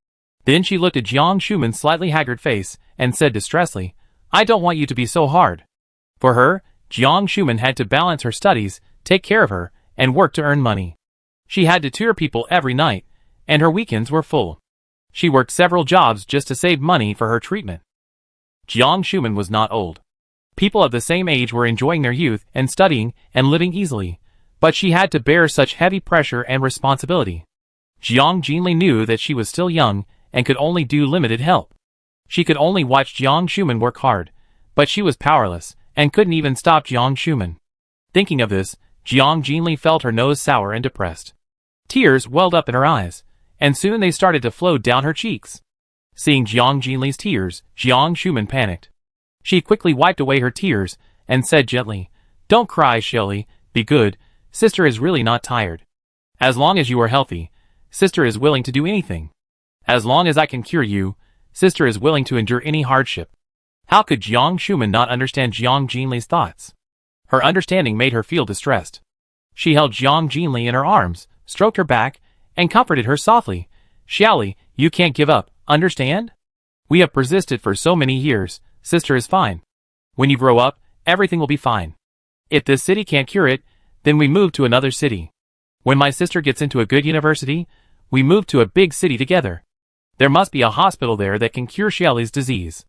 Then she looked at Jiang Shuman's slightly haggard face and said distressfully, "I don't want you to be so hard." For her, Jiang Shuman had to balance her studies, take care of her, and work to earn money. She had to tutor people every night, and her weekends were full. She worked several jobs just to save money for her treatment. Jiang Shuman was not old. People of the same age were enjoying their youth and studying and living easily, but she had to bear such heavy pressure and responsibility. Jiang Jinli knew that she was still young and could only do limited help. She could only watch Jiang Shuman work hard, but she was powerless and couldn't even stop Jiang Shuman. Thinking of this, Jiang Jinli felt her nose sour and depressed. Tears welled up in her eyes, and soon they started to flow down her cheeks. Seeing Jiang Jinli's tears, Jiang Shuman panicked. She quickly wiped away her tears and said gently, "Don't cry, Xiaoli, be good. Sister is really not tired. As long as you are healthy, sister is willing to do anything. As long as I can cure you, sister is willing to endure any hardship." How could Jiang Shuman not understand Jiang Jinli's thoughts? Her understanding made her feel distressed. She held Jiang Jinli in her arms, stroked her back, and comforted her softly. "Xiaoli, you can't give up, understand? We have persisted for so many years, sister is fine. When you grow up, everything will be fine. If this city can't cure it, then we move to another city. When my sister gets into a good university, we move to a big city together. There must be a hospital there that can cure Xiaoli's disease."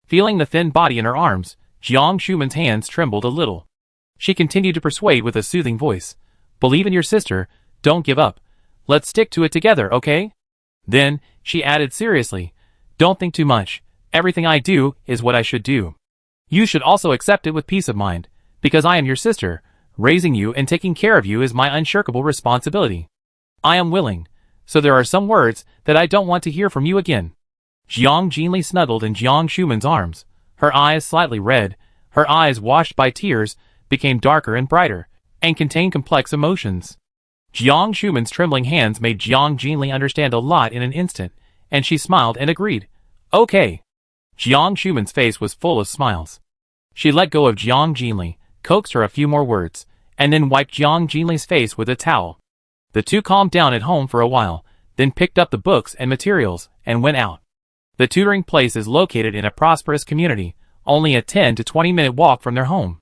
Feeling the thin body in her arms, Jiang Shuman's hands trembled a little. She continued to persuade with a soothing voice, "Believe in your sister, don't give up. Let's stick to it together, okay?" Then, she added seriously, "Don't think too much. Everything I do is what I should do. You should also accept it with peace of mind, because I am your sister, Raising you and taking care of you is my unshirkable responsibility. I am willing, so there are some words that I don't want to hear from you again." Jiang Jinli snuggled in Jiang Shumen's arms, her eyes slightly red, her eyes washed by tears, became darker and brighter, and contained complex emotions. Jiang Shumen's trembling hands made Jiang Jinli understand a lot in an instant, and she smiled and agreed. "Okay." Jiang Shumen's face was full of smiles. She let go of Jiang Jinli, coaxed her a few more words, and then wiped Jiang Jinli's face with a towel. The two calmed down at home for a while, then picked up the books and materials, and went out. The tutoring place is located in a prosperous community, only a 10 to 20-minute walk from their home.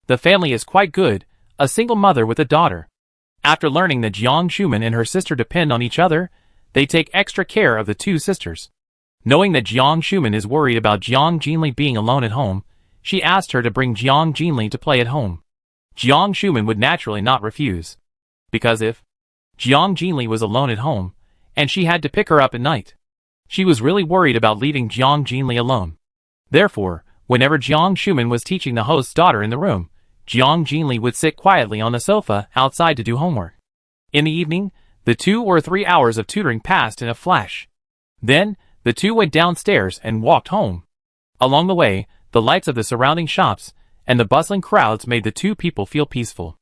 The family is quite good, a single mother with a daughter. After learning that Jiang Shumen and her sister depend on each other, they take extra care of the two sisters. Knowing that Jiang Shumen is worried about Jiang Jinli being alone at home, she asked her to bring Jiang Jinli to play at home. Jiang Shumen would naturally not refuse. Because if Jiang Jinli was alone at home, and she had to pick her up at night, she was really worried about leaving Jiang Jinli alone. Therefore, whenever Jiang Shumen was teaching the host's daughter in the room, Jiang Jinli would sit quietly on the sofa outside to do homework. In the evening, the 2 or 3 hours of tutoring passed in a flash. Then, the two went downstairs and walked home. Along the way, the lights of the surrounding shops and the bustling crowds made the two people feel peaceful.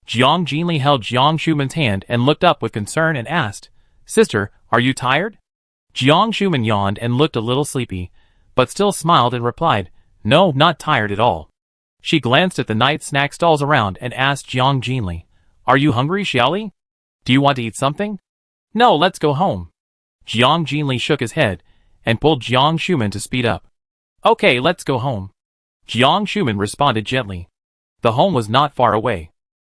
Jiang Jinli held Jiang Shumen's hand and looked up with concern and asked, "Sister, are you tired?" Jiang Shumen yawned and looked a little sleepy, but still smiled and replied, "No, not tired at all." She glanced at the night snack stalls around and asked Jiang Jinli, "Are you hungry, Xiaoli? Do you want to eat something?" "No, let's go home." Jiang Jinli shook his head and pulled Jiang Shumen to speed up. "Okay, let's go home." Jiang Shumen responded gently. The home was not far away.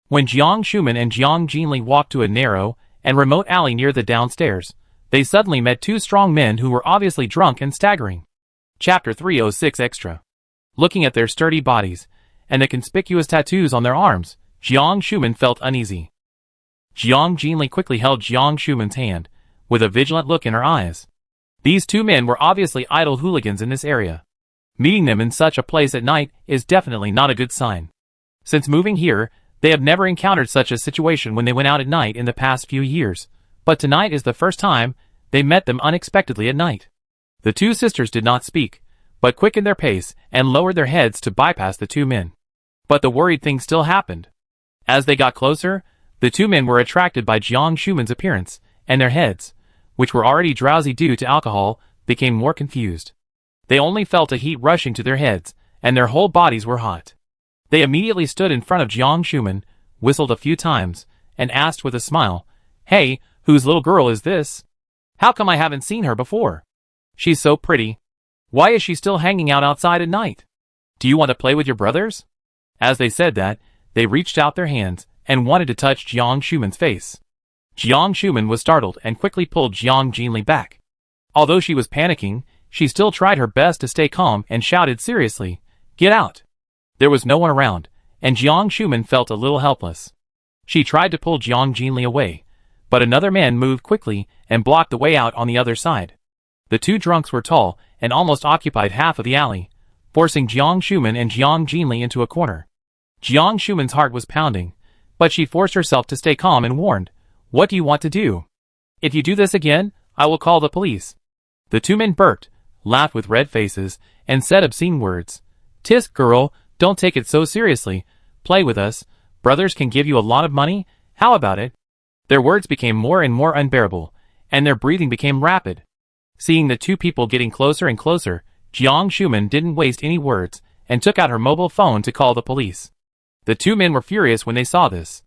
When Jiang Shumen and Jiang Jinli walked to a narrow and remote alley near the downstairs, they suddenly met two strong men who were obviously drunk and staggering. Chapter 306 Extra. Looking at their sturdy bodies and the conspicuous tattoos on their arms, Jiang Shumen felt uneasy. Jiang Jinli quickly held Jiang Shumen's hand, with a vigilant look in her eyes. These two men were obviously idle hooligans in this area. Meeting them in such a place at night is definitely not a good sign. Since moving here, they have never encountered such a situation when they went out at night in the past few years, but tonight is the first time they met them unexpectedly at night. The two sisters did not speak, but quickened their pace and lowered their heads to bypass the two men. But the worried thing still happened. As they got closer, the two men were attracted by Jiang Shumen's appearance, and their heads, which were already drowsy due to alcohol, became more confused. They only felt a heat rushing to their heads, and their whole bodies were hot. They immediately stood in front of Jiang Shumen, whistled a few times, and asked with a smile, "Hey, whose little girl is this? How come I haven't seen her before? She's so pretty. Why is she still hanging out outside at night? Do you want to play with your brothers?" As they said that, they reached out their hands and wanted to touch Jiang Shumen's face. Jiang Shumen was startled and quickly pulled Jiang Jinli back. Although she was panicking, she still tried her best to stay calm and shouted seriously, "Get out!" There was no one around, and Jiang Shumen felt a little helpless. She tried to pull Jiang Jinli away, but another man moved quickly and blocked the way out on the other side. The two drunks were tall and almost occupied half of the alley, forcing Jiang Shumen and Jiang Jinli into a corner. Jiang Shumen's heart was pounding, but she forced herself to stay calm and warned, "What do you want to do? If you do this again, I will call the police." The two men burped, laughed with red faces, and said obscene words. "Tisk, girl, don't take it so seriously. Play with us. Brothers can give you a lot of money. How about it?" Their words became more and more unbearable, and their breathing became rapid. Seeing the two people getting closer and closer, Jiang Shumen didn't waste any words and took out her mobile phone to call the police. The two men were furious when they saw this.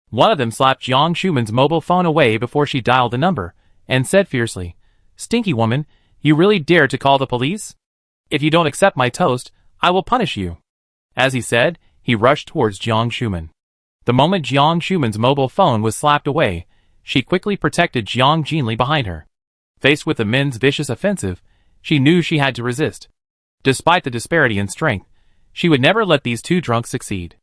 One of them slapped Jiang Shumen's mobile phone away before she dialed the number, and said fiercely, "Stinky woman, you really dare to call the police? If you don't accept my toast, I will punish you." As he said, he rushed towards Jiang Shumen. The moment Jiang Shumen's mobile phone was slapped away, she quickly protected Jiang Jinli behind her. Faced with the men's vicious offensive, she knew she had to resist. Despite the disparity in strength, she would never let these two drunks succeed.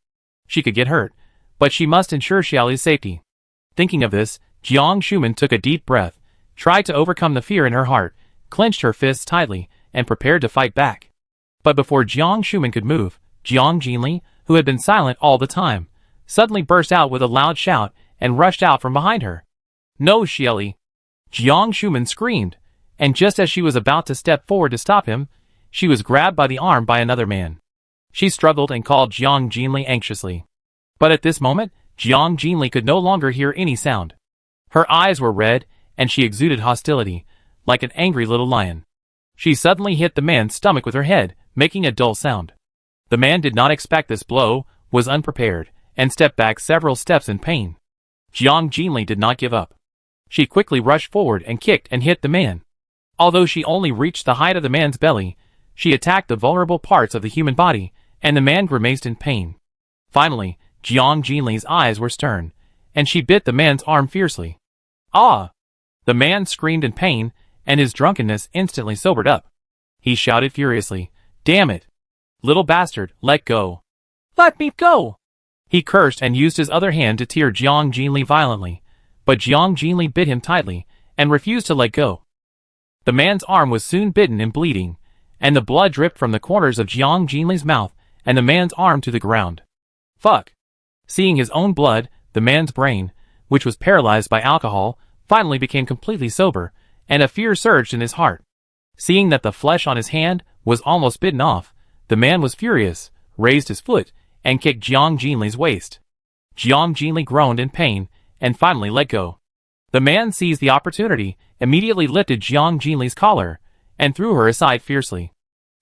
She could get hurt, but she must ensure Xiaoli's safety. Thinking of this, Jiang Shumen took a deep breath, tried to overcome the fear in her heart, clenched her fists tightly, and prepared to fight back. But before Jiang Shumen could move, Jiang Jinli, who had been silent all the time, suddenly burst out with a loud shout and rushed out from behind her. "No, Shieli!" Jiang Shuman screamed, and just as she was about to step forward to stop him, she was grabbed by the arm by another man. She struggled and called Jiang Jinli anxiously. But at this moment, Jiang Jinli could no longer hear any sound. Her eyes were red, and she exuded hostility, like an angry little lion. She suddenly hit the man's stomach with her head, making a dull sound. The man did not expect this blow, was unprepared, and stepped back several steps in pain. Jiang Jinli did not give up. She quickly rushed forward and kicked and hit the man. Although she only reached the height of the man's belly, she attacked the vulnerable parts of the human body, and the man grimaced in pain. Finally, Jiang Jinli's eyes were stern, and she bit the man's arm fiercely. "Ah!" The man screamed in pain, and his drunkenness instantly sobered up. He shouted furiously, "Damn it! Little bastard, let go! Let me go!" He cursed and used his other hand to tear Jiang Jinli violently, but Jiang Jinli bit him tightly, and refused to let go. The man's arm was soon bitten and bleeding, and the blood dripped from the corners of Jiang Jinli's mouth and the man's arm to the ground. Fuck! Seeing his own blood, the man's brain, which was paralyzed by alcohol, finally became completely sober, and a fear surged in his heart. Seeing that the flesh on his hand was almost bitten off, the man was furious, raised his foot, and kicked Jiang Jinli's waist. Jiang Jinli groaned in pain, and finally let go. The man seized the opportunity, immediately lifted Jiang Jinli's collar, and threw her aside fiercely.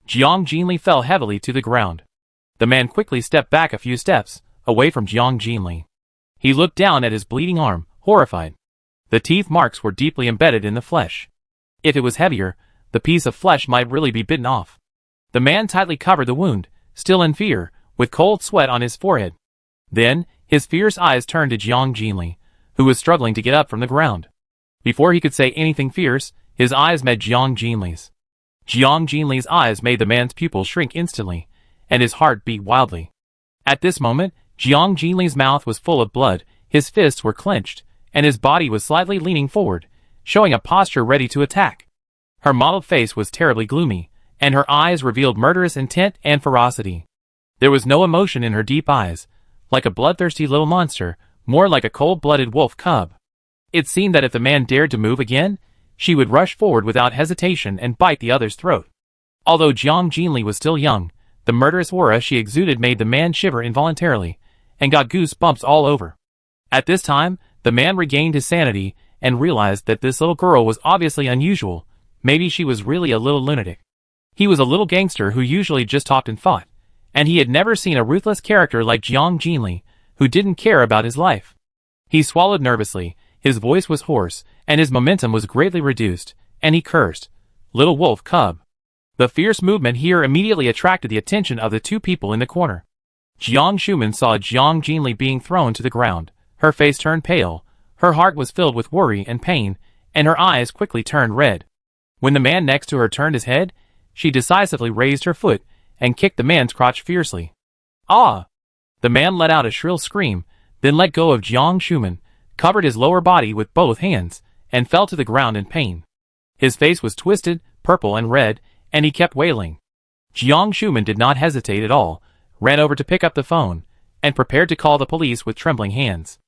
Jiang Jinli fell heavily to the ground. The man quickly stepped back a few steps, away from Jiang Jinli. He looked down at his bleeding arm, horrified. The teeth marks were deeply embedded in the flesh. If it was heavier, the piece of flesh might really be bitten off. The man tightly covered the wound, still in fear, with cold sweat on his forehead. Then, his fierce eyes turned to Jiang Jinli, who was struggling to get up from the ground. Before he could say anything fierce, his eyes met Jiang Jinli's. Jiang Jinli's eyes made the man's pupils shrink instantly, and his heart beat wildly. At this moment, Jiang Jinli's mouth was full of blood, his fists were clenched, and his body was slightly leaning forward, showing a posture ready to attack. Her mottled face was terribly gloomy, and her eyes revealed murderous intent and ferocity. There was no emotion in her deep eyes, like a bloodthirsty little monster, more like a cold-blooded wolf cub. It seemed that if the man dared to move again, she would rush forward without hesitation and bite the other's throat. Although Jiang Jinli was still young, the murderous aura she exuded made the man shiver involuntarily, and got goosebumps all over. At this time, the man regained his sanity, and realized that this little girl was obviously unusual. Maybe she was really a little lunatic. He was a little gangster who usually just talked and fought, and he had never seen a ruthless character like Jiang Jinli, who didn't care about his life. He swallowed nervously, his voice was hoarse, and his momentum was greatly reduced, and he cursed, "Little wolf cub." The fierce movement here immediately attracted the attention of the two people in the corner. Jiang Shuman saw Jiang Jinli being thrown to the ground. Her face turned pale, her heart was filled with worry and pain, and her eyes quickly turned red. When the man next to her turned his head, she decisively raised her foot and kicked the man's crotch fiercely. "Ah!" The man let out a shrill scream, then let go of Jiang Shuman, covered his lower body with both hands, and fell to the ground in pain. His face was twisted, purple and red, and he kept wailing. Jiang Shuman did not hesitate at all, ran over to pick up the phone, and prepared to call the police with trembling hands.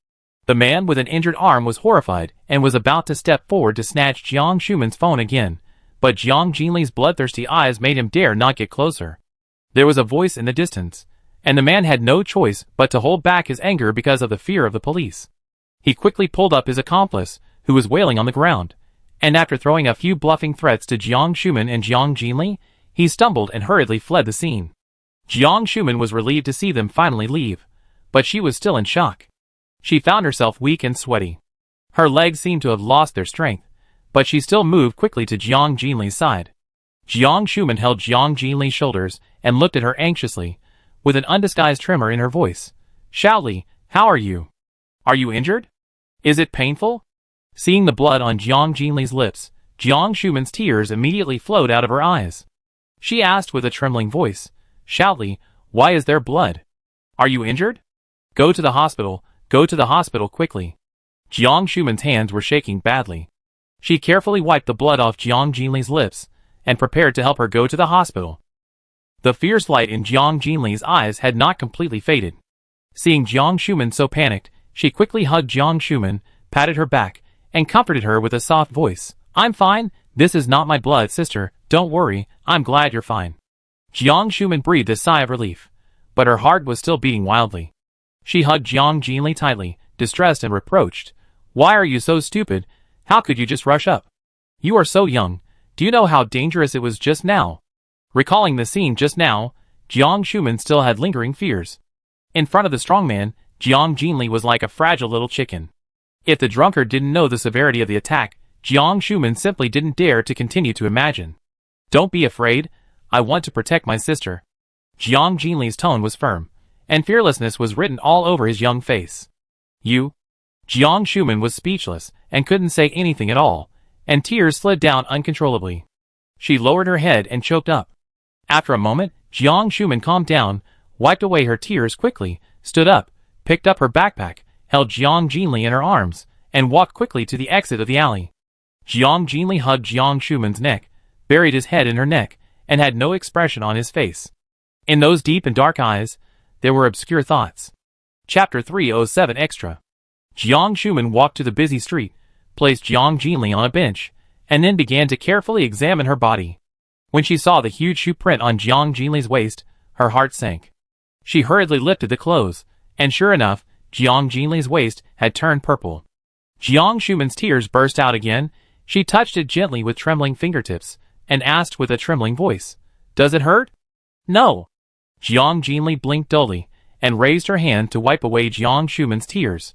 The man with an injured arm was horrified and was about to step forward to snatch Jiang Shuman's phone again, but Jiang Jinli's bloodthirsty eyes made him dare not get closer. There was a voice in the distance, and the man had no choice but to hold back his anger because of the fear of the police. He quickly pulled up his accomplice, who was wailing on the ground, and after throwing a few bluffing threats to Jiang Shuman and Jiang Jinli, he stumbled and hurriedly fled the scene. Jiang Shuman was relieved to see them finally leave, but she was still in shock. She found herself weak and sweaty. Her legs seemed to have lost their strength, but she still moved quickly to Jiang Jinli's side. Jiang Shuman held Jiang Jinli's shoulders and looked at her anxiously, with an undisguised tremor in her voice. "Shaoli, how are you? Are you injured? Is it painful?" Seeing the blood on Jiang Jinli's lips, Jiang Shuman's tears immediately flowed out of her eyes. She asked with a trembling voice, "Shaoli, why is there blood? Are you injured? Go to the hospital quickly." Jiang Shuman's hands were shaking badly. She carefully wiped the blood off Jiang Jinli's lips, and prepared to help her go to the hospital. The fierce light in Jiang Jinli's eyes had not completely faded. Seeing Jiang Shumen so panicked, she quickly hugged Jiang Shumen, patted her back, and comforted her with a soft voice. I'm fine, this is not my blood sister, don't worry, I'm glad you're fine. Jiang Shumen breathed a sigh of relief, but her heart was still beating wildly. She hugged Jiang Jinli tightly, distressed and reproached. Why are you so stupid? How could you just rush up? You are so young. Do you know how dangerous it was just now? Recalling the scene just now, Jiang Shumen still had lingering fears. In front of the strong man, Jiang Jinli was like a fragile little chicken. If the drunkard didn't know the severity of the attack, Jiang Shumen simply didn't dare to continue to imagine. Don't be afraid, I want to protect my sister. Jiang Jinli's tone was firm, and fearlessness was written all over his young face. You? Jiang Shumen was speechless and couldn't say anything at all, and tears slid down uncontrollably. She lowered her head and choked up. After a moment, Jiang Shumen calmed down, wiped away her tears quickly, stood up, picked up her backpack, held Jiang Jinli in her arms, and walked quickly to the exit of the alley. Jiang Jinli hugged Jiang Shumen's neck, buried his head in her neck, and had no expression on his face. In those deep and dark eyes, there were obscure thoughts. Chapter 307 Extra. Jiang Shumen walked to the busy street, placed Jiang Jinli on a bench, and then began to carefully examine her body. When she saw the huge shoe print on Jiang Jinli's waist, her heart sank. She hurriedly lifted the clothes, and sure enough, Jiang Jinli's waist had turned purple. Jiang Shumen's tears burst out again. She touched it gently with trembling fingertips, and asked with a trembling voice, "Does it hurt?" "No." Jiang Jinli blinked dully, and raised her hand to wipe away Jiang Shumen's tears.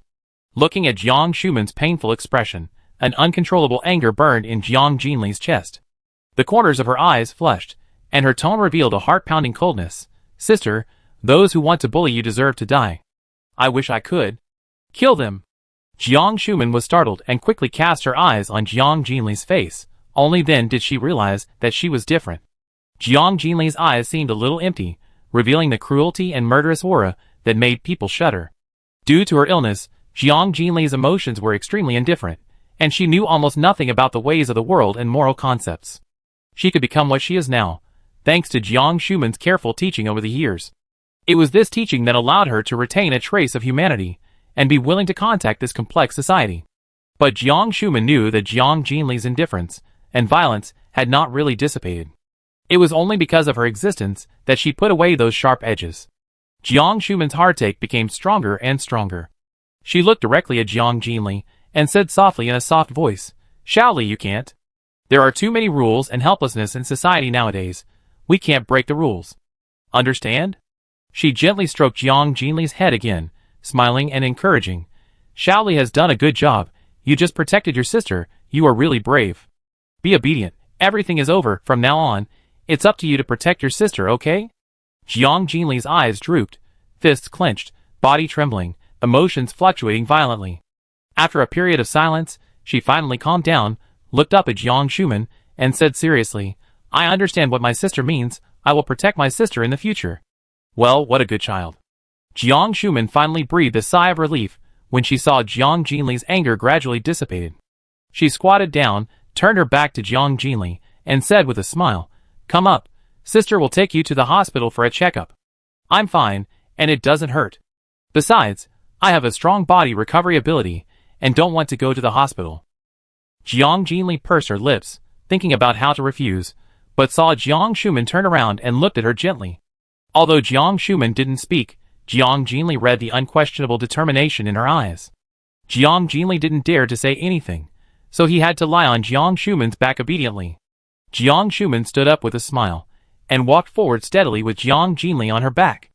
Looking at Jiang Shumen's painful expression, an uncontrollable anger burned in Jiang Jinli's chest. The corners of her eyes flushed, and her tone revealed a heart-pounding coldness. "Sister, those who want to bully you deserve to die. I wish I could. Kill them." Jiang Shumen was startled and quickly cast her eyes on Jiang Jinli's face. Only then did she realize that she was different. Jiang Jinli's eyes seemed a little empty, revealing the cruelty and murderous aura that made people shudder. Due to her illness, Jiang Jinli's emotions were extremely indifferent, and she knew almost nothing about the ways of the world and moral concepts. She could become what she is now, thanks to Jiang Shumen's careful teaching over the years. It was this teaching that allowed her to retain a trace of humanity, and be willing to contact this complex society. But Jiang Shumen knew that Jiang Jinli's indifference and violence had not really dissipated. It was only because of her existence that she put away those sharp edges. Jiang Shumen's heartache became stronger and stronger. She looked directly at Jiang Jinli, and said softly in a soft voice, "Shaoli, you can't. There are too many rules and helplessness in society nowadays. We can't break the rules. Understand?" She gently stroked Jiang Jinli's head again, smiling and encouraging. "Shaoli has done a good job. You just protected your sister. You are really brave. Be obedient. Everything is over from now on. It's up to you to protect your sister, okay?" Jiang Jinli's eyes drooped, fists clenched, body trembling, emotions fluctuating violently. After a period of silence, she finally calmed down, looked up at Jiang Shumen, and said seriously, "I understand what my sister means. I will protect my sister in the future." "Well, what a good child." Jiang Shumen finally breathed a sigh of relief when she saw Jiang Jinli's anger gradually dissipated. She squatted down, turned her back to Jiang Jinli, and said with a smile, "Come up. Sister will take you to the hospital for a checkup. I'm fine, and it doesn't hurt. Besides, I have a strong body recovery ability, and don't want to go to the hospital." Jiang Jinli pursed her lips, thinking about how to refuse, but saw Jiang Shumen turn around and looked at her gently. Although Jiang Shumen didn't speak, Jiang Jinli read the unquestionable determination in her eyes. Jiang Jinli didn't dare to say anything, so he had to lie on Jiang Shumen's back obediently. Jiang Shumen stood up with a smile, and walked forward steadily with Jiang Jinli on her back.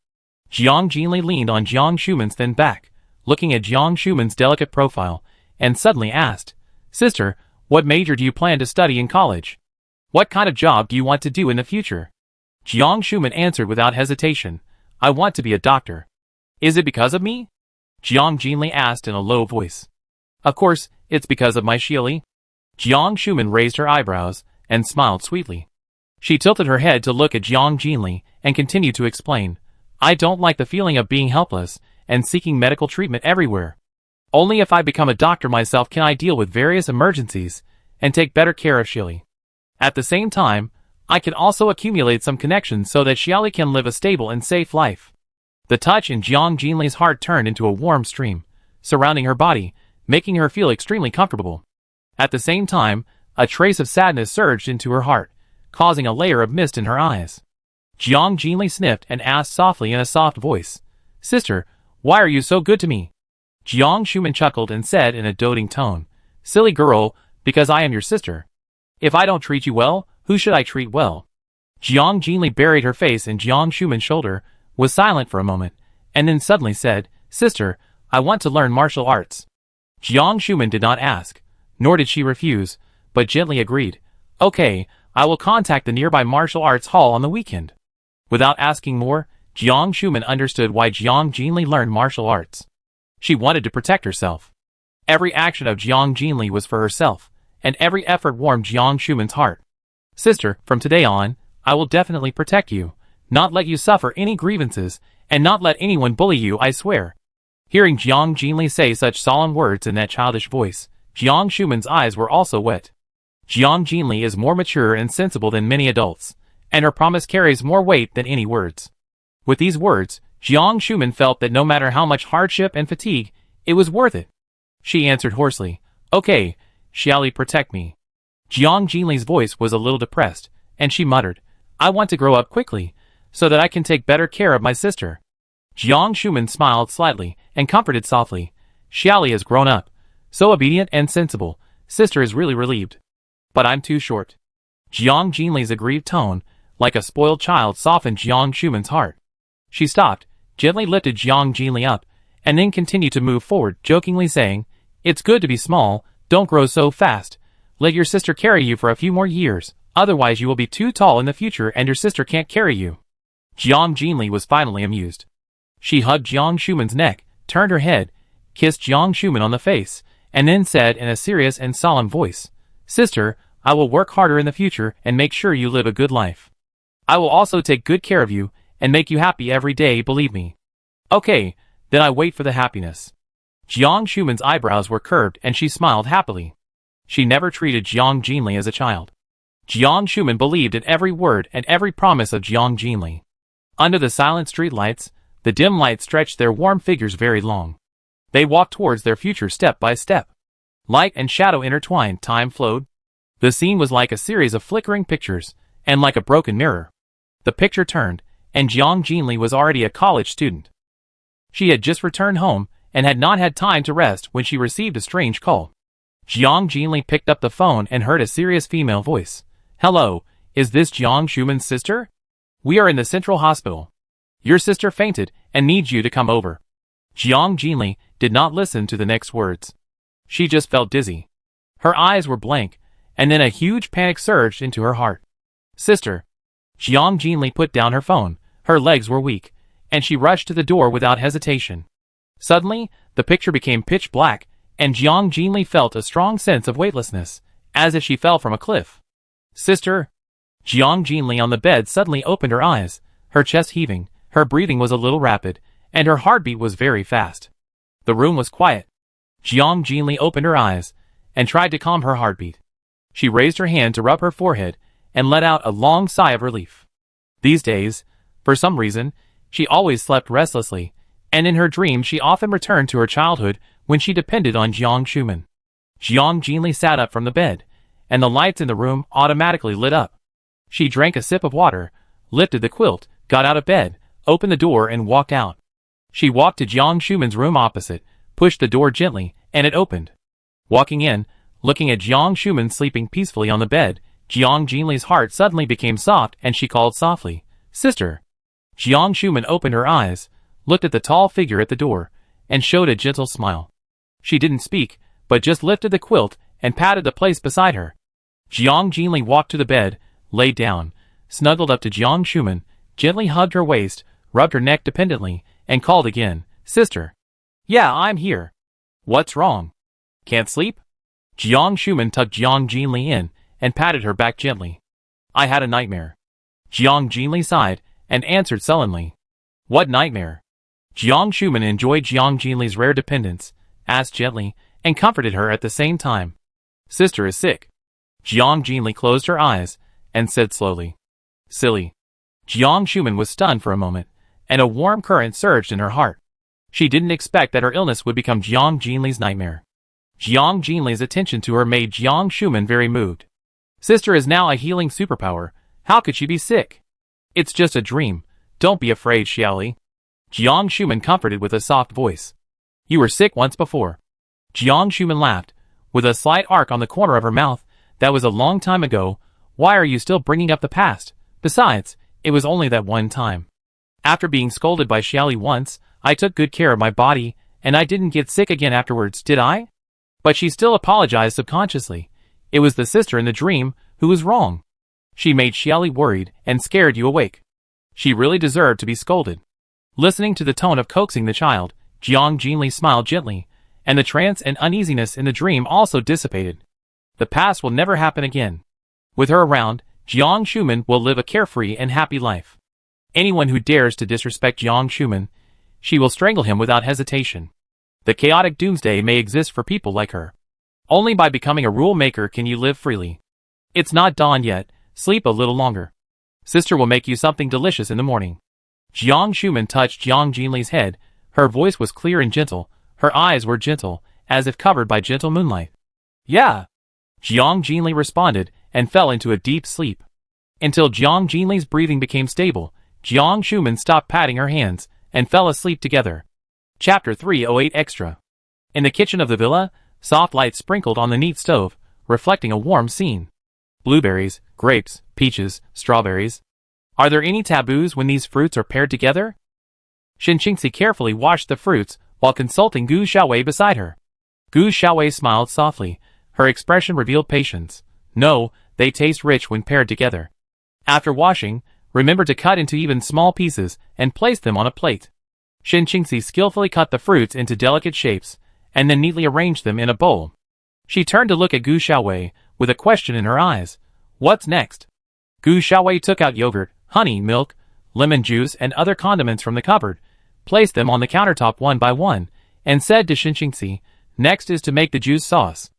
Jiang Jinli leaned on Jiang Shumen's thin back, looking at Jiang Shumen's delicate profile, and suddenly asked, "Sister, what major do you plan to study in college? What kind of job do you want to do in the future?" Jiang Shumen answered without hesitation, "I want to be a doctor." "Is it because of me?" Jiang Jinli asked in a low voice. "Of course, it's because of my Shaoli." Jiang Shumen raised her eyebrows, and smiled sweetly. She tilted her head to look at Jiang Jinli, and continued to explain, "I don't like the feeling of being helpless, and seeking medical treatment everywhere. Only if I become a doctor myself can I deal with various emergencies, and take better care of Shaoli. At the same time, I can also accumulate some connections so that Shaoli can live a stable and safe life." The touch in Jiang Jinli's heart turned into a warm stream, surrounding her body, making her feel extremely comfortable. At the same time, a trace of sadness surged into her heart, causing a layer of mist in her eyes. Jiang Jinli sniffed and asked softly in a soft voice, "Sister, why are you so good to me?" Jiang Shuman chuckled and said in a doting tone, "Silly girl, because I am your sister. If I don't treat you well, who should I treat well?" Jiang Jinli buried her face in Jiang Shuman's shoulder, was silent for a moment, and then suddenly said, "Sister, I want to learn martial arts." Jiang Shuman did not ask, nor did she refuse, but gently agreed. "Okay, I will contact the nearby martial arts hall on the weekend." Without asking more, Jiang Shuman understood why Jiang Jinli learned martial arts. She wanted to protect herself. Every action of Jiang Jinli was for herself, and every effort warmed Jiang Shuman's heart. "Sister, from today on, I will definitely protect you, not let you suffer any grievances, and not let anyone bully you, I swear." Hearing Jiang Jinli say such solemn words in that childish voice, Jiang Shuman's eyes were also wet. Jiang Jinli is more mature and sensible than many adults, and her promise carries more weight than any words. With these words, Jiang Shuman felt that no matter how much hardship and fatigue, it was worth it. She answered hoarsely, "Okay, shall you protect me?" Jiang Jinli's voice was a little depressed, and she muttered, "I want to grow up quickly, so that I can take better care of my sister." Jiang Shuman smiled slightly and comforted softly, "Xiaoli has grown up, so obedient and sensible, sister is really relieved. But I'm too short." Jiang Jinli's aggrieved tone, like a spoiled child, softened Jiang Shuman's heart. She stopped, gently lifted Jiang Jinli up, and then continued to move forward, jokingly saying, "It's good to be small, don't grow so fast. Let your sister carry you for a few more years, otherwise you will be too tall in the future and your sister can't carry you." Jiang Jinli was finally amused. She hugged Jiang Shuman's neck, turned her head, kissed Jiang Shuman on the face, and then said in a serious and solemn voice, "Sister, I will work harder in the future and make sure you live a good life. I will also take good care of you and make you happy every day, believe me." "Okay, then I wait for the happiness." Jiang Shuman's eyebrows were curved and she smiled happily. She never treated Jiang Jinli as a child. Jiang Shuman believed in every word and every promise of Jiang Jinli. Under the silent street lights, the dim light stretched their warm figures very long. They walked towards their future step by step. Light and shadow intertwined, time flowed. The scene was like a series of flickering pictures, and like a broken mirror. The picture turned, and Jiang Jinli was already a college student. She had just returned home, and had not had time to rest when she received a strange call. Jiang Jinli picked up the phone and heard a serious female voice. "Hello, is this Jiang Shuman's sister? We are in the central hospital. Your sister fainted and needs you to come over." Jiang Jinli did not listen to the next words. She just felt dizzy. Her eyes were blank, and then a huge panic surged into her heart. "Sister." Jiang Jinli put down her phone, her legs were weak, and she rushed to the door without hesitation. Suddenly, the picture became pitch black, and Jiang Jinli felt a strong sense of weightlessness, as if she fell from a cliff. "Sister." Jiang Jinli on the bed suddenly opened her eyes, her chest heaving, her breathing was a little rapid, and her heartbeat was very fast. The room was quiet. Jiang Jinli opened her eyes, and tried to calm her heartbeat. She raised her hand to rub her forehead, and let out a long sigh of relief. These days, for some reason, she always slept restlessly, and in her dreams she often returned to her childhood when she depended on Jiang Shuman. Jiang Jinli sat up from the bed, and the lights in the room automatically lit up. She drank a sip of water, lifted the quilt, got out of bed, opened the door and walked out. She walked to Jiang Shuman's room opposite, pushed the door gently, and it opened. Walking in, looking at Jiang Shuman sleeping peacefully on the bed, Jiang Jinli's heart suddenly became soft and she called softly, "Sister." Jiang Shuman opened her eyes, looked at the tall figure at the door, and showed a gentle smile. She didn't speak, but just lifted the quilt and patted the place beside her. Jiang Jinli walked to the bed, laid down, snuggled up to Jiang Shuman, gently hugged her waist, rubbed her neck dependently, and called again, "Sister." "Yeah, I'm here." "What's wrong? Can't sleep?" Jiang Shuman tugged Jiang Jinli in, and patted her back gently. "I had a nightmare." Jiang Jinli sighed, and answered sullenly. "What nightmare?" Jiang Shuman enjoyed Jiang Jinli's rare dependence, asked gently, and comforted her at the same time. "Sister is sick." Jiang Jinli closed her eyes, and said slowly, "Silly." Jiang Shuman was stunned for a moment, and a warm current surged in her heart. She didn't expect that her illness would become Jiang Jinli's nightmare. Jiang Jinli's attention to her made Jiang Shuman very moved. Sister is now a healing superpower. How could she be sick? It's just a dream. Don't be afraid, Xiaoli. Jiang Shuman comforted with a soft voice. You were sick once before. Jiang Shuman laughed, with a slight arc on the corner of her mouth. That was a long time ago. Why are you still bringing up the past? Besides, it was only that one time. After being scolded by Xiaoli once, I took good care of my body, and I didn't get sick again afterwards, did I? But she still apologized subconsciously. It was the sister in the dream who was wrong. She made Xiaoli worried and scared you awake. She really deserved to be scolded. Listening to the tone of coaxing the child, Jiang Jinli smiled gently, and the trance and uneasiness in the dream also dissipated. The past will never happen again. With her around, Jiang Shuman will live a carefree and happy life. Anyone who dares to disrespect Jiang Shuman, she will strangle him without hesitation. The chaotic doomsday may exist for people like her. Only by becoming a rule maker can you live freely. It's not dawn yet, sleep a little longer. Sister will make you something delicious in the morning. Jiang Shuman touched Jiang Jinli's head. Her voice was clear and gentle. Her eyes were gentle, as if covered by gentle moonlight. Yeah. Jiang Jinli responded and fell into a deep sleep. Until Jiang Jinli's breathing became stable, Jiang Shuman stopped patting her hands and fell asleep together. Chapter 308 Extra. In the kitchen of the villa, soft light sprinkled on the neat stove, reflecting a warm scene. Blueberries, grapes, peaches, strawberries. Are there any taboos when these fruits are paired together? Shinqingxi carefully washed the fruits while consulting Gu Xiaowei beside her. Gu Xiaowei smiled softly. Her expression revealed patience. No, they taste rich when paired together. After washing, remember to cut into even small pieces and place them on a plate. Shinqingxi skillfully cut the fruits into delicate shapes and then neatly arranged them in a bowl. She turned to look at Gu Xiaowei with a question in her eyes. What's next? Gu Xiaowei took out yogurt, honey, milk, lemon juice, and other condiments from the cupboard, placed them on the countertop one by one, and said to Shinqingxi, next is to make the juice sauce.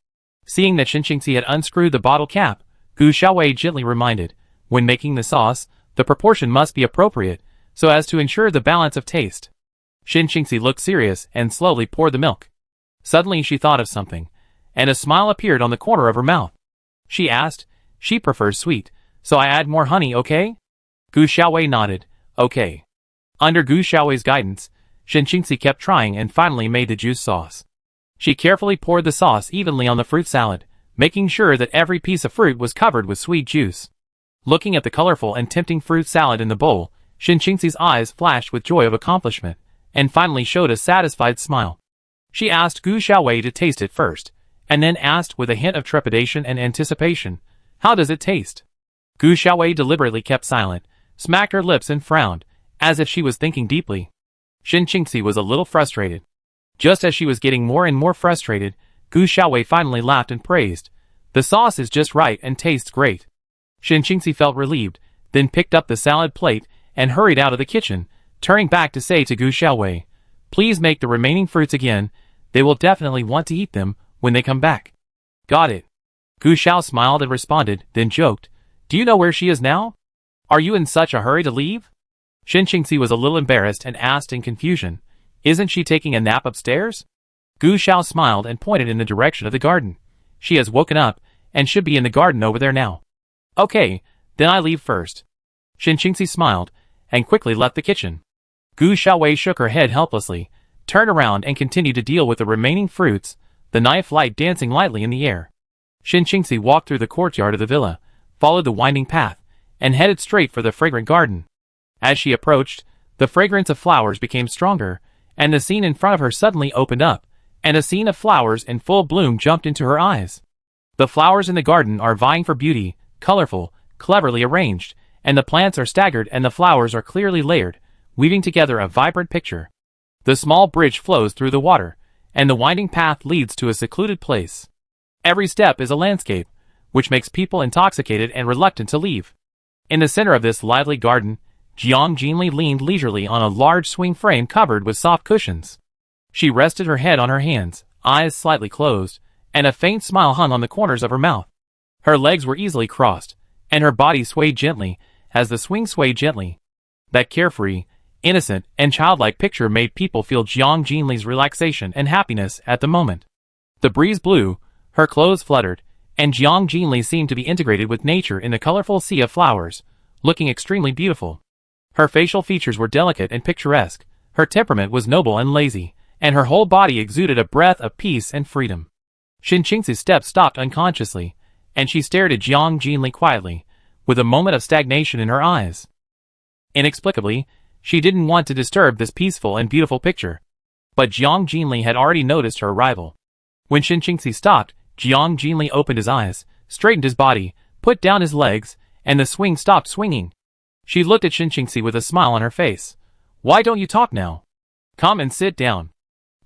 Seeing that Shinqingxi had unscrewed the bottle cap, Gu Xiaowei gently reminded, when making the sauce, the proportion must be appropriate, so as to ensure the balance of taste. Shinqingxi looked serious and slowly poured the milk. Suddenly she thought of something, and a smile appeared on the corner of her mouth. She asked, she prefers sweet, so I add more honey, okay? Gu Xiaowei nodded, okay. Under Gu Xiaowei's guidance, Shinqingxi kept trying and finally made the juice sauce. She carefully poured the sauce evenly on the fruit salad, making sure that every piece of fruit was covered with sweet juice. Looking at the colorful and tempting fruit salad in the bowl, Shinqingxi's eyes flashed with joy of accomplishment, and finally showed a satisfied smile. She asked Gu Xiaowei to taste it first, and then asked with a hint of trepidation and anticipation, how does it taste? Gu Xiaowei deliberately kept silent, smacked her lips and frowned, as if she was thinking deeply. Shinqingxi was a little frustrated. Just as she was getting more and more frustrated, Gu Xiaowei finally laughed and praised. The sauce is just right and tastes great. Shinqingxi felt relieved, then picked up the salad plate and hurried out of the kitchen, turning back to say to Gu Xiaowei, please make the remaining fruits again, they will definitely want to eat them when they come back. Got it. Gu Xiao smiled and responded, then joked, do you know where she is now? Are you in such a hurry to leave? Shinqingxi was a little embarrassed and asked in confusion, isn't she taking a nap upstairs? Gu Xiao smiled and pointed in the direction of the garden. She has woken up and should be in the garden over there now. Okay, then I leave first. Shinqingxi smiled and quickly left the kitchen. Gu Xiaowei shook her head helplessly, turned around and continued to deal with the remaining fruits, the knife light dancing lightly in the air. Shinqingxi walked through the courtyard of the villa, followed the winding path, and headed straight for the fragrant garden. As she approached, the fragrance of flowers became stronger, and the scene in front of her suddenly opened up, and a scene of flowers in full bloom jumped into her eyes. The flowers in the garden are vying for beauty, colorful, cleverly arranged, and the plants are staggered and the flowers are clearly layered, weaving together a vibrant picture. The small bridge flows through the water, and the winding path leads to a secluded place. Every step is a landscape, which makes people intoxicated and reluctant to leave. In the center of this lively garden, Jiang Jinli leaned leisurely on a large swing frame covered with soft cushions. She rested her head on her hands, eyes slightly closed, and a faint smile hung on the corners of her mouth. Her legs were easily crossed, and her body swayed gently, as the swing swayed gently. That carefree, innocent and childlike picture made people feel Jiang Jinli's relaxation and happiness at the moment. The breeze blew, her clothes fluttered, and Jiang Jinli seemed to be integrated with nature in the colorful sea of flowers, looking extremely beautiful. Her facial features were delicate and picturesque, her temperament was noble and lazy, and her whole body exuded a breath of peace and freedom. Xin Qingxi's steps stopped unconsciously, and she stared at Jiang Jinli quietly, with a moment of stagnation in her eyes. Inexplicably, she didn't want to disturb this peaceful and beautiful picture. But Jiang Jinli had already noticed her arrival. When Xin Qingxi stopped, Jiang Jinli opened his eyes, straightened his body, put down his legs, and the swing stopped swinging. She looked at Xin Qingxi with a smile on her face. "Why don't you talk now? Come and sit down."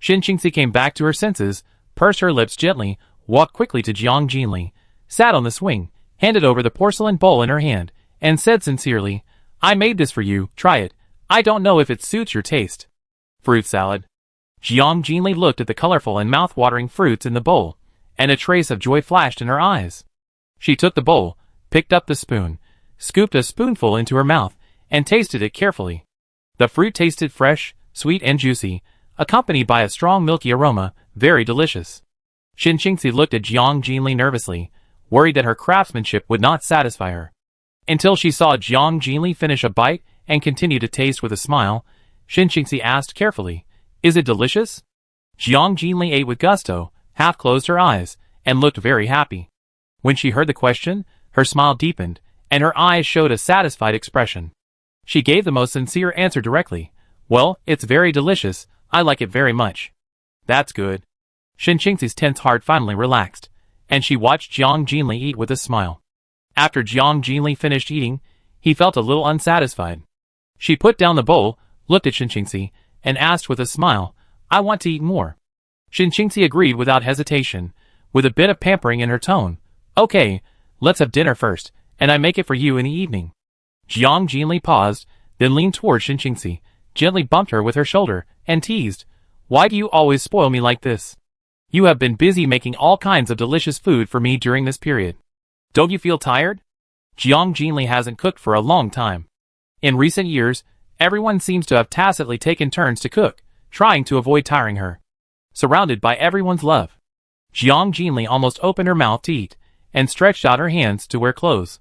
Xin Qingxi came back to her senses, pursed her lips gently, walked quickly to Jiang Jinli, sat on the swing, handed over the porcelain bowl in her hand, and said sincerely, "I made this for you, try it. I don't know if it suits your taste." Fruit salad. Jiang Jinli looked at the colorful and mouth-watering fruits in the bowl, and a trace of joy flashed in her eyes. She took the bowl, picked up the spoon, scooped a spoonful into her mouth, and tasted it carefully. The fruit tasted fresh, sweet and juicy, accompanied by a strong milky aroma, very delicious. Xin Qingxi looked at Jiang Jinli nervously, worried that her craftsmanship would not satisfy her. Until she saw Jiang Jinli finish a bite and continue to taste with a smile, Xin Qingxi asked carefully, "Is it delicious?" Jiang Jinli ate with gusto, half closed her eyes, and looked very happy. When she heard the question, her smile deepened, and her eyes showed a satisfied expression. She gave the most sincere answer directly. "Well, it's very delicious, I like it very much." "That's good." Xin Qingxi's tense heart finally relaxed, and she watched Jiang Jinli eat with a smile. After Jiang Jinli finished eating, he felt a little unsatisfied. She put down the bowl, looked at Xin Qingxi, and asked with a smile, "I want to eat more." Xin Qingxi agreed without hesitation, with a bit of pampering in her tone. "Okay, let's have dinner first, and I make it for you in the evening." Jiang Jinli paused, then leaned toward Xin Qingxi, gently bumped her with her shoulder, and teased, "Why do you always spoil me like this? You have been busy making all kinds of delicious food for me during this period. Don't you feel tired?" Jiang Jinli hasn't cooked for a long time. In recent years, everyone seems to have tacitly taken turns to cook, trying to avoid tiring her. Surrounded by everyone's love, Jiang Jinli almost opened her mouth to eat, and stretched out her hands to wear clothes.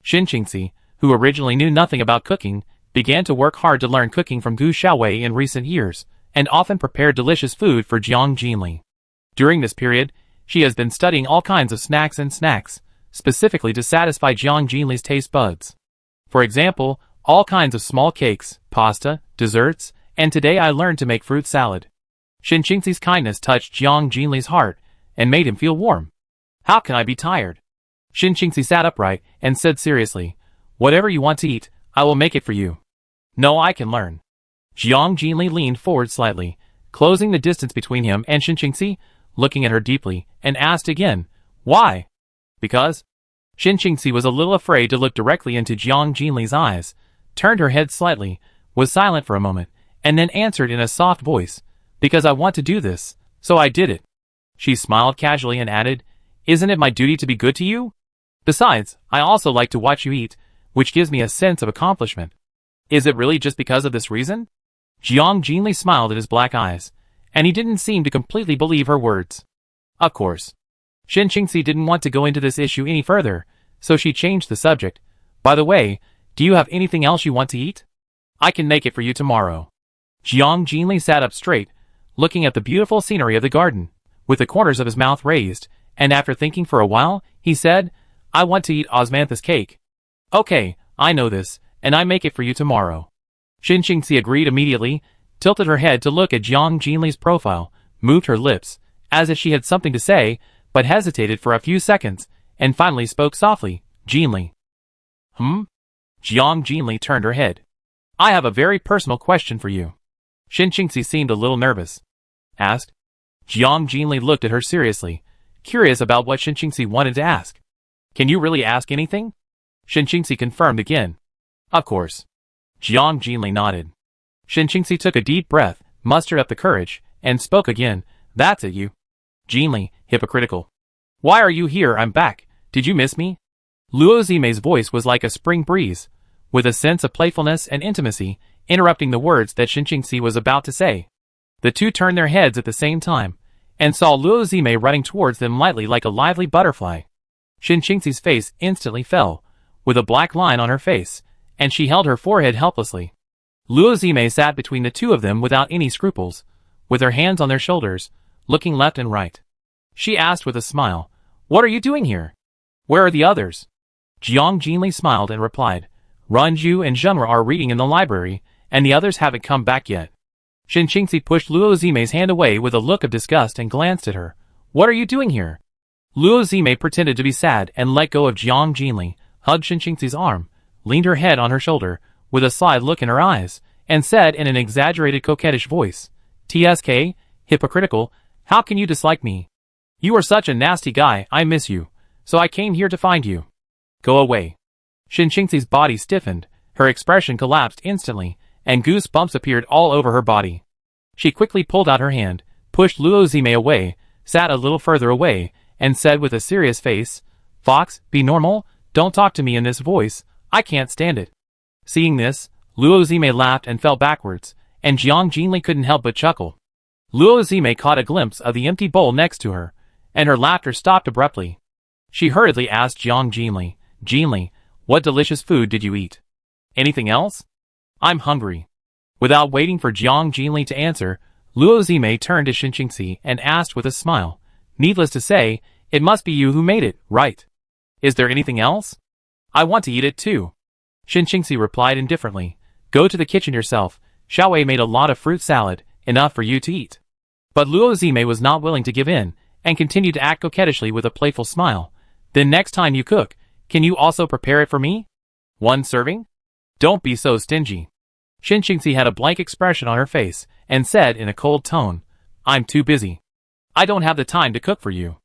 Xin Qingxi, who originally knew nothing about cooking, began to work hard to learn cooking from Gu Xiaowei in recent years, and often prepared delicious food for Jiang Jinli. During this period, she has been studying all kinds of snacks, specifically to satisfy Jiang Jinli's taste buds. For example, all kinds of small cakes, pasta, desserts, and today I learned to make fruit salad. Xin Qingxi's kindness touched Jiang Jinli's heart, and made him feel warm. "How can I be tired?" Xin Qingxi sat upright, and said seriously, "Whatever you want to eat, I will make it for you." "No, I can learn." Jiang Jinli leaned forward slightly, closing the distance between him and Xin Qingxi, looking at her deeply, and asked again, "Why?" "Because?" Xin Qingxi was a little afraid to look directly into Jiang Jinli's eyes, turned her head slightly, was silent for a moment, and then answered in a soft voice, "Because I want to do this, so I did it." She smiled casually and added, "Isn't it my duty to be good to you? Besides, I also like to watch you eat, which gives me a sense of accomplishment." "Is it really just because of this reason?" Jiang Jinli smiled at his black eyes, and he didn't seem to completely believe her words. Of course. Xin Qingxi didn't want to go into this issue any further, so she changed the subject. "By the way, do you have anything else you want to eat? I can make it for you tomorrow." Jiang Jinli sat up straight, looking at the beautiful scenery of the garden, with the corners of his mouth raised, and after thinking for a while, he said, "I want to eat osmanthus cake." "Okay, I know this, and I make it for you tomorrow." Xin Qingxi agreed immediately, tilted her head to look at Jiang Jinli's profile, moved her lips, as if she had something to say, but hesitated for a few seconds, and finally spoke softly, "Jinli." Jiang Jinli turned her head. "I have a very personal question for you." Xin Qingxi seemed a little nervous. "Asked?" Jiang Jinli looked at her seriously, curious about what Xin Qingxi wanted to ask. "Can you really ask anything?" Xin Qingxi confirmed again. "Of course." Jiang Jinli nodded. Xin Qingxi took a deep breath, mustered up the courage, and spoke again, "That's it, you." Jinli, hypocritical. "Why are you here? I'm back. Did you miss me?" Luo Zimei's voice was like a spring breeze, with a sense of playfulness and intimacy, interrupting the words that Shinjingzi was about to say. The two turned their heads at the same time, and saw Luozime running towards them lightly like a lively butterfly. Shinjingzi's face instantly fell, with a black line on her face, and she held her forehead helplessly. Luozime sat between the two of them without any scruples, with her hands on their shoulders, looking left and right. She asked with a smile, "What are you doing here? Where are the others?" Jiang Jinli smiled and replied, "Ranju and Zhenra are reading in the library, and the others haven't come back yet." Shinjingzi pushed Luozime's hand away with a look of disgust and glanced at her. "What are you doing here?" Luozime pretended to be sad and let go of Jiang Jinli, hugged Shinjingzi's arm, leaned her head on her shoulder, with a sly look in her eyes, and said in an exaggerated coquettish voice, "TSK, hypocritical, how can you dislike me? You are such a nasty guy, I miss you, so I came here to find you. Go away." Shinjingzi's body stiffened, her expression collapsed instantly, and goosebumps appeared all over her body. She quickly pulled out her hand, pushed Luozime away, sat a little further away, and said with a serious face, "Fox, be normal, don't talk to me in this voice, I can't stand it." Seeing this, Luozime laughed and fell backwards, and Jiang Jinli couldn't help but chuckle. Luozime caught a glimpse of the empty bowl next to her, and her laughter stopped abruptly. She hurriedly asked Jiang Jinli, "Jinli, what delicious food did you eat? Anything else? I'm hungry." Without waiting for Jiang Jinli to answer, Luozime turned to Shinjingzi and asked with a smile, "Needless to say, it must be you who made it, right? Is there anything else? I want to eat it too." Shinjingzi replied indifferently, "Go to the kitchen yourself, Xiaowei made a lot of fruit salad, enough for you to eat." But Luozime was not willing to give in, and continued to act coquettishly with a playful smile. "Then next time you cook, can you also prepare it for me? One serving? Don't be so stingy." Shinjingzi had a blank expression on her face, and said in a cold tone, "I'm too busy. I don't have the time to cook for you.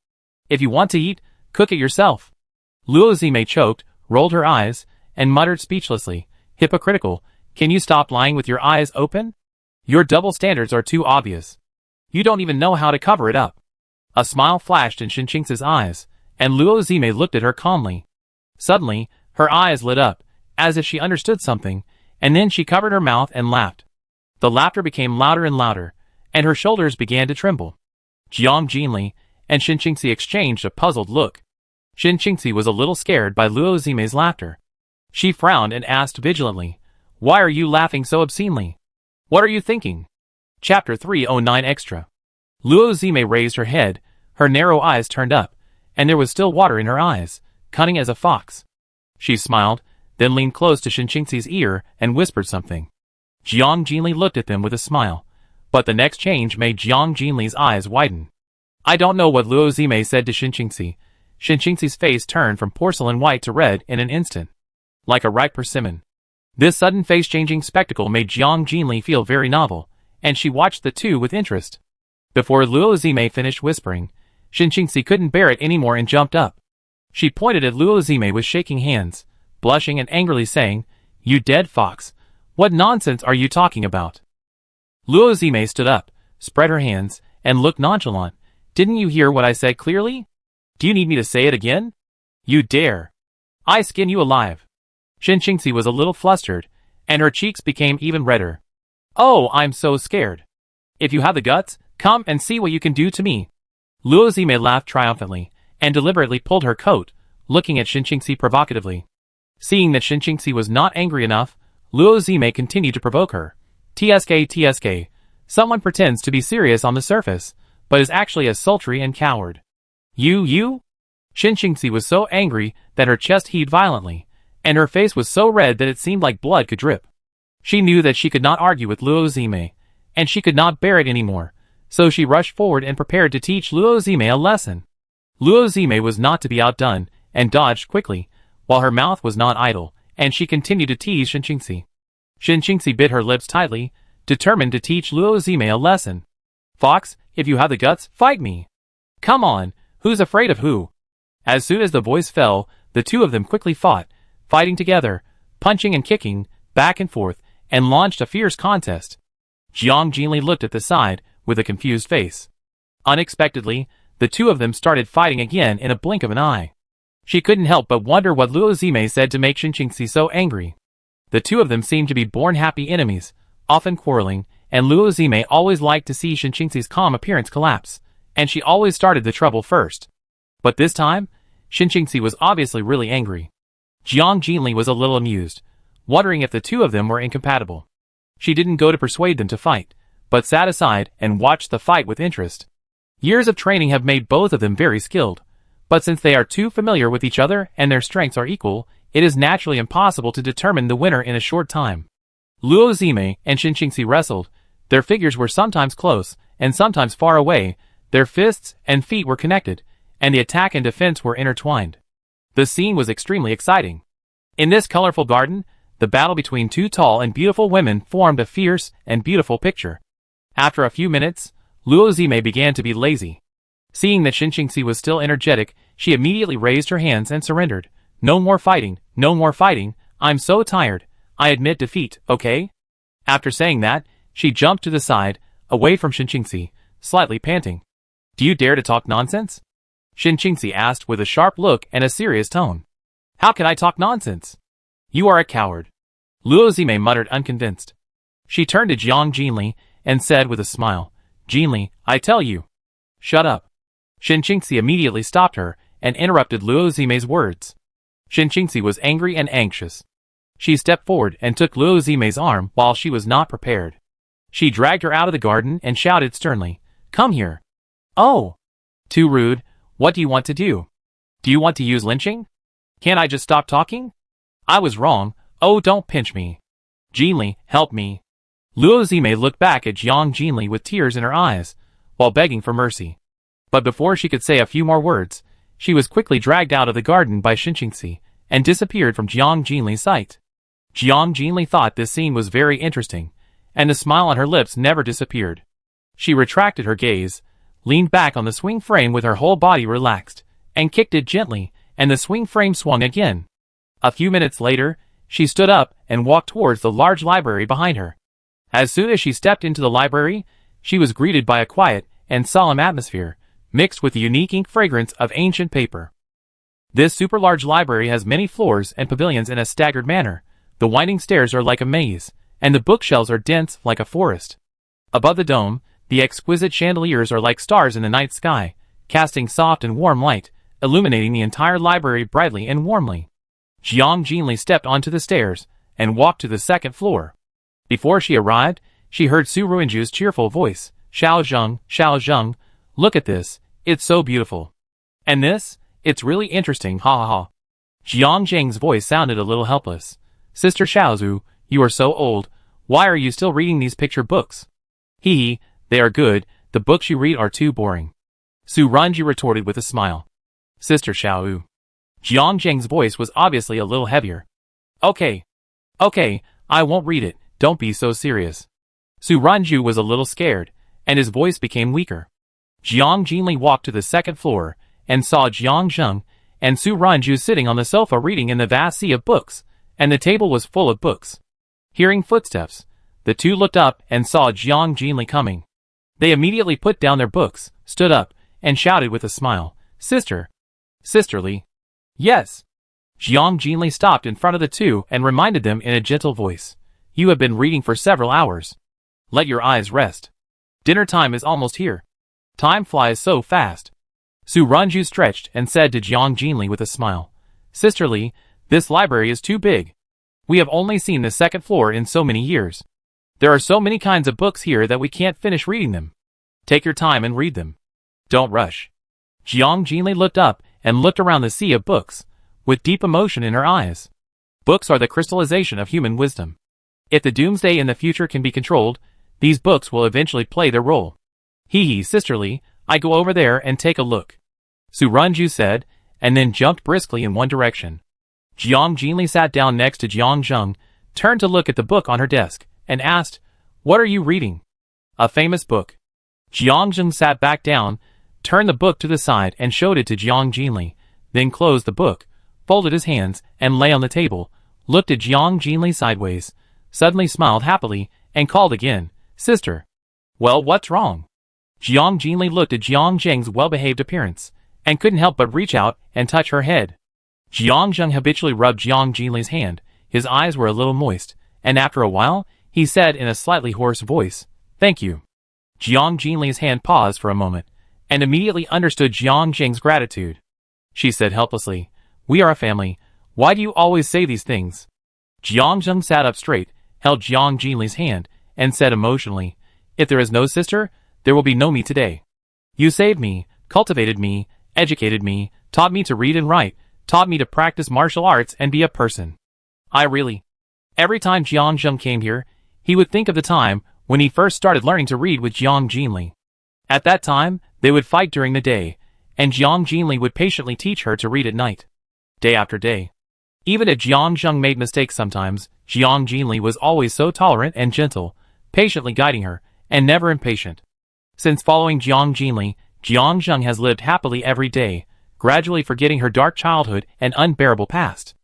If you want to eat, cook it yourself." Luozime choked, rolled her eyes, and muttered speechlessly, "Hypocritical, can you stop lying with your eyes open? Your double standards are too obvious. You don't even know how to cover it up." A smile flashed in Shinjingzi's eyes, and Luozime looked at her calmly. Suddenly, her eyes lit up, as if she understood something, and then she covered her mouth and laughed. The laughter became louder and louder, and her shoulders began to tremble. Jiang Jinli and Shinjingzi exchanged a puzzled look. Shinjingzi was a little scared by Luozime's laughter. She frowned and asked vigilantly, "Why are you laughing so obscenely? What are you thinking?" Chapter 309 Extra. Luozime raised her head, her narrow eyes turned up, and there was still water in her eyes, cunning as a fox. She smiled, then leaned close to Shinjingzi's ear and whispered something. Jiang Jinli looked at them with a smile, but the next change made Jiang Jinli's eyes widen. I don't know what Luozime said to Shinjingzi. Shinjingzi's face turned from porcelain white to red in an instant, like a ripe persimmon. This sudden face-changing spectacle made Jiang Jinli feel very novel, and she watched the two with interest. Before Luozime finished whispering, Shinjingzi couldn't bear it anymore and jumped up. She pointed at Luozime with shaking hands, blushing and angrily saying, "You dead fox, what nonsense are you talking about?" Luozime stood up, spread her hands, and looked nonchalant. "Didn't you hear what I said clearly? Do you need me to say it again? You dare! I skin you alive." Shinjingzi was a little flustered, and her cheeks became even redder. "Oh, I'm so scared. If you have the guts, come and see what you can do to me." Luozime laughed triumphantly, and deliberately pulled her coat, looking at Shinjingzi provocatively. Seeing that Shinjingzi was not angry enough, Luozime continued to provoke her. TSK, someone pretends to be serious on the surface, but is actually a sultry and coward. You? Shinjingzi was so angry that her chest heaved violently, and her face was so red that it seemed like blood could drip. She knew that she could not argue with Luozime, and she could not bear it anymore, so she rushed forward and prepared to teach Luozime a lesson. Luozime was not to be outdone, and dodged quickly, while her mouth was not idle, and she continued to tease Shinjingzi. Shinjingzi bit her lips tightly, determined to teach Luozime a lesson. "Fox, if you have the guts, fight me. Come on, who's afraid of who?" As soon as the voice fell, the two of them quickly fought, fighting together, punching and kicking, back and forth, and launched a fierce contest. Jiang Jinli looked at the side, with a confused face. Unexpectedly, the two of them started fighting again in a blink of an eye. She couldn't help but wonder what Luozime said to make Shinjingzi so angry. The two of them seemed to be born happy enemies, often quarreling, and Luo Zime always liked to see Shinjingxi's calm appearance collapse, and she always started the trouble first. But this time, Shinjingxi was obviously really angry. Jiang Jinli was a little amused, wondering if the two of them were incompatible. She didn't go to persuade them to fight, but sat aside and watched the fight with interest. Years of training have made both of them very skilled, but since they are too familiar with each other and their strengths are equal, it is naturally impossible to determine the winner in a short time. Luo Zime and Shinjingxi wrestled. Their figures were sometimes close and sometimes far away, their fists and feet were connected, and the attack and defense were intertwined. The scene was extremely exciting. In this colorful garden, the battle between two tall and beautiful women formed a fierce and beautiful picture. After a few minutes, Luo Zime began to be lazy. Seeing that Shinjingxi was still energetic, she immediately raised her hands and surrendered. No more fighting, no more fighting, I'm so tired. I admit defeat, okay? After saying that, she jumped to the side, away from Shinjingxi, slightly panting. Do you dare to talk nonsense? Shinjingxi asked with a sharp look and a serious tone. How can I talk nonsense? You are a coward. Luo Zime muttered unconvinced. She turned to Jiang Jinli and said with a smile, Jinli, I tell you. Shut up. Shinjingxi immediately stopped her and interrupted Luo Zime's words. Shinjingxi was angry and anxious. She stepped forward and took Luo Zime's arm while she was not prepared. She dragged her out of the garden and shouted sternly, Come here. Oh! Too rude. What do you want to do? Do you want to use lynching? Can't I just stop talking? I was wrong. Oh, don't pinch me. Jinli, help me. Luo Zime looked back at Jiang Jinli with tears in her eyes, while begging for mercy. But before she could say a few more words, she was quickly dragged out of the garden by Shinjingxi and disappeared from Jiang Jinli's sight. Jiang Jinli thought this scene was very interesting, and the smile on her lips never disappeared. She retracted her gaze, leaned back on the swing frame with her whole body relaxed, and kicked it gently, and the swing frame swung again. A few minutes later, she stood up and walked towards the large library behind her. As soon as she stepped into the library, she was greeted by a quiet and solemn atmosphere, mixed with the unique ink fragrance of ancient paper. This super-large library has many floors and pavilions in a staggered manner. The winding stairs are like a maze, and the bookshelves are dense like a forest. Above the dome, the exquisite chandeliers are like stars in the night sky, casting soft and warm light, illuminating the entire library brightly and warmly. Jiang Jinli stepped onto the stairs and walked to the second floor. Before she arrived, she heard Su Ruinju's cheerful voice, Xiao Zheng, look at this, it's so beautiful. And this, it's really interesting, ha ha ha. Jiang Zheng's voice sounded a little helpless. Sister Xiaozu, you are so old, why are you still reading these picture books? Hee, they are good, the books you read are too boring. Su Runju retorted with a smile. Sister Xiaozu. Jiang Zheng's voice was obviously a little heavier. Okay, I won't read it, don't be so serious. Su Runju was a little scared, and his voice became weaker. Jiang Jinli walked to the second floor, and saw Jiang Zheng and Su Runju sitting on the sofa reading in the vast sea of books, and the table was full of books. Hearing footsteps, the two looked up and saw Jiang Jinli coming. They immediately put down their books, stood up, and shouted with a smile, Sister. Sisterly. Yes. Jiang Jinli stopped in front of the two and reminded them in a gentle voice. You have been reading for several hours. Let your eyes rest. Dinner time is almost here. Time flies so fast. Su Runju stretched and said to Jiang Jinli with a smile, Sisterly, this library is too big. We have only seen the second floor in so many years. There are so many kinds of books here that we can't finish reading them. Take your time and read them. Don't rush. Jiang Jinli looked up and looked around the sea of books, with deep emotion in her eyes. Books are the crystallization of human wisdom. If the Doomsday in the future can be controlled, these books will eventually play their role. Hee, sisterly, I go over there and take a look. Su Runju said, and then jumped briskly in one direction. Jiang Jinli sat down next to Jiang Zheng, turned to look at the book on her desk, and asked, What are you reading? A famous book. Jiang Zheng sat back down, turned the book to the side and showed it to Jiang Jinli, then closed the book, folded his hands, and lay on the table, looked at Jiang Jinli sideways, suddenly smiled happily, and called again, Sister. Well, what's wrong? Jiang Jinli looked at Jiang Zheng's well-behaved appearance, and couldn't help but reach out and touch her head. Jiang Zheng habitually rubbed Jiang Jinli's hand, His eyes were a little moist, and after a while, he said in a slightly hoarse voice, "Thank you." Jiang Jinli's hand paused for a moment, and immediately understood Jiang Jing's gratitude. She said helplessly, "We are a family. Why do you always say these things?" Jiang Jing sat up straight, held Jiang Jinli's hand, and said emotionally, "If there is no sister, there will be no me today. You saved me, cultivated me, educated me, taught me to read and write, taught me to practice martial arts and be a person. Every time Jiang Jing came here, he would think of the time when he first started learning to read with Jiang Jinli. At that time, they would fight during the day, and Jiang Jinli would patiently teach her to read at night. Day after day. Even if Jiang Jing made mistakes sometimes, Jiang Jinli was always so tolerant and gentle, patiently guiding her, and never impatient. Since following Jiang Jinli, Jiang Jing has lived happily every day, gradually forgetting her dark childhood and unbearable past.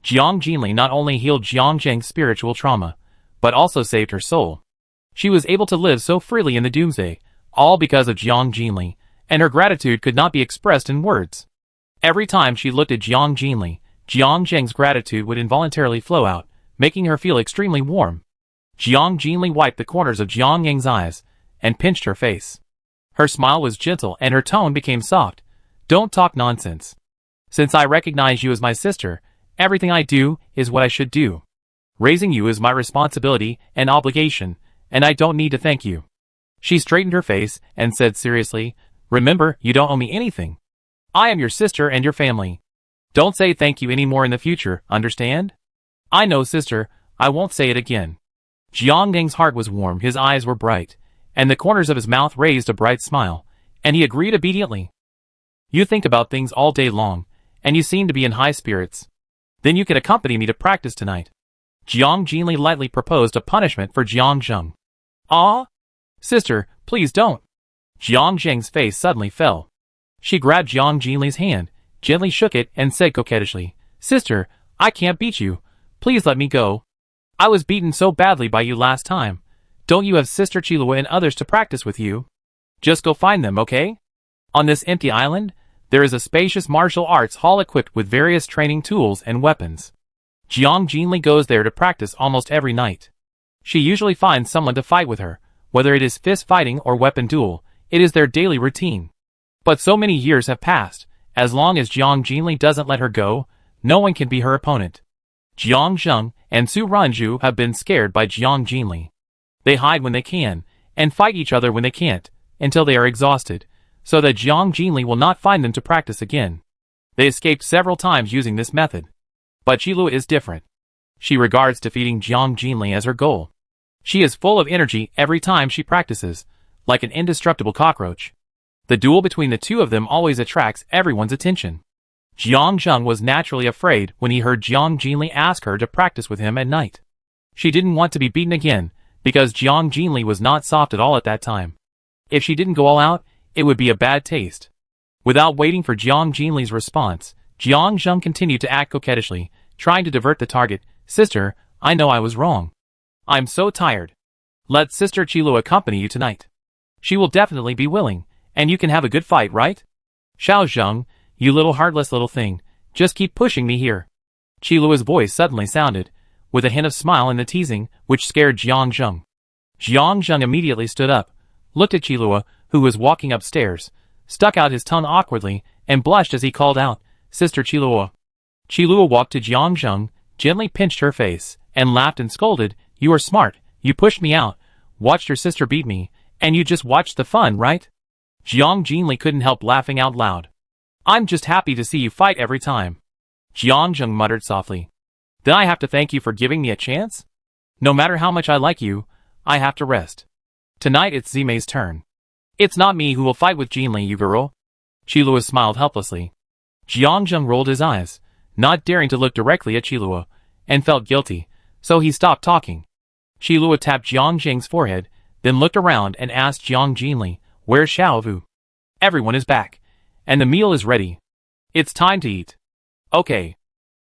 Jiang Jinli not only healed Jiang Jing's spiritual trauma, but also saved her soul. She was able to live so freely in the Doomsday, all because of Jiang Jinli, and her gratitude could not be expressed in words. Every time she looked at Jiang Jinli, Jiang Jing's gratitude would involuntarily flow out, making her feel extremely warm. Jiang Jinli wiped the corners of Jiang Ying's eyes, and pinched her face. Her smile was gentle and her tone became soft. "Don't talk nonsense. Since I recognize you as my sister, everything I do is what I should do. Raising you is my responsibility and obligation, and I don't need to thank you." She straightened her face and said seriously, "Remember, you don't owe me anything. I am your sister and your family. Don't say thank you anymore in the future, understand?" "I know, sister, I won't say it again." Jiang Ying's heart was warm, his eyes were bright, and the corners of his mouth raised a bright smile, and he agreed obediently. "You think about things all day long, and you seem to be in high spirits. Then you can accompany me to practice tonight." Jiang Jinli lightly proposed a punishment for Jiang Jing. "Ah? Sister, please don't." Jiang Jing's face suddenly fell. She grabbed Jiang Jinli's hand, gently shook it, and said coquettishly, "Sister, I can't beat you. Please let me go. I was beaten so badly by you last time. Don't you have Sister Qilua and others to practice with you? Just go find them, okay? On this empty island, there is a spacious martial arts hall equipped with various training tools and weapons. Jiang Jinli goes there to practice almost every night. She usually finds someone to fight with her, whether it is fist fighting or weapon duel. It is their daily routine. But so many years have passed. As long as Jiang Jinli doesn't let her go, no one can be her opponent. Jiang Jing and Su Ranju have been scared by Jiang Jinli. They hide when they can, and fight each other when they can't, until they are exhausted, so that Jiang Jinli will not find them to practice again. They escaped several times using this method. But Qilua is different. She regards defeating Jiang Jinli as her goal. She is full of energy every time she practices, like an indestructible cockroach. The duel between the two of them always attracts everyone's attention. Jiang Jing was naturally afraid when he heard Jiang Jinli ask her to practice with him at night. She didn't want to be beaten again, because Jiang Jinli was not soft at all at that time. If she didn't go all out, it would be a bad taste. Without waiting for Jiang Jinli's response, Jiang Jing continued to act coquettishly, trying to divert the target. "Sister, I know I was wrong. I'm so tired. Let Sister Qilua accompany you tonight. She will definitely be willing, and you can have a good fight, right? Xiao Zheng, you little heartless little thing, just keep pushing me here." Qilua's voice suddenly sounded, with a hint of smile in the teasing, which scared Jiang Jing. Jiang Jing immediately stood up, looked at Qilua, who was walking upstairs, stuck out his tongue awkwardly, and blushed as he called out, "Sister Qilua." Qilua walked to Jiang Jing, gently pinched her face, and laughed and scolded, "You are smart, you pushed me out, watched your sister beat me, and you just watched the fun, right?" Jiang Jinli couldn't help laughing out loud. "I'm just happy to see you fight every time." Jiang Jing muttered softly. "Then I have to thank you for giving me a chance? No matter how much I like you, I have to rest. Tonight it's Zimei's turn. It's not me who will fight with Jinli, you girl." Qilua smiled helplessly. Jiang Jing rolled his eyes, not daring to look directly at Qilua, and felt guilty, so he stopped talking. Qilua tapped Jiang Jing's forehead, then looked around and asked Jiang Jinli, "Where's Xiao Vu?" "Everyone is back, and the meal is ready. It's time to eat." "Okay."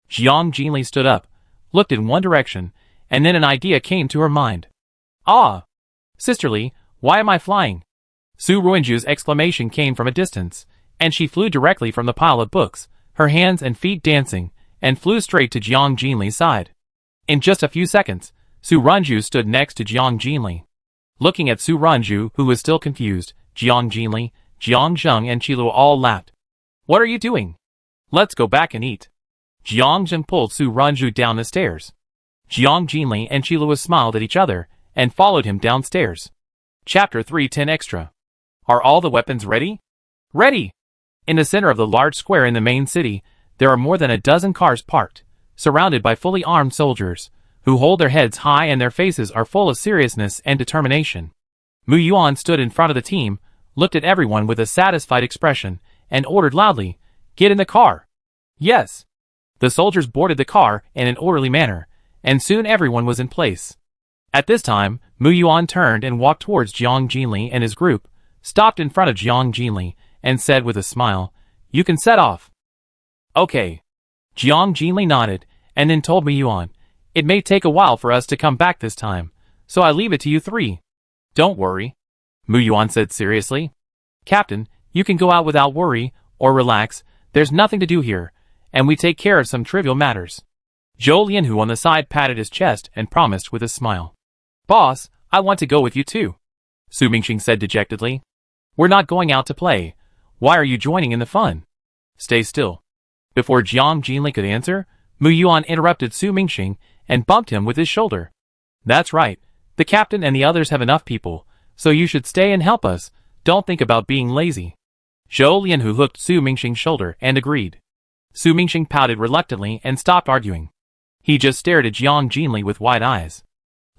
Jiang Jinli stood up, looked in one direction, and then an idea came to her mind. "Ah! Sisterly, why am I flying?" Su Ruinju's exclamation came from a distance, and she flew directly from the pile of books, her hands and feet dancing, and flew straight to Jiang Jinli's side. In just a few seconds, Su Runju stood next to Jiang Jinli. Looking at Su Runju, who was still confused, Jiang Jinli, Jiang Zheng and Qilu all laughed. What are you doing? Let's go back and eat. Jiang Zheng pulled Su Runju down the stairs. Jiang Jinli and Qilu smiled at each other and followed him downstairs. Chapter 310 Extra. Are all the weapons ready? Ready! In the center of the large square in the main city, there are more than a dozen cars parked, surrounded by fully armed soldiers, who hold their heads high and their faces are full of seriousness and determination. Mu Yuan stood in front of the team, looked at everyone with a satisfied expression, and ordered loudly, "Get in the car!" Yes. The soldiers boarded the car in an orderly manner, and soon everyone was in place. At this time, Mu Yuan turned and walked towards Jiang Jinli and his group, stopped in front of Jiang Jinli, and said with a smile, "You can set off." Okay. Jiang Jinli nodded, and then told Mu Yuan, "It may take a while for us to come back this time, so I leave it to you three." "Don't worry," Mu Yuan said seriously. "Captain, you can go out without worry, or relax, there's nothing to do here, and we take care of some trivial matters." Zhou Lianhu on the side patted his chest and promised with a smile. "Boss, I want to go with you too," Su Mingxing said dejectedly. "We're not going out to play. Why are you joining in the fun?" "Stay still." Before Jiang Jinli could answer, Mu Yuan interrupted Su Mingxing and bumped him with his shoulder. "That's right. The captain and the others have enough people, so you should stay and help us. Don't think about being lazy." Zhou Lianhu looked Su Mingxing's shoulder and agreed. Su Mingxing pouted reluctantly and stopped arguing. He just stared at Jiang Jinli with wide eyes.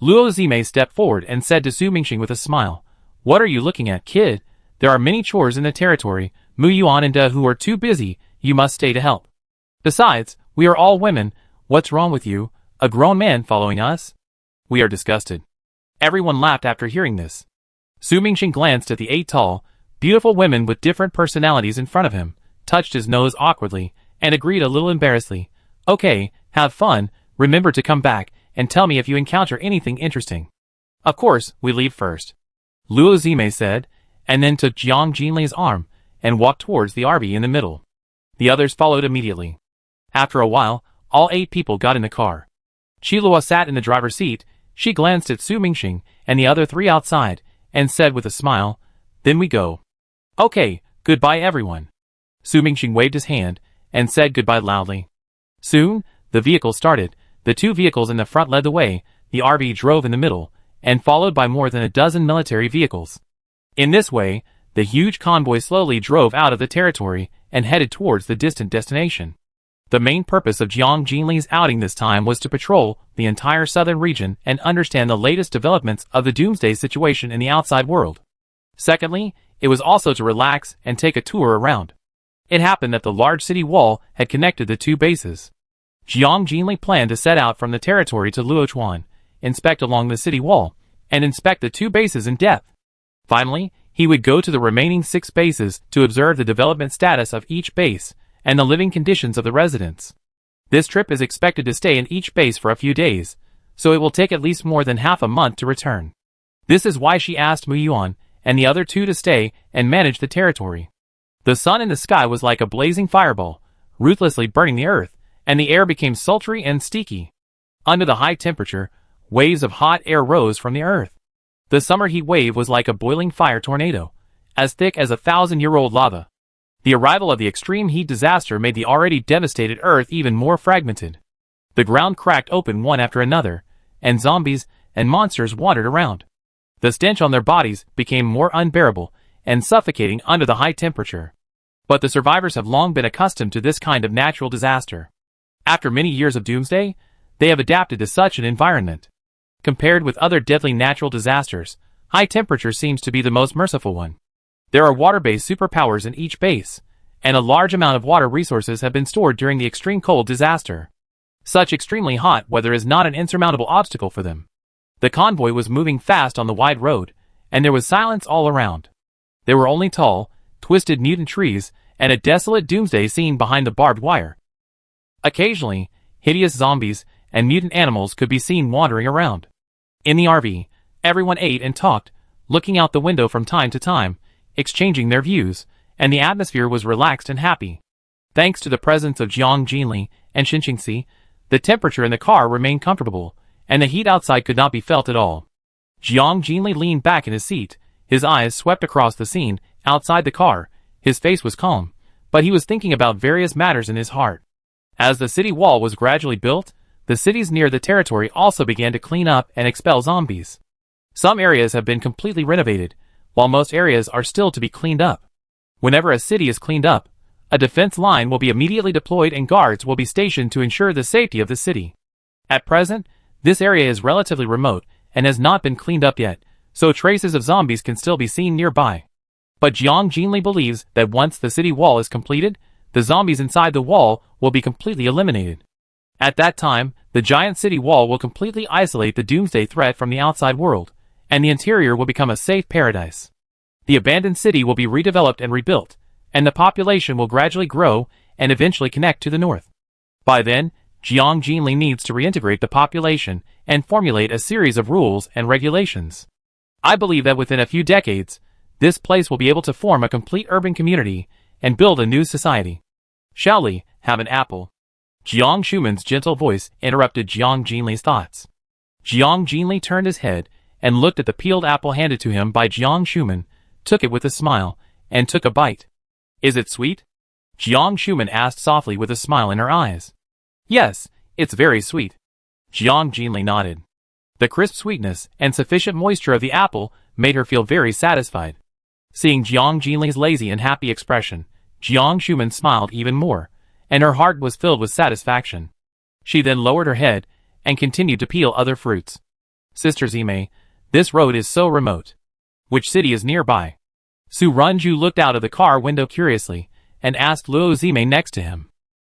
Luo Zimei stepped forward and said to Su Mingxing with a smile, "What are you looking at, kid? There are many chores in the territory. Mu Yuan and De Hu are too busy. You must stay to help. Besides, we are all women. What's wrong with you? A grown man following us?" "We are disgusted." Everyone laughed after hearing this. Su Mingxing glanced at the 8 tall, beautiful women with different personalities in front of him, touched his nose awkwardly, and agreed a little embarrassedly. "Okay, have fun, remember to come back, and tell me if you encounter anything interesting." "Of course, we leave first," Luo Zimei said, and then took Jiang Jinli's arm, and walked towards the RV in the middle. The others followed immediately. After a while, all 8 people got in the car. Qilua sat in the driver's seat. She glanced at Su Mingxing and the other 3 outside, and said with a smile, "Then we go." "Okay, goodbye everyone." Su Mingxing waved his hand, and said goodbye loudly. Soon, the vehicle started. The 2 vehicles in the front led the way, the RV drove in the middle, and followed by more than a dozen military vehicles. In this way, the huge convoy slowly drove out of the territory and headed towards the distant destination. The main purpose of Jiang Jinli's outing this time was to patrol the entire southern region and understand the latest developments of the Doomsday situation in the outside world. Secondly, it was also to relax and take a tour around. It happened that the large city wall had connected the 2 bases. Jiang Jinli planned to set out from the territory to Luochuan, inspect along the city wall, and inspect the 2 bases in depth. Finally, he would go to the remaining 6 bases to observe the development status of each base and the living conditions of the residents. This trip is expected to stay in each base for a few days, so it will take at least more than half a month to return. This is why she asked Mu Yuan and the other 2 to stay and manage the territory. The sun in the sky was like a blazing fireball, ruthlessly burning the earth, and the air became sultry and sticky. Under the high temperature, waves of hot air rose from the earth. The summer heat wave was like a boiling fire tornado, as thick as 1,000-year-old lava. The arrival of the extreme heat disaster made the already devastated earth even more fragmented. The ground cracked open one after another, and zombies and monsters wandered around. The stench on their bodies became more unbearable and suffocating under the high temperature. But the survivors have long been accustomed to this kind of natural disaster. After many years of Doomsday, they have adapted to such an environment. Compared with other deadly natural disasters, high temperature seems to be the most merciful one. There are water-based superpowers in each base, and a large amount of water resources have been stored during the extreme cold disaster. Such extremely hot weather is not an insurmountable obstacle for them. The convoy was moving fast on the wide road, and there was silence all around. There were only tall, twisted mutant trees and a desolate Doomsday scene behind the barbed wire. Occasionally, hideous zombies and mutant animals could be seen wandering around. In the RV, everyone ate and talked, looking out the window from time to time, exchanging their views, and the atmosphere was relaxed and happy. Thanks to the presence of Jiang Jinli and Xinqingxi, The temperature in the car remained comfortable, and the heat outside could not be felt at all. Jiang Jinli leaned back in his seat, his eyes swept across the scene outside the car. His face was calm, but he was thinking about various matters in his heart. As the city wall was gradually built, the cities near the territory also began to clean up and expel zombies. Some areas have been completely renovated, while most areas are still to be cleaned up. Whenever a city is cleaned up, a defense line will be immediately deployed and guards will be stationed to ensure the safety of the city. At present, this area is relatively remote and has not been cleaned up yet, so traces of zombies can still be seen nearby. But Jiang Jinli believes that once the city wall is completed, the zombies inside the wall will be completely eliminated. At that time, the giant city wall will completely isolate the Doomsday threat from the outside world, and the interior will become a safe paradise. The abandoned city will be redeveloped and rebuilt, and the population will gradually grow and eventually connect to the north. By then, Jiang Jinli needs to reintegrate the population and formulate a series of rules and regulations. I believe that within a few decades, this place will be able to form a complete urban community and build a new society. Shall we have an apple? Jiang Shuman's gentle voice interrupted Jiang Jinli's thoughts. Jiang Jinli turned his head and looked at the peeled apple handed to him by Jiang Shuman, took it with a smile, and took a bite. Is it sweet? Jiang Shuman asked softly with a smile in her eyes. Yes, it's very sweet. Jiang Jinli nodded. The crisp sweetness and sufficient moisture of the apple made her feel very satisfied. Seeing Jiang Jinli's lazy and happy expression, Jiang Shuman smiled even more, and her heart was filled with satisfaction. She then lowered her head and continued to peel other fruits. Sister Zime, this road is so remote. Which city is nearby? Su Runju looked out of the car window curiously and asked Luo Zime next to him.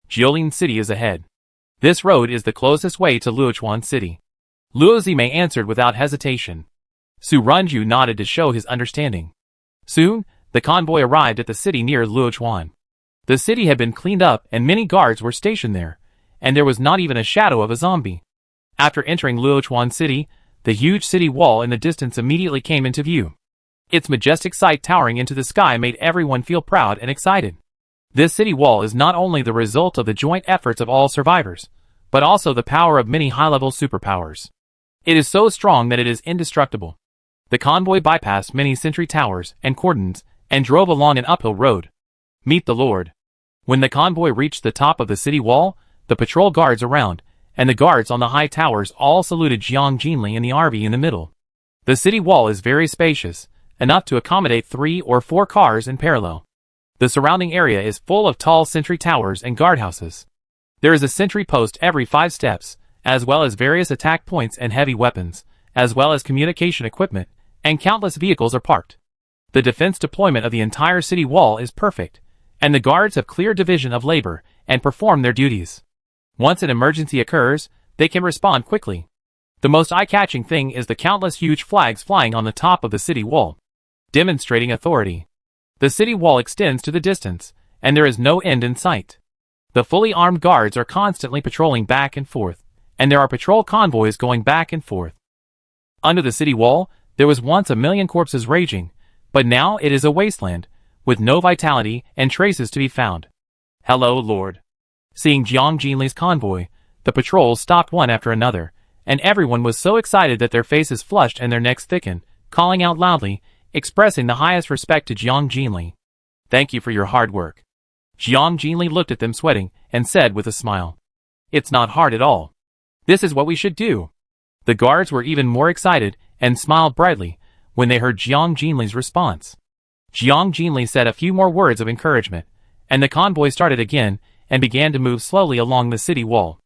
Jiolin City is ahead. This road is the closest way to Luochuan City. Luo Zime answered without hesitation. Su Runju nodded to show his understanding. Soon, the convoy arrived at the city near Luochuan. The city had been cleaned up and many guards were stationed there, and there was not even a shadow of a zombie. After entering Luochuan City, the huge city wall in the distance immediately came into view. Its majestic sight towering into the sky made everyone feel proud and excited. This city wall is not only the result of the joint efforts of all survivors, but also the power of many high-level superpowers. It is so strong that it is indestructible. The convoy bypassed many sentry towers and cordons and drove along an uphill road. Meet the Lord. When the convoy reached the top of the city wall, the patrol guards around, and the guards on the high towers all saluted Jiang Jinli in the RV in the middle. The city wall is very spacious, enough to accommodate 3 or 4 cars in parallel. The surrounding area is full of tall sentry towers and guardhouses. There is a sentry post every 5 steps, as well as various attack points and heavy weapons, as well as communication equipment, and countless vehicles are parked. The defense deployment of the entire city wall is perfect, and the guards have clear division of labor and perform their duties. Once an emergency occurs, they can respond quickly. The most eye-catching thing is the countless huge flags flying on the top of the city wall, demonstrating authority. The city wall extends to the distance, and there is no end in sight. The fully armed guards are constantly patrolling back and forth, and there are patrol convoys going back and forth. Under the city wall, there was once a million corpses raging, but now it is a wasteland, with no vitality and traces to be found. Hello, Lord. Seeing Jiang Jinli's convoy, the patrols stopped one after another, and everyone was so excited that their faces flushed and their necks thickened, calling out loudly, expressing the highest respect to Jiang Jinli. Thank you for your hard work. Jiang Jinli looked at them sweating and said with a smile. It's not hard at all. This is what we should do. The guards were even more excited and smiled brightly when they heard Jiang Jinli's response. Jiang Jinli said a few more words of encouragement, and the convoy started again and began to move slowly along the city wall.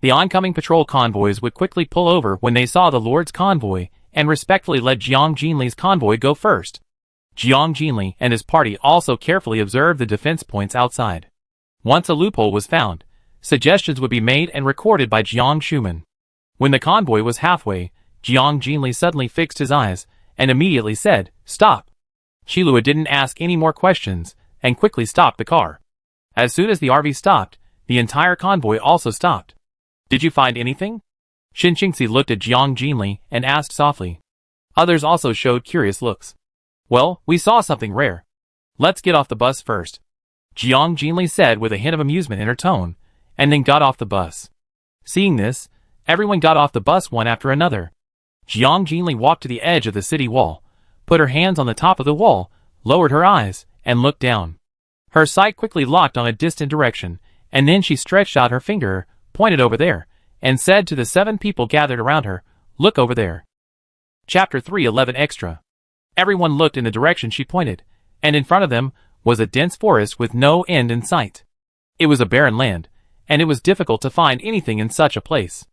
The oncoming patrol convoys would quickly pull over when they saw the Lord's convoy and respectfully let Jiang Jinli's convoy go first. Jiang Jinli and his party also carefully observed the defense points outside. Once a loophole was found, suggestions would be made and recorded by Jiang Shuman. When the convoy was halfway, Jiang Jinli suddenly fixed his eyes and immediately said, "Stop." Shilua didn't ask any more questions and quickly stopped the car. As soon as the RV stopped, the entire convoy also stopped. Did you find anything? Shin Qingxi looked at Jiang Jinli and asked softly. Others also showed curious looks. Well, we saw something rare. Let's get off the bus first. Jiang Jinli said with a hint of amusement in her tone, and then got off the bus. Seeing this, everyone got off the bus one after another. Jiang Jinli walked to the edge of the city wall, put her hands on the top of the wall, lowered her eyes, and looked down. Her sight quickly locked on a distant direction, and then she stretched out her finger, pointed over there, and said to the 7 people gathered around her, "Look over there." Chapter 311 Extra. Everyone looked in the direction she pointed, and in front of them was a dense forest with no end in sight. It was a barren land, and it was difficult to find anything in such a place.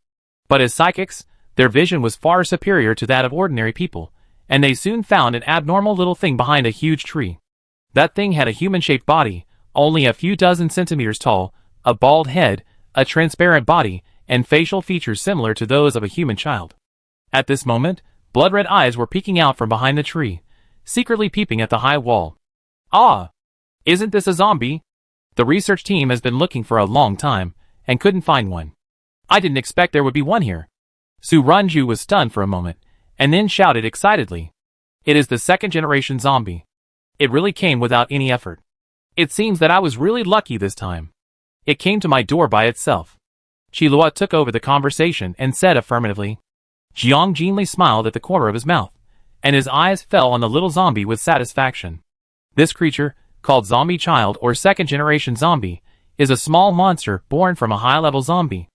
But as psychics, their vision was far superior to that of ordinary people, and they soon found an abnormal little thing behind a huge tree. That thing had a human-shaped body, only a few dozen centimeters tall, a bald head, a transparent body, and facial features similar to those of a human child. At this moment, blood-red eyes were peeking out from behind the tree, secretly peeping at the high wall. "Ah! Isn't this a zombie?" The research team has been looking for a long time, and couldn't find one. "I didn't expect there would be one here." Su Runju was stunned for a moment, and then shouted excitedly. "It is the second-generation zombie. It really came without any effort. It seems that I was really lucky this time. It came to my door by itself." Chilua took over the conversation and said affirmatively. Jiang Jinli smiled at the corner of his mouth, and his eyes fell on the little zombie with satisfaction. This creature, called Zombie Child or second-generation zombie, is a small monster born from a high-level zombie.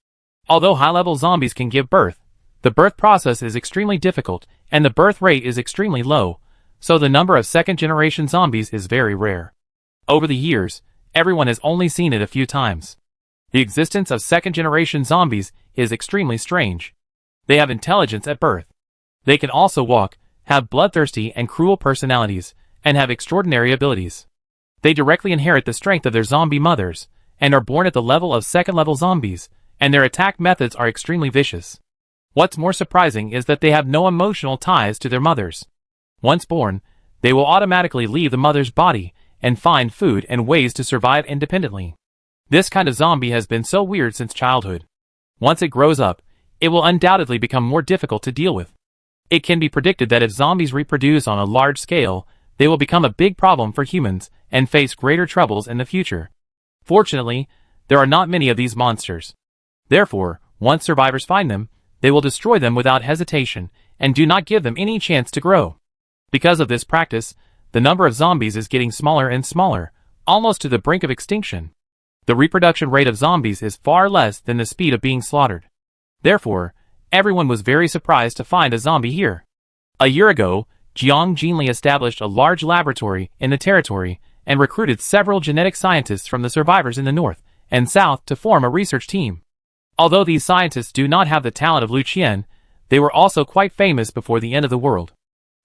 Although high-level zombies can give birth, the birth process is extremely difficult and the birth rate is extremely low, so the number of second-generation zombies is very rare. Over the years, everyone has only seen it a few times. The existence of second-generation zombies is extremely strange. They have intelligence at birth. They can also walk, have bloodthirsty and cruel personalities, and have extraordinary abilities. They directly inherit the strength of their zombie mothers, and are born at the level of second-level zombies, and their attack methods are extremely vicious. What's more surprising is that they have no emotional ties to their mothers. Once born, they will automatically leave the mother's body and find food and ways to survive independently. This kind of zombie has been so weird since childhood. Once it grows up, it will undoubtedly become more difficult to deal with. It can be predicted that if zombies reproduce on a large scale, they will become a big problem for humans and face greater troubles in the future. Fortunately, there are not many of these monsters. Therefore, once survivors find them, they will destroy them without hesitation and do not give them any chance to grow. Because of this practice, the number of zombies is getting smaller and smaller, almost to the brink of extinction. The reproduction rate of zombies is far less than the speed of being slaughtered. Therefore, everyone was very surprised to find a zombie here. A year ago, Jiang Jinli established a large laboratory in the territory and recruited several genetic scientists from the survivors in the north and south to form a research team. Although these scientists do not have the talent of Lu Qian, they were also quite famous before the end of the world.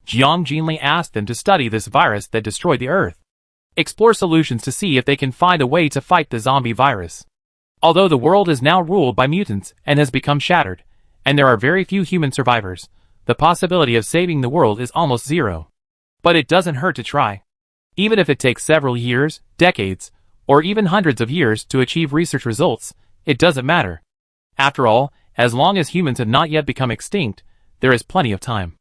Jiang Jinli asked them to study this virus that destroyed the earth. Explore solutions to see if they can find a way to fight the zombie virus. Although the world is now ruled by mutants and has become shattered, and there are very few human survivors, the possibility of saving the world is almost zero. But it doesn't hurt to try. Even if it takes several years, decades, or even hundreds of years to achieve research results, it doesn't matter. After all, as long as humans have not yet become extinct, there is plenty of time.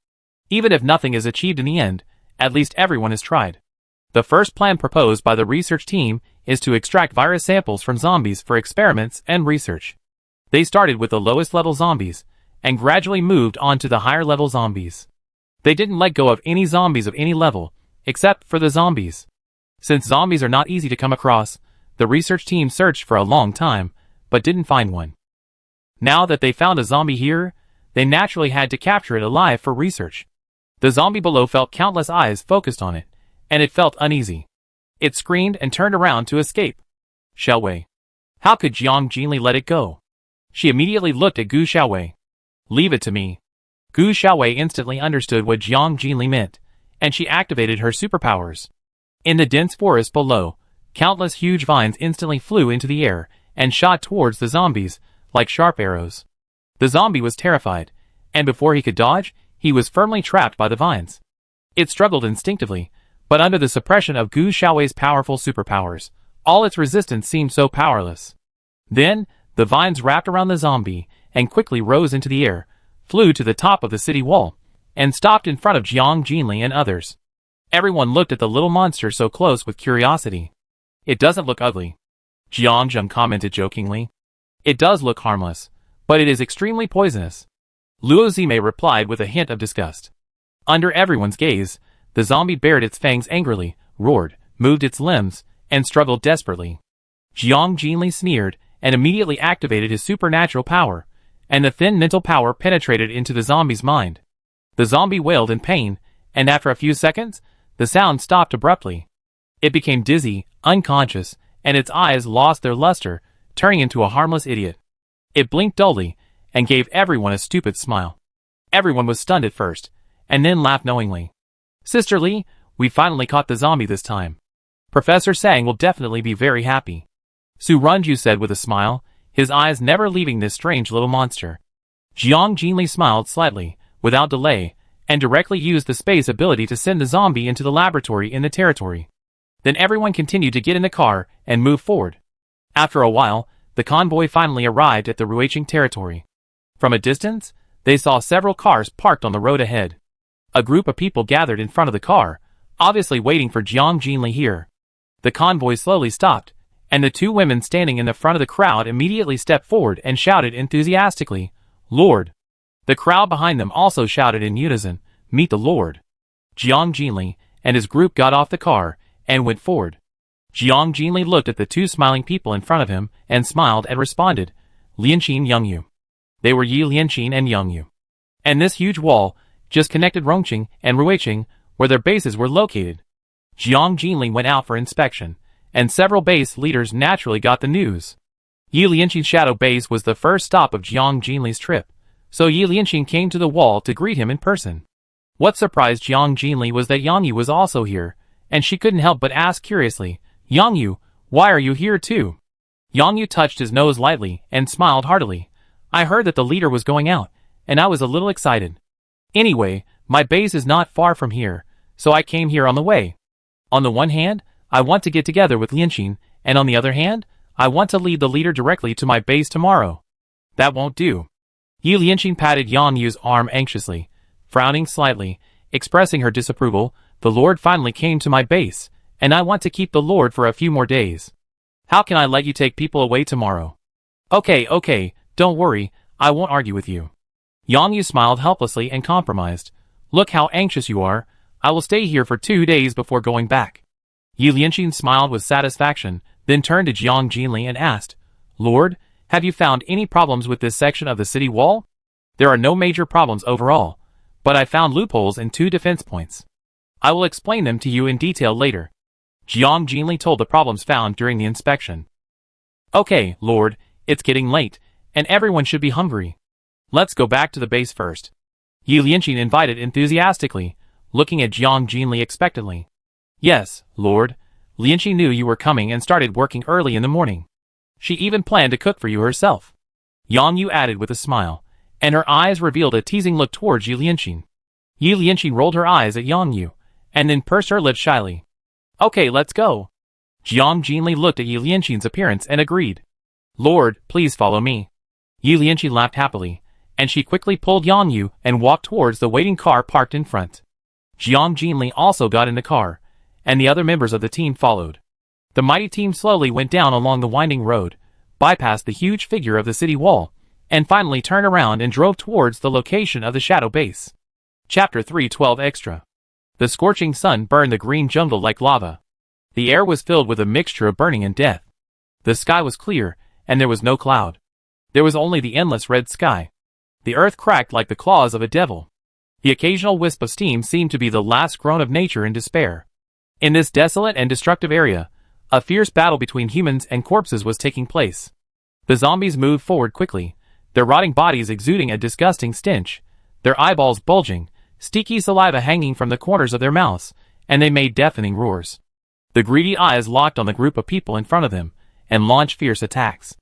Even if nothing is achieved in the end, at least everyone has tried. The first plan proposed by the research team is to extract virus samples from zombies for experiments and research. They started with the lowest level zombies, and gradually moved on to the higher level zombies. They didn't let go of any zombies of any level, except for the zombies. Since zombies are not easy to come across, the research team searched for a long time, but didn't find one. Now that they found a zombie here, they naturally had to capture it alive for research. The zombie below felt countless eyes focused on it, and it felt uneasy. It screamed and turned around to escape. Xiaowei. How could Jiang Jinli let it go? She immediately looked at Gu Xiaowei. Leave it to me. Gu Xiaowei instantly understood what Jiang Jinli meant, and she activated her superpowers. In the dense forest below, countless huge vines instantly flew into the air and shot towards the zombies, like sharp arrows. The zombie was terrified, and before he could dodge, he was firmly trapped by the vines. It struggled instinctively, but under the suppression of Gu Xiaowei's powerful superpowers, all its resistance seemed so powerless. Then, the vines wrapped around the zombie and quickly rose into the air, flew to the top of the city wall, and stopped in front of Jiang Jinli and others. Everyone looked at the little monster so close with curiosity. It doesn't look ugly. Jiang Zheng commented jokingly. It does look harmless, but it is extremely poisonous. Luozime replied with a hint of disgust. Under everyone's gaze, the zombie bared its fangs angrily, roared, moved its limbs, and struggled desperately. Jiang Jinli sneered and immediately activated his supernatural power, and the thin mental power penetrated into the zombie's mind. The zombie wailed in pain, and after a few seconds, the sound stopped abruptly. It became dizzy, unconscious, and its eyes lost their luster, turning into a harmless idiot. It blinked dully, and gave everyone a stupid smile. Everyone was stunned at first, and then laughed knowingly. Sister Lee, we finally caught the zombie this time. Professor Sang will definitely be very happy. Su Runju said with a smile, his eyes never leaving this strange little monster. Jiang Jinli smiled slightly, without delay, and directly used the space ability to send the zombie into the laboratory in the territory. Then everyone continued to get in the car and move forward. After a while, the convoy finally arrived at the Ruiqing territory. From a distance, they saw several cars parked on the road ahead. A group of people gathered in front of the car, obviously waiting for Jiang Jinli here. The convoy slowly stopped, and the two women standing in the front of the crowd immediately stepped forward and shouted enthusiastically, "Lord!" The crowd behind them also shouted in unison, "Meet the Lord!" Jiang Jinli and his group got off the car and went forward. Jiang Jinli looked at the two smiling people in front of him and smiled and responded, "Lianqin Yongyu." They were Yi Lianqin and Yongyu. And this huge wall just connected Rongqing and Ruiqing, where their bases were located. Jiang Jinli went out for inspection, and several base leaders naturally got the news. Yi Lianqin's shadow base was the first stop of Jiang Jinli's trip, so Yi Lianqin came to the wall to greet him in person. What surprised Jiang Jinli was that Yongyu was also here, and she couldn't help but ask curiously, "Yongyu, why are you here too?" Yongyu touched his nose lightly and smiled heartily. "I heard that the leader was going out, and I was a little excited. Anyway, my base is not far from here, so I came here on the way. On the one hand, I want to get together with Lianqin, and on the other hand, I want to lead the leader directly to my base tomorrow." "That won't do." Yi Lianqin patted Yangyu's arm anxiously, frowning slightly, expressing her disapproval. "The Lord finally came to my base, and I want to keep the Lord for a few more days. How can I let you take people away tomorrow?" Okay, don't worry, I won't argue with you." Yongyu smiled helplessly and compromised. "Look how anxious you are. I will stay here for 2 days before going back." Yi Lianqin smiled with satisfaction, then turned to Jiang Jinli and asked, "Lord, have you found any problems with this section of the city wall?" "There are no major problems overall, but I found loopholes in 2 defense points. I will explain them to you in detail later." Jiang Jinli told the problems found during the inspection. "Okay, Lord, it's getting late, and everyone should be hungry. Let's go back to the base first." Yi Lianqin invited enthusiastically, looking at Jiang Jinli expectantly. "Yes, Lord. Lianqin knew you were coming and started working early in the morning. She even planned to cook for you herself." Yongyu added with a smile, and her eyes revealed a teasing look towards Yi Lianqin. Yi Lianqin rolled her eyes at Yongyu, and then pursed her lips shyly. "Okay, let's go." Jiang Jinli looked at Yi Lianqin's appearance and agreed. "Lord, please follow me." Yi Lianqin laughed happily, and she quickly pulled Yongyu and walked towards the waiting car parked in front. Jiang Jinli also got in the car, and the other members of the team followed. The mighty team slowly went down along the winding road, bypassed the huge figure of the city wall, and finally turned around and drove towards the location of the shadow base. Chapter 312 Extra. The scorching sun burned the green jungle like lava. The air was filled with a mixture of burning and death. The sky was clear, and there was no cloud. There was only the endless red sky. The earth cracked like the claws of a devil. The occasional wisp of steam seemed to be the last groan of nature in despair. In this desolate and destructive area, a fierce battle between humans and corpses was taking place. The zombies moved forward quickly, their rotting bodies exuding a disgusting stench, their eyeballs bulging, sticky saliva hanging from the corners of their mouths, and they made deafening roars. The greedy eyes locked on the group of people in front of them, and launched fierce attacks.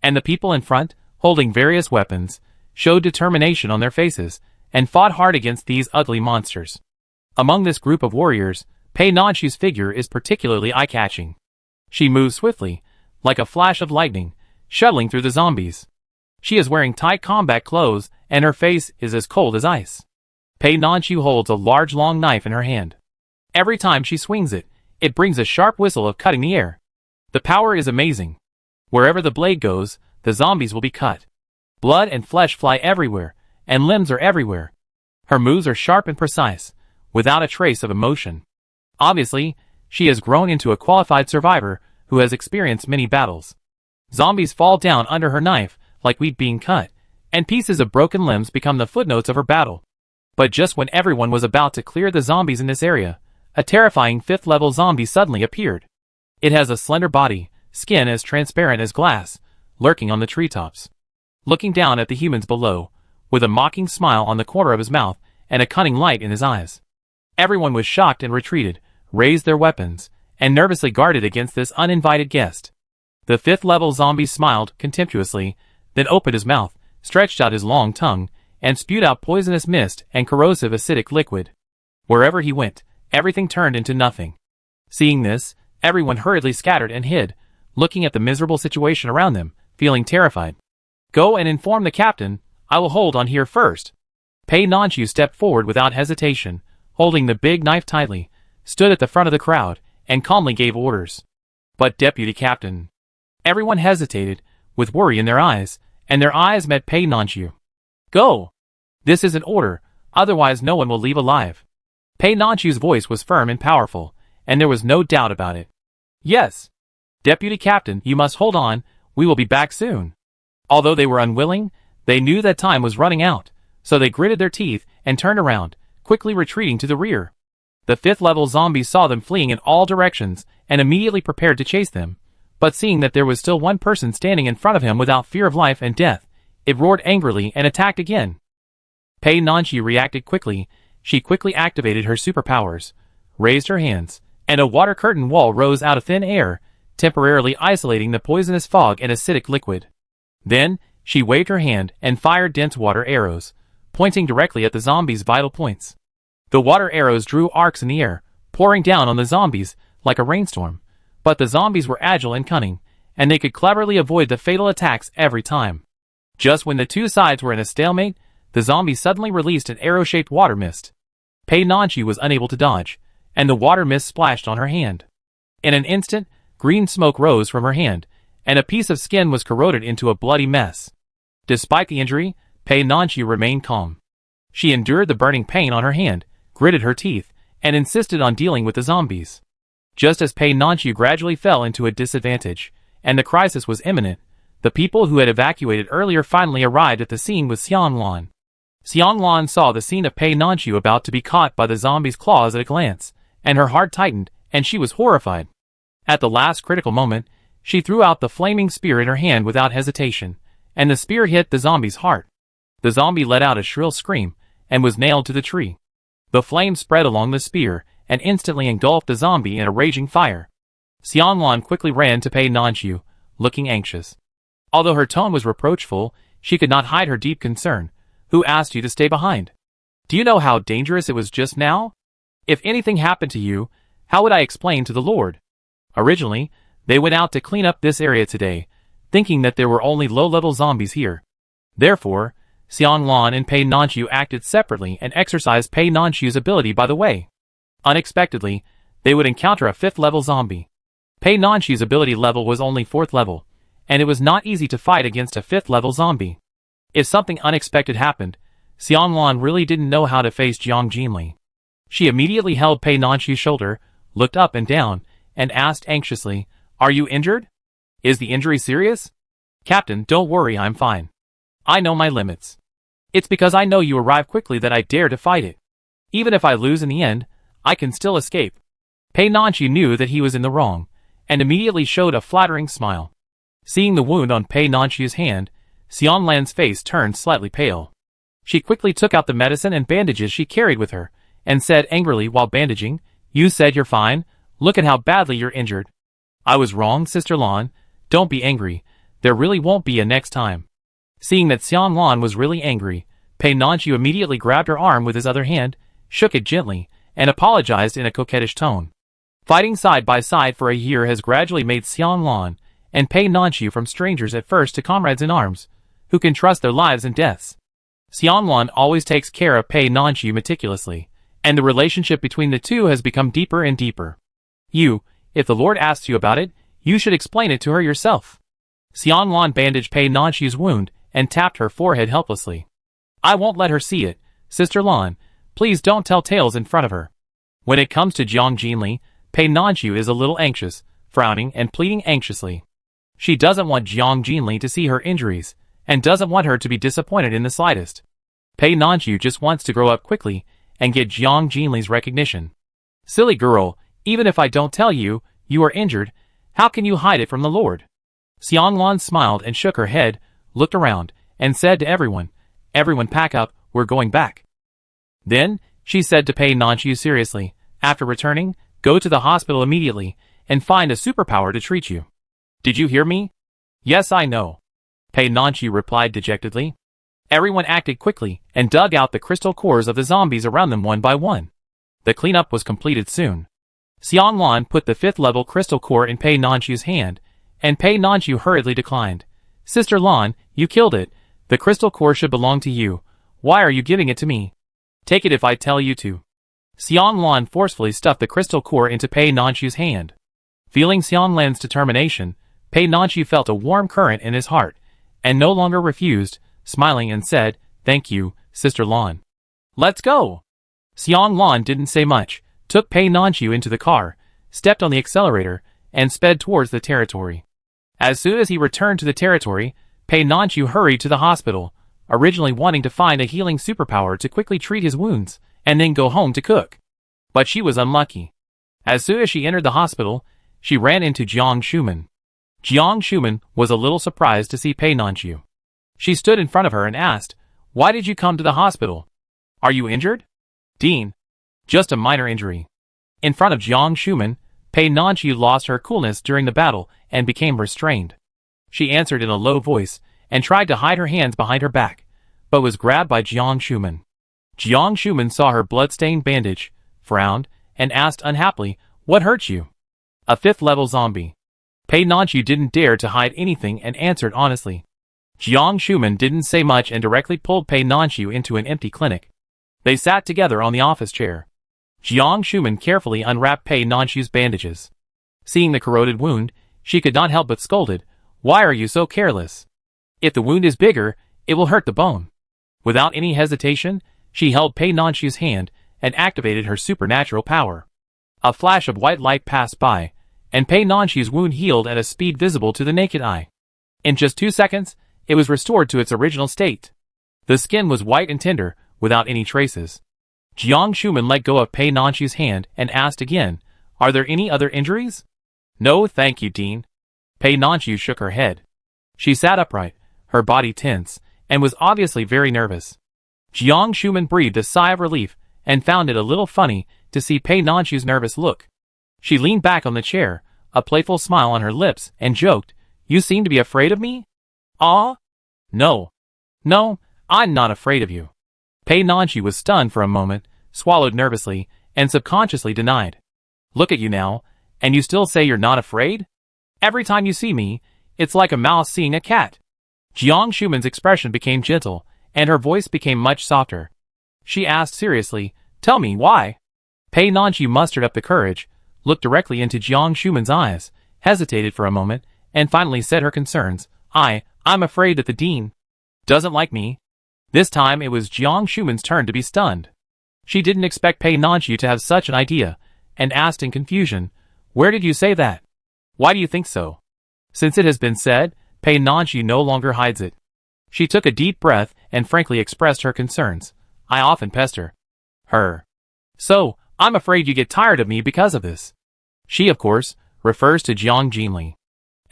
And the people in front, holding various weapons, showed determination on their faces, and fought hard against these ugly monsters. Among this group of warriors, Pei Nanshu's figure is particularly eye-catching. She moves swiftly, like a flash of lightning, shuttling through the zombies. She is wearing tight combat clothes, and her face is as cold as ice. Pei Nanshu holds a large long knife in her hand. Every time she swings it, it brings a sharp whistle of cutting the air. The power is amazing. Wherever the blade goes, the zombies will be cut. Blood and flesh fly everywhere, and limbs are everywhere. Her moves are sharp and precise, without a trace of emotion. Obviously, she has grown into a qualified survivor who has experienced many battles. Zombies fall down under her knife like wheat being cut, and pieces of broken limbs become the footnotes of her battle. But just when everyone was about to clear the zombies in this area, a terrifying 5th level zombie suddenly appeared. It has a slender body, skin as transparent as glass, lurking on the treetops. Looking down at the humans below, with a mocking smile on the corner of his mouth and a cunning light in his eyes. Everyone was shocked and retreated, raised their weapons, and nervously guarded against this uninvited guest. The 5th level zombie smiled contemptuously, then opened his mouth, stretched out his long tongue, and spewed out poisonous mist and corrosive acidic liquid. Wherever he went, everything turned into nothing. Seeing this, everyone hurriedly scattered and hid, looking at the miserable situation around them, feeling terrified. Go and inform the captain, I will hold on here first. Pei Nanchu stepped forward without hesitation, holding the big knife tightly, stood at the front of the crowd, and calmly gave orders. But Deputy Captain. Everyone hesitated, with worry in their eyes, and their eyes met Pei Nanchu. Go! This is an order, otherwise no one will leave alive. Pei Nanchu's voice was firm and powerful, and there was no doubt about it. Yes. Deputy Captain, you must hold on, we will be back soon. Although they were unwilling, they knew that time was running out, so they gritted their teeth and turned around, quickly retreating to the rear. The 5th level zombies saw them fleeing in all directions and immediately prepared to chase them, but seeing that there was still one person standing in front of him without fear of life and death, it roared angrily and attacked again. Pei Nanchu reacted quickly. She quickly activated her superpowers, raised her hands, and a water curtain wall rose out of thin air, temporarily isolating the poisonous fog and acidic liquid. Then, she waved her hand and fired dense water arrows, pointing directly at the zombies' vital points. The water arrows drew arcs in the air, pouring down on the zombies like a rainstorm, but the zombies were agile and cunning, and they could cleverly avoid the fatal attacks every time. Just when the two sides were in a stalemate, the zombies suddenly released an arrow-shaped water mist. Pei Nanchu was unable to dodge, and the water mist splashed on her hand. In an instant, green smoke rose from her hand, and a piece of skin was corroded into a bloody mess. Despite the injury, Pei Nanchu remained calm. She endured the burning pain on her hand, gritted her teeth, and insisted on dealing with the zombies. Just as Pei Nanchu gradually fell into a disadvantage, and the crisis was imminent, the people who had evacuated earlier finally arrived at the scene with Xianglan. Xianglan saw the scene of Pei Nanchu about to be caught by the zombies' claws at a glance, and her heart tightened, and she was horrified. At the last critical moment, she threw out the flaming spear in her hand without hesitation, and the spear hit the zombie's heart. The zombie let out a shrill scream, and was nailed to the tree. The flame spread along the spear, and instantly engulfed the zombie in a raging fire. Xianglan quickly ran to Pei Nanchu, looking anxious. Although her tone was reproachful, she could not hide her deep concern. Who asked you to stay behind? Do you know how dangerous it was just now? If anything happened to you, how would I explain to the Lord? Originally, they went out to clean up this area today, thinking that there were only low-level zombies here. Therefore, Xianglan and Pei Nanchu acted separately and exercised Pei Nanchu's ability by the way. Unexpectedly, they would encounter a 5th level zombie. Pei Nanchu's ability level was only 4th level, and it was not easy to fight against a 5th level zombie. If something unexpected happened, Xianglan really didn't know how to face Jiang Jinli. She immediately held Pei Nanchu's shoulder, looked up and down, and asked anxiously, "Are you injured? Is the injury serious?" "Captain, don't worry, I'm fine. I know my limits. It's because I know you arrive quickly that I dare to fight it. Even if I lose in the end, I can still escape." Pei Nanchu knew that he was in the wrong, and immediately showed a flattering smile. Seeing the wound on Pei Nanchu's hand, Xianglan's face turned slightly pale. She quickly took out the medicine and bandages she carried with her, and said angrily while bandaging, "You said you're fine, look at how badly you're injured." "I was wrong, Sister Lan, don't be angry, there really won't be a next time." Seeing that Xianglan was really angry, Pei Nanchu immediately grabbed her arm with his other hand, shook it gently, and apologized in a coquettish tone. Fighting side by side for a year has gradually made Xianglan and Pei Nanchu from strangers at first to comrades in arms, who can trust their lives and deaths. Xianglan always takes care of Pei Nanchu meticulously, and the relationship between the two has become deeper and deeper. If the Lord asks you about it, you should explain it to her yourself. Xianglan bandaged Pei Nanchu's wound and tapped her forehead helplessly. I won't let her see it, Sister Lan. Please don't tell tales in front of her. When it comes to Jiang Jinli, Pei Nanqiu is a little anxious, frowning and pleading anxiously. She doesn't want Jiang Jinli to see her injuries, and doesn't want her to be disappointed in the slightest. Pei Nanqiu just wants to grow up quickly and get Jiang Jinli's recognition. Silly girl, even if I don't tell you, you are injured, how can you hide it from the Lord? Xiang Lan smiled and shook her head, looked around, and said to everyone, everyone pack up, we're going back. Then, she said to Pei Nanqiu seriously, after returning, go to the hospital immediately, and find a superpower to treat you. Did you hear me? Yes, I know. Pei Nanqiu replied dejectedly. Everyone acted quickly, and dug out the crystal cores of the zombies around them one by one. The cleanup was completed soon. Xiang Lan put the 5th level crystal core in Pei Nanqiu's hand, and Pei Nanqiu hurriedly declined. Sister Lan, you killed it. The crystal core should belong to you. Why are you giving it to me? Take it if I tell you to. Xiang Lan forcefully stuffed the crystal core into Pei Nanqiu's hand. Feeling Xiang Lan's determination, Pei Nanqiu felt a warm current in his heart, and no longer refused, smiling and said, Thank you, Sister Lan. Let's go. Xiang Lan didn't say much, took Pei Nanqiu into the car, stepped on the accelerator, and sped towards the territory. As soon as he returned to the territory, Pei Nanqiu hurried to the hospital, originally wanting to find a healing superpower to quickly treat his wounds, and then go home to cook. But she was unlucky. As soon as she entered the hospital, she ran into Jiang Shuman. Jiang Shuman was a little surprised to see Pei Nanqiu. She stood in front of her and asked, Why did you come to the hospital? Are you injured? Dean. Just a minor injury. In front of Jiang Shuman, Pei Nanqiu lost her coolness during the battle and became restrained. She answered in a low voice, and tried to hide her hands behind her back, but was grabbed by Jiang Shuman. Jiang Shuman saw her blood-stained bandage, frowned, and asked unhappily, What hurt you? A 5th level zombie. Pei Nanqiu didn't dare to hide anything and answered honestly. Jiang Shuman didn't say much and directly pulled Pei Nanqiu into an empty clinic. They sat together on the office chair. Jiang Shuman carefully unwrapped Pei Nanqiu's bandages. Seeing the corroded wound, she could not help but scolded, Why are you so careless? If the wound is bigger, it will hurt the bone. Without any hesitation, she held Pei Nanqiu's hand and activated her supernatural power. A flash of white light passed by, and Pei Nanqiu's wound healed at a speed visible to the naked eye. In just 2 seconds, it was restored to its original state. The skin was white and tender, without any traces. Jiang Shuman let go of Pei Nanqiu's hand and asked again, Are there any other injuries? No, thank you, Dean. Pei Nanqiu shook her head. She sat upright, her body tense, and was obviously very nervous. Jiang Shuman breathed a sigh of relief and found it a little funny to see Pei Nanqiu's nervous look. She leaned back on the chair, a playful smile on her lips, and joked, You seem to be afraid of me? Ah? No. No, I'm not afraid of you. Pei Nanqiu was stunned for a moment, swallowed nervously, and subconsciously denied. Look at you now, and you still say you're not afraid? Every time you see me, it's like a mouse seeing a cat. Jiang Shuman's expression became gentle, and her voice became much softer. She asked seriously, Tell me why? Pei Nanqiu mustered up the courage, looked directly into Jiang Shuman's eyes, hesitated for a moment, and finally said her concerns. I'm afraid that the dean doesn't like me. This time it was Jiang Shuman's turn to be stunned. She didn't expect Pei Nanqiu to have such an idea, and asked in confusion, Where did you say that? Why do you think so? Since it has been said, Pei Nanqiu no longer hides it. She took a deep breath and frankly expressed her concerns. I often pester her. So, I'm afraid you get tired of me because of this. She, of course, refers to Jiang Jinli.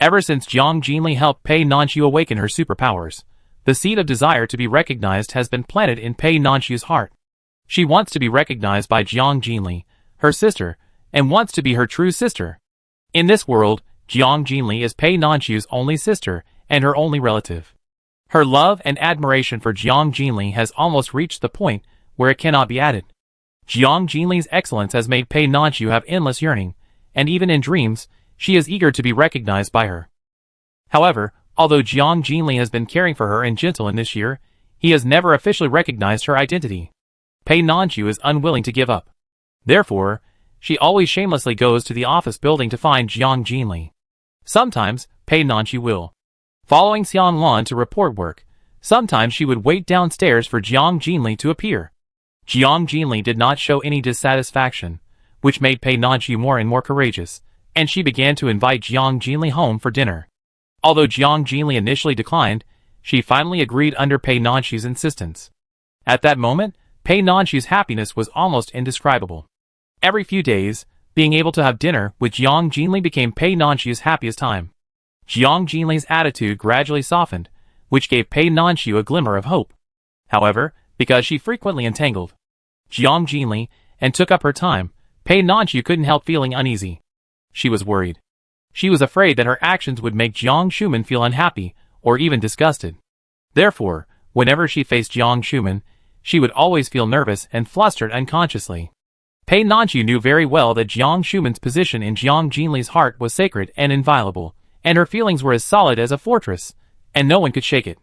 Ever since Jiang Jinli helped Pei Nanqiu awaken her superpowers, the seed of desire to be recognized has been planted in Pei Nanqiu's heart. She wants to be recognized by Jiang Jinli, her sister, and wants to be her true sister. In this world, Jiang Jinli is Pei Nanqiu's only sister and her only relative. Her love and admiration for Jiang Jinli has almost reached the point where it cannot be added. Jiang Jinli's excellence has made Pei Nanqiu have endless yearning, and even in dreams, she is eager to be recognized by her. However, although Jiang Jinli has been caring for her and gentle in this year, he has never officially recognized her identity. Pei Nanqiu is unwilling to give up. Therefore, she always shamelessly goes to the office building to find Jiang Jinli. Sometimes, Pei Nanqiu will. Following Xiang Lan to report work, Sometimes she would wait downstairs for Jiang Jinli to appear. Jiang Jinli did not show any dissatisfaction, which made Pei Nanqi more and more courageous, and she began to invite Jiang Jinli home for dinner. Although Jiang Jinli initially declined, she finally agreed under Pei Nanqi's insistence. At that moment, Pei Nanqi's happiness was almost indescribable. Every few days, being able to have dinner with Jiang Jinli became Pei Nanqi's happiest time. Jiang Jinli's attitude gradually softened, which gave Pei Nanqi a glimmer of hope. However, because she frequently entangled Jiang Jinli and took up her time, Pei Nanqi couldn't help feeling uneasy. She was worried. She was afraid that her actions would make Jiang Shuman feel unhappy or even disgusted. Therefore, whenever she faced Jiang Shuman, she would always feel nervous and flustered unconsciously. Pei Nanqi knew very well that Jiang Shuman's position in Jiang Jinli's heart was sacred and inviolable, and her feelings were as solid as a fortress, and no one could shake it.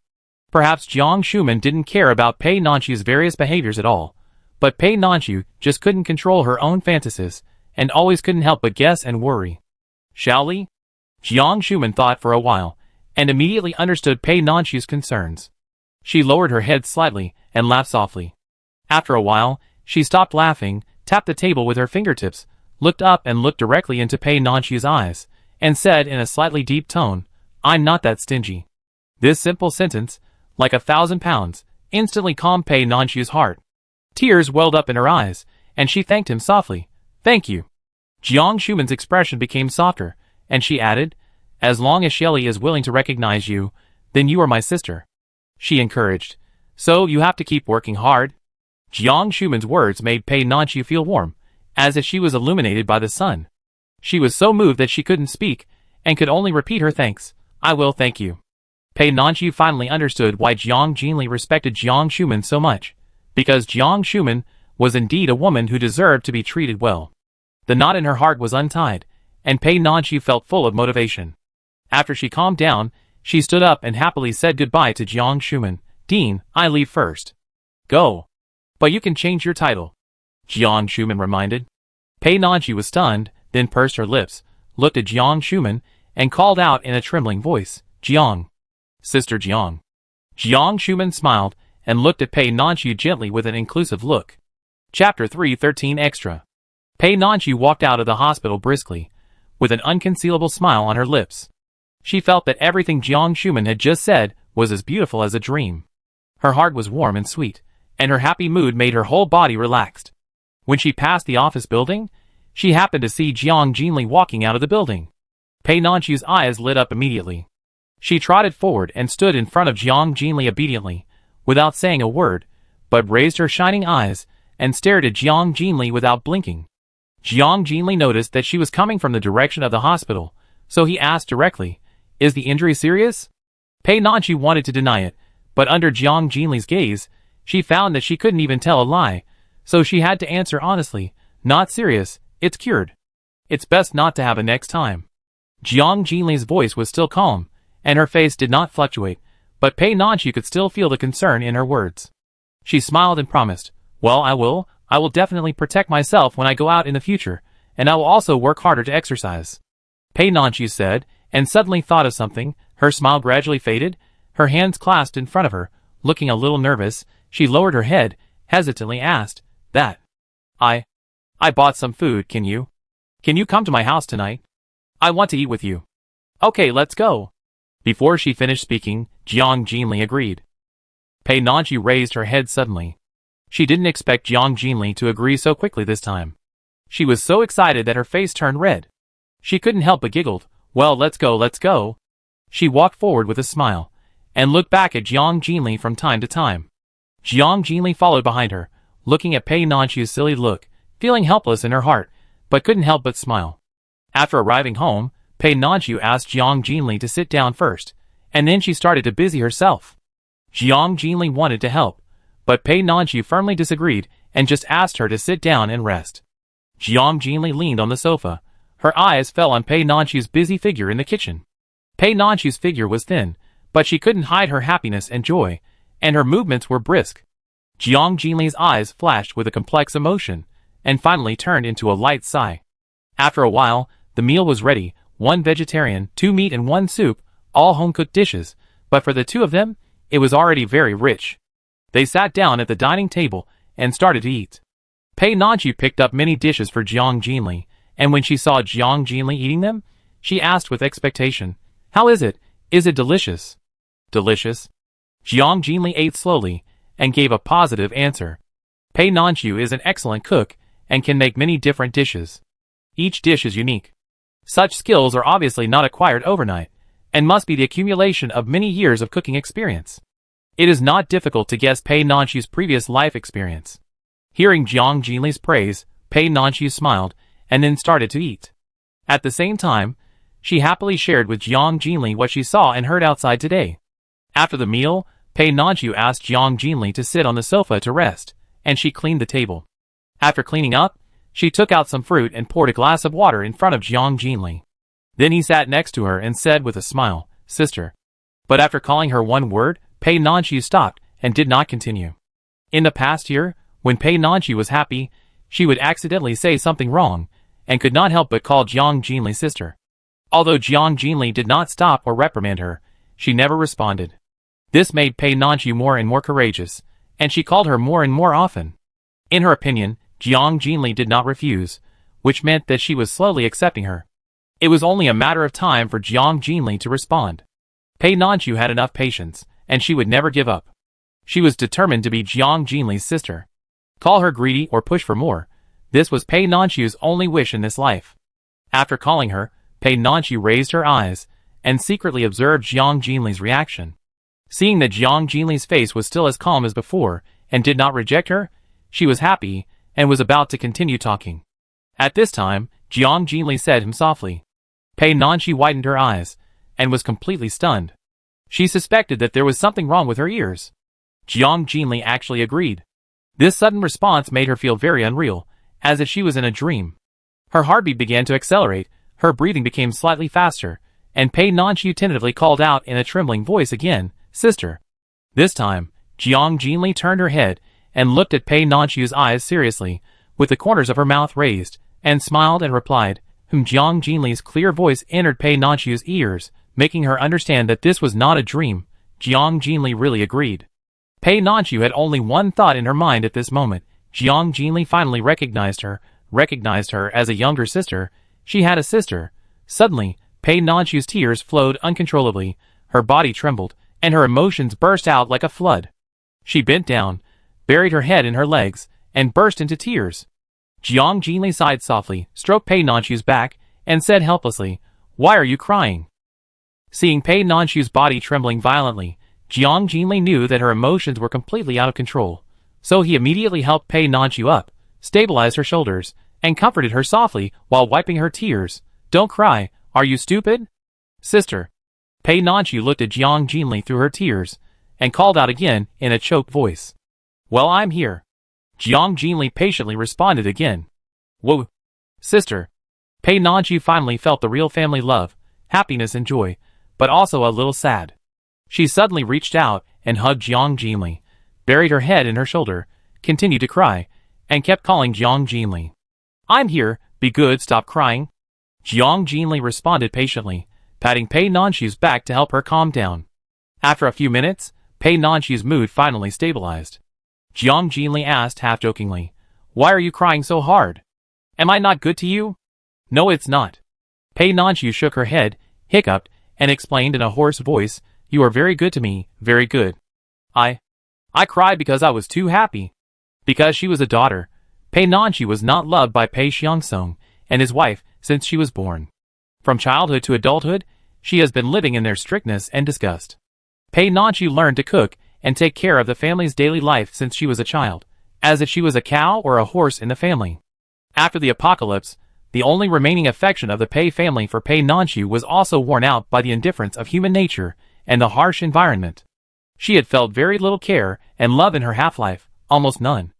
Perhaps Jiang Shuman didn't care about Pei Nanqi's various behaviors at all, but Pei Nanqi just couldn't control her own fantasies, and always couldn't help but guess and worry. Shall we? Jiang Shuman thought for a while, and immediately understood Pei Nanqi's concerns. She lowered her head slightly and laughed softly. After a while, she stopped laughing, tapped the table with her fingertips, looked up and looked directly into Pei Nanqi's eyes, and said in a slightly deep tone, "I'm not that stingy." This simple sentence, like 1,000 pounds, instantly calmed Pei Nanqi's heart. Tears welled up in her eyes, and she thanked him softly. "Thank you." Jiang Shuman's expression became softer, and she added, "As long as Shelley is willing to recognize you, then you are my sister." She encouraged, "So you have to keep working hard?" Jiang Shuman's words made Pei Nanqi feel warm, as if she was illuminated by the sun. She was so moved that she couldn't speak, and could only repeat her thanks. "I will thank you." Pei Nanqi finally understood why Jiang Jinli respected Jiang Shuman so much, because Jiang Shuman was indeed a woman who deserved to be treated well. The knot in her heart was untied, and Pei Nanqi felt full of motivation. After she calmed down, she stood up and happily said goodbye to Jiang Shuman. "Dean, I leave first." "Go. But you can change your title," Jiang Shuman reminded. Pei Nanqi was stunned, then pursed her lips, looked at Jiang Shuman, and called out in a trembling voice, "Jiang. Sister Jiang." Jiang Shuman smiled, and looked at Pei Nanqi gently with an inclusive look. Chapter 313 Extra. Pei Nanqi walked out of the hospital briskly, with an unconcealable smile on her lips. She felt that everything Jiang Shuman had just said was as beautiful as a dream. Her heart was warm and sweet, and her happy mood made her whole body relaxed. When she passed the office building, she happened to see Jiang Jinli walking out of the building. Pei Nanqi's eyes lit up immediately. She trotted forward and stood in front of Jiang Jinli obediently, without saying a word, but raised her shining eyes and stared at Jiang Jinli without blinking. Jiang Jinli noticed that she was coming from the direction of the hospital, so he asked directly, "Is the injury serious?" Pei Nanqi wanted to deny it, but under Jiang Jinli's gaze, she found that she couldn't even tell a lie, so she had to answer honestly, "Not serious, it's cured. It's best not to have a next time." Jiang Jinli's voice was still calm, and her face did not fluctuate, but Pei Nanqi could still feel the concern in her words. She smiled and promised, "Well, I will definitely protect myself when I go out in the future, and I will also work harder to exercise." Pei Nanqi said, and suddenly thought of something. Her smile gradually faded, her hands clasped in front of her. Looking a little nervous, she lowered her head, hesitantly asked, "That. I bought some food, can you come to my house tonight? I want to eat with you." "Okay, let's go." Before she finished speaking, Jiang Jinli agreed. Pei Nanqi raised her head suddenly. She didn't expect Jiang Jinli to agree so quickly this time. She was so excited that her face turned red. She couldn't help but giggled. "Well, let's go, let's go." She walked forward with a smile, and looked back at Jiang Jinli from time to time. Jiang Jinli followed behind her, looking at Pei Nanqi's silly look, feeling helpless in her heart, but couldn't help but smile. After arriving home, Pei Nanqi asked Jiang Jinli to sit down first, and then she started to busy herself. Jiang Jinli wanted to help, but Pei Nanqi firmly disagreed and just asked her to sit down and rest. Jiang Jinli leaned on the sofa. Her eyes fell on Pei Nanqi's busy figure in the kitchen. Pei Nanqi's figure was thin, but she couldn't hide her happiness and joy, and her movements were brisk. Jiang Jinli's eyes flashed with a complex emotion, and finally turned into a light sigh. After a while, the meal was ready, 1 vegetarian, 2 meat and 1 soup, all home-cooked dishes, but for the two of them, It was already very rich. They sat down at the dining table and started to eat. Pei Nanqiu picked up many dishes for Jiang Jinli, and when she saw Jiang Jinli eating them, she asked with expectation, "How is it? Is it delicious?" "Delicious?" Jiang Jinli ate slowly and gave a positive answer. Pei Nanqiu is an excellent cook and can make many different dishes. Each dish is unique. Such skills are obviously not acquired overnight, and must be the accumulation of many years of cooking experience. It is not difficult to guess Pei Nanqiu's previous life experience. Hearing Jiang Jinli's praise, Pei Nanqiu smiled and then started to eat. At the same time, she happily shared with Jiang Jinli what she saw and heard outside today. After the meal, Pei Nanqiu asked Jiang Jinli to sit on the sofa to rest, and she cleaned the table. After cleaning up, she took out some fruit and poured a glass of water in front of Jiang Jinli. Then he sat next to her and said with a smile, "Sister." But after calling her one word, Pei Nanqiu stopped and did not continue. In the past year, when Pei Nanqiu was happy, she would accidentally say something wrong, and could not help but call Jiang Jinli sister. Although Jiang Jinli did not stop or reprimand her, she never responded. This made Pei Nanqiu more and more courageous, and she called her more and more often. In her opinion, Jiang Jinli did not refuse, which meant that she was slowly accepting her. It was only a matter of time for Jiang Jinli to respond. Pei Nanqiu had enough patience, and she would never give up. She was determined to be Jiang Jinli's sister. Call her greedy or push for more, this was Pei Nanqiu's only wish in this life. After calling her, Pei Nanqiu raised her eyes, and secretly observed Jiang Jinli's reaction. Seeing that Jiang Jinli's face was still as calm as before, and did not reject her, she was happy, and was about to continue talking. At this time, Jiang Jinli said him softly. Pei Nanqiu widened her eyes, and was completely stunned. She suspected that there was something wrong with her ears. Jiang Jinli actually agreed. This sudden response made her feel very unreal, as if she was in a dream. Her heartbeat began to accelerate, her breathing became slightly faster, and Pei Nanqiu tentatively called out in a trembling voice again, "Sister." This time, Jiang Jinli turned her head and looked at Pei Nanqiu's eyes seriously, with the corners of her mouth raised, and smiled and replied, Jiang Jinli's clear voice entered Pei Nanqiu's ears, making her understand that this was not a dream. Jiang Jinli really agreed. Pei Nanqiu had only one thought in her mind at this moment. Jiang Jinli finally recognized her as a younger sister. She had a sister. Suddenly, Pei Nanqiu's tears flowed uncontrollably, her body trembled, and her emotions burst out like a flood. She bent down, buried her head in her legs, and burst into tears. Jiang Jinli sighed softly, stroked Pei Nanqiu's back, and said helplessly, "Why are you crying?" Seeing Pei Nanqiu's body trembling violently, Jiang Jinli knew that her emotions were completely out of control. So he immediately helped Pei Nanqiu up, stabilized her shoulders, and comforted her softly while wiping her tears. "Don't cry, are you stupid?" "Sister." Pei Nanqiu looked at Jiang Jinli through her tears, and called out again in a choked voice. "Well, I'm here." Jiang Jinli patiently responded again. "Whoa, sister." Pei Nanqiu finally felt the real family love, happiness and joy, but also a little sad. She suddenly reached out and hugged Jiang Jinli, buried her head in her shoulder, continued to cry, and kept calling Jiang Jinli. "I'm here, be good, stop crying." Jiang Jinli responded patiently, patting Pei Nanqiu's back to help her calm down. After a few minutes, Pei Nanqiu's mood finally stabilized. Jiang Jinli asked half-jokingly, "Why are you crying so hard? Am I not good to you?" "No, it's not." Pei Nanqiu shook her head, hiccuped, and explained in a hoarse voice, "You are very good to me, very good. I cried because I was too happy." Because she was a daughter, Pei Nanqiu was not loved by Pei Xiangsong and his wife since she was born. From childhood to adulthood, she has been living in their strictness and disgust. Pei Nanqiu learned to cook and take care of the family's daily life since she was a child, as if she was a cow or a horse in the family. After the apocalypse, the only remaining affection of the Pei family for Pei Nanqiu was also worn out by the indifference of human nature and the harsh environment. She had felt very little care and love in her half-life, almost none.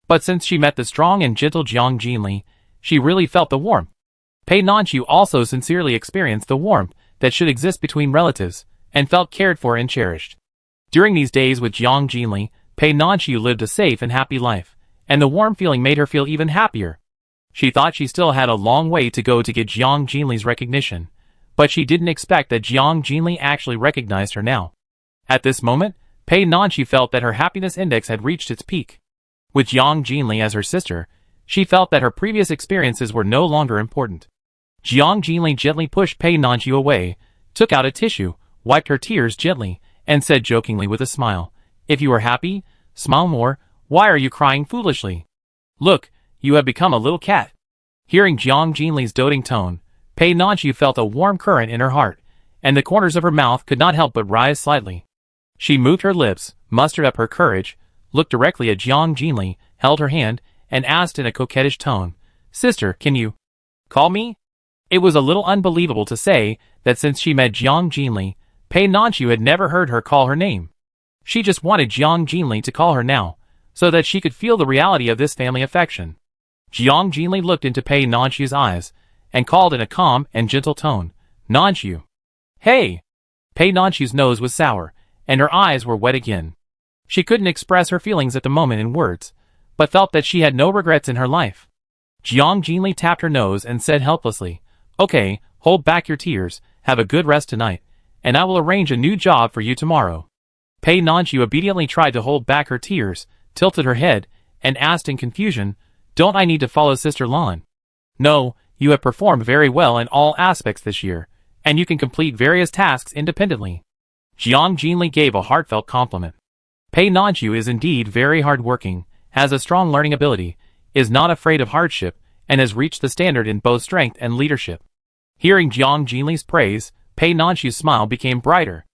But since she met the strong and gentle Jiang Jinli, she really felt the warmth. Pei Nanqiu also sincerely experienced the warmth that should exist between relatives, and felt cared for and cherished. During these days with Jiang Jinli, Pei Nanqiu lived a safe and happy life, and the warm feeling made her feel even happier. She thought she still had a long way to go to get Jiang Jinli's recognition, but she didn't expect that Jiang Jinli actually recognized her now. At this moment, Pei Nanxu felt that her happiness index had reached its peak. With Jiang Jinli as her sister, she felt that her previous experiences were no longer important. Jiang Jinli gently pushed Pei Nanxu away, took out a tissue, wiped her tears gently, and said jokingly with a smile, "If you are happy, smile more. Why are you crying foolishly? Look, you have become a little cat." Hearing Jiang Jinli's doting tone, Pei Nanxu felt a warm current in her heart, and the corners of her mouth could not help but rise slightly. She moved her lips, mustered up her courage, looked directly at Jiang Jinli, held her hand, and asked in a coquettish tone, "Sister, can you call me?" It was a little unbelievable to say that since she met Jiang Jinli, Pei Nanxu had never heard her call her name. She just wanted Jiang Jinli to call her now, so that she could feel the reality of this family affection. Jiang Jinli looked into Pei Nanxu's eyes, and called in a calm and gentle tone, "Nanxu." "Hey!" Pei Nanxu's nose was sour, and her eyes were wet again. She couldn't express her feelings at the moment in words, but felt that she had no regrets in her life. Jiang Jinli tapped her nose and said helplessly, "Okay, hold back your tears, have a good rest tonight, and I will arrange a new job for you tomorrow." Pei Nanxu obediently tried to hold back her tears, tilted her head, and asked in confusion, "Don't I need to follow Sister Lan?" "No, you have performed very well in all aspects this year, and you can complete various tasks independently." Jiang Jinli gave a heartfelt compliment. Pei Nanxu is indeed very hard-working, has a strong learning ability, is not afraid of hardship, and has reached the standard in both strength and leadership. Hearing Jiang Jinli's praise, Pei Nanxu's smile became brighter.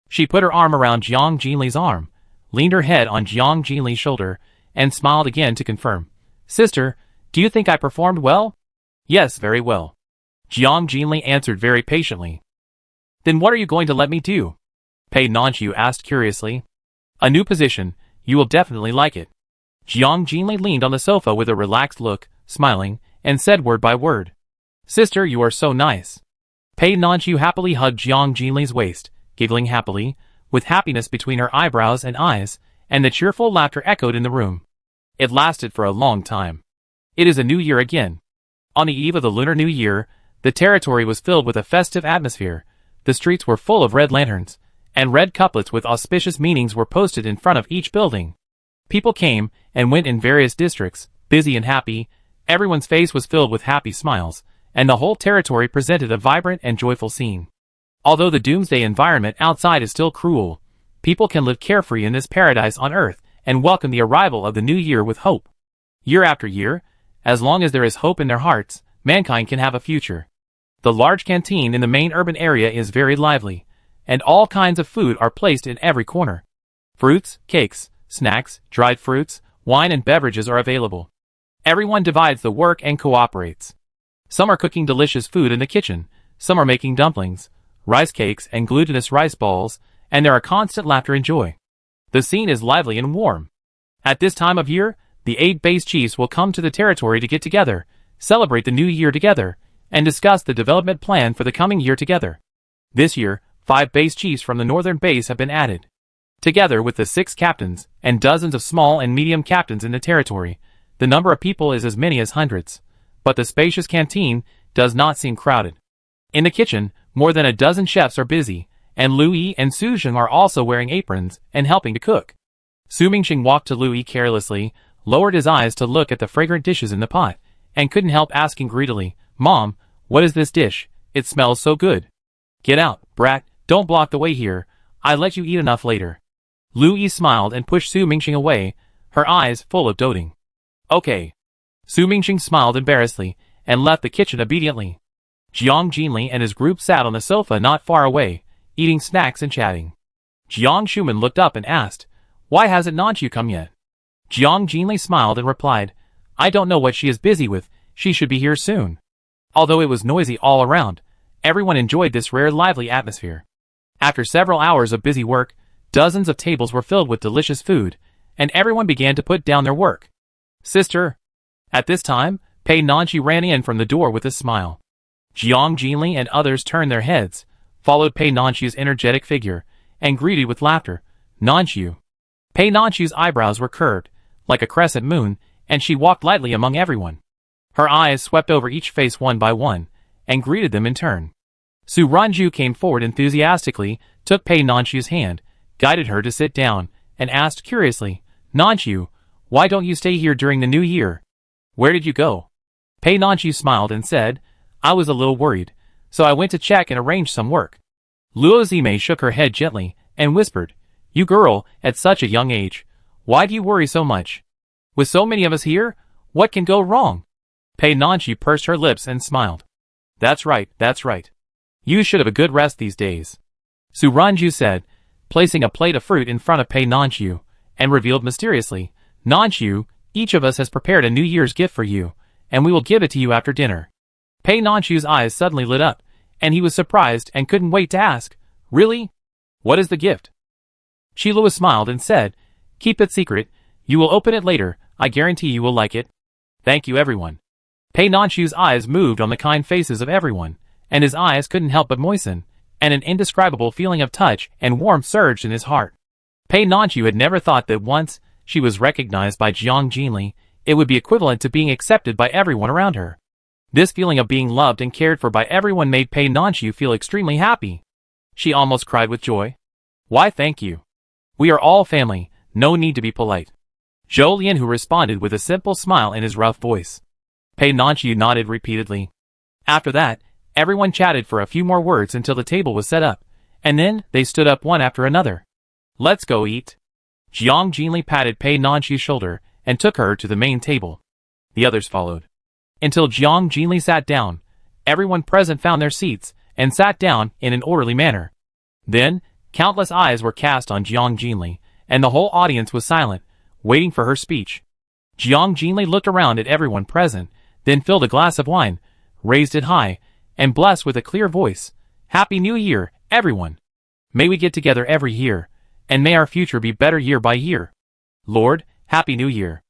She put her arm around Jiang Jinli's arm, leaned her head on Jiang Jinli's shoulder, and smiled again to confirm. "Sister, do you think I performed well?" "Yes, very well," Jiang Jinli answered very patiently. "Then what are you going to let me do?" Pei Nanxu asked curiously. "A new position, you will definitely like it." Jiang Jinli leaned on the sofa with a relaxed look, smiling, and said word by word, "Sister, you are so nice." Pei Nanxu happily hugged Jiang Jinli's waist, giggling happily, with happiness between her eyebrows and eyes, and the cheerful laughter echoed in the room. It lasted for a long time. It is a new year again. On the eve of the Lunar New Year, the territory was filled with a festive atmosphere. The streets were full of red lanterns, and red couplets with auspicious meanings were posted in front of each building. People came and went in various districts, busy and happy. Everyone's face was filled with happy smiles, and the whole territory presented a vibrant and joyful scene. Although the doomsday environment outside is still cruel, people can live carefree in this paradise on earth and welcome the arrival of the new year with hope. Year after year, as long as there is hope in their hearts, mankind can have a future. The large canteen in the main urban area is very lively, and all kinds of food are placed in every corner. Fruits, cakes, snacks, dried fruits, wine and beverages are available. Everyone divides the work and cooperates. Some are cooking delicious food in the kitchen, some are making dumplings, rice cakes and glutinous rice balls, and there are constant laughter and joy. The scene is lively and warm. At this time of year, the 8 base chiefs will come to the territory to get together, celebrate the new year together, and discuss the development plan for the coming year together. This year, 5 base chiefs from the northern base have been added. Together with the 6 captains and dozens of small and medium captains in the territory, the number of people is as many as hundreds. But the spacious canteen does not seem crowded. In the kitchen, more than a dozen chefs are busy, and Lu Yi and Su Zheng are also wearing aprons and helping to cook. Su Mingxing walked to Lu Yi carelessly, lowered his eyes to look at the fragrant dishes in the pot, and couldn't help asking greedily, "Mom, what is this dish? It smells so good." "Get out, brat, don't block the way here, I let you eat enough later." Lu Yi smiled and pushed Su Mingxing away, her eyes full of doting. "Okay." Su Mingxing smiled embarrassedly, and left the kitchen obediently. Jiang Jinli and his group sat on the sofa not far away, eating snacks and chatting. Jiang Shuman looked up and asked, "Why hasn't Nanxu come yet?" Jiang Jinli smiled and replied, "I don't know what she is busy with, she should be here soon." Although it was noisy all around, everyone enjoyed this rare lively atmosphere. After several hours of busy work, dozens of tables were filled with delicious food, and everyone began to put down their work. "Sister." At this time, Pei Nanxu ran in from the door with a smile. Jiang Jinli and others turned their heads, followed Pei Nanxu's energetic figure, and greeted with laughter, "Nanxu." Pei Nanxu's eyebrows were curved, like a crescent moon, and she walked lightly among everyone. Her eyes swept over each face one by one, and greeted them in turn. Su Ranju came forward enthusiastically, took Pei Nanxu's hand, guided her to sit down, and asked curiously, "Nanchu, why don't you stay here during the new year? Where did you go?" Pei Nanchu smiled and said, "I was a little worried, so I went to check and arrange some work." Luo Zime shook her head gently and whispered, "You girl, at such a young age, why do you worry so much? With so many of us here, what can go wrong?" Pei Nanchu pursed her lips and smiled. That's right. You should have a good rest these days," Su Ranju said, placing a plate of fruit in front of Pei Nanchu, and revealed mysteriously, "Nanchu, each of us has prepared a New Year's gift for you, and we will give it to you after dinner." Pei Nanchu's eyes suddenly lit up, and he was surprised and couldn't wait to ask, "Really? What is the gift?" Qilua smiled and said, "Keep it secret, you will open it later, I guarantee you will like it." "Thank you everyone." Pei Nanchu's eyes moved on the kind faces of everyone, and his eyes couldn't help but moisten, and an indescribable feeling of touch and warmth surged in his heart. Pei Nanchu had never thought that once she was recognized by Jiang Jinli, it would be equivalent to being accepted by everyone around her. This feeling of being loved and cared for by everyone made Pei Nanchu feel extremely happy. She almost cried with joy. "Why, thank you. We are all family, no need to be polite." Zhou Lianhu responded with a simple smile in his rough voice. Pei Nanchu nodded repeatedly. After that, everyone chatted for a few more words until the table was set up, and then they stood up one after another. "Let's go eat." Jiang Jinli patted Pei Nanchu's shoulder and took her to the main table. The others followed. Until Jiang Jinli sat down, everyone present found their seats and sat down in an orderly manner. Then, countless eyes were cast on Jiang Jinli, and the whole audience was silent, waiting for her speech. Jiang Jinli looked around at everyone present, then filled a glass of wine, raised it high, and blessed with a clear voice, "Happy New Year, everyone! May we get together every year, and may our future be better year by year. Lord, Happy New Year."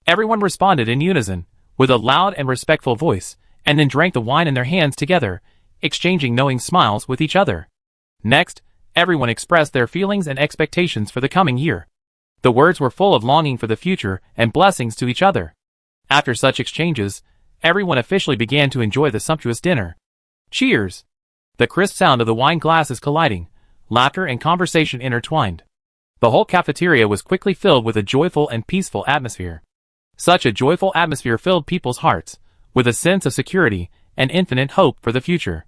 Everyone responded in unison, with a loud and respectful voice, and then drank the wine in their hands together, exchanging knowing smiles with each other. Next, everyone expressed their feelings and expectations for the coming year. The words were full of longing for the future and blessings to each other. After such exchanges, everyone officially began to enjoy the sumptuous dinner. Cheers! The crisp sound of the wine glasses colliding, laughter and conversation intertwined. The whole cafeteria was quickly filled with a joyful and peaceful atmosphere. Such a joyful atmosphere filled people's hearts, with a sense of security and infinite hope for the future.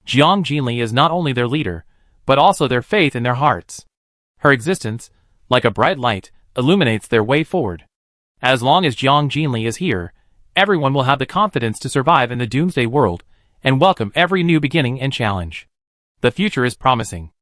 Jiang Jinli is not only their leader, but also their faith in their hearts. Her existence, like a bright light, illuminates their way forward. As long as Jiang Jinli is here, everyone will have the confidence to survive in the Doomsday world, and welcome every new beginning and challenge. The future is promising.